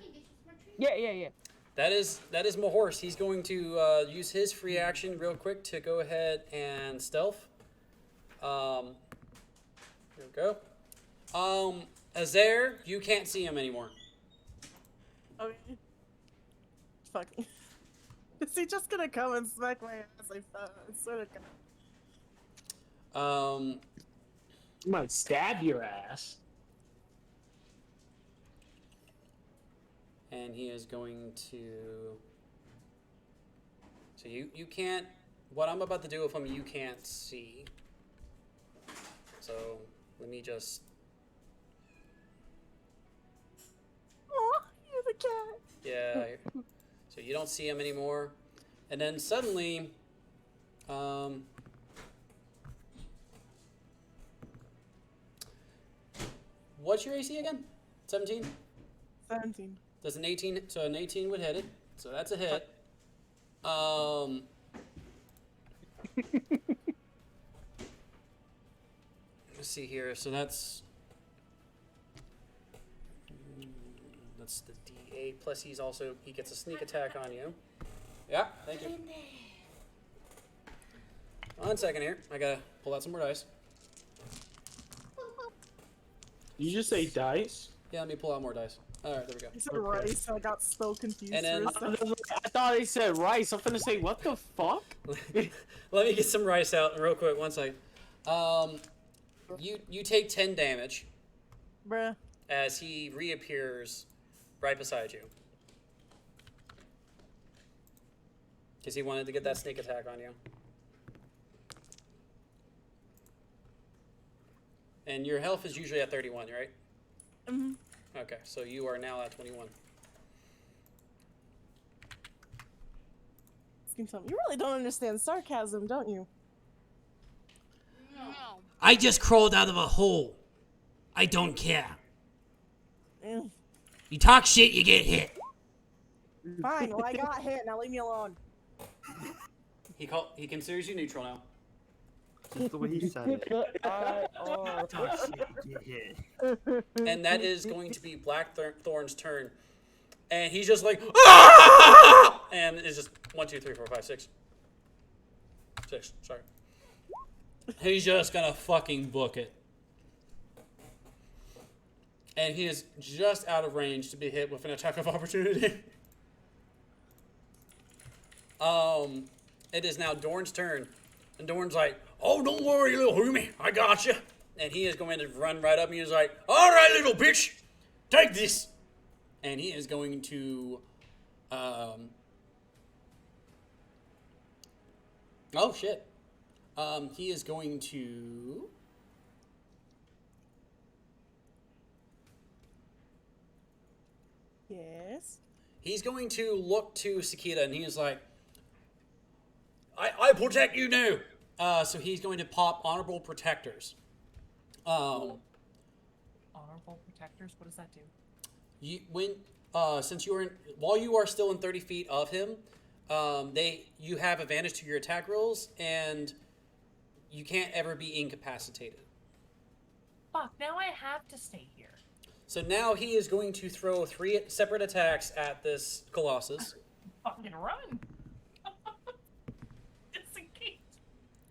I: Yeah.
A: That is Mahorse. He's going to use his free action real quick to go ahead and stealth. Here we go. Azair, you can't see him anymore.
D: Okay. Fuck. Is he just gonna come and smack my ass? I swear to God.
P: You might stab your ass.
A: And he is going to... So you can't... What I'm about to do with him, you can't see. So, let me just...
D: Aw, you're the cat.
A: Yeah. So you don't see him anymore. And then suddenly... what's your AC again? 17?
D: 17.
A: Does an 18, so an 18 would hit it. So that's a hit. Let's see here. So that's the D8 plus he gets a sneak attack on you. Yeah, thank you. 1 second here. I gotta pull out some more dice.
P: You just say dice?
A: Yeah, let me pull out more dice. Alright, there we go.
D: You said rice, I got so confused.
A: And then-
D: for a second.
P: I thought they said rice. I'm finna say, what the fuck?
A: Let me get some rice out real quick. 1 second. You take 10 damage.
D: Bruh.
A: As he reappears right beside you. Because he wanted to get that sneak attack on you. And your health is usually at 31, right?
D: Mm-hmm.
A: Okay, so you are now at 21.
D: You really don't understand sarcasm, don't you?
J: No.
A: I just crawled out of a hole. I don't care.
D: Mm.
A: You talk shit, you get hit.
D: Fine, well I got hit, now leave me alone.
A: He considers you neutral now.
F: Just the way he said it.
I: Oh,
F: shit, get hit.
A: And that is going to be Blackthorn's turn. And he's just like, ah! And it's just 1, 2, 3, 4, 5, 6. 6, sorry. He's just gonna fucking book it. And he is just out of range to be hit with an attack of opportunity. It is now Dorn's turn. And Dorn's like, oh, don't worry, little homie, I got you. And he is going to run right up and he's like, all right, little bitch, take this. And he is going to, oh shit. He is going to,
D: Yes.
A: he's going to look to Sakita and he's like, I protect you now. So he's going to pop Honorable Protectors.
B: Honorable Protectors? What does that do?
A: Since you are while you are still in 30 feet of him, you have advantage to your attack rolls, and you can't ever be incapacitated.
B: Fuck, now I have to stay here.
A: So now he is going to throw 3 separate attacks at this Colossus.
B: Fucking run. Disengage,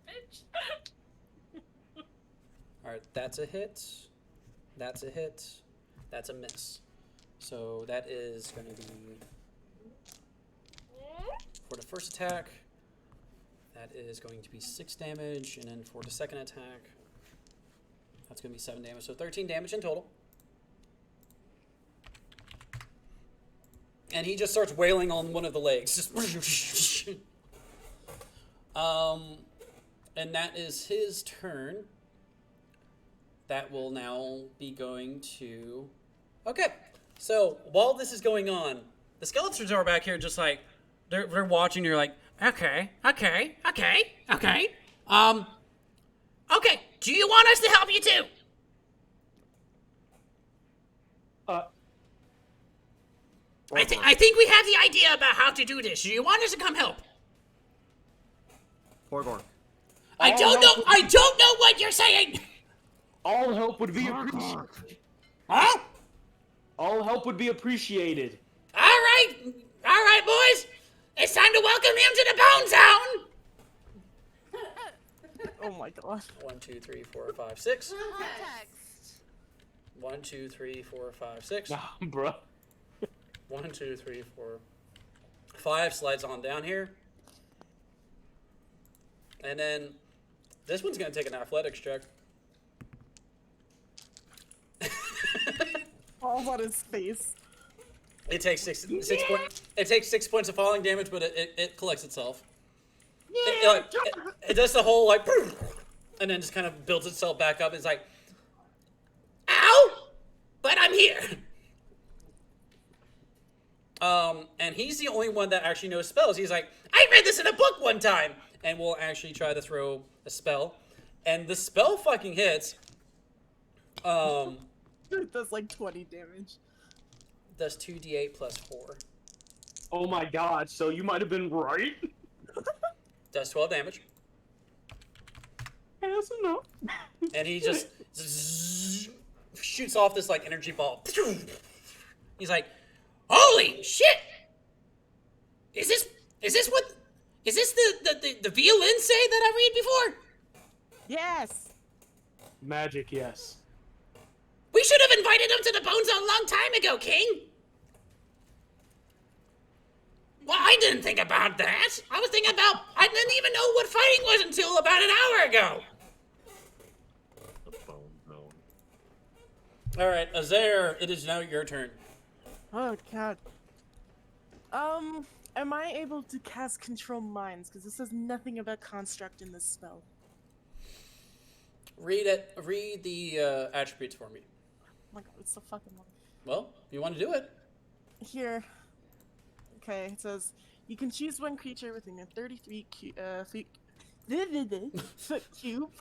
B: bitch.
A: Alright, that's a hit. That's a hit. That's a miss. So that is going to be for the first attack. That is going to be 6 damage, and then for the second attack, that's going to be 7 damage. So 13 damage in total. And he just starts wailing on one of the legs. Just and that is his turn. That will now be going to... Okay, so while this is going on, the skeletons are back here just like, they're watching, you're like, okay, do you want us to help you too? I think we have the idea about how to do this. Do you want us to come help?
F: Porgor.
A: I don't know what you're saying.
O: All help would be appreciated.
A: Huh?
O: All help would be appreciated.
A: All right, boys. It's time to welcome him to the Bone Zone.
D: Oh my gosh.
A: 1, 2, 3, 4, 5, 6.
J: Context.
A: 1, 2, 3, 4, 5, 6.
O: Nah, bro.
A: 1, 2, 3, 4, 5 slides on down here. And then this one's gonna take an athletics check.
D: Falls on his face.
A: It takes 6 points. It takes 6 points of falling damage, but it collects itself. It does the whole like, and then just kind of builds itself back up. It's like, ow! But I'm here. And he's the only one that actually knows spells. He's like, I read this in a book one time, and we'll actually try to throw a spell, and the spell fucking hits.
D: It does like 20 damage.
A: Does 2d8 plus 4.
O: Oh my god, so you might have been right?
A: Does 12 damage.
O: Yeah, that's enough.
A: And he just shoots off this like energy ball. He's like, holy shit! Is this the violin say that I read before?
D: Yes!
O: Magic, yes.
A: We should have invited him to the Bone Zone a long time ago, King! Well, I didn't think about that. I was thinking about, I didn't even know what fighting was until about an hour ago.
L: The Bone Zone.
A: Alright, Azair, it is now your turn.
D: Oh god. Am I able to cast Control Minds? Because this says nothing about construct in this spell.
A: Read the attributes for me.
D: Oh my god, it's so fucking long.
A: Well, you want to do it?
D: Here. Okay, it says, you can choose one creature within a 33 foot cube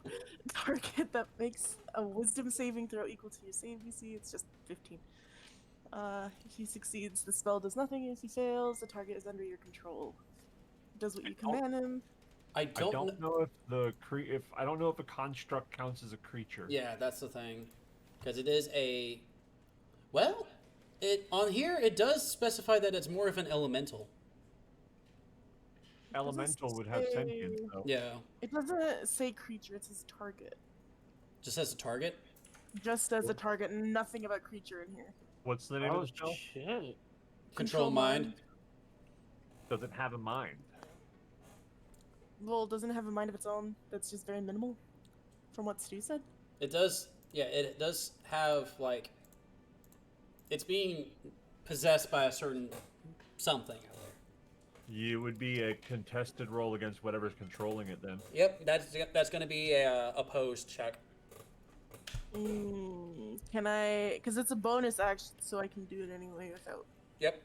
D: target that makes a wisdom saving throw equal to your save DC. It's just 15. If he succeeds, the spell does nothing. If he fails, the target is under your control. It does what you command him.
A: I don't
H: know if I don't know if a construct counts as a creature.
A: Yeah, that's the thing, because it is a. Well, it on here it does specify that it's more of an elemental.
H: Elemental would have sentience, though.
A: Yeah.
D: It doesn't say creature, it says target.
A: Just as a target?
D: Just as a target, nothing about creature in here.
H: What's the name of the spell?
P: Shit.
A: Control mind.
H: Does it have a mind?
D: Well, doesn't it have a mind of its own that's just very minimal? From what Stu said?
A: It does, yeah, it does have, like, it's being possessed by a certain something out there.
H: You would be a contested roll against whatever's controlling it then.
A: Yep, that's going to be a opposed check.
D: Can I, because it's a bonus action, so I can do it anyway without...
A: Yep.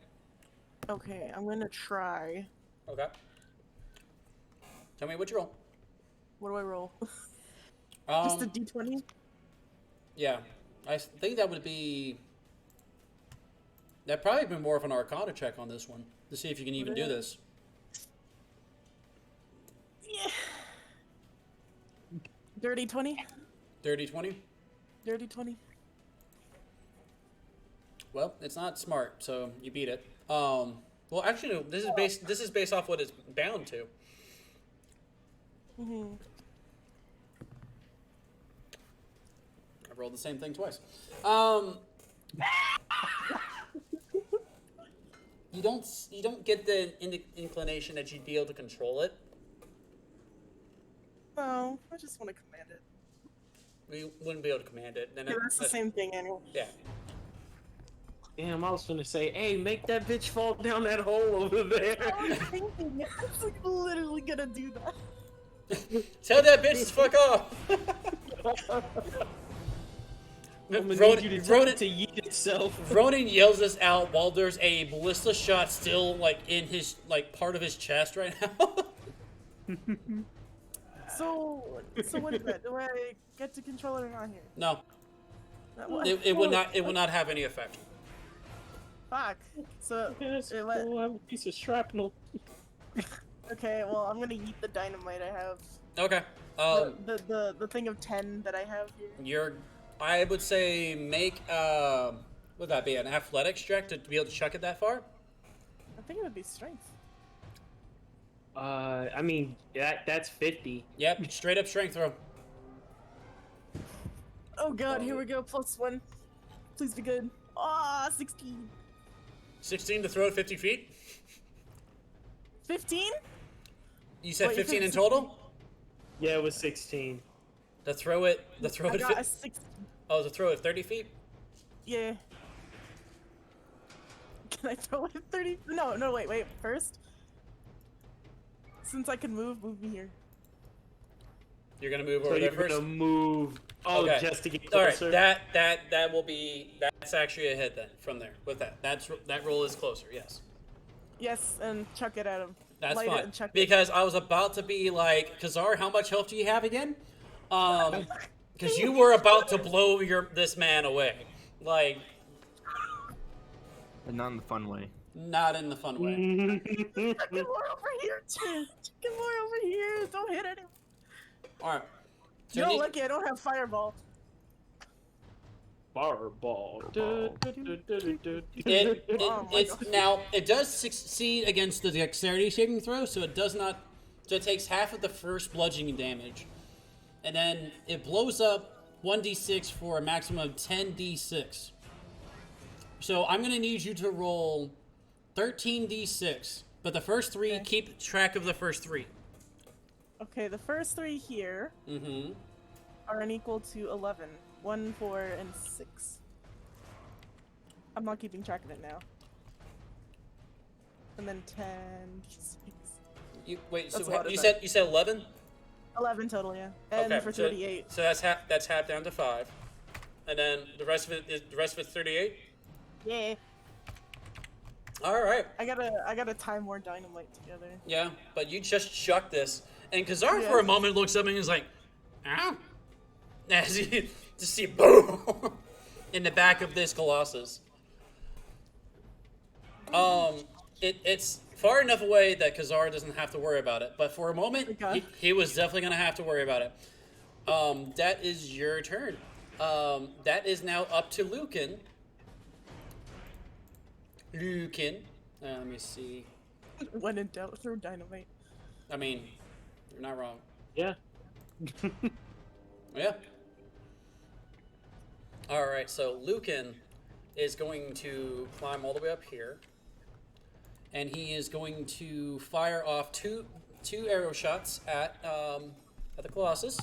D: Okay, I'm going to try.
A: Okay. Tell me what you roll.
D: What do I roll? Just a d20?
A: Yeah. I think that would be... That'd probably be more of an Arcana check on this one, to see if you can even do this.
D: Yeah. Dirty 20?
A: Dirty 20?
D: Dirty 20.
A: Well, it's not smart, so you beat it. Well, actually, no. This is based off what it's bound to.
D: Mm-hmm.
A: I rolled the same thing twice. You don't get the inclination that you'd be able to control it.
D: No, I just want to command it.
A: We wouldn't be able to command it. Then
D: Yeah, that's the same thing anyway.
A: Yeah.
P: Damn, I was gonna say, hey, make that bitch fall down that hole over there.
D: I was thinking, I was like literally gonna do that.
A: Tell that bitch to fuck off.
P: Ronan to yeet itself.
A: Ronan yells this out while there's a ballista shot still like in his part of his chest right now.
D: So what is that? Do I get to control it or not here?
A: No. It would not have any effect.
D: Fuck. So
P: we'll have a piece of shrapnel.
D: Okay, well I'm gonna eat the dynamite I have.
A: Okay.
D: The thing of 10 that I have here.
A: I would say make would that be an athletics check to be able to chuck it that far?
D: I think it would be strength.
P: I mean that's 50.
A: Yep, straight up strength throw.
D: Oh god, here we go. +1. Please be good. Ah, 16.
A: 16 to throw it 50 feet?
D: 15?
A: You said 15 in total?
P: Yeah, it was 16.
A: To throw it.
D: I got a 16.
A: Oh, to throw it 30 feet?
D: Yeah. Can I throw it 30? No, wait. First, since I can move me here.
A: You're gonna move over there first?
P: You're gonna move. Oh, okay. Just to get closer.
A: All right, that will be. That's actually a hit then. From there, with that, that roll is closer. Yes.
D: Yes, and chuck it at him.
A: That's
D: Light
A: fine.
D: it and chuck
A: because I was about to be like, Kazar, how much health do you have again? Because you were about to blow this man away, like.
F: And not in the fun way.
A: Not in the fun way.
D: Chuck him more over here. Chuck him more over here. Don't hit anyone.
A: All right. So
D: You're lucky I don't have fireball.
P: Fireball.
A: Now it does succeed against the dexterity saving throw, so it does not. So it takes half of the first bludgeoning damage, and then it blows up 1d6 for a maximum of 10d6. So I'm gonna need you to roll 13d6, but the first 3 keep track of the first 3.
D: Okay, the first 3 here are unequal to 11. 1, 4, and 6. I'm not keeping track of it now. And then 10, 6.
A: Wait, so you said 11?
D: 11 total, yeah. And
A: okay,
D: for 38.
A: So that's half down to 5. And then the rest of it's 38?
D: Yeah.
A: All right.
D: I gotta tie more dynamite together.
A: Yeah, but you just chuck this, and Kazar for a moment looks up and is like, "Ah," as you just see boom in the back of this Colossus. It's Far enough away that Kazar doesn't have to worry about it. But for a moment, he was definitely going to have to worry about it. That is your turn. That is now up to Lucan. Let me see.
D: When in doubt, throw dynamite.
A: I mean, you're not wrong.
P: Yeah.
A: Yeah. Alright, so Lucan is going to climb all the way up here. And he is going to fire off two arrow shots at the Colossus.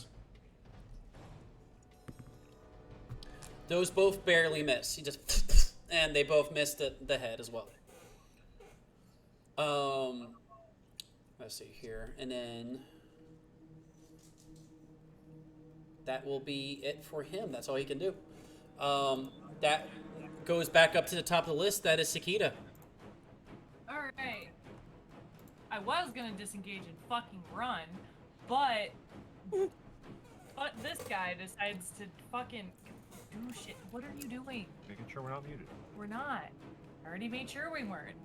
A: Those both barely miss. He just and they both missed the head as well. Let's see here, and then that will be it for him. That's all he can do. That goes back up to the top of the list. That is Sakita.
B: Alright. I was gonna disengage and fucking run, but this guy decides to fucking do shit. What are you doing?
L: Making sure we're not muted.
B: We're not. I already made sure we weren't.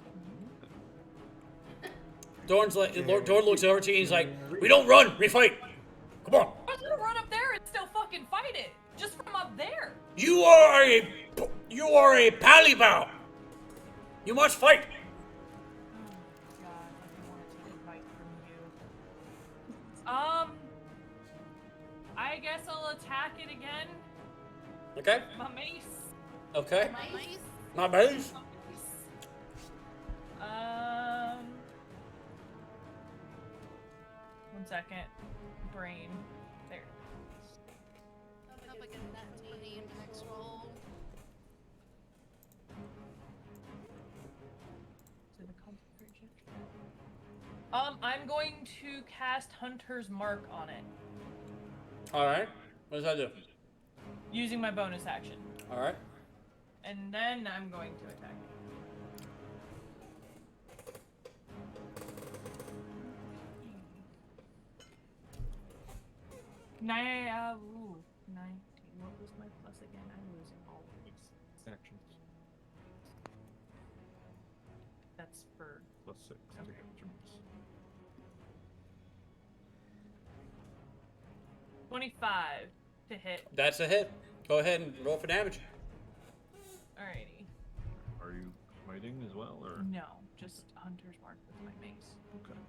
A: Dorn looks over to you and he's like, "We don't run, we fight. Come on."
B: I'm gonna run up there and still fucking fight it. Just from up there.
A: You are a Palibao. You must fight.
B: I guess I'll attack it again.
A: Okay.
B: My mace.
A: Okay.
B: My mace.
A: My mace.
B: One second. Brain. There.
J: Up against that 20 impact roll.
B: I'm going to cast Hunter's Mark on it.
A: Alright. What does that do?
B: Using my bonus action.
A: Alright.
B: And then I'm going to attack. Ooh, 19. What was my plus again? I'm losing all of these.
L: Actions.
B: That's for
L: +6 to hit your miss.
B: 25 to hit.
A: That's a hit. Go ahead and roll for damage.
B: Alrighty.
L: Are you smiting as well, or?
B: No, just Hunter's Mark with my mace.
L: Okay.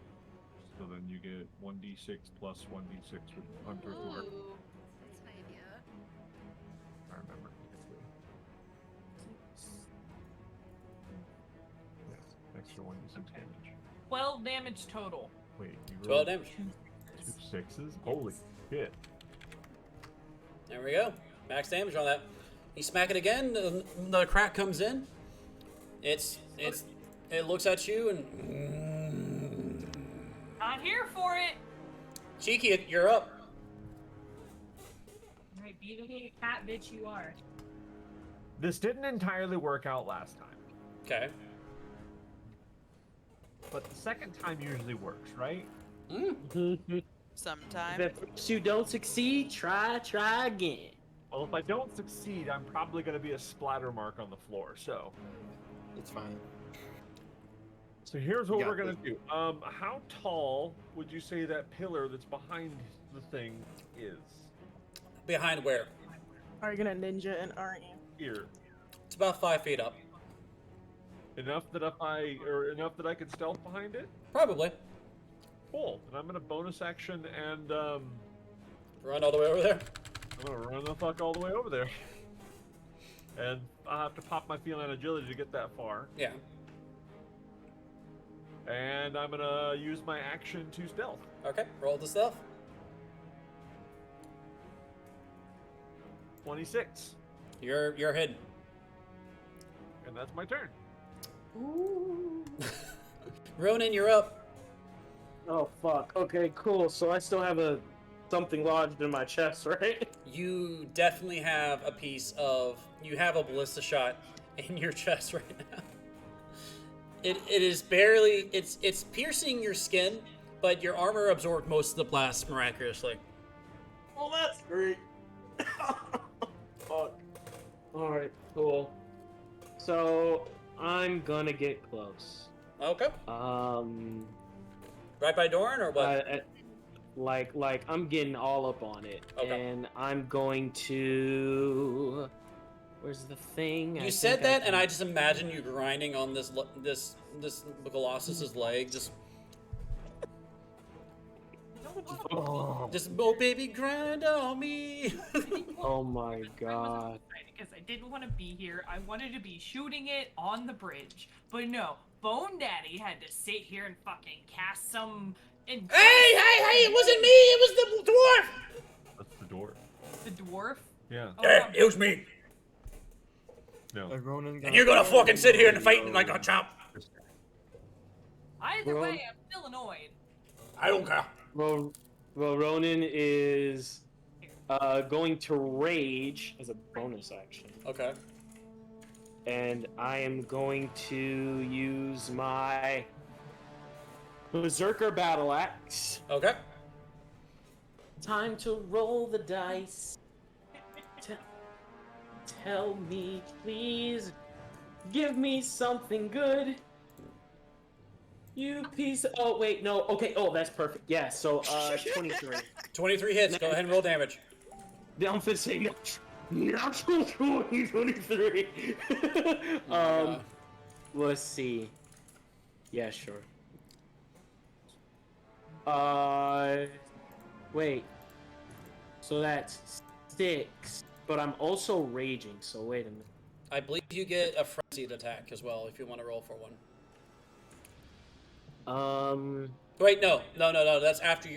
L: So then you get 1d6 plus 1d6 with Hunter's Mark.
J: Ooh, that's an idea.
L: I remember. Yes, extra 1d6 damage.
B: 12 damage total.
L: Wait, you
A: 12
L: rolled
A: damage.
L: 2 6s? Holy shit.
A: There we go. Max damage on that. You smack it again. The crack comes in. It looks at you and.
B: Not here for it.
A: Cheeky, you're up.
B: Alright, be the cat bitch you are.
H: This didn't entirely work out last time.
A: Okay.
H: But the second time usually works, right?
K: Sometime.
P: If you don't succeed, try again.
H: Well, if I don't succeed, I'm probably going to be a splatter mark on the floor, so.
F: It's fine.
H: So here's what
F: You
H: we're
F: got
H: going to do. How tall would you say that pillar that's behind the thing is?
A: Behind where?
D: Are you gonna ninja and aren't you?
H: Here.
A: It's about 5 feet up.
H: Enough that I can stealth behind it?
A: Probably.
H: Cool. And I'm going to bonus action and
A: run all the way over there.
H: I'm going to run the fuck all the way over there. And I'll have to pop my feline agility to get that far.
A: Yeah.
H: And I'm gonna use my action to stealth.
A: Okay, roll the stealth.
H: 26.
A: You're hidden.
H: And that's my turn.
P: Ooh.
A: Ronan, you're up.
O: Oh fuck. Okay, cool. So I still have something lodged in my chest, right?
A: You definitely have a piece of. You have a ballista shot in your chest right now. It is barely. It's piercing your skin, but your armor absorbed most of the blast miraculously.
O: Well, that's great. Fuck. Alright, cool. So, I'm gonna get close.
A: Okay. Right by Doran or what?
O: Like I'm getting all up on it, and I'm going to. Where's the thing?
A: You said that, and I just imagine you grinding on this Colossus's leg, just. Just oh baby, grind on me.
O: Oh my god.
B: Because I didn't want to be here. I wanted to be shooting it on the bridge. But no, Bone Daddy had to sit here and fucking cast some... Hey!
A: It wasn't me! It was the dwarf!
L: That's the dwarf.
B: The dwarf?
L: Yeah.
A: It was me.
L: No.
A: And you're gonna fucking sit here and fight like a chump.
B: Either way, I'm still annoyed.
A: I don't care.
O: Well, Ronan is going to rage as a bonus action.
A: Okay.
O: And I am going to use my Berserker Battle Axe.
A: Okay.
P: Time to roll the dice. Tell me, please. Give me something good. You piece of... Oh, wait, no. Okay, oh, that's perfect. Yeah, so, 23.
A: 23 hits. Go ahead and roll damage.
O: I'm finna say natural 23. Let's see. Yeah, sure. Wait. So that's 6, but I'm also raging, so wait a minute.
A: I believe you get a frenzied attack as well if you want to roll for one. Wait, no. That's after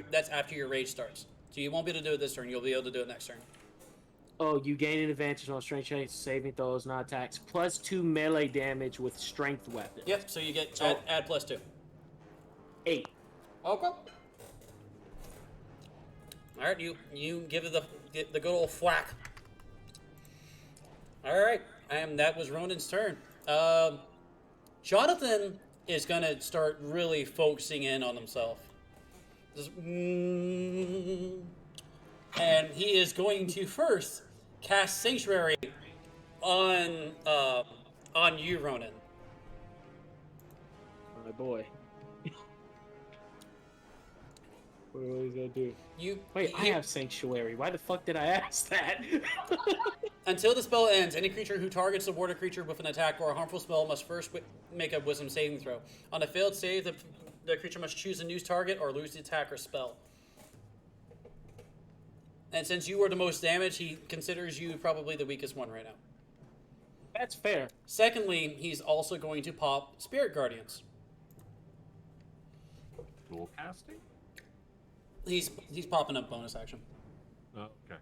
A: your rage starts. So you won't be able to do it this turn. You'll be able to do it next turn.
O: Oh, you gain an advantage on strength checks, saving throws, not attacks, plus 2 melee damage with strength weapons.
A: Yep. So you get add plus 2.
O: 8.
A: Okay. All right. You give it the good old whack. All right. That was Ronan's turn. Jonathan is gonna start really focusing in on himself. Just, and he is going to first cast Sanctuary on you, Ronan.
O: My boy. What are you gonna do? I have Sanctuary. Why the fuck did I ask that?
A: Until the spell ends, any creature who targets a water creature with an attack or a harmful spell must first make a Wisdom saving throw. On a failed save, the creature must choose a new target or lose the attack or spell. And since you were the most damaged, he considers you probably the weakest one right now.
O: That's fair.
A: Secondly, he's also going to pop Spirit Guardians.
L: Dual casting?
A: He's popping up bonus action.
L: Oh, okay.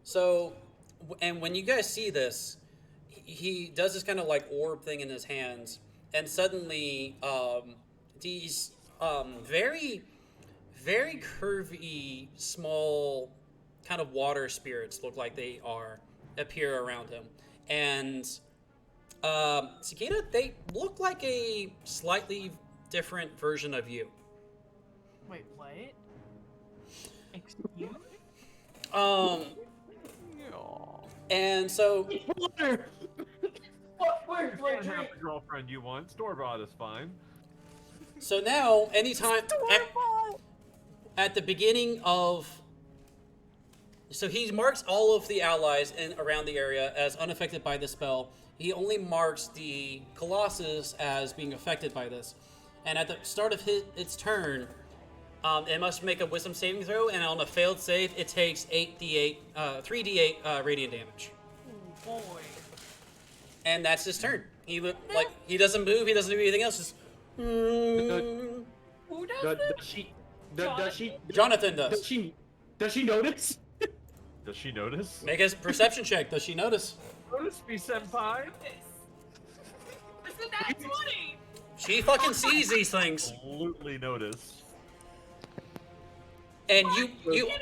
A: So, and when you guys see this, he does this kind of like orb thing in his hands, and suddenly these very, very curvy, small kind of water spirits look like they appear around him. And Cicada, they look like a slightly different version of you.
B: Wait, what? Excuse?
A: And so...
L: Where's the girlfriend you want? Store-bought is fine.
A: So now, anytime... At the beginning of... So he marks all of the allies around the area as unaffected by the spell. He only marks the Colossus as being affected by this. And at the start of its turn... it must make a Wisdom saving throw, and on a failed save, it takes 3d8 radiant damage.
B: Oh boy!
A: And that's his turn. He doesn't move. He doesn't do anything else. Just.
B: Who does this?
A: Jonathan does.
O: Does she notice?
L: Does she notice?
A: Make a perception check. Does she notice?
L: Notice me, senpai.
B: It's a nat 20.
A: She fucking sees these things.
L: Absolutely notice.
A: And you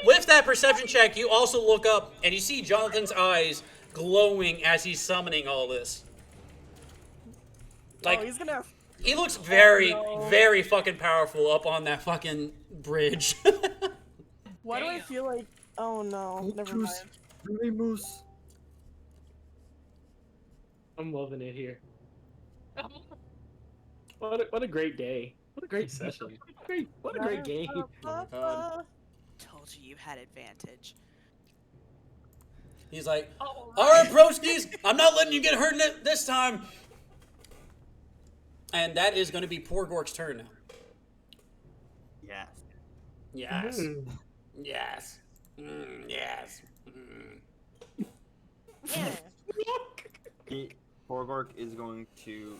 A: with that perception check, you also look up and you see Jonathan's eyes glowing as he's summoning all this. Like,
D: he's gonna...
A: He looks very, very fucking powerful up on that fucking bridge.
D: Why do I feel like... Oh no, never mind.
O: Moose. I'm loving it here.
P: What a great day. What a great session. What a great game.
A: Oh my God.
K: Told you you had advantage.
A: He's like, all right, broskies, I'm not letting you get hurt this time. And that is going to be poor Gork's turn now.
F: Yes.
A: Yes.
F: Mm.
A: Yes. Yes.
F: Borgork is going to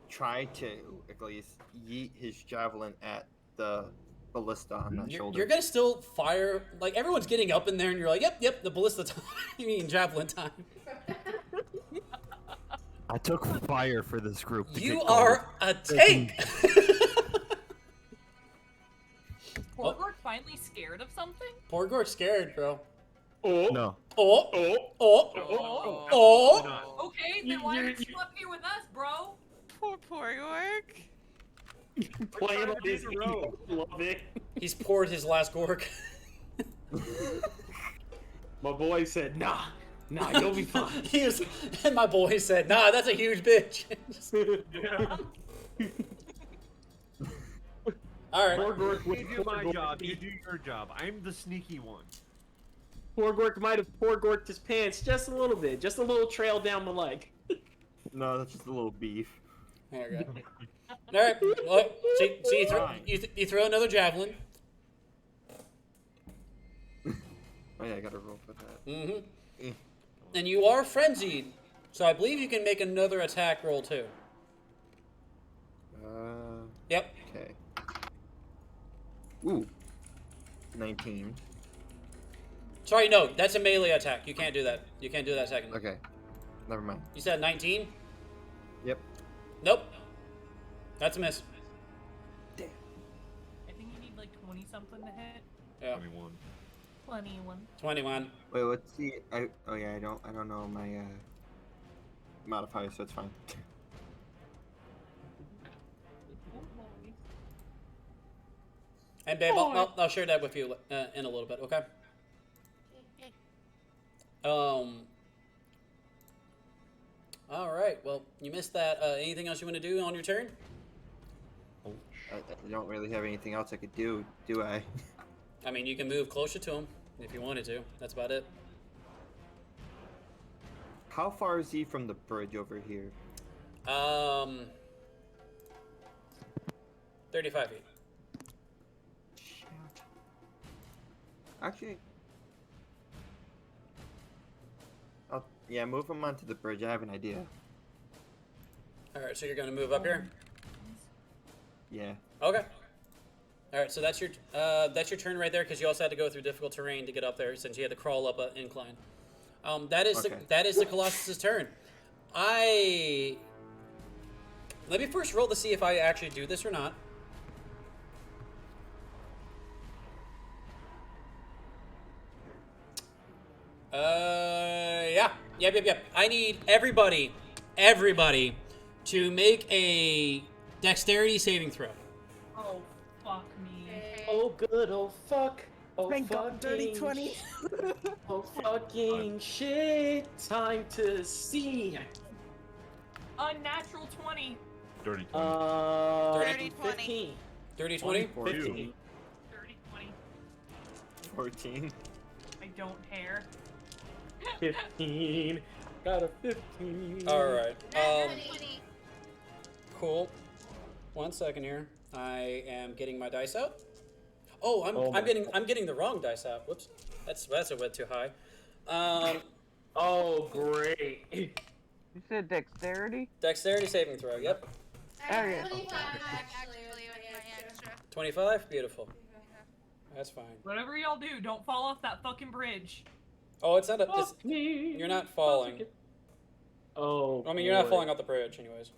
F: try to at least yeet his javelin at the ballista on that shoulder.
A: You're going to still fire. Like, everyone's getting up in there, and you're like, yep, the ballista time. You mean javelin time.
F: I took fire for this group.
A: You are a tank.
B: Poor Gork finally scared of something?
A: Poor Gork's scared, bro.
P: Oh.
F: No.
B: Okay, then why aren't you up here with us, bro?
K: Poor Gork.
P: Playing on his ego. Love it.
A: He's poured his last Gork.
P: My boy said, nah, you'll be fine.
A: And my boy said, nah, that's a huge bitch. All right.
H: I do my job. You do your job. I'm the sneaky one.
P: Poor Gork might have poor Gorked his pants just a little bit, just a little trail down the leg.
F: No, that's just a little beef.
A: There we go. All right. Well, see you throw another javelin.
F: Oh yeah, I gotta roll for that.
A: Mm-hmm. And you are frenzied, so I believe you can make another attack roll too. Yep.
F: Okay. Ooh. 19.
A: Sorry, no, that's a melee attack. You can't do that. You can't do that second.
F: Okay. Never mind.
A: You said 19?
F: Yep.
A: Nope. That's a miss.
B: I think you need like 20 something to hit.
A: Yeah.
H: 21.
A: 21.
F: Wait, let's see. I don't know my modifier, so it's fine.
A: And babe, I'll share that with you in a little bit, okay? All right. Well, you missed that. Anything else you want to do on your turn?
F: I don't really have anything else I could do I?
A: I mean, you can move closer to him if you wanted to. That's about it.
F: How far is he from the bridge over here?
A: 35 feet.
F: Actually, yeah, move him onto the bridge. I have an idea.
A: All right, so you're going to move up here?
F: Yeah.
A: Okay. All right, so that's your turn right there because you also had to go through difficult terrain to get up there since you had to crawl up an incline. That is the Colossus's turn. Let me first roll to see if I actually do this or not. Yeah. Yep. I need everybody to make a dexterity saving throw.
B: Oh, fuck me.
P: Oh, good. Oh, fuck. Oh,
D: Thank God, dirty 20.
P: Oh, fucking shit. Time to see.
B: Unnatural 20.
H: Dirty 20.
K: Dirty 20.
A: Dirty 20?
P: 15.
B: Dirty 20.
F: 14.
B: I don't care.
P: 15. Got a 15.
A: All right. Cool. 1 second here. I am getting my dice out. Oh, I'm getting the wrong dice out. Whoops. That's a bit too high.
P: Oh, great.
I: You said dexterity?
A: Dexterity saving throw. Yep.
I: There you go.
A: 25. Beautiful. That's fine.
B: Whatever y'all do, don't fall off that fucking bridge.
A: Oh, it's not you're not falling.
P: Oh.
A: I mean, you're not falling off the bridge, anyways.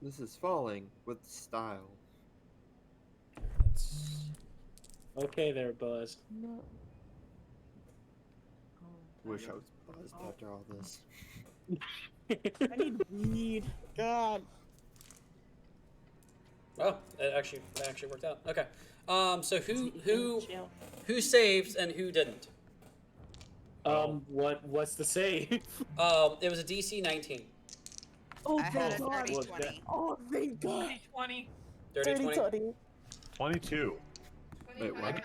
F: This is falling with style.
P: Okay there, Buzz.
F: Wish I was buzzed after all this.
D: I need weed. God.
A: Oh, that actually worked out. Okay. So who saved and who didn't?
P: What's the save?
A: It was a DC 19.
D: Oh,
K: I had a
D: thank God.
K: 30-20.
D: Oh, thank God.
B: 20.
D: 30-20.
L: 22.
F: Wait, what?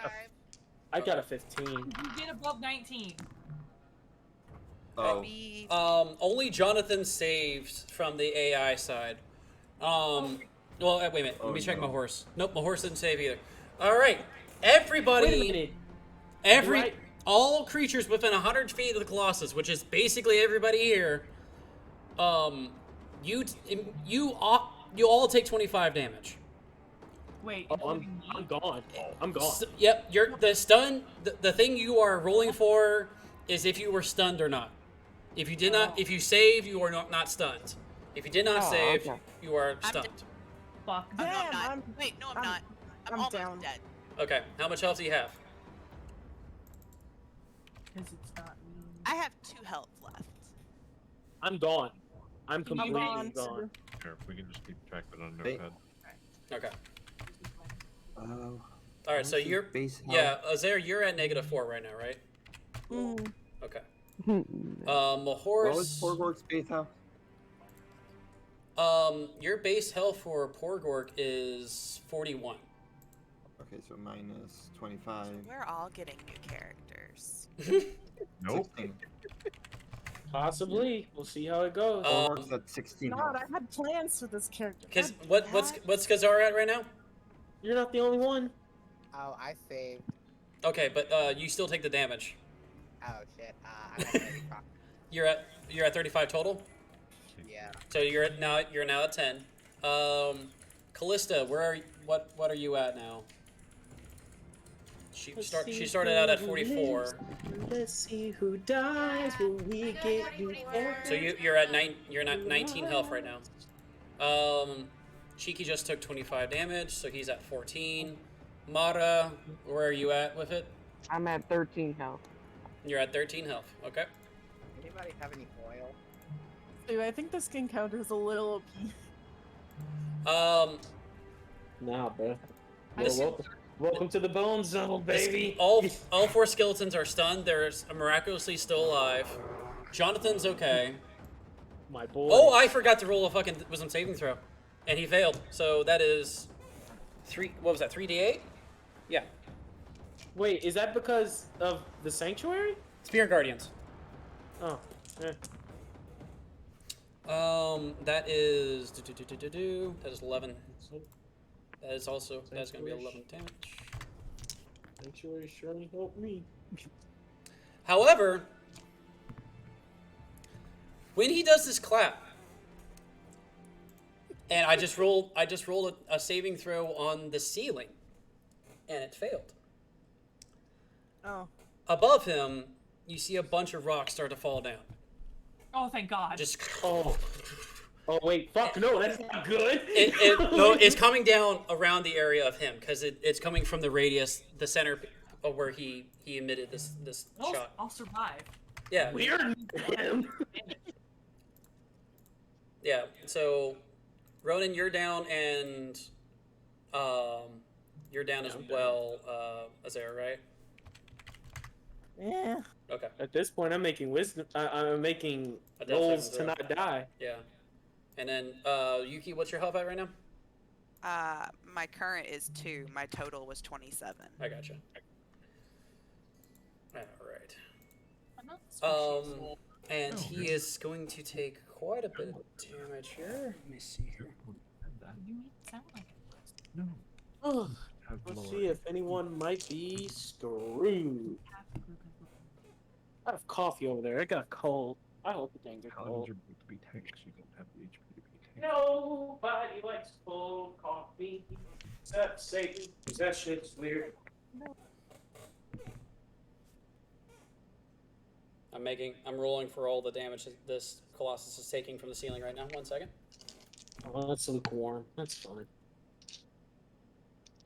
P: I got a 15.
B: You get above 19.
F: Oh.
A: Only Jonathan saved from the AI side. Well, wait a minute. Let me check my horse. Nope, my horse didn't save either. All right, everybody.
P: Wait a minute.
A: All creatures within 100 feet of the Colossus, which is basically everybody here. You all take 25 damage.
B: Wait.
P: Oh, I'm gone. I'm gone.
A: Yep, you're the stun. The thing you are rolling for is if you were stunned or not. If you did not, if you save, you are not stunned. If you did not save,
I: okay.
A: you are stunned.
B: Fuck.
K: Oh, no, I'm not. Wait, no, I'm not. I'm almost
D: down.
K: dead.
A: Okay, how much health do you have?
B: Because it's not me.
K: I have 2 health left.
P: I'm gone. I'm completely
D: gone,
P: gone.
L: Here, if we can just keep track of it on
F: Wait.
L: Notepad.
A: Okay.
F: Oh.
A: All right, so you're Azair, you're at -4 right now, right?
D: Mm.
A: Okay.
F: What was Porgorg's base health?
A: Your base health for Porgorg is 41.
F: Okay, so minus 25.
K: We're all getting new characters.
L: Nope.
F: 16.
P: Possibly. We'll see how it goes.
F: Porgorg's at 16
D: God,
F: health.
D: I had plans for this character.
A: Cause
D: God,
A: what's Kazar at right now?
P: You're not the only one.
N: Oh, I saved.
A: Okay, but you still take the damage.
N: Oh shit. I'm at 35.
A: You're at 35 total.
N: Yeah.
A: So you're now at 10. Callista, what are you at now? She started out at 44.
P: Let's see who dies when we get you.
A: So you're at 19 health right now. Shiki just took 25 damage, so he's at 14. Mara, where are you at with it?
I: I'm at 13 health.
A: You're at 13 health. Okay.
N: Anybody have any oil?
D: Dude, I think the skin counter is a little
A: Um.
P: Nah, bro.
A: This-
P: Welcome to the bone zone, baby.
A: All 4 skeletons are stunned. They're miraculously still alive. Jonathan's okay.
P: My boy.
A: Oh, I forgot to roll a fucking wisdom saving throw, and he failed. So that is 3. What was that? 3d8? Yeah.
P: Wait, is that because of the sanctuary?
A: Spirit Guardians.
P: Oh, yeah.
A: That is that is 11. That is also that's gonna be 11 damage.
P: Sanctuary surely help me.
A: However, when he does this clap, and I just rolled a saving throw on the ceiling, and it failed.
D: Oh.
A: Above him, you see a bunch of rocks start to fall down.
B: Oh, thank God.
A: Just
P: Oh wait, fuck no, that's not good.
A: No, it's coming down around the area of him because it's coming from the radius, the center of where he emitted this shot.
B: I'll survive.
A: Yeah.
P: Weird.
A: Yeah. So, Ronan, you're down, and you're down as well, Azair, right?
D: Yeah.
A: Okay.
P: At this point, I'm making wisdom. I'm making
A: A death
P: rolls
A: saving
P: to
A: throw.
P: not die.
A: Yeah. And then, Yuki, what's your health at right now?
K: My current is 2. My total was 27.
A: I gotcha. All right. And he is going to take quite a bit of damage here. Let me see here.
B: You made it sound like it was.
L: No.
P: Oh, let's see if anyone might be screwed. I have coffee over there. I got a cold. I hope it didn't get
L: Paladins
P: cold.
L: are built to be tanks. You don't have the HP to be tanks.
P: Nobody likes cold coffee except Satan, 'cause that shit's weird.
A: I'm rolling for all the damage that this Colossus is taking from the ceiling right now. 1 second.
P: Oh, that's lukewarm. That's fine.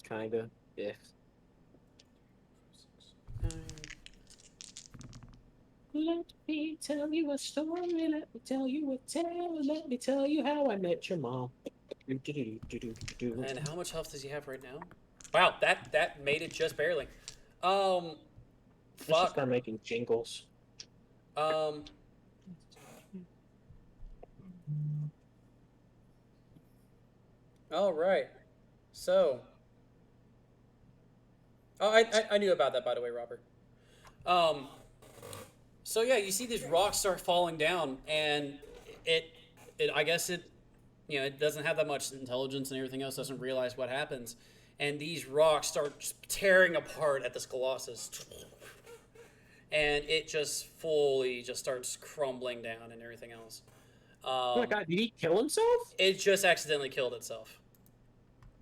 P: Kinda. Yeah. Let me tell you a story. Let me tell you a tale. Let me tell you how I met your mom.
A: And how much health does he have right now? Wow, that made it just barely.
P: Let's just
A: Fuck.
P: start making jingles.
A: All right. So. Oh, I knew about that, by the way, Robert. Um. So yeah, you see these rocks start falling down, and it I guess it doesn't have that much intelligence and everything else, doesn't realize what happens, and these rocks start just tearing apart at this colossus, and it just fully just starts crumbling down and everything else.
P: Oh my god, did he kill himself?
A: It just accidentally killed itself.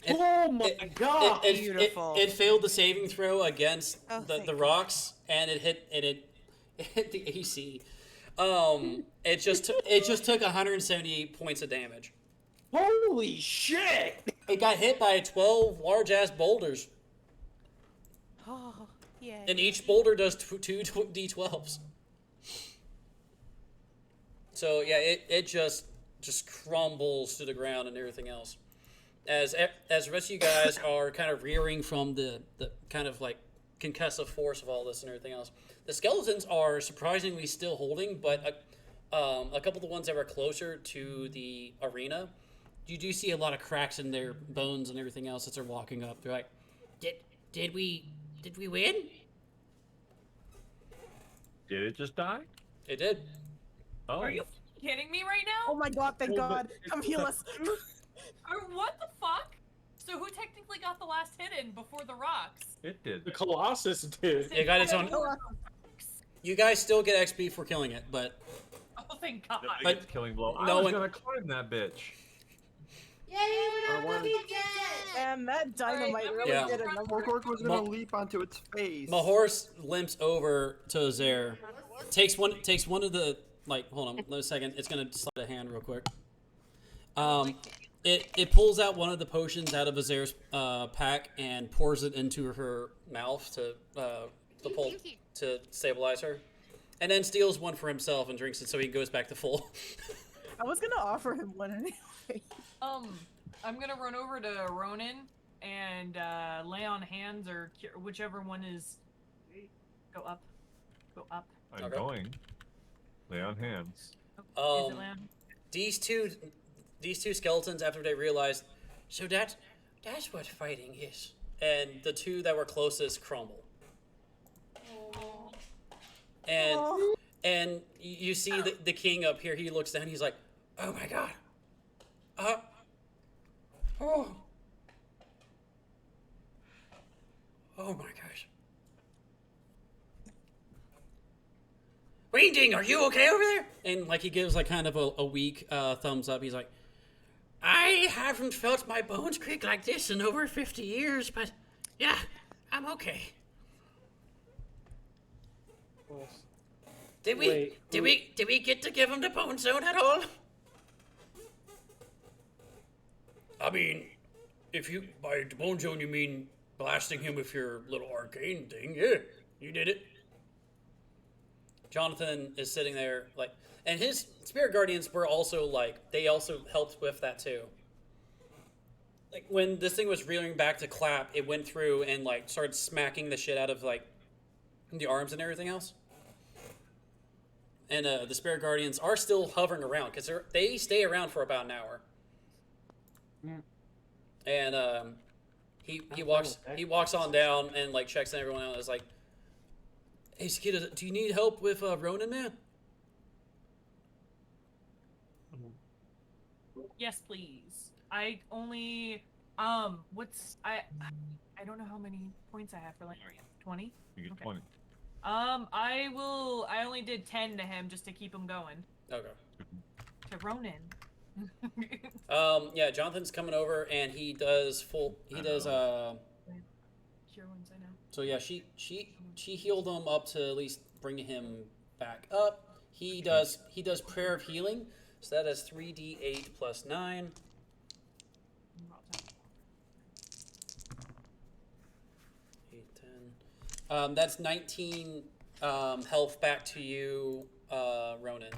P: Oh my god!
A: It failed the saving throw against
K: Oh,
A: the rocks, and it hit the AC. It just took 178 points of damage.
P: Holy shit!
A: It got hit by 12 large ass boulders,
K: Oh, yeah.
A: and each boulder does two d12s. So yeah, it just crumbles to the ground and everything else. As the rest of you guys are kind of rearing from the kind of like concussive force of all this and everything else, the skeletons are surprisingly still holding, but a couple of the ones that were closer to the arena, you do see a lot of cracks in their bones and everything else as they're walking up. They're like, did we win?
L: Did it just die?
A: It did.
L: Oh.
B: Are you kidding me right now?
D: Oh my god, thank God. Come heal us.
B: What the fuck? So who technically got the last hit in before the rocks?
L: It did.
P: The Colossus did.
A: It got its own. You guys still get XP for killing it, but
B: Oh, thank God.
L: Nobody
A: But
L: gets killing blow.
A: no
L: I was
A: one-
L: gonna climb that bitch.
J: Yeah, you would not be dead.
D: And that dynamite really
A: Yeah.
D: did a number.
F: Porgorg was gonna
A: Ma-
F: leap onto its face.
A: my horse limps over to Azair, takes one of the hold on, wait a second. It's gonna slide a hand real quick. It pulls out one of the potions out of Azair's pack and pours it into her mouth to stabilize her, and then steals one for himself and drinks it so he goes back to full.
D: I was gonna offer him one anyway.
B: I'm gonna run over to Ronan and lay on hands or whichever one is. Go up. Go up.
L: I'm
A: Okay.
L: going. Lay on hands.
B: Is it land?
A: These two skeletons, after they realized, so that's what fighting is, and the two that were closest crumble. And you see the king up here. He looks down. He's like, "Oh my god! Oh my gosh! Wingding, are you okay over there?" And like he gives like kind of a weak thumbs up. He's like, "I haven't felt my bones creak like this in over 50 years, but yeah, I'm okay." Did we get to give him the bone zone at all? I mean, if you by the bone zone you mean blasting him with your little arcane thing, yeah, you did it. Jonathan is sitting there like, and his spirit guardians were also like, they also helped with that too. Like when this thing was reeling back to clap, it went through and like started smacking the shit out of like the arms and everything else. And the spirit guardians are still hovering around because they stay around for about an hour. And he walks on down and like checks everyone out. And is like, "Hey, Skida, do you need help with Ronan, man?"
B: Yes, please. I only what's I don't know how many points I have for like 20.
L: You get
B: Okay.
L: 20.
B: I only did 10 to him just to keep him going.
A: Okay.
B: To Ronan.
A: Yeah, Jonathan's coming over and he does
B: Cure wounds, I know.
A: So yeah, she healed him up to at least bring him back up. He does prayer of healing, so that is 3d8 plus 9. That's 19 health back to you, Ronan.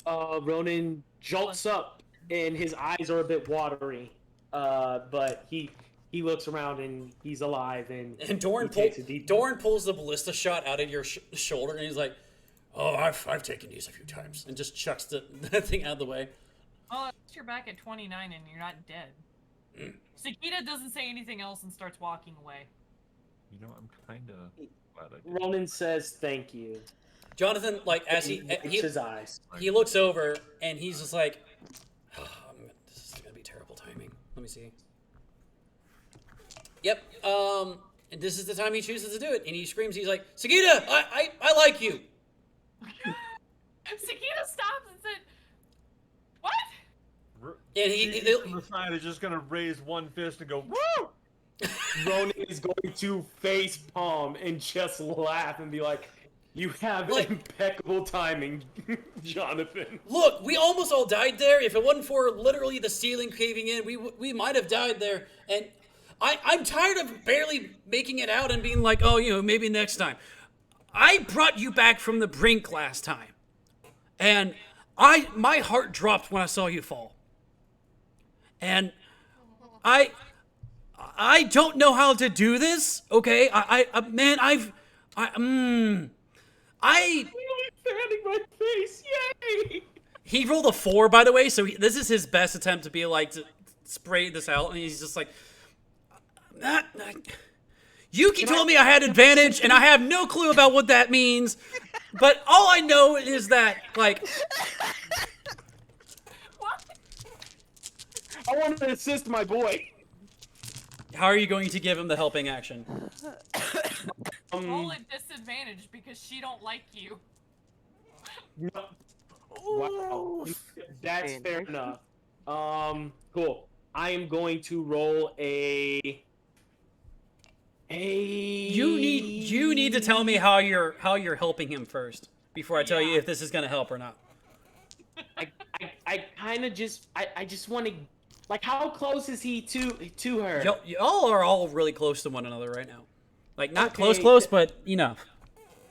O: Ronan jolts up and his eyes are a bit watery, but he looks around and he's alive
A: And Doran pulls the ballista shot out of your shoulder and he's like, "Oh, I've taken these a few times," and just chucks the thing out of the way.
B: Well, at least you're back at 29 and you're not dead. Sakita doesn't say anything else and starts walking away.
L: You know, I'm kind of glad I did.
P: Ronan says thank you.
A: Jonathan, like, as he
P: his eyes.
A: he looks over and he's just like, oh, this is gonna be terrible timing. Let me see. Yep. And this is the time he chooses to do it, and he screams. He's like, Sagita, I like you.
B: Sakita stops and said, "What?"
A: And
H: he on the side is just gonna raise one fist and go, "Woo!"
O: Ronan is going to face palm and just laugh and be like, "You have impeccable timing, Jonathan."
A: Look, we almost all died there. If it wasn't for literally the ceiling caving in, we might have died there. And I'm tired of barely making it out and being like, oh, maybe next time. I brought you back from the brink last time. And my heart dropped when I saw you fall. And I don't know how to do this, okay? Fanning
O: my face, yay!
A: He rolled a 4, by the way, so this is his best attempt to be like, to spray this out, and he's just like, Yuki told me I had advantage, and I have no clue about what that means, but all I know is that, like...
B: What?
O: I want to assist my boy.
A: How are you going to give him the helping action?
B: Roll at disadvantage because she don't like you.
O: No. Wow. That's fair enough. Cool. I am going to roll a...
A: You need to tell me how you're helping him first before I tell you if this is gonna help or not.
O: I kind of just I just want to, like, how close is he to her?
A: Y'all are all really close to one another right now. Like, not close, but enough.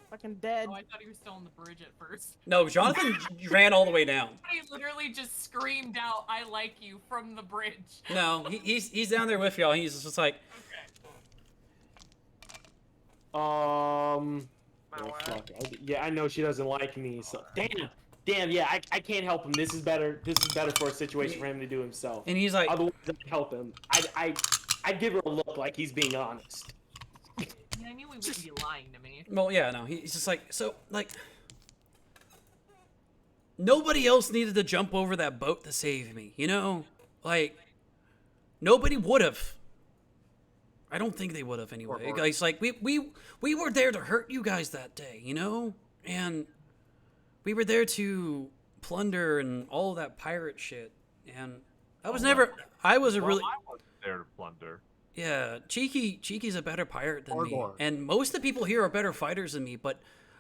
D: Fucking dead.
B: Oh, I thought he was still on the bridge at first.
A: No, Jonathan ran all the way down.
B: He literally just screamed out, "I like you" from the bridge.
A: No, he's down there with y'all. He's just like.
O: Oh, fuck. Yeah, I know she doesn't like me. So damn. Yeah, I can't help him. This is better. This is better for a situation for him to do himself.
A: And he's like,
O: otherwise I'd help him. I'd give her a look like he's being honest.
B: Yeah, I knew he wouldn't be lying to me.
A: Well, yeah, no. He's just like, so, like, nobody else needed to jump over that boat to save me, Like, nobody would have. I don't think they would have anyway. It's like, we were there to hurt you guys that day, And we were there to plunder and all that pirate shit. And I was I was
L: there to plunder.
A: Yeah, Cheeky's a better pirate than me. And most of the people here are better fighters than me, but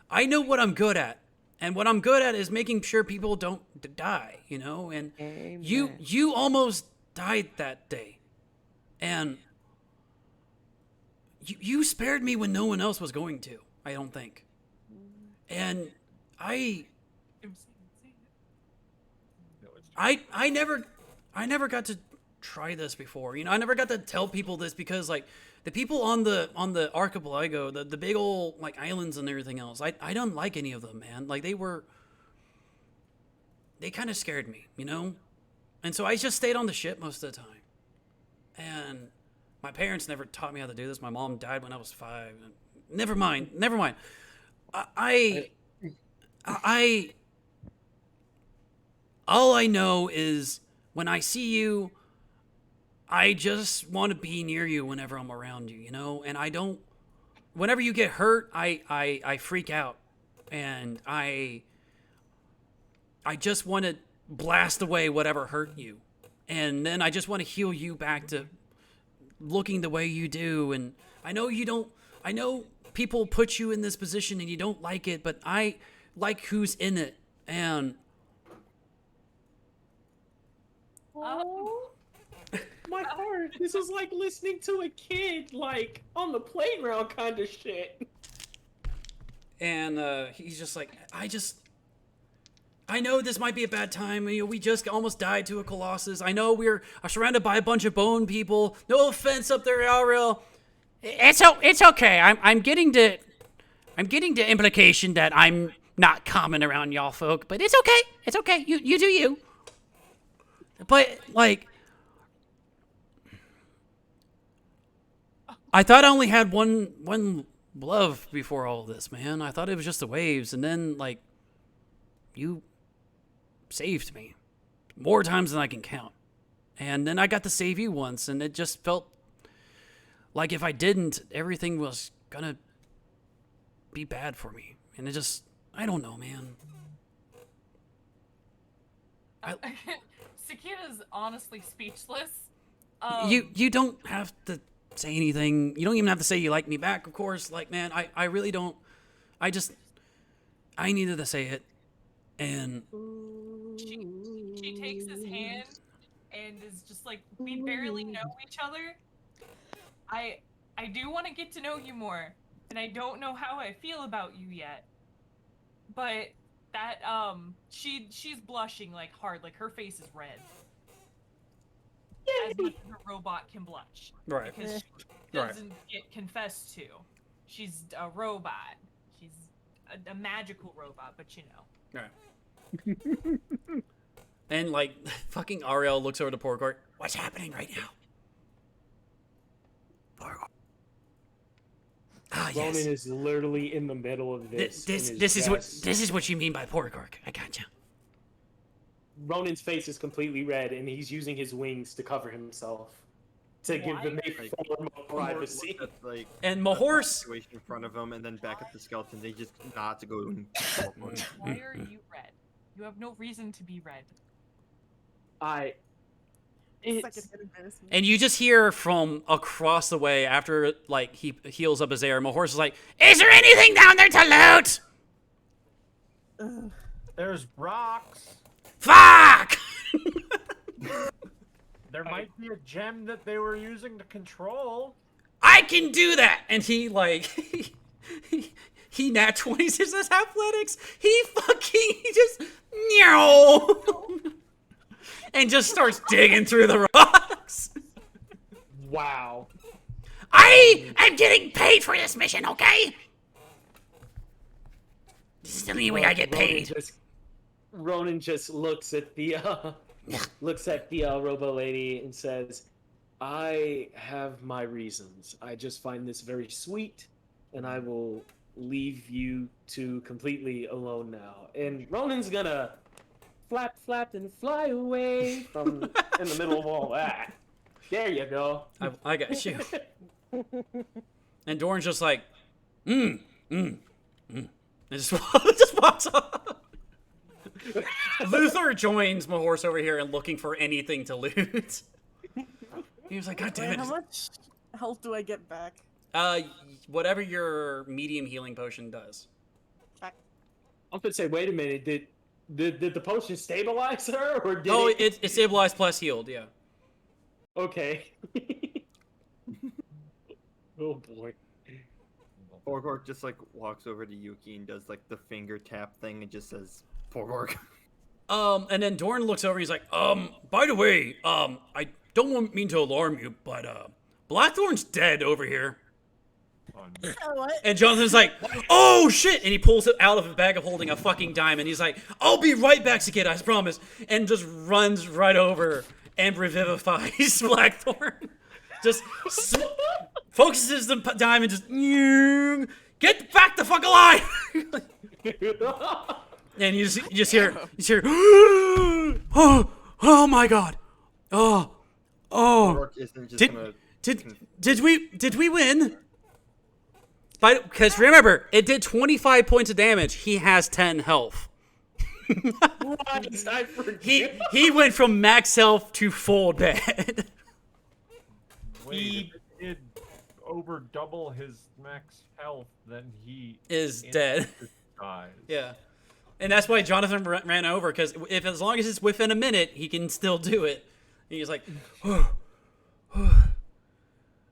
A: I know what I'm good at. And what I'm good at is making sure people don't die, And
I: Amen.
A: you almost died that day. And you spared me when no one else was going to, I don't think. And I never got to try this before. I never got to tell people this because, like, the people on the archipelago, the big old, like, islands and everything else, I don't like any of them, man. Like, they kind of scared me, And so I just stayed on the ship most of the time. And my parents never taught me how to do this. My mom died when I was 5. Never mind. All I know is when I see you, I just want to be near you whenever I'm around you, And I don't. Whenever you get hurt, I freak out, and I just want to blast away whatever hurt you, and then I just want to heal you back to looking the way you do. And I know you don't. I know people put you in this position and you don't like it, but I like who's in it, and.
O: My heart. This is like listening to a kid, like, on the playground kind of shit.
A: And he's just like, I know this might be a bad time. We just almost died to a colossus. I know we're surrounded by a bunch of bone people. No offense up there, Alriel. It's okay. I'm getting the implication that I'm not common around y'all folk, but it's okay. It's okay. You do you. But like, I thought I only had one love before all this, man. I thought it was just the waves, and then like, you saved me more times than I can count. And then I got to save you once, and it just felt like if I didn't, everything was gonna be bad for me. And it just, I don't know, man.
B: Sakita's honestly speechless.
A: You don't have to say anything. You don't even have to say you like me back, of course. Like, man, I really don't. I needed to say it. And
B: she takes his hand and is just like, we barely know each other. I do want to get to know you more, and I don't know how I feel about you yet. But that she's blushing like hard, like her face is red. As much as a robot can blush.
A: Right.
B: Because she doesn't get confessed to. She's a robot. She's a magical robot, but you know.
A: Right. And like fucking Ariel looks over to Porgort. What's happening right now? Ah,
O: Ronan
A: yes.
O: is literally in the middle of this.
A: This is what you mean by Porgort. I gotcha.
O: Ronan's face is completely red, and he's using his wings to cover himself to give them a form of privacy.
F: Like,
A: and Mahor's
F: situation in front of him, and then back at the skeleton, they just nod to go.
B: Why are you red? You have no reason to be red.
A: And you just hear from across the way after like he heals up his air. Mahor's is like, "Is there anything down there to loot?"
H: There's rocks.
A: Fuck!
H: There might be a gem that they were using to control.
A: I can do that. And he like he nat 20s his athletics. He just and just starts digging through the rocks.
O: Wow.
A: I am getting paid for this mission, okay? This is the only way I get paid.
O: Ronan just looks at the robo lady and says, "I have my reasons. I just find this very sweet, and I will leave you two completely alone now." And Ronan's gonna flap, and fly away from in the middle of all that. There you go.
A: I got you. And Doran's just like, and just walks off. Luther joins Mahorse over here and looking for anything to loot. He was like, God damn it.
D: How much health do I get back?
A: Whatever your medium healing potion does.
O: I was gonna say, wait a minute, did the potion stabilize her, or did
A: it stabilized plus healed, yeah.
O: Okay. Oh boy.
F: Porgork just like walks over to Yuki and does like the finger tap thing and just says, "Porgork."
A: And then Doran looks over and he's like, by the way, I don't mean to alarm you, but Blackthorn's dead over here.
D: What?
A: And Jonathan's like, oh shit! And he pulls it out of a bag of holding a fucking diamond. He's like, I'll be right back, Sakita, I promise. And just runs right over and revivifies Blackthorn. Just focuses the diamond, just get back the fuck alive. And you just hear, oh my god, did we win? Because remember, it did 25 points of damage. He has 10 health.
O: I forget.
A: He went from max health to full dead.
H: He did over double his max health, then he
A: is dead.
H: Dies.
A: Yeah. And that's why Jonathan ran over, because as long as it's within a minute, he can still do it. And he's like,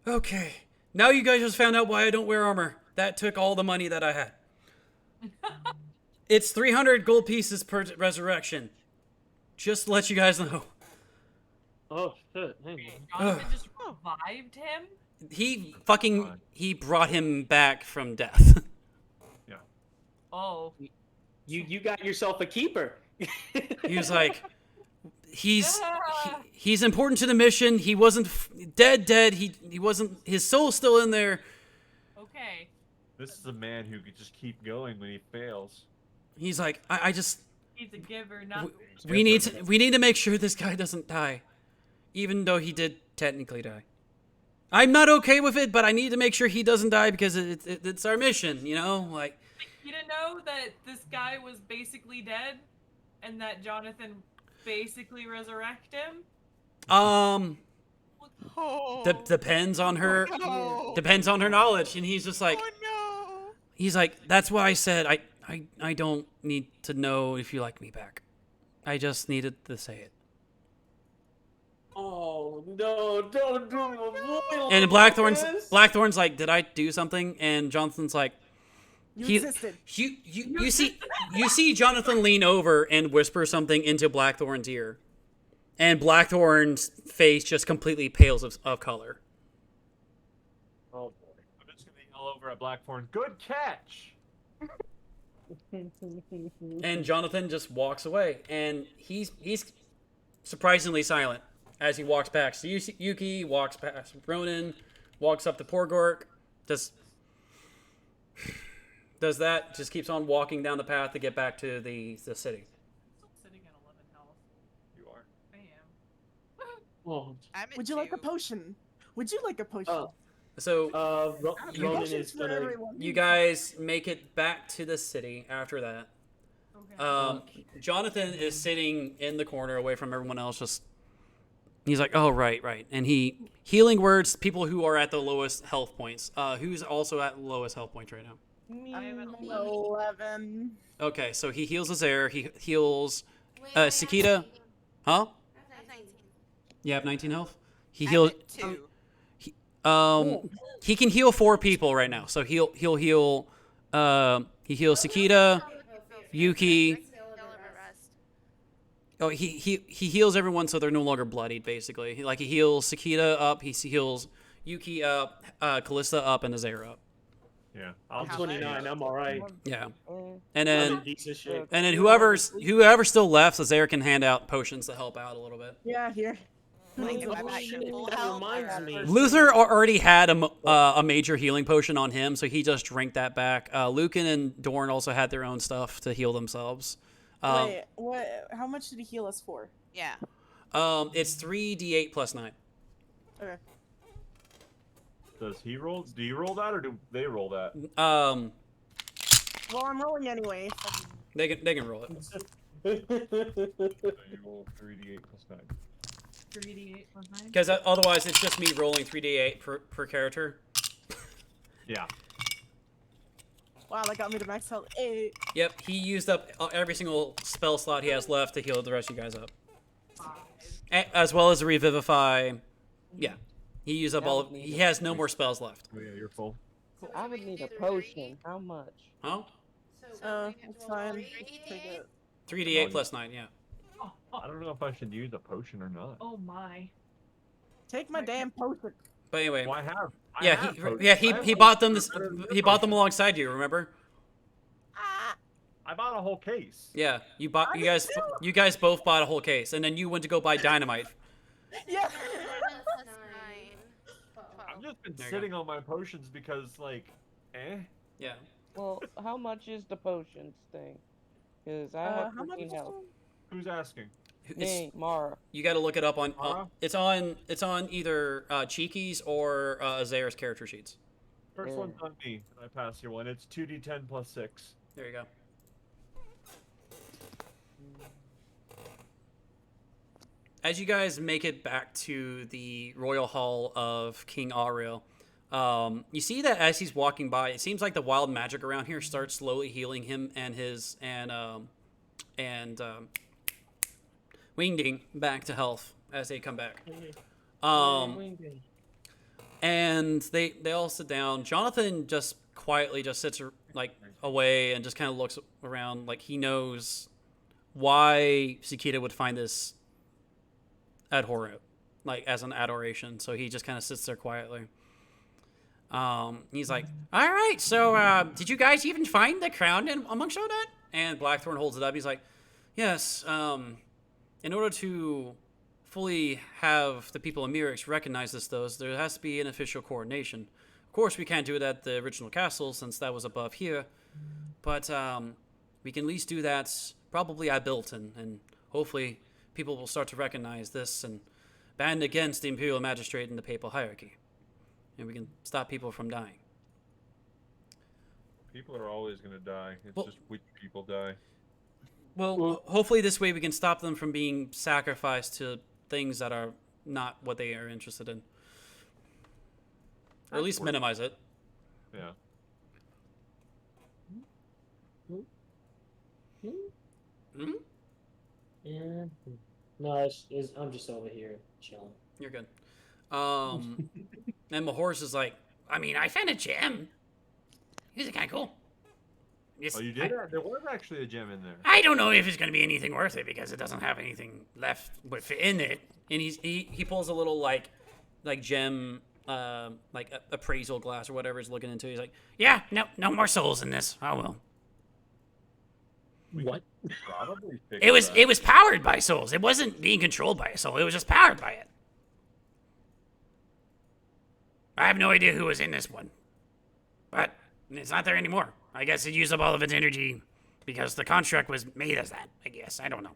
A: okay. Now you guys just found out why I don't wear armor. That took all the money that I had. It's 300 gold pieces per resurrection. Just to let you guys know.
O: Oh, shit.
B: Jonathan just revived him?
A: He brought him back from death.
H: Yeah.
B: Oh.
O: You got yourself a keeper.
A: He was like, he's He's important to the mission. He wasn't dead. He wasn't. His soul's still in there.
B: Okay.
H: This is a man who could just keep going when he fails.
A: He's like, I just.
B: He's a giver, not.
A: We need to make sure this guy doesn't die, even though he did technically die. I'm not okay with it, but I need to make sure he doesn't die because it's our mission, you know? Like,
B: You didn't know that this guy was basically dead, and that Jonathan basically resurrected him.
A: Depends on her. Depends on her knowledge, and he's just like, he's like, that's why I said I don't need to know if you like me back. I just needed to say it.
P: Oh no! Don't do it.
A: And Blackthorn's like, did I do something? And Jonathan's like,
D: You existed.
A: You see Jonathan lean over and whisper something into Blackthorn's ear, and Blackthorn's face just completely pales of color.
H: Oh boy! I'm just gonna yell over at Blackthorn. Good catch.
A: And Jonathan just walks away, and he's surprisingly silent as he walks back. So Yuki walks past Ronan, walks up to Porgork, just does that, just keeps on walking down the path to get back to the city.
B: Still sitting at 11 health.
H: You are.
B: I am.
P: Oh.
D: Would you like a potion? Would you like a potion?
A: So
P: Ronan is
D: for
P: gonna.
D: everyone.
A: you guys make it back to the city after that. Jonathan is sitting in the corner away from everyone else. Just he's like, oh right, and he healing words people who are at the lowest health points. Who's also at lowest health points right now?
B: I have an
D: 11.
A: Okay, so he heals Azair. He heals Sakita. Huh? You have 19 health. He heals. He can heal 4 people right now. So he'll heal. He heals Sakita, Yuki. Oh, he heals everyone so they're no longer bloodied. Basically, he heals Sakita up. He heals Yuki up, Callista up, and Azair up.
H: Yeah,
P: I'm 29. I'm all right.
A: Yeah,
P: I'm
A: and
P: in
A: then
P: decent shape.
A: whoever's still left, Azair can hand out potions to help out a little bit.
D: Yeah, here.
P: That reminds me.
A: Luther already had a major healing potion on him, so he just drank that back. Lucan and Dorn also had their own stuff to heal themselves.
D: Wait, what? How much did he heal us for?
K: Yeah.
A: It's 3d8 plus 9.
D: Okay.
H: Does he roll? Do you roll that, or do they roll that?
D: Well, I'm rolling anyway.
A: They can roll it.
H: So you roll 3d8 plus 9.
B: 3d8 plus 9.
A: Because otherwise, it's just me rolling 3d8 per character.
H: Yeah.
D: Wow, that got me to max health 8.
A: Yep, he used up every single spell slot he has left to heal the rest of you guys up. As well as Revivify. Yeah. He used up all of... He has no more spells left.
H: Oh yeah, you're full.
I: I would need a potion. How much?
A: Huh?
D: It's fine. Take it.
A: 3d8 plus 9, yeah.
H: I don't know if I should use a potion or not.
B: Oh my.
D: Take my damn potion.
A: But anyway...
H: Well, I have
A: he bought them he bought them alongside you, remember?
H: I bought a whole case.
A: Yeah, you guys both bought a whole case, and then you went to go buy dynamite.
D: Yeah.
H: I've just been sitting on my potions because, like,
A: Yeah.
I: Well, how much is the potions thing? Because I have 15 health.
H: Who's asking?
I: Me, Mara.
A: You got to look it up on. It's on either Cheeky's or Azair's character sheets.
H: First one's on me. I pass your one. It's 2d10 plus 6.
A: There you go. As you guys make it back to the royal hall of King Auriel, you see that as he's walking by, it seems like the wild magic around here starts slowly healing him and his Wingding back to health as they come back. And they all sit down. Jonathan just quietly just sits like away and just kind of looks around, like he knows why Sakita would find this abhorrent, like as an adoration. So he just kind of sits there quietly. He's like, all right, so did you guys even find the crown amongst all that? And Blackthorn holds it up. He's like, yes, in order to fully have the people in Miryks recognize this, though, is there has to be an official coordination. Of course, we can't do it at the original castle since that was above here, but we can at least do that probably at Bilton, and hopefully people will start to recognize this and band against the Imperial Magistrate and the Papal Hierarchy, and we can stop people from dying.
L: People are always going to die. It's
A: Well-
L: just which people die.
A: Well, hopefully this way we can stop them from being sacrificed to things that are not what they are interested in. Or at least minimize it.
L: Yeah.
A: Hmm?
P: Yeah. No, I'm just over here chilling.
A: You're good. And my horse is like, I mean, I found a gem. These are kind of cool.
L: Oh, you did? There was actually a gem in there.
A: I don't know if it's going to be anything worth it because it doesn't have anything left within it. And he pulls a little like gem like appraisal glass or whatever he's looking into. He's like, yeah, no more souls in this. Oh well.
P: What?
L: Probably
A: It was powered by souls. It wasn't being controlled by a soul. It was just powered by it. I have no idea who was in this one, but it's not there anymore. I guess it used up all of its energy because the construct was made as that. I guess I don't know.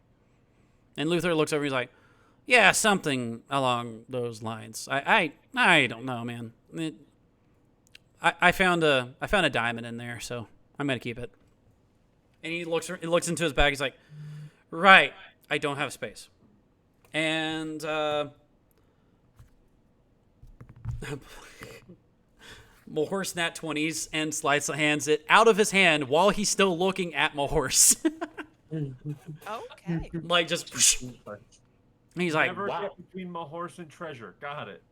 A: And Luther looks over. He's like, yeah, something along those lines. I don't know, man. I found a diamond in there, so I'm gonna keep it. And he looks into his bag. He's like, right, I don't have space. And Mahorse nat 20s and hands it out of his hand while he's still looking at Mahorse.
K: Okay.
A: Like just. He's like,
H: Never
A: wow.
H: get between my horse and treasure. Got it.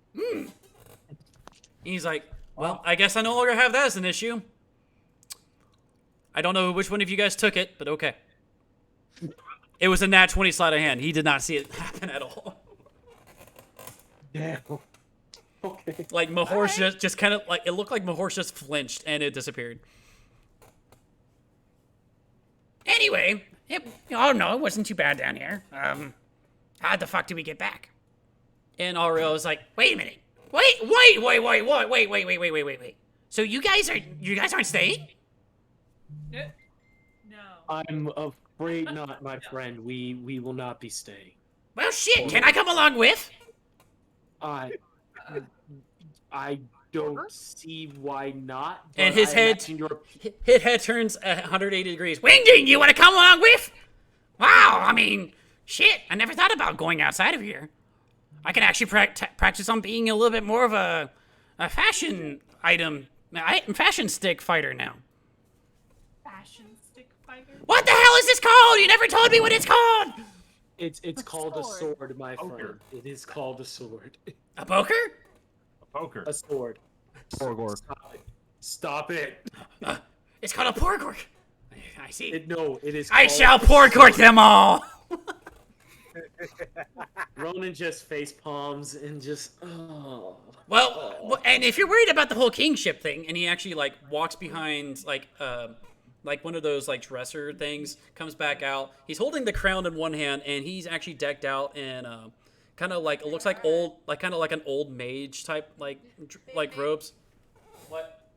A: He's like, well, I guess I no longer have that as an issue. I don't know which one of you guys took it, but okay. It was a nat 20 sleight of hand. He did not see it happen at all.
P: Damn. Okay.
A: Like Mahorse just kind of like it looked like Mahorse just flinched and it disappeared. Anyway, oh no, it wasn't too bad down here. How the fuck did we get back? And Ariel was like, wait a minute. Wait. So you guys aren't staying?
B: No.
P: I'm afraid not, my friend. We will not be staying.
A: Well, shit. Can I come along with?
P: I don't see why not.
A: And
P: but
A: his
P: I
A: head
P: imagine
A: his head turns 180 degrees. Wingding, you want to come along with? Wow, I mean, shit. I never thought about going outside of here. I can actually practice on being a little bit more of a fashion fashion stick fighter now.
B: Fashion stick fighter?
A: What the hell is this called? You never told me what it's called.
P: It's called a sword, my friend. It is called a sword.
A: A poker?
L: A poker.
P: A sword.
L: Porgor.
P: Stop it.
A: It's called a porgor. I see.
P: It is.
A: I
P: called
A: shall
P: a
A: porgor them all.
P: Ronan just face palms and just. Oh.
A: Well, and if you're worried about the whole kingship thing, and he actually like walks behind like one of those like dresser things, comes back out. He's holding the crown in one hand, and he's actually decked out in kind of like it looks like old, like kind of like an old mage type like robes. What?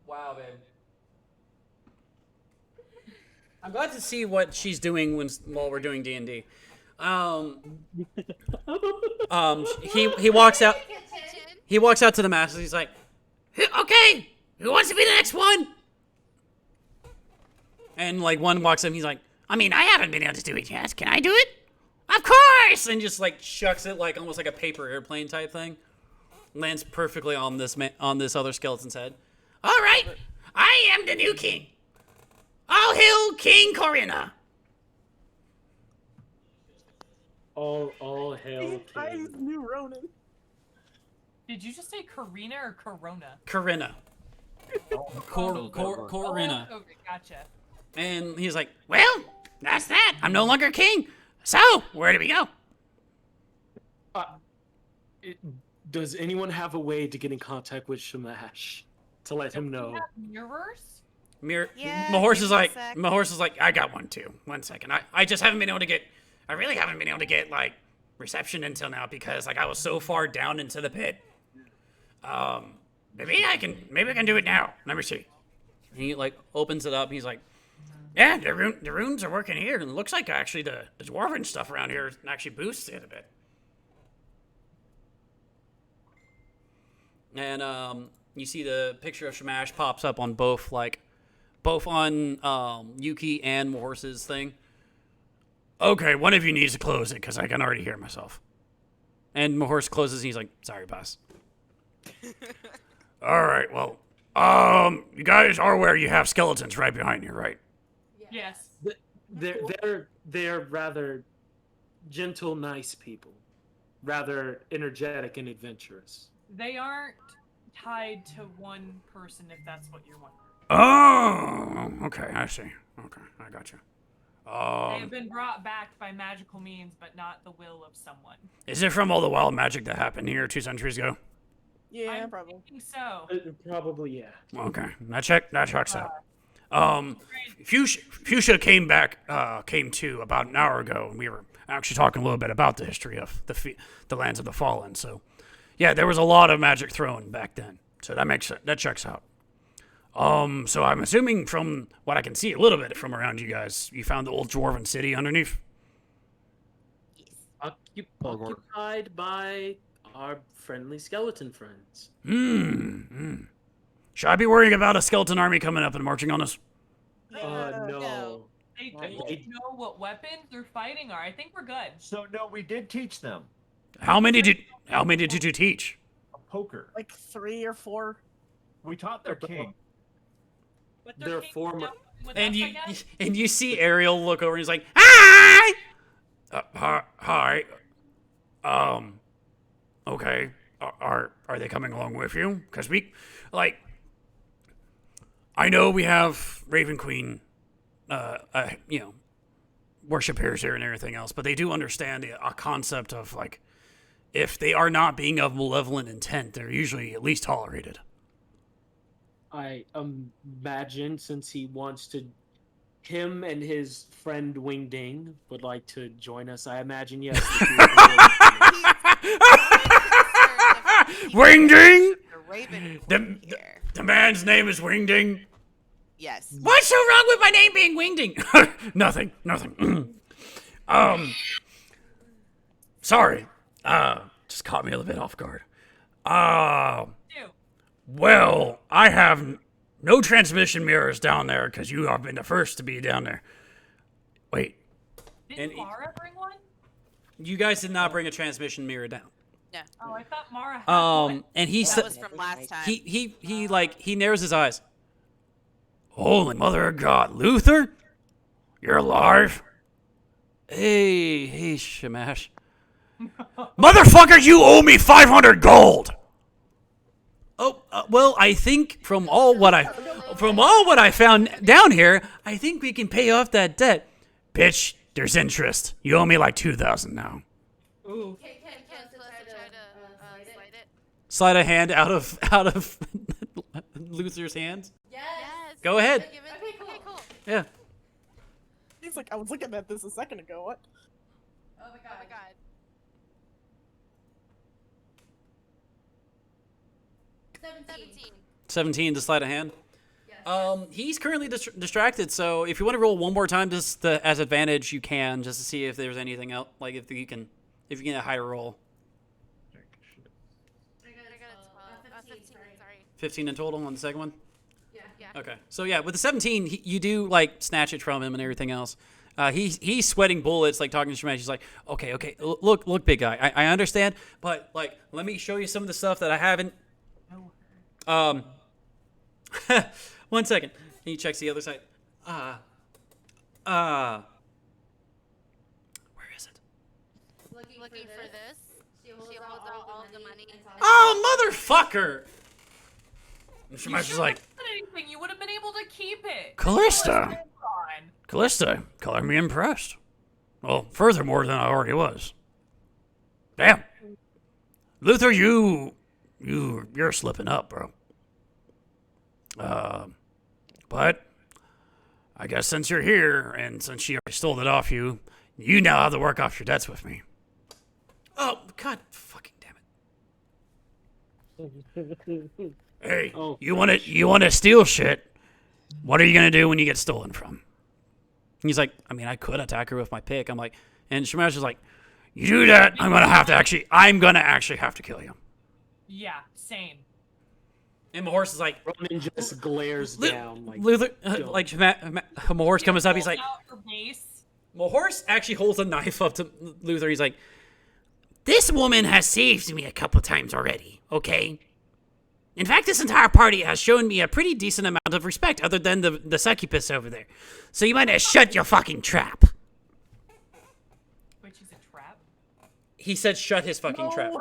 A: Wow, babe. I'm glad to see what she's doing while we're doing D&D. He walks out. He walks out to the masses. He's like, "Okay, who wants to be the next one?" And like one walks up. He's like, "I mean, I haven't been able to do it yet. Can I do it?" "Of course!" And just like shucks it like almost like a paper airplane type thing. Lands perfectly on this other skeleton's head. All right, I am the new king. All hail King Corinna.
P: All hail King.
D: New Ronan.
B: Did you just say Karina or Corona?
A: Corinna. Corinna.
B: Oh, okay, gotcha.
A: And he's like, well, that's that. I'm no longer king. So, where do we go?
P: Does anyone have a way to get in contact with Shamash to let him know?
B: Mirrors?
A: My horse is like, I got one too. 1 second. I just haven't been able to get, I really haven't been able to get like reception until now because like I was so far down into the pit. Maybe I can do it now. Let me see. He like opens it up. He's like, yeah, the runes are working here, and it looks like actually the dwarven stuff around here actually boosts it a bit. And you see the picture of Shamash pops up on both on Yuki and Morse's thing. Okay, one of you needs to close it because I can already hear myself. And Mahorse closes and he's like, sorry, boss. All right, well, you guys are aware you have skeletons right behind you, right?
B: Yes.
P: They're rather gentle, nice people. Rather energetic and adventurous.
B: They aren't tied to one person, if that's what you're wondering.
A: Oh, okay, I see. Okay, I got you.
B: They have been brought back by magical means, but not the will of someone.
A: Is it from all the wild magic that happened here 2 centuries ago?
D: Yeah,
B: I'm
D: probably.
B: thinking so.
P: Probably, yeah.
A: Okay, that checks out. Fuchsia came to about an hour ago, and we were actually talking a little bit about the history of the lands of the fallen. So, yeah, there was a lot of magic thrown back then. So that checks out. So I'm assuming from what I can see a little bit from around you guys, you found the old dwarven city underneath.
P: Occupied by our friendly skeleton friends.
A: Should I be worrying about a skeleton army coming up and marching on us?
P: No.
B: They don't know what weapons they're fighting are. I think we're good.
L: So no, we did teach them.
A: How many did you teach?
L: A poker.
D: Like 3 or 4.
L: We taught their king.
B: But
P: They're former.
A: And you see Ariel look over and he's like, hi! Hi. Okay. Are they coming along with you? Because I know we have Raven Queen, worshipers here and everything else, but they do understand a concept of if they are not being of malevolent intent, they're usually at least tolerated.
P: I imagine since him and his friend Wingding would like to join us. I imagine yes.
A: Wingding.
K: Raven
A: the man's name is Wingding.
K: Yes.
A: What's so wrong with my name being Wingding? Nothing. Sorry. Just caught me a little bit off guard. Well, I have no transmission mirrors down there because you have been the first to be down there. Wait.
B: Didn't Mara bring one?
A: You guys did not bring a transmission mirror down.
K: No.
B: Oh, I thought Mara had one.
A: And he
K: that was from last time.
A: He narrows his eyes. Holy mother of God, Luther? You're alive? Hey, Shamash. Motherfucker, you owe me 500 gold! Oh, well, I think from all what I found down here, I think we can pay off that debt. Bitch, there's interest. You owe me like 2,000 now.
J: Can
P: Ooh.
J: Celeste try to slide it?
A: Slide a hand out of Luther's hands.
J: Yes.
A: Go ahead.
J: Okay, cool.
A: Yeah.
D: He's like, I was looking at this a second ago. What?
J: Oh my god.
A: 17 to slide a hand. He's currently distracted, so if you want to roll one more time just as advantage, you can, just to see if there's anything else, like if you can get a higher roll.
J: I got a 12. 15, sorry.
A: 15 in total on the second one?
J: Yeah.
A: Okay. So yeah, with the 17, you do snatch it from him and everything else. He's sweating bullets, talking to Shamash. He's like, okay, look, big guy. I understand, but let me show you some of the stuff that I haven't. 1 second. He checks the other side. Where is it?
J: Looking for this. She holds out all the money.
A: Oh, motherfucker! And Shamash is like,
B: Anything, you would have been able to keep it.
A: Callista, color me impressed. Well, furthermore than I already was. Damn. Luther, you're slipping up, bro. But I guess since you're here and since she already stole it off you, you now have to work off your debts with me. Oh, God fucking damn it. Hey,
O: Oh,
A: you want to steal shit? What are you going to do when you get stolen from? He's like, I mean, I could attack her with my pick. I'm like, and Shamash is like, you do that, I'm going to actually have to kill you.
B: Yeah, same.
A: And Mahorse is like,
O: Ronan just glares down. Like,
A: Luther, Mahorse comes up. He's like,
B: Out her base.
A: Mahorse actually holds a knife up to Luther. He's like, this woman has saved me a couple times already, okay? In fact, this entire party has shown me a pretty decent amount of respect, other than the succubus over there. So you might have shut your fucking trap.
B: Which is a trap?
A: He said shut his fucking trap.
D: No.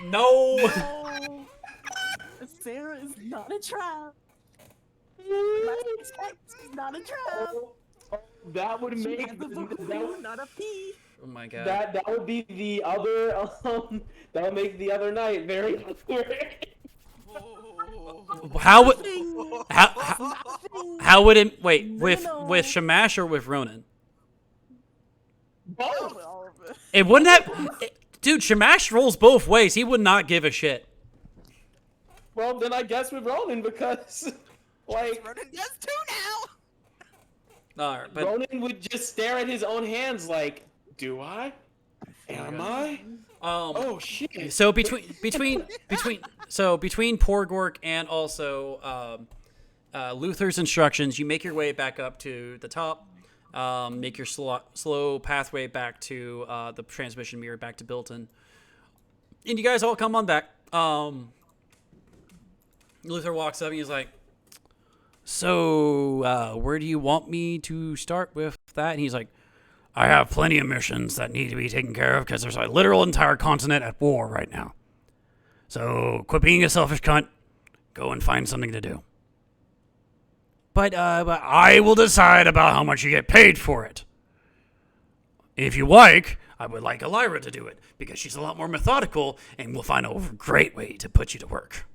A: No.
D: Sarah is not a trap. She's not a trap.
O: That would
D: She
O: make
D: has a voodoo, not a pee.
A: Oh my god.
O: that would be the other that would make the other night very awkward.
A: How would it with Shamash or with Ronan?
O: Both.
A: It wouldn't have. Dude, Shamash rolls both ways. He would not give a shit.
O: Well, then I guess with Ronan because, like,
K: Ronan does too now.
A: All right, but
O: Ronan would just stare at his own hands like, "Do I? Am I? Oh shit!"
A: So between Porgork and also Luther's instructions, you make your way back up to the top. Make your slow pathway back to the transmission mirror back to Bilton, and you guys all come on back. Luther walks up and he's like, so where do you want me to start with that? And he's like, I have plenty of missions that need to be taken care of because there's a literal entire continent at war right now. So quit being a selfish cunt. Go and find something to do. But I will decide about how much you get paid for it. If you like, I would like Elira to do it because she's a lot more methodical and we'll find a great way to put you to work.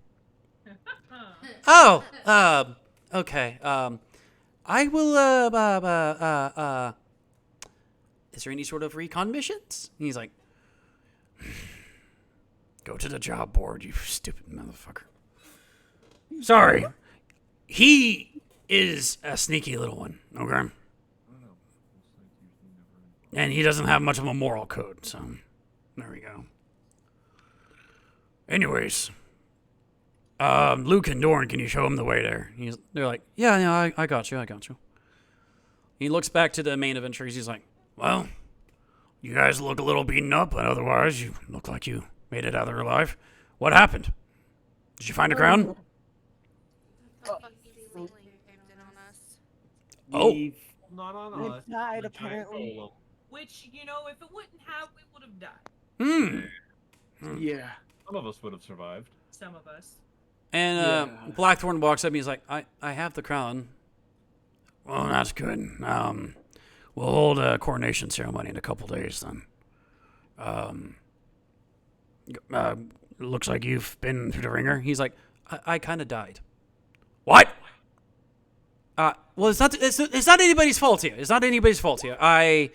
A: Okay. I will, is there any sort of recon missions? And he's like, go to the job board, you stupid motherfucker. Sorry. He is a sneaky little one, okay? And he doesn't have much of a moral code, so there we go. Anyways, Luke and Dorn, can you show him the way there? They're like, yeah, I got you. He looks back to the main adventurers. He's like, well, you guys look a little beaten up, but otherwise you look like you made it out of there alive. What happened? Did you find a crown? Oh.
H: Not on
D: They
H: us.
D: died, apparently.
B: Which, you know, if it wouldn't have, we would have died.
O: Yeah.
L: Some of us would have survived.
B: Some of us.
A: And Blackthorn walks up and he's like, I have the crown. Well, that's good. We'll hold a coronation ceremony in a couple days then. Looks like you've been through the ringer. He's like, I kind of died. What? Well, it's not anybody's fault here. It's not anybody's fault here. I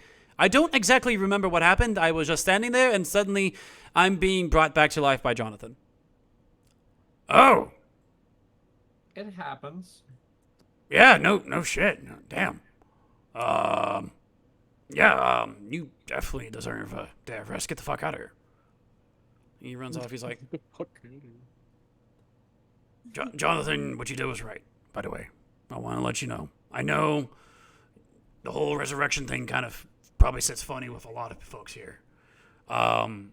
A: don't exactly remember what happened. I was just standing there, and suddenly I'm being brought back to life by Jonathan. Oh.
L: It happens.
A: Yeah, no shit. Damn. You definitely deserve a day of rest. Get the fuck out of here. He runs off. He's like, Jonathan, what you did was right, by the way. I want to let you know. I know the whole resurrection thing kind of probably sits funny with a lot of folks here. I've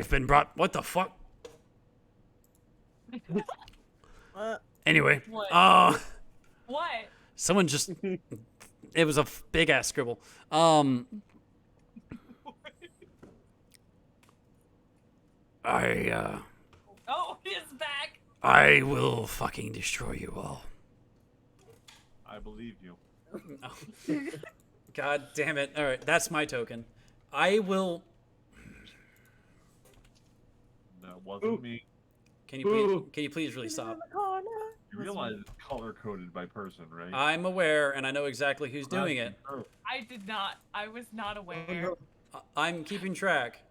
A: been brought... What the fuck? Anyway.
B: What? What?
A: Someone just... It was a big-ass scribble.
B: Oh, he's back.
A: I will fucking destroy you all.
L: I believe you.
A: God damn it. All right, that's my token. I will...
L: That wasn't me.
A: Can you please really stop?
L: You realize it's color-coded by person, right?
A: I'm aware, and I know exactly who's doing it.
B: I did not. I was not aware.
A: I'm keeping track.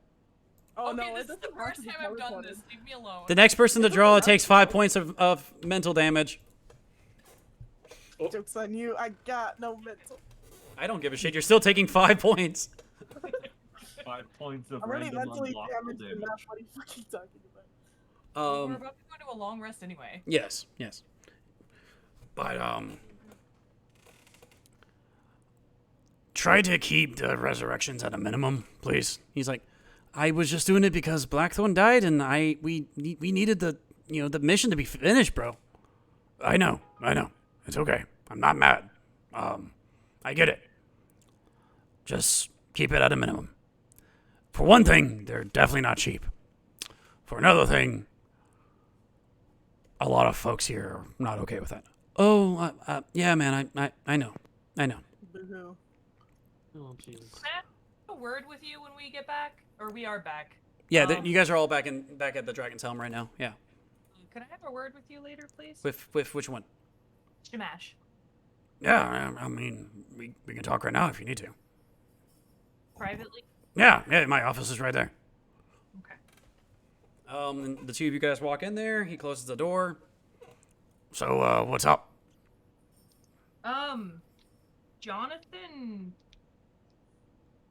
D: Oh
B: okay,
D: no,
B: this
D: it
B: is the
D: doesn't have
B: first
D: to be
B: time I've done
D: teleported.
B: this. Leave me alone.
A: The next person to draw takes 5 points of mental damage.
D: Joke's on you. I got no mental.
A: I don't give a shit. You're still taking 5 points.
L: 5 points of
D: I'm already
L: random
D: mentally
L: unblockable
D: damaged
L: damage.
D: enough. What are you fucking talking about?
B: We're about to go into a long rest anyway.
A: Yes, yes. But try to keep the resurrections at a minimum, please. He's like, I was just doing it because Blackthorn died, and we needed the the mission to be finished, bro. I know. It's okay. I'm not mad. I get it. Just keep it at a minimum. For one thing, they're definitely not cheap. For another thing, a lot of folks here are not okay with that. Oh, yeah, man. I know.
D: Boo-hoo.
P: Oh, jeez.
B: Can I have a word with you when we get back? Or we are back.
A: Yeah, you guys are all back at the Dragon's Helm right now. Yeah.
B: Can I have a word with you later, please?
A: With which one?
B: Shamash.
A: Yeah, I mean, we can talk right now if you need to.
B: Privately?
A: Yeah, my office is right there.
B: Okay.
A: And the two of you guys walk in there. He closes the door. So, what's up?
B: Jonathan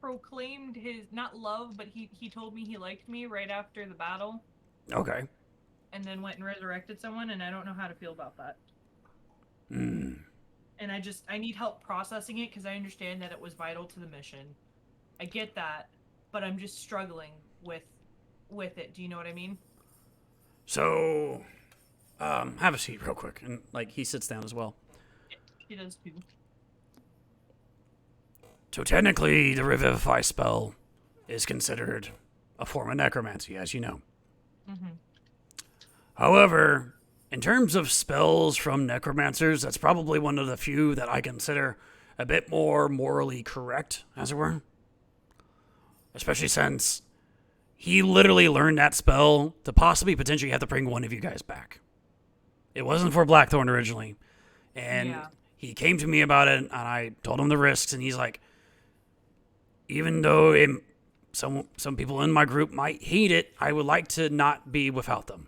B: proclaimed his, not love, but he told me he liked me right after the battle.
A: Okay.
B: And then went and resurrected someone, and I don't know how to feel about that.
A: Hmm.
B: And I need help processing it because I understand that it was vital to the mission. I get that, but I'm just struggling with it. Do you know what I mean?
A: So, have a seat real quick. And, he sits down as well.
B: She does too.
A: So technically, the Revivify spell is considered a form of necromancy, as you know.
B: Mm-hmm.
A: However, in terms of spells from necromancers, that's probably one of the few that I consider a bit more morally correct, as it were. Especially since he literally learned that spell to possibly potentially have to bring one of you guys back. It wasn't for Blackthorn originally. And he came to me about it, and I told him the risks, and he's like, even though some people in my group might hate it, I would like to not be without them.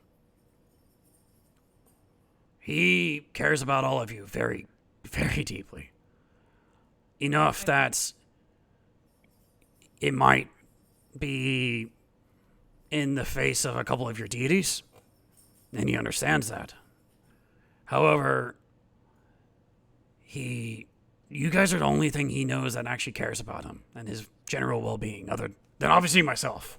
A: He cares about all of you very, very deeply. Enough that it might be in the face of a couple of your deities, and he understands that. However, you guys are the only thing he knows that actually cares about him and his general well-being, other than obviously myself.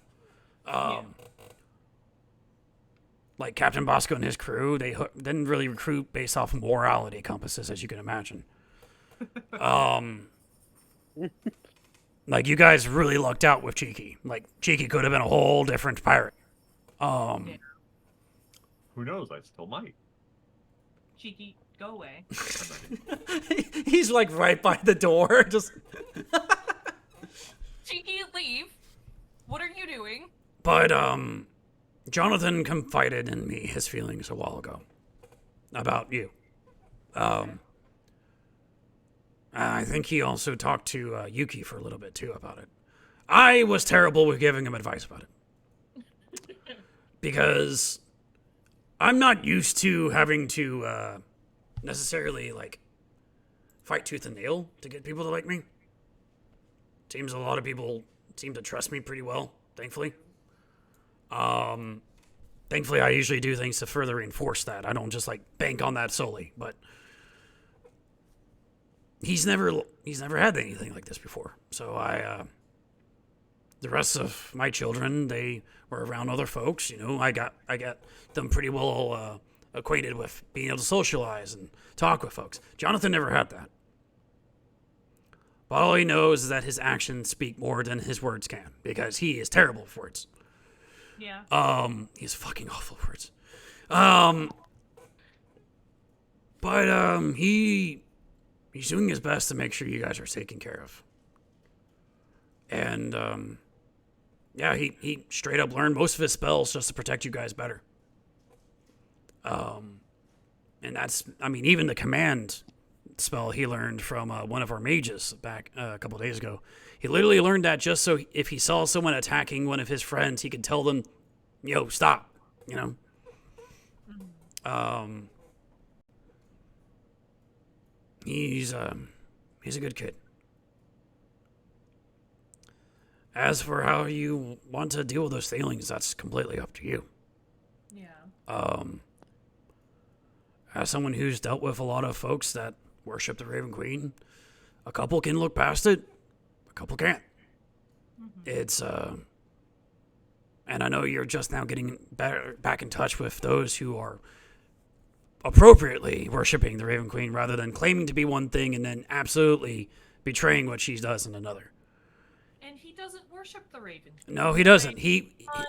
A: Like Captain Bosco and his crew, they didn't really recruit based off morality compasses, as you can imagine. Like, you guys really lucked out with Cheeky. Like, Cheeky could have been a whole different pirate.
L: Who knows? I still might.
B: Cheeky, go away.
A: He's like right by the door, just.
B: Cheeky, leave. What are you doing?
A: But Jonathan confided in me his feelings a while ago about you. I think he also talked to Yuki for a little bit too about it. I was terrible with giving him advice about it because I'm not used to having to necessarily fight tooth and nail to get people to like me. Seems a lot of people seem to trust me pretty well, thankfully. Thankfully, I usually do things to further reinforce that. I don't just bank on that solely, but he's never had anything like this before. So the rest of my children, they were around other folks. I got them pretty well acquainted with being able to socialize and talk with folks. Jonathan never had that. But all he knows is that his actions speak more than his words can, because he is terrible with words.
B: Yeah.
A: He's fucking awful with words. But he's doing his best to make sure you guys are taken care of. And yeah, he straight up learned most of his spells just to protect you guys better. And that's, even the command spell he learned from one of our mages back a couple days ago. He literally learned that just so if he saw someone attacking one of his friends, he could tell them, "Yo, stop," you know. He's a good kid. As for how you want to deal with those feelings, that's completely up to you.
B: Yeah.
A: As someone who's dealt with a lot of folks that worship the Raven Queen, a couple can look past it, a couple can't. It's and I know you're just now getting back in touch with those who are appropriately worshiping the Raven Queen rather than claiming to be one thing and then absolutely betraying what she does in another.
B: And he doesn't worship the Raven.
A: No, he doesn't.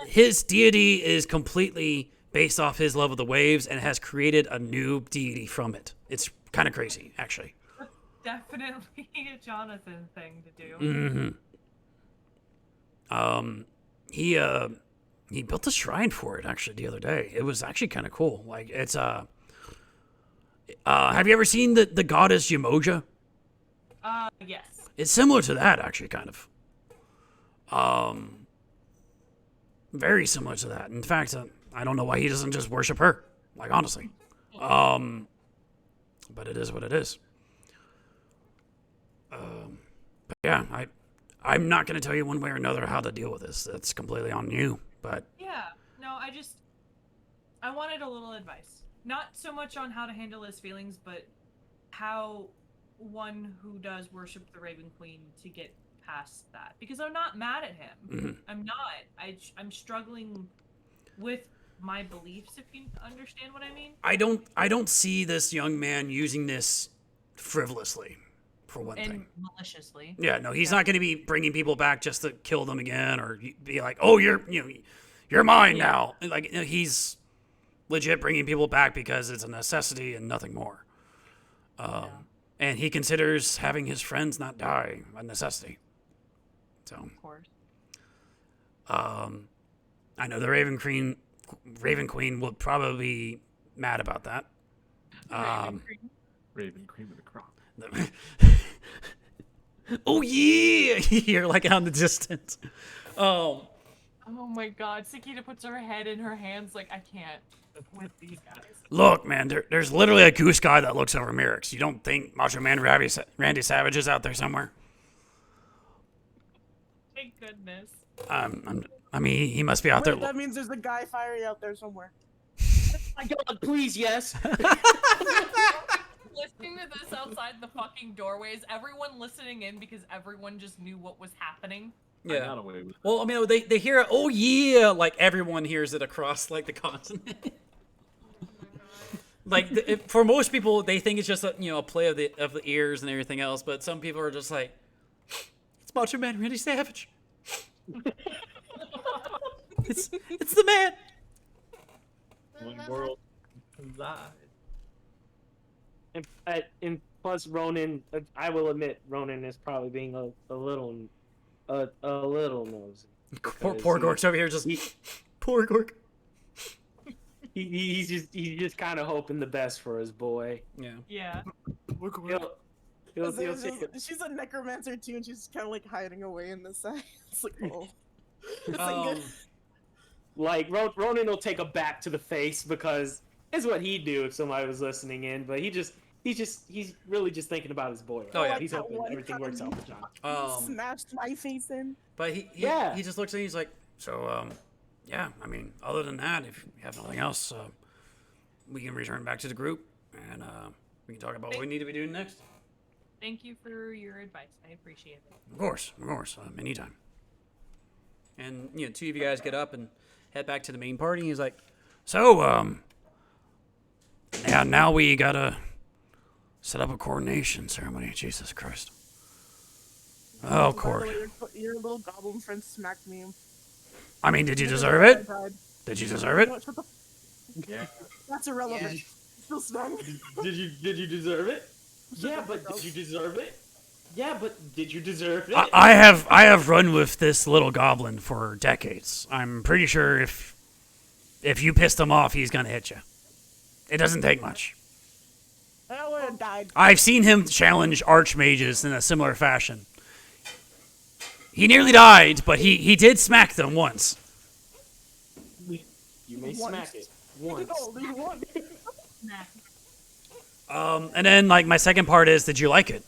A: His deity is completely based off his love of the waves and has created a new deity from it. It's kind of crazy, actually.
B: That's definitely a Jonathan thing to do.
A: He built a shrine for it actually the other day. It was actually kind of cool. Like it's have you ever seen the goddess Yamoja?
B: Yes.
A: It's similar to that actually, kind of. Very similar to that. In fact, I don't know why he doesn't just worship her. Like honestly, but it is what it is. But yeah, I'm not going to tell you one way or another how to deal with this. That's completely on you. But
B: Yeah. No, I wanted a little advice. Not so much on how to handle his feelings, but how one who does worship the Raven Queen to get past that. Because I'm not mad at him. I'm not. I'm struggling with my beliefs, if you understand what I mean.
A: I don't see this young man using this frivolously, for one thing.
B: Maliciously.
A: Yeah, no, he's not going to be bringing people back just to kill them again or be like, "Oh, you're mine now." Like he's legit bringing people back because it's a necessity and nothing more. And he considers having his friends not die a necessity. So,
B: of course.
A: I know the Raven Queen will probably be mad about that.
L: Raven Cream of the crop.
A: Oh yeah, you're like out in the distance.
B: Oh my God, Sakita puts her head in her hands like I can't with these guys.
A: Look, man, there's literally a goose guy that looks over Miryks. You don't think Macho Man Randy Savage is out there somewhere?
B: Thank goodness.
A: I mean, he must be out there.
D: That means there's a guy fiery out there somewhere.
P: My God, please, yes.
B: Listening to this outside the fucking doorways, everyone listening in because everyone just knew what was happening.
A: Yeah. Well, I mean, they hear it. Oh yeah, like everyone hears it across like the continent. Like for most people, they think it's just a play of the ears and everything else. But some people are just like, it's Macho Man Randy Savage. it's the man.
L: One world live.
O: And plus Ronan, I will admit Ronan is probably being a little nosy.
A: Poor Gork's over here just poor Gork.
O: He's just kind of hoping the best for his boy.
B: Yeah.
O: He'll take it.
D: She's a necromancer too, and she's kind of like hiding away in the side. It's like, oh.
O: Like Ronan will take a bat to the face because it's what he'd do if somebody was listening in. But he's really just thinking about his boy. Right?
A: Oh yeah,
O: he's hoping everything works out for John.
D: Smashed my face in.
A: But he just looks at me. He's like, so yeah. I mean, other than that, if you have nothing else, we can return back to the group and we can talk about what we need to be doing next.
B: Thank you for your advice. I appreciate it.
A: Of course, anytime. And two of you guys get up and head back to the main party. He's like, so yeah, now we gotta set up a coronation ceremony. Jesus Christ. Oh, Court.
D: Your little goblin friend smacked me.
A: I mean, did you deserve it? Did you deserve it?
D: Yeah. That's irrelevant. Still stung.
O: Did you deserve it? Yeah, but did you deserve it? Yeah, but did you deserve it?
A: I have run with this little goblin for decades. I'm pretty sure if you pissed him off, he's gonna hit you. It doesn't take much.
D: Well, would have died.
A: I've seen him challenge archmages in a similar fashion. He nearly died, but he did smack them once.
P: You may smack it once.
A: And then like my second part is, did you like it?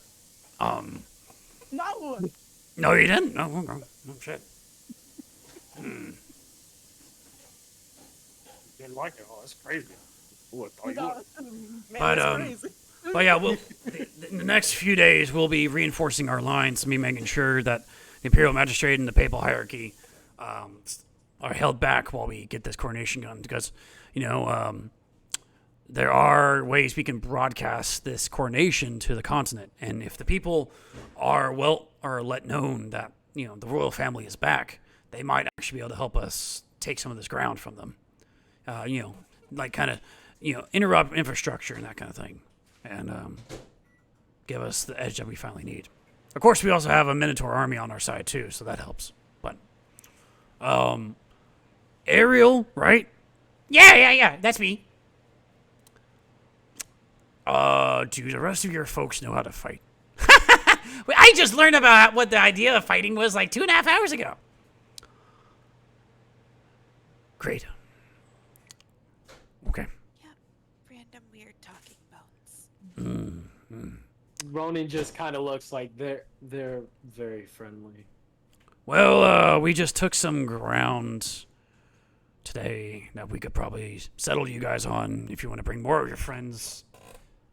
D: No.
A: No, you didn't. No, no, no shit.
P: Didn't like it. Oh, that's crazy. Look,
D: Man,
A: But
D: that's crazy.
A: but yeah, we'll in the next few days we'll be reinforcing our lines and be making sure that the Imperial Magistrate and the Papal Hierarchy are held back while we get this coronation done, because there are ways we can broadcast this coronation to the continent, and if the people are let known that the royal family is back, they might actually be able to help us take some of this ground from them. Like kind of interrupt infrastructure and that kind of thing, and give us the edge that we finally need. Of course, we also have a Minotaur army on our side too, so that helps. But Ariel, right? Yeah, that's me. Do the rest of your folks know how to fight? I just learned about what the idea of fighting was like 2.5 hours ago. Great. Okay.
K: Yep. Random weird talking bones.
P: Ronan just kind of looks like they're very friendly.
A: Well, we just took some ground today that we could probably settle you guys on if you want to bring more of your friends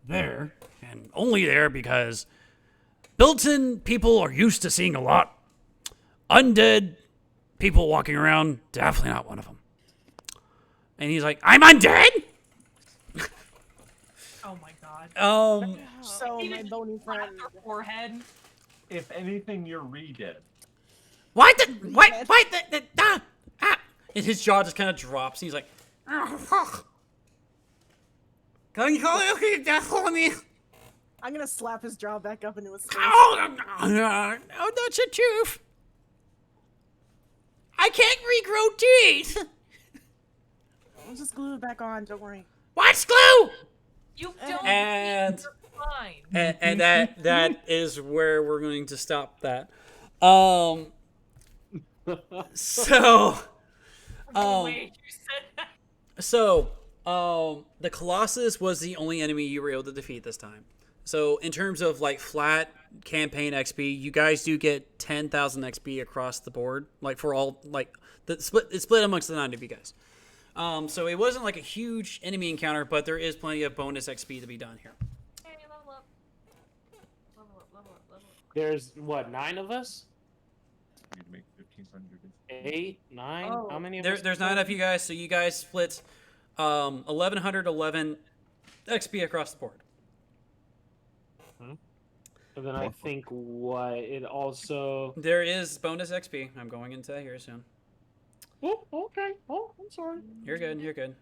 A: there, and only there because Bilton people are used to seeing a lot. Undead people walking around, definitely not one of them. And he's like, I'm undead?
B: Oh my god.
D: So my bony friend.
B: Her forehead.
L: If anything, you're re-dead.
A: What? And his jaw just kind of drops. And he's like, can you call it death for me?
D: I'm gonna slap his jaw back up into his face.
A: Oh, that's a tooth. I can't regrow teeth.
D: I'll just glue it back on. Don't worry.
A: What's glue?
B: You don't.
A: And
B: you're fine.
A: and that is where we're going to stop that. So,
B: Wait, you said that.
A: So, the Colossus was the only enemy you were able to defeat this time. So, in terms of like flat campaign XP, you guys do get 10,000 XP across the board, like for all it's split amongst the 9 of you guys. So it wasn't like a huge enemy encounter, but there is plenty of bonus XP to be done here.
B: Hey, level up. Level up.
P: There's what, 9 of us?
L: You'd make 1,500.
P: 8, 9.
B: Oh.
P: How many of us?
A: There's 9 of you guys, so you guys split 1,111 XP across the board.
P: And then I think it also.
A: There is bonus XP. I'm going into that here soon.
P: Oh, okay. Oh, I'm sorry.
A: You're good.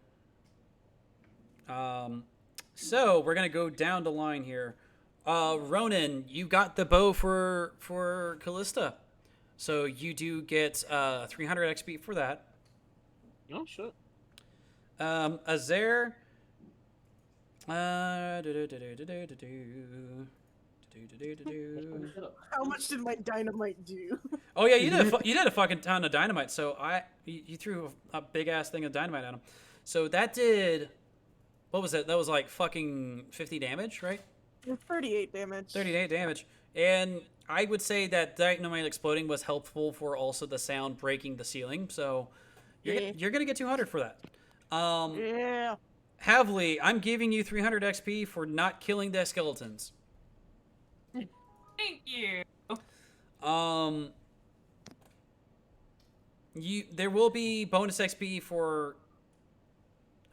A: So we're gonna go down the line here. Ronan, you got the bow for Callista, so you do get 300 XP for that.
P: Oh shit.
A: Azair.
D: How much did my dynamite do?
A: Oh yeah, you did a fucking ton of dynamite. So you threw a big ass thing of dynamite at him. So that did, what was it? That was like fucking 50 damage, right?
D: 38 damage.
A: 38 damage. And I would say that dynamite exploding was helpful for also the sound breaking the ceiling. So you're gonna get 200 for that.
D: Yeah.
A: Havli, I'm giving you 300 XP for not killing the skeletons.
B: Thank you.
A: There will be bonus XP for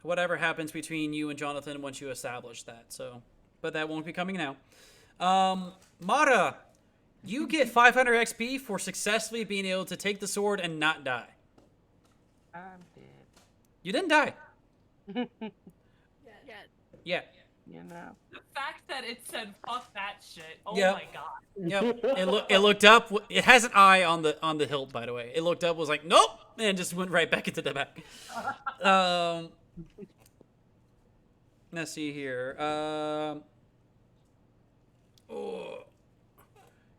A: whatever happens between you and Jonathan once you establish that. So, but that won't be coming now. Mara, you get 500 XP for successfully being able to take the sword and not die.
I: I'm dead.
A: You didn't die. Yeah.
I: You know.
B: The fact that it said "fuck that shit." Oh
A: Yep.
B: my god.
A: Yep. It looked up. It has an eye on the hilt, by the way. It looked up, was like, nope, and just went right back into the back. Let's see here. Oh.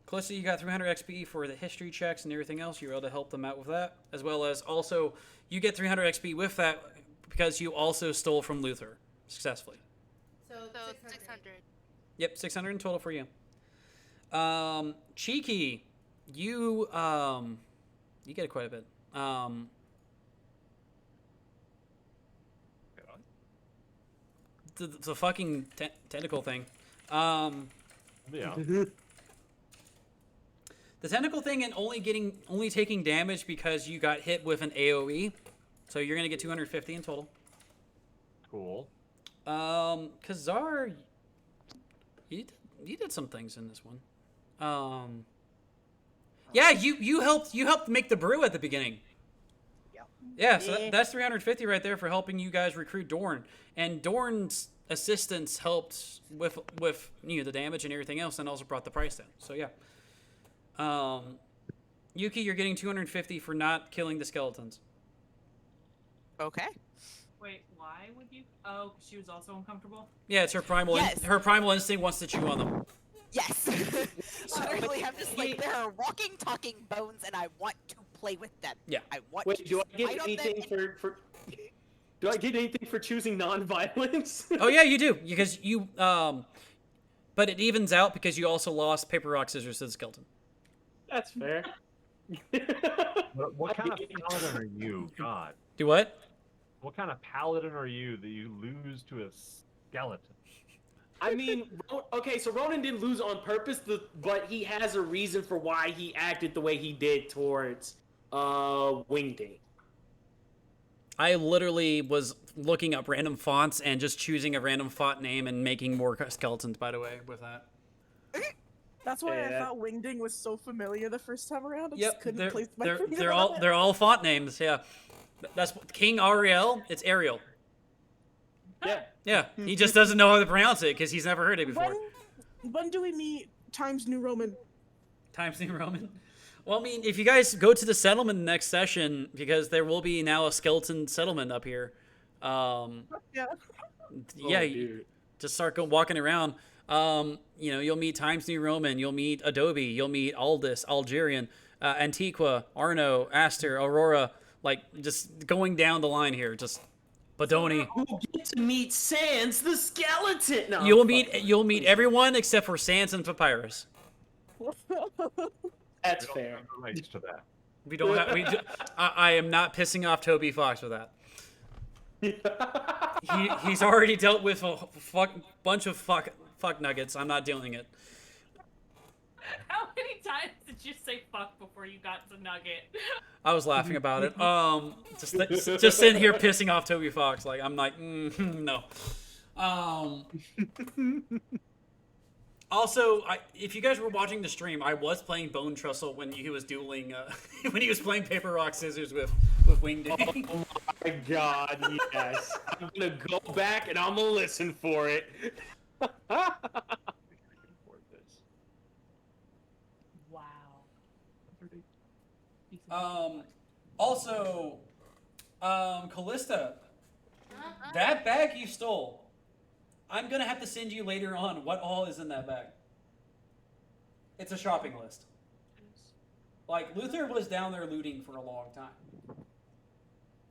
A: Calista, you got 300 XP for the history checks and everything else. You're able to help them out with that. As well as also, you get 300 XP with that because you also stole from Luther successfully.
J: So 600.
A: Yep, 600 in total for you. Cheeky, you get quite a bit. The fucking tentacle thing.
H: Yeah.
A: The tentacle thing and only taking damage because you got hit with an AoE. So you're gonna get 250 in total.
H: Cool.
A: Kazar, you did some things in this one. Yeah, you helped make the brew at the beginning. Yeah, so that's 350 right there for helping you guys recruit Dorn. And Dorn's assistance helped with the damage and everything else, and also brought the price down. So yeah. Yuki, you're getting 250 for not killing the skeletons.
K: Okay.
B: Wait, why would you? Oh, 'cause she was also uncomfortable.
A: Yeah, it's her primal.
K: Yes.
A: Her primal instinct wants to chew on them.
K: Yes. Literally, I'm just like, there are walking, talking bones, and I want to play with them.
A: Yeah.
K: I want
P: Wait,
K: to
P: do I get
K: fight on
P: anything
K: them
P: for? Do I get anything for choosing non-violence?
A: Oh yeah, you do because you but it evens out because you also lost paper rock scissors to the skeleton.
P: That's fair.
L: What kind of paladin are you, God?
A: Do what?
L: What kind of paladin are you that you lose to a skeleton?
P: I mean, okay, so Ronan didn't lose on purpose, but he has a reason for why he acted the way he did towards Wingding.
A: I literally was looking up random fonts and just choosing a random font name and making more skeletons, by the way, with that.
D: That's why
A: Yeah.
D: I thought Wingding was so familiar the first time around. I
A: Yep,
D: just couldn't place my finger
A: they're
D: on
A: all
D: it.
A: they're all font names. Yeah, that's King Ariel. It's Ariel.
P: Yeah.
A: Yeah, he just doesn't know how to pronounce it because he's never heard it before.
D: When do we meet Times New Roman?
A: Times New Roman. Well, I mean, if you guys go to the settlement next session, because there will be now a skeleton settlement up here.
D: Yeah.
A: Yeah, just start walking around. You'll meet Times New Roman, you'll meet Adobe, you'll meet Aldous, Algerian, Antiqua, Arno, Aster, Aurora. Like just going down the line here, just Bodoni.
P: You get to meet Sans the skeleton. No,
A: You'll meet everyone except for Sans and Papyrus.
P: That's
L: We don't
P: fair.
L: have the rights to that.
A: We don't have. I am not pissing off Toby Fox with that. He's already dealt with a bunch of fuck nuggets. I'm not dealing it.
B: How many times did you say fuck before you got to Nugget?
A: I was laughing about it. Just sitting here pissing off Toby Fox. Like I'm like, no. Also, if you guys were watching the stream, I was playing Bone Trestle when he was dueling, when he was playing Paper Rock Scissors with Wingding.
P: Oh my God, yes! I'm gonna go back and I'm gonna listen for it.
A: Also, Callista, that bag you stole, I'm gonna have to send you later on what all is in that bag. It's a shopping list. Like, Luther was down there looting for a long time.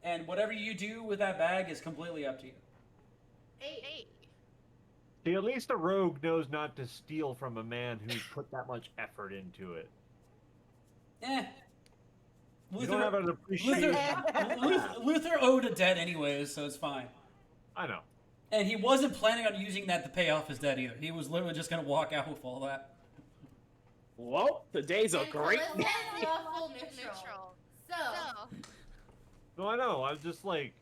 A: And whatever you do with that bag is completely up to you.
J: Hey.
L: See, at least a rogue knows not to steal from a man who's put that much effort into it. You don't have an appreciation.
A: Luther owed a debt anyways, so it's fine.
L: I know.
A: And he wasn't planning on using that to pay off his debt either. He was literally just going to walk out with all that.
P: Well, today's a great day.
J: Lawful neutral. So.
L: No, I know. I'm just like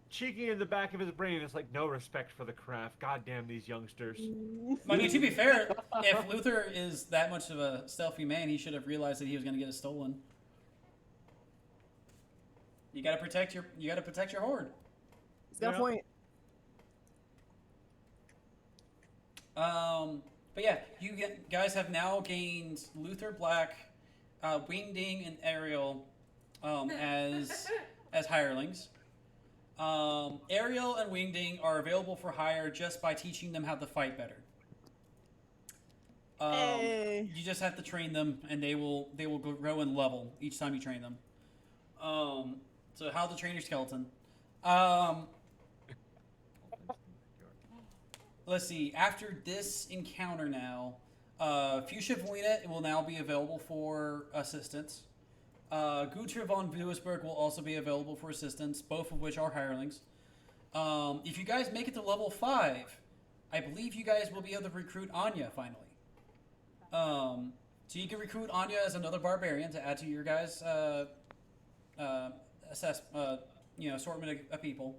L: cheeky in the back of his brain. It's like no respect for the craft. God damn these youngsters.
A: I mean, to be fair, if Luther is that much of a stealthy man, he should have realized that he was going to get it stolen. You got to protect your hoard.
D: He's got a point.
A: But yeah, you guys have now gained Luther Black, Wingding, and Ariel as hirelings. Ariel and Wingding are available for hire just by teaching them how to fight better.
D: Hey.
A: You just have to train them, and they will grow in level each time you train them. So how to train your skeleton. Let's see. After this encounter now, Fuchsia Voina will now be available for assistance. Gutra von Lewisburg will also be available for assistance, both of which are hirelings. If you guys make it to level 5, I believe you guys will be able to recruit Anya finally. So you can recruit Anya as another barbarian to add to your guys' assortment of people.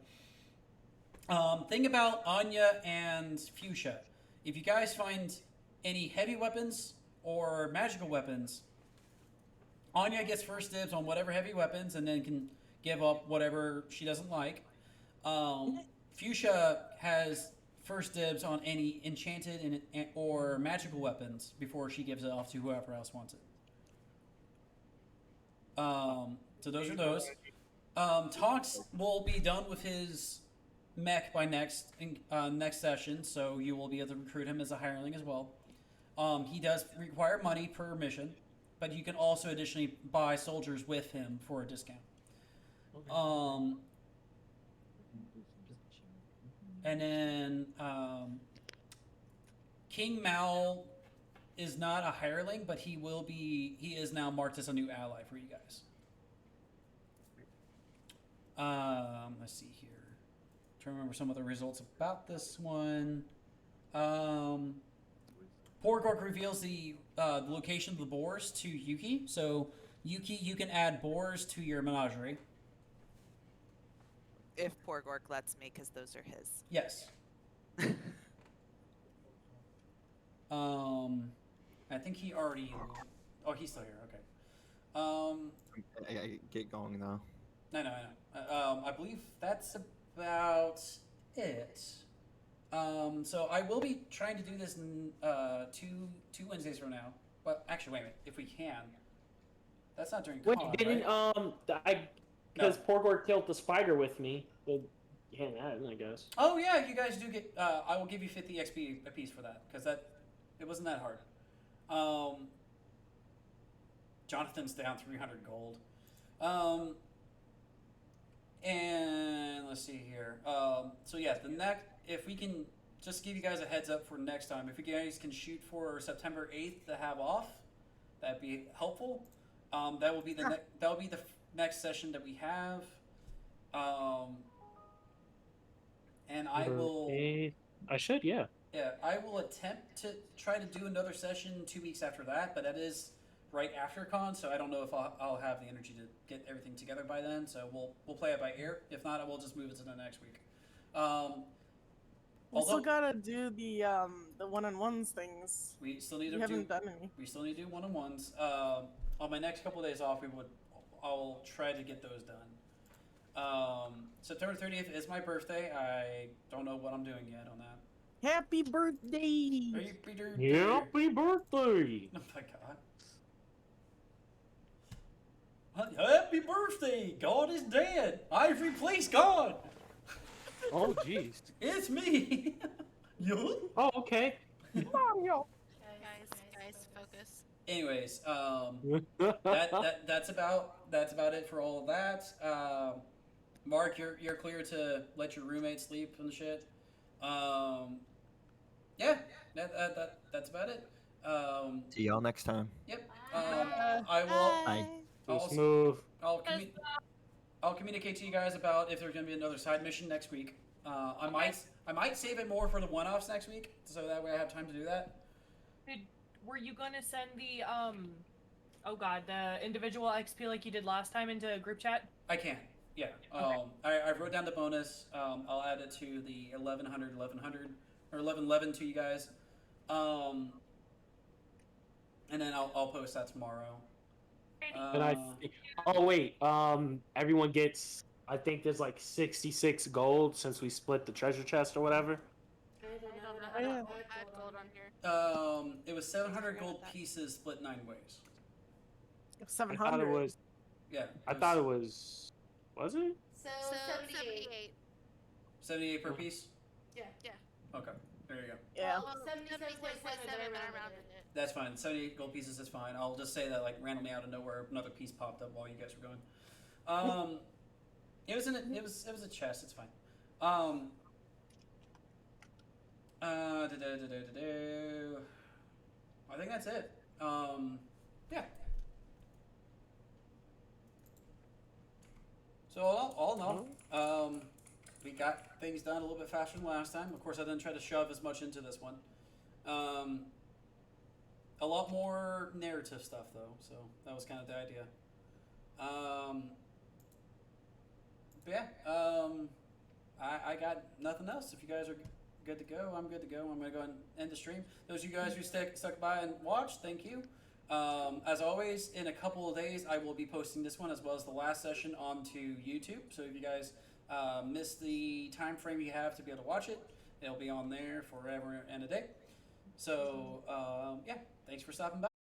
A: Thing about Anya and Fuchsia, if you guys find any heavy weapons or magical weapons, Anya gets first dibs on whatever heavy weapons and then can give up whatever she doesn't like. Fuchsia has first dibs on any enchanted or magical weapons before she gives it off to whoever else wants it. So those are those. Tox will be done with his mech by next session, so you will be able to recruit him as a hireling as well. He does require money per mission, but you can also additionally buy soldiers with him for a discount. And then King Mal is not a hireling, but he is now marked as a new ally for you guys. Let's see here. Trying to remember some of the results about this one. Porgork reveals the location of the boars to Yuki. So Yuki, you can add boars to your menagerie.
K: If Porgork lets me, because those are his.
A: Yes. I think he already. Oh, he's still here. Okay.
F: I get going now.
A: I know. I believe that's about it. So I will be trying to do this in, two Wednesdays from now. But actually, wait a minute. If we can, that's not during
P: Wait,
A: con,
P: didn't
A: right?
P: because Porgor killed the spider with me. But you can't add it, I guess.
A: Oh yeah, you guys do get. I will give you 50 XP a piece for that because it wasn't that hard. Jonathan's down 300 gold. And let's see here. So yeah, if we can just give you guys a heads up for next time, if you guys can shoot for September 8th to have off, that'd be helpful. That will be the next session that we have. And I will.
P: I should, yeah.
A: Yeah, I will attempt to try to do another session 2 weeks after that, but that is right after con, so I don't know if I'll have the energy to get everything together by then. So we'll play it by ear. If not, I will just move it to the next week.
D: We still gotta do the one-on-ones things.
A: We still need to.
D: We haven't done any.
A: We still need to do one-on-ones. On my next couple of days off, I'll try to get those done. September 30th is my birthday. I don't know what I'm doing yet on that.
D: Happy birthday!
A: Happy birthday!
P: Happy birthday!
A: Oh my god. Happy birthday! God is dead! I've replaced God!
P: Oh jeez.
A: It's me! You?
P: Oh, okay.
D: Mario!
J: Guys, focus.
A: Anyways, that's about it for all of that. Mark, you're clear to let your roommate sleep and shit. Yeah, that's about it.
F: See y'all next time.
A: Yep. I will.
F: Bye.
A: I'll communicate to you guys about if there's gonna be another side mission next week. I might save it more for the one-offs next week, so that way I have time to do that.
B: Were you gonna send the the individual XP like you did last time into group chat?
A: I can. Yeah.
B: Okay.
A: I wrote down the bonus. I'll add it to the 1100, or 1111 to you guys. And then I'll post that tomorrow.
P: And everyone gets. I think there's like 66 gold since we split the treasure chest or whatever.
J: I don't add gold on here.
A: It was 700 gold pieces split 9 ways.
D: 700.
P: I thought it was.
A: Yeah.
P: I thought it was. Was it?
J: So 78.
A: 78 per piece?
J: Yeah.
A: Okay. There you go.
D: Yeah.
J: Well, 77.7, but I rounded it.
A: That's fine. 78 gold pieces is fine. I'll just say that like randomly out of nowhere, another piece popped up while you guys were going. It was a chest. It's fine. I think that's it. Yeah. So all in all, we got things done a little bit faster than last time. Of course, I didn't try to shove as much into this one. A lot more narrative stuff though, so that was kind of the idea. But yeah, I got nothing else. If you guys are good to go, I'm good to go. I'm gonna go and end the stream. Those of you guys who stuck by and watched, thank you. As always, in a couple of days, I will be posting this one as well as the last session onto YouTube. So if you guys missed the time frame you have to be able to watch it, it'll be on there forever and a day. So yeah, thanks for stopping by.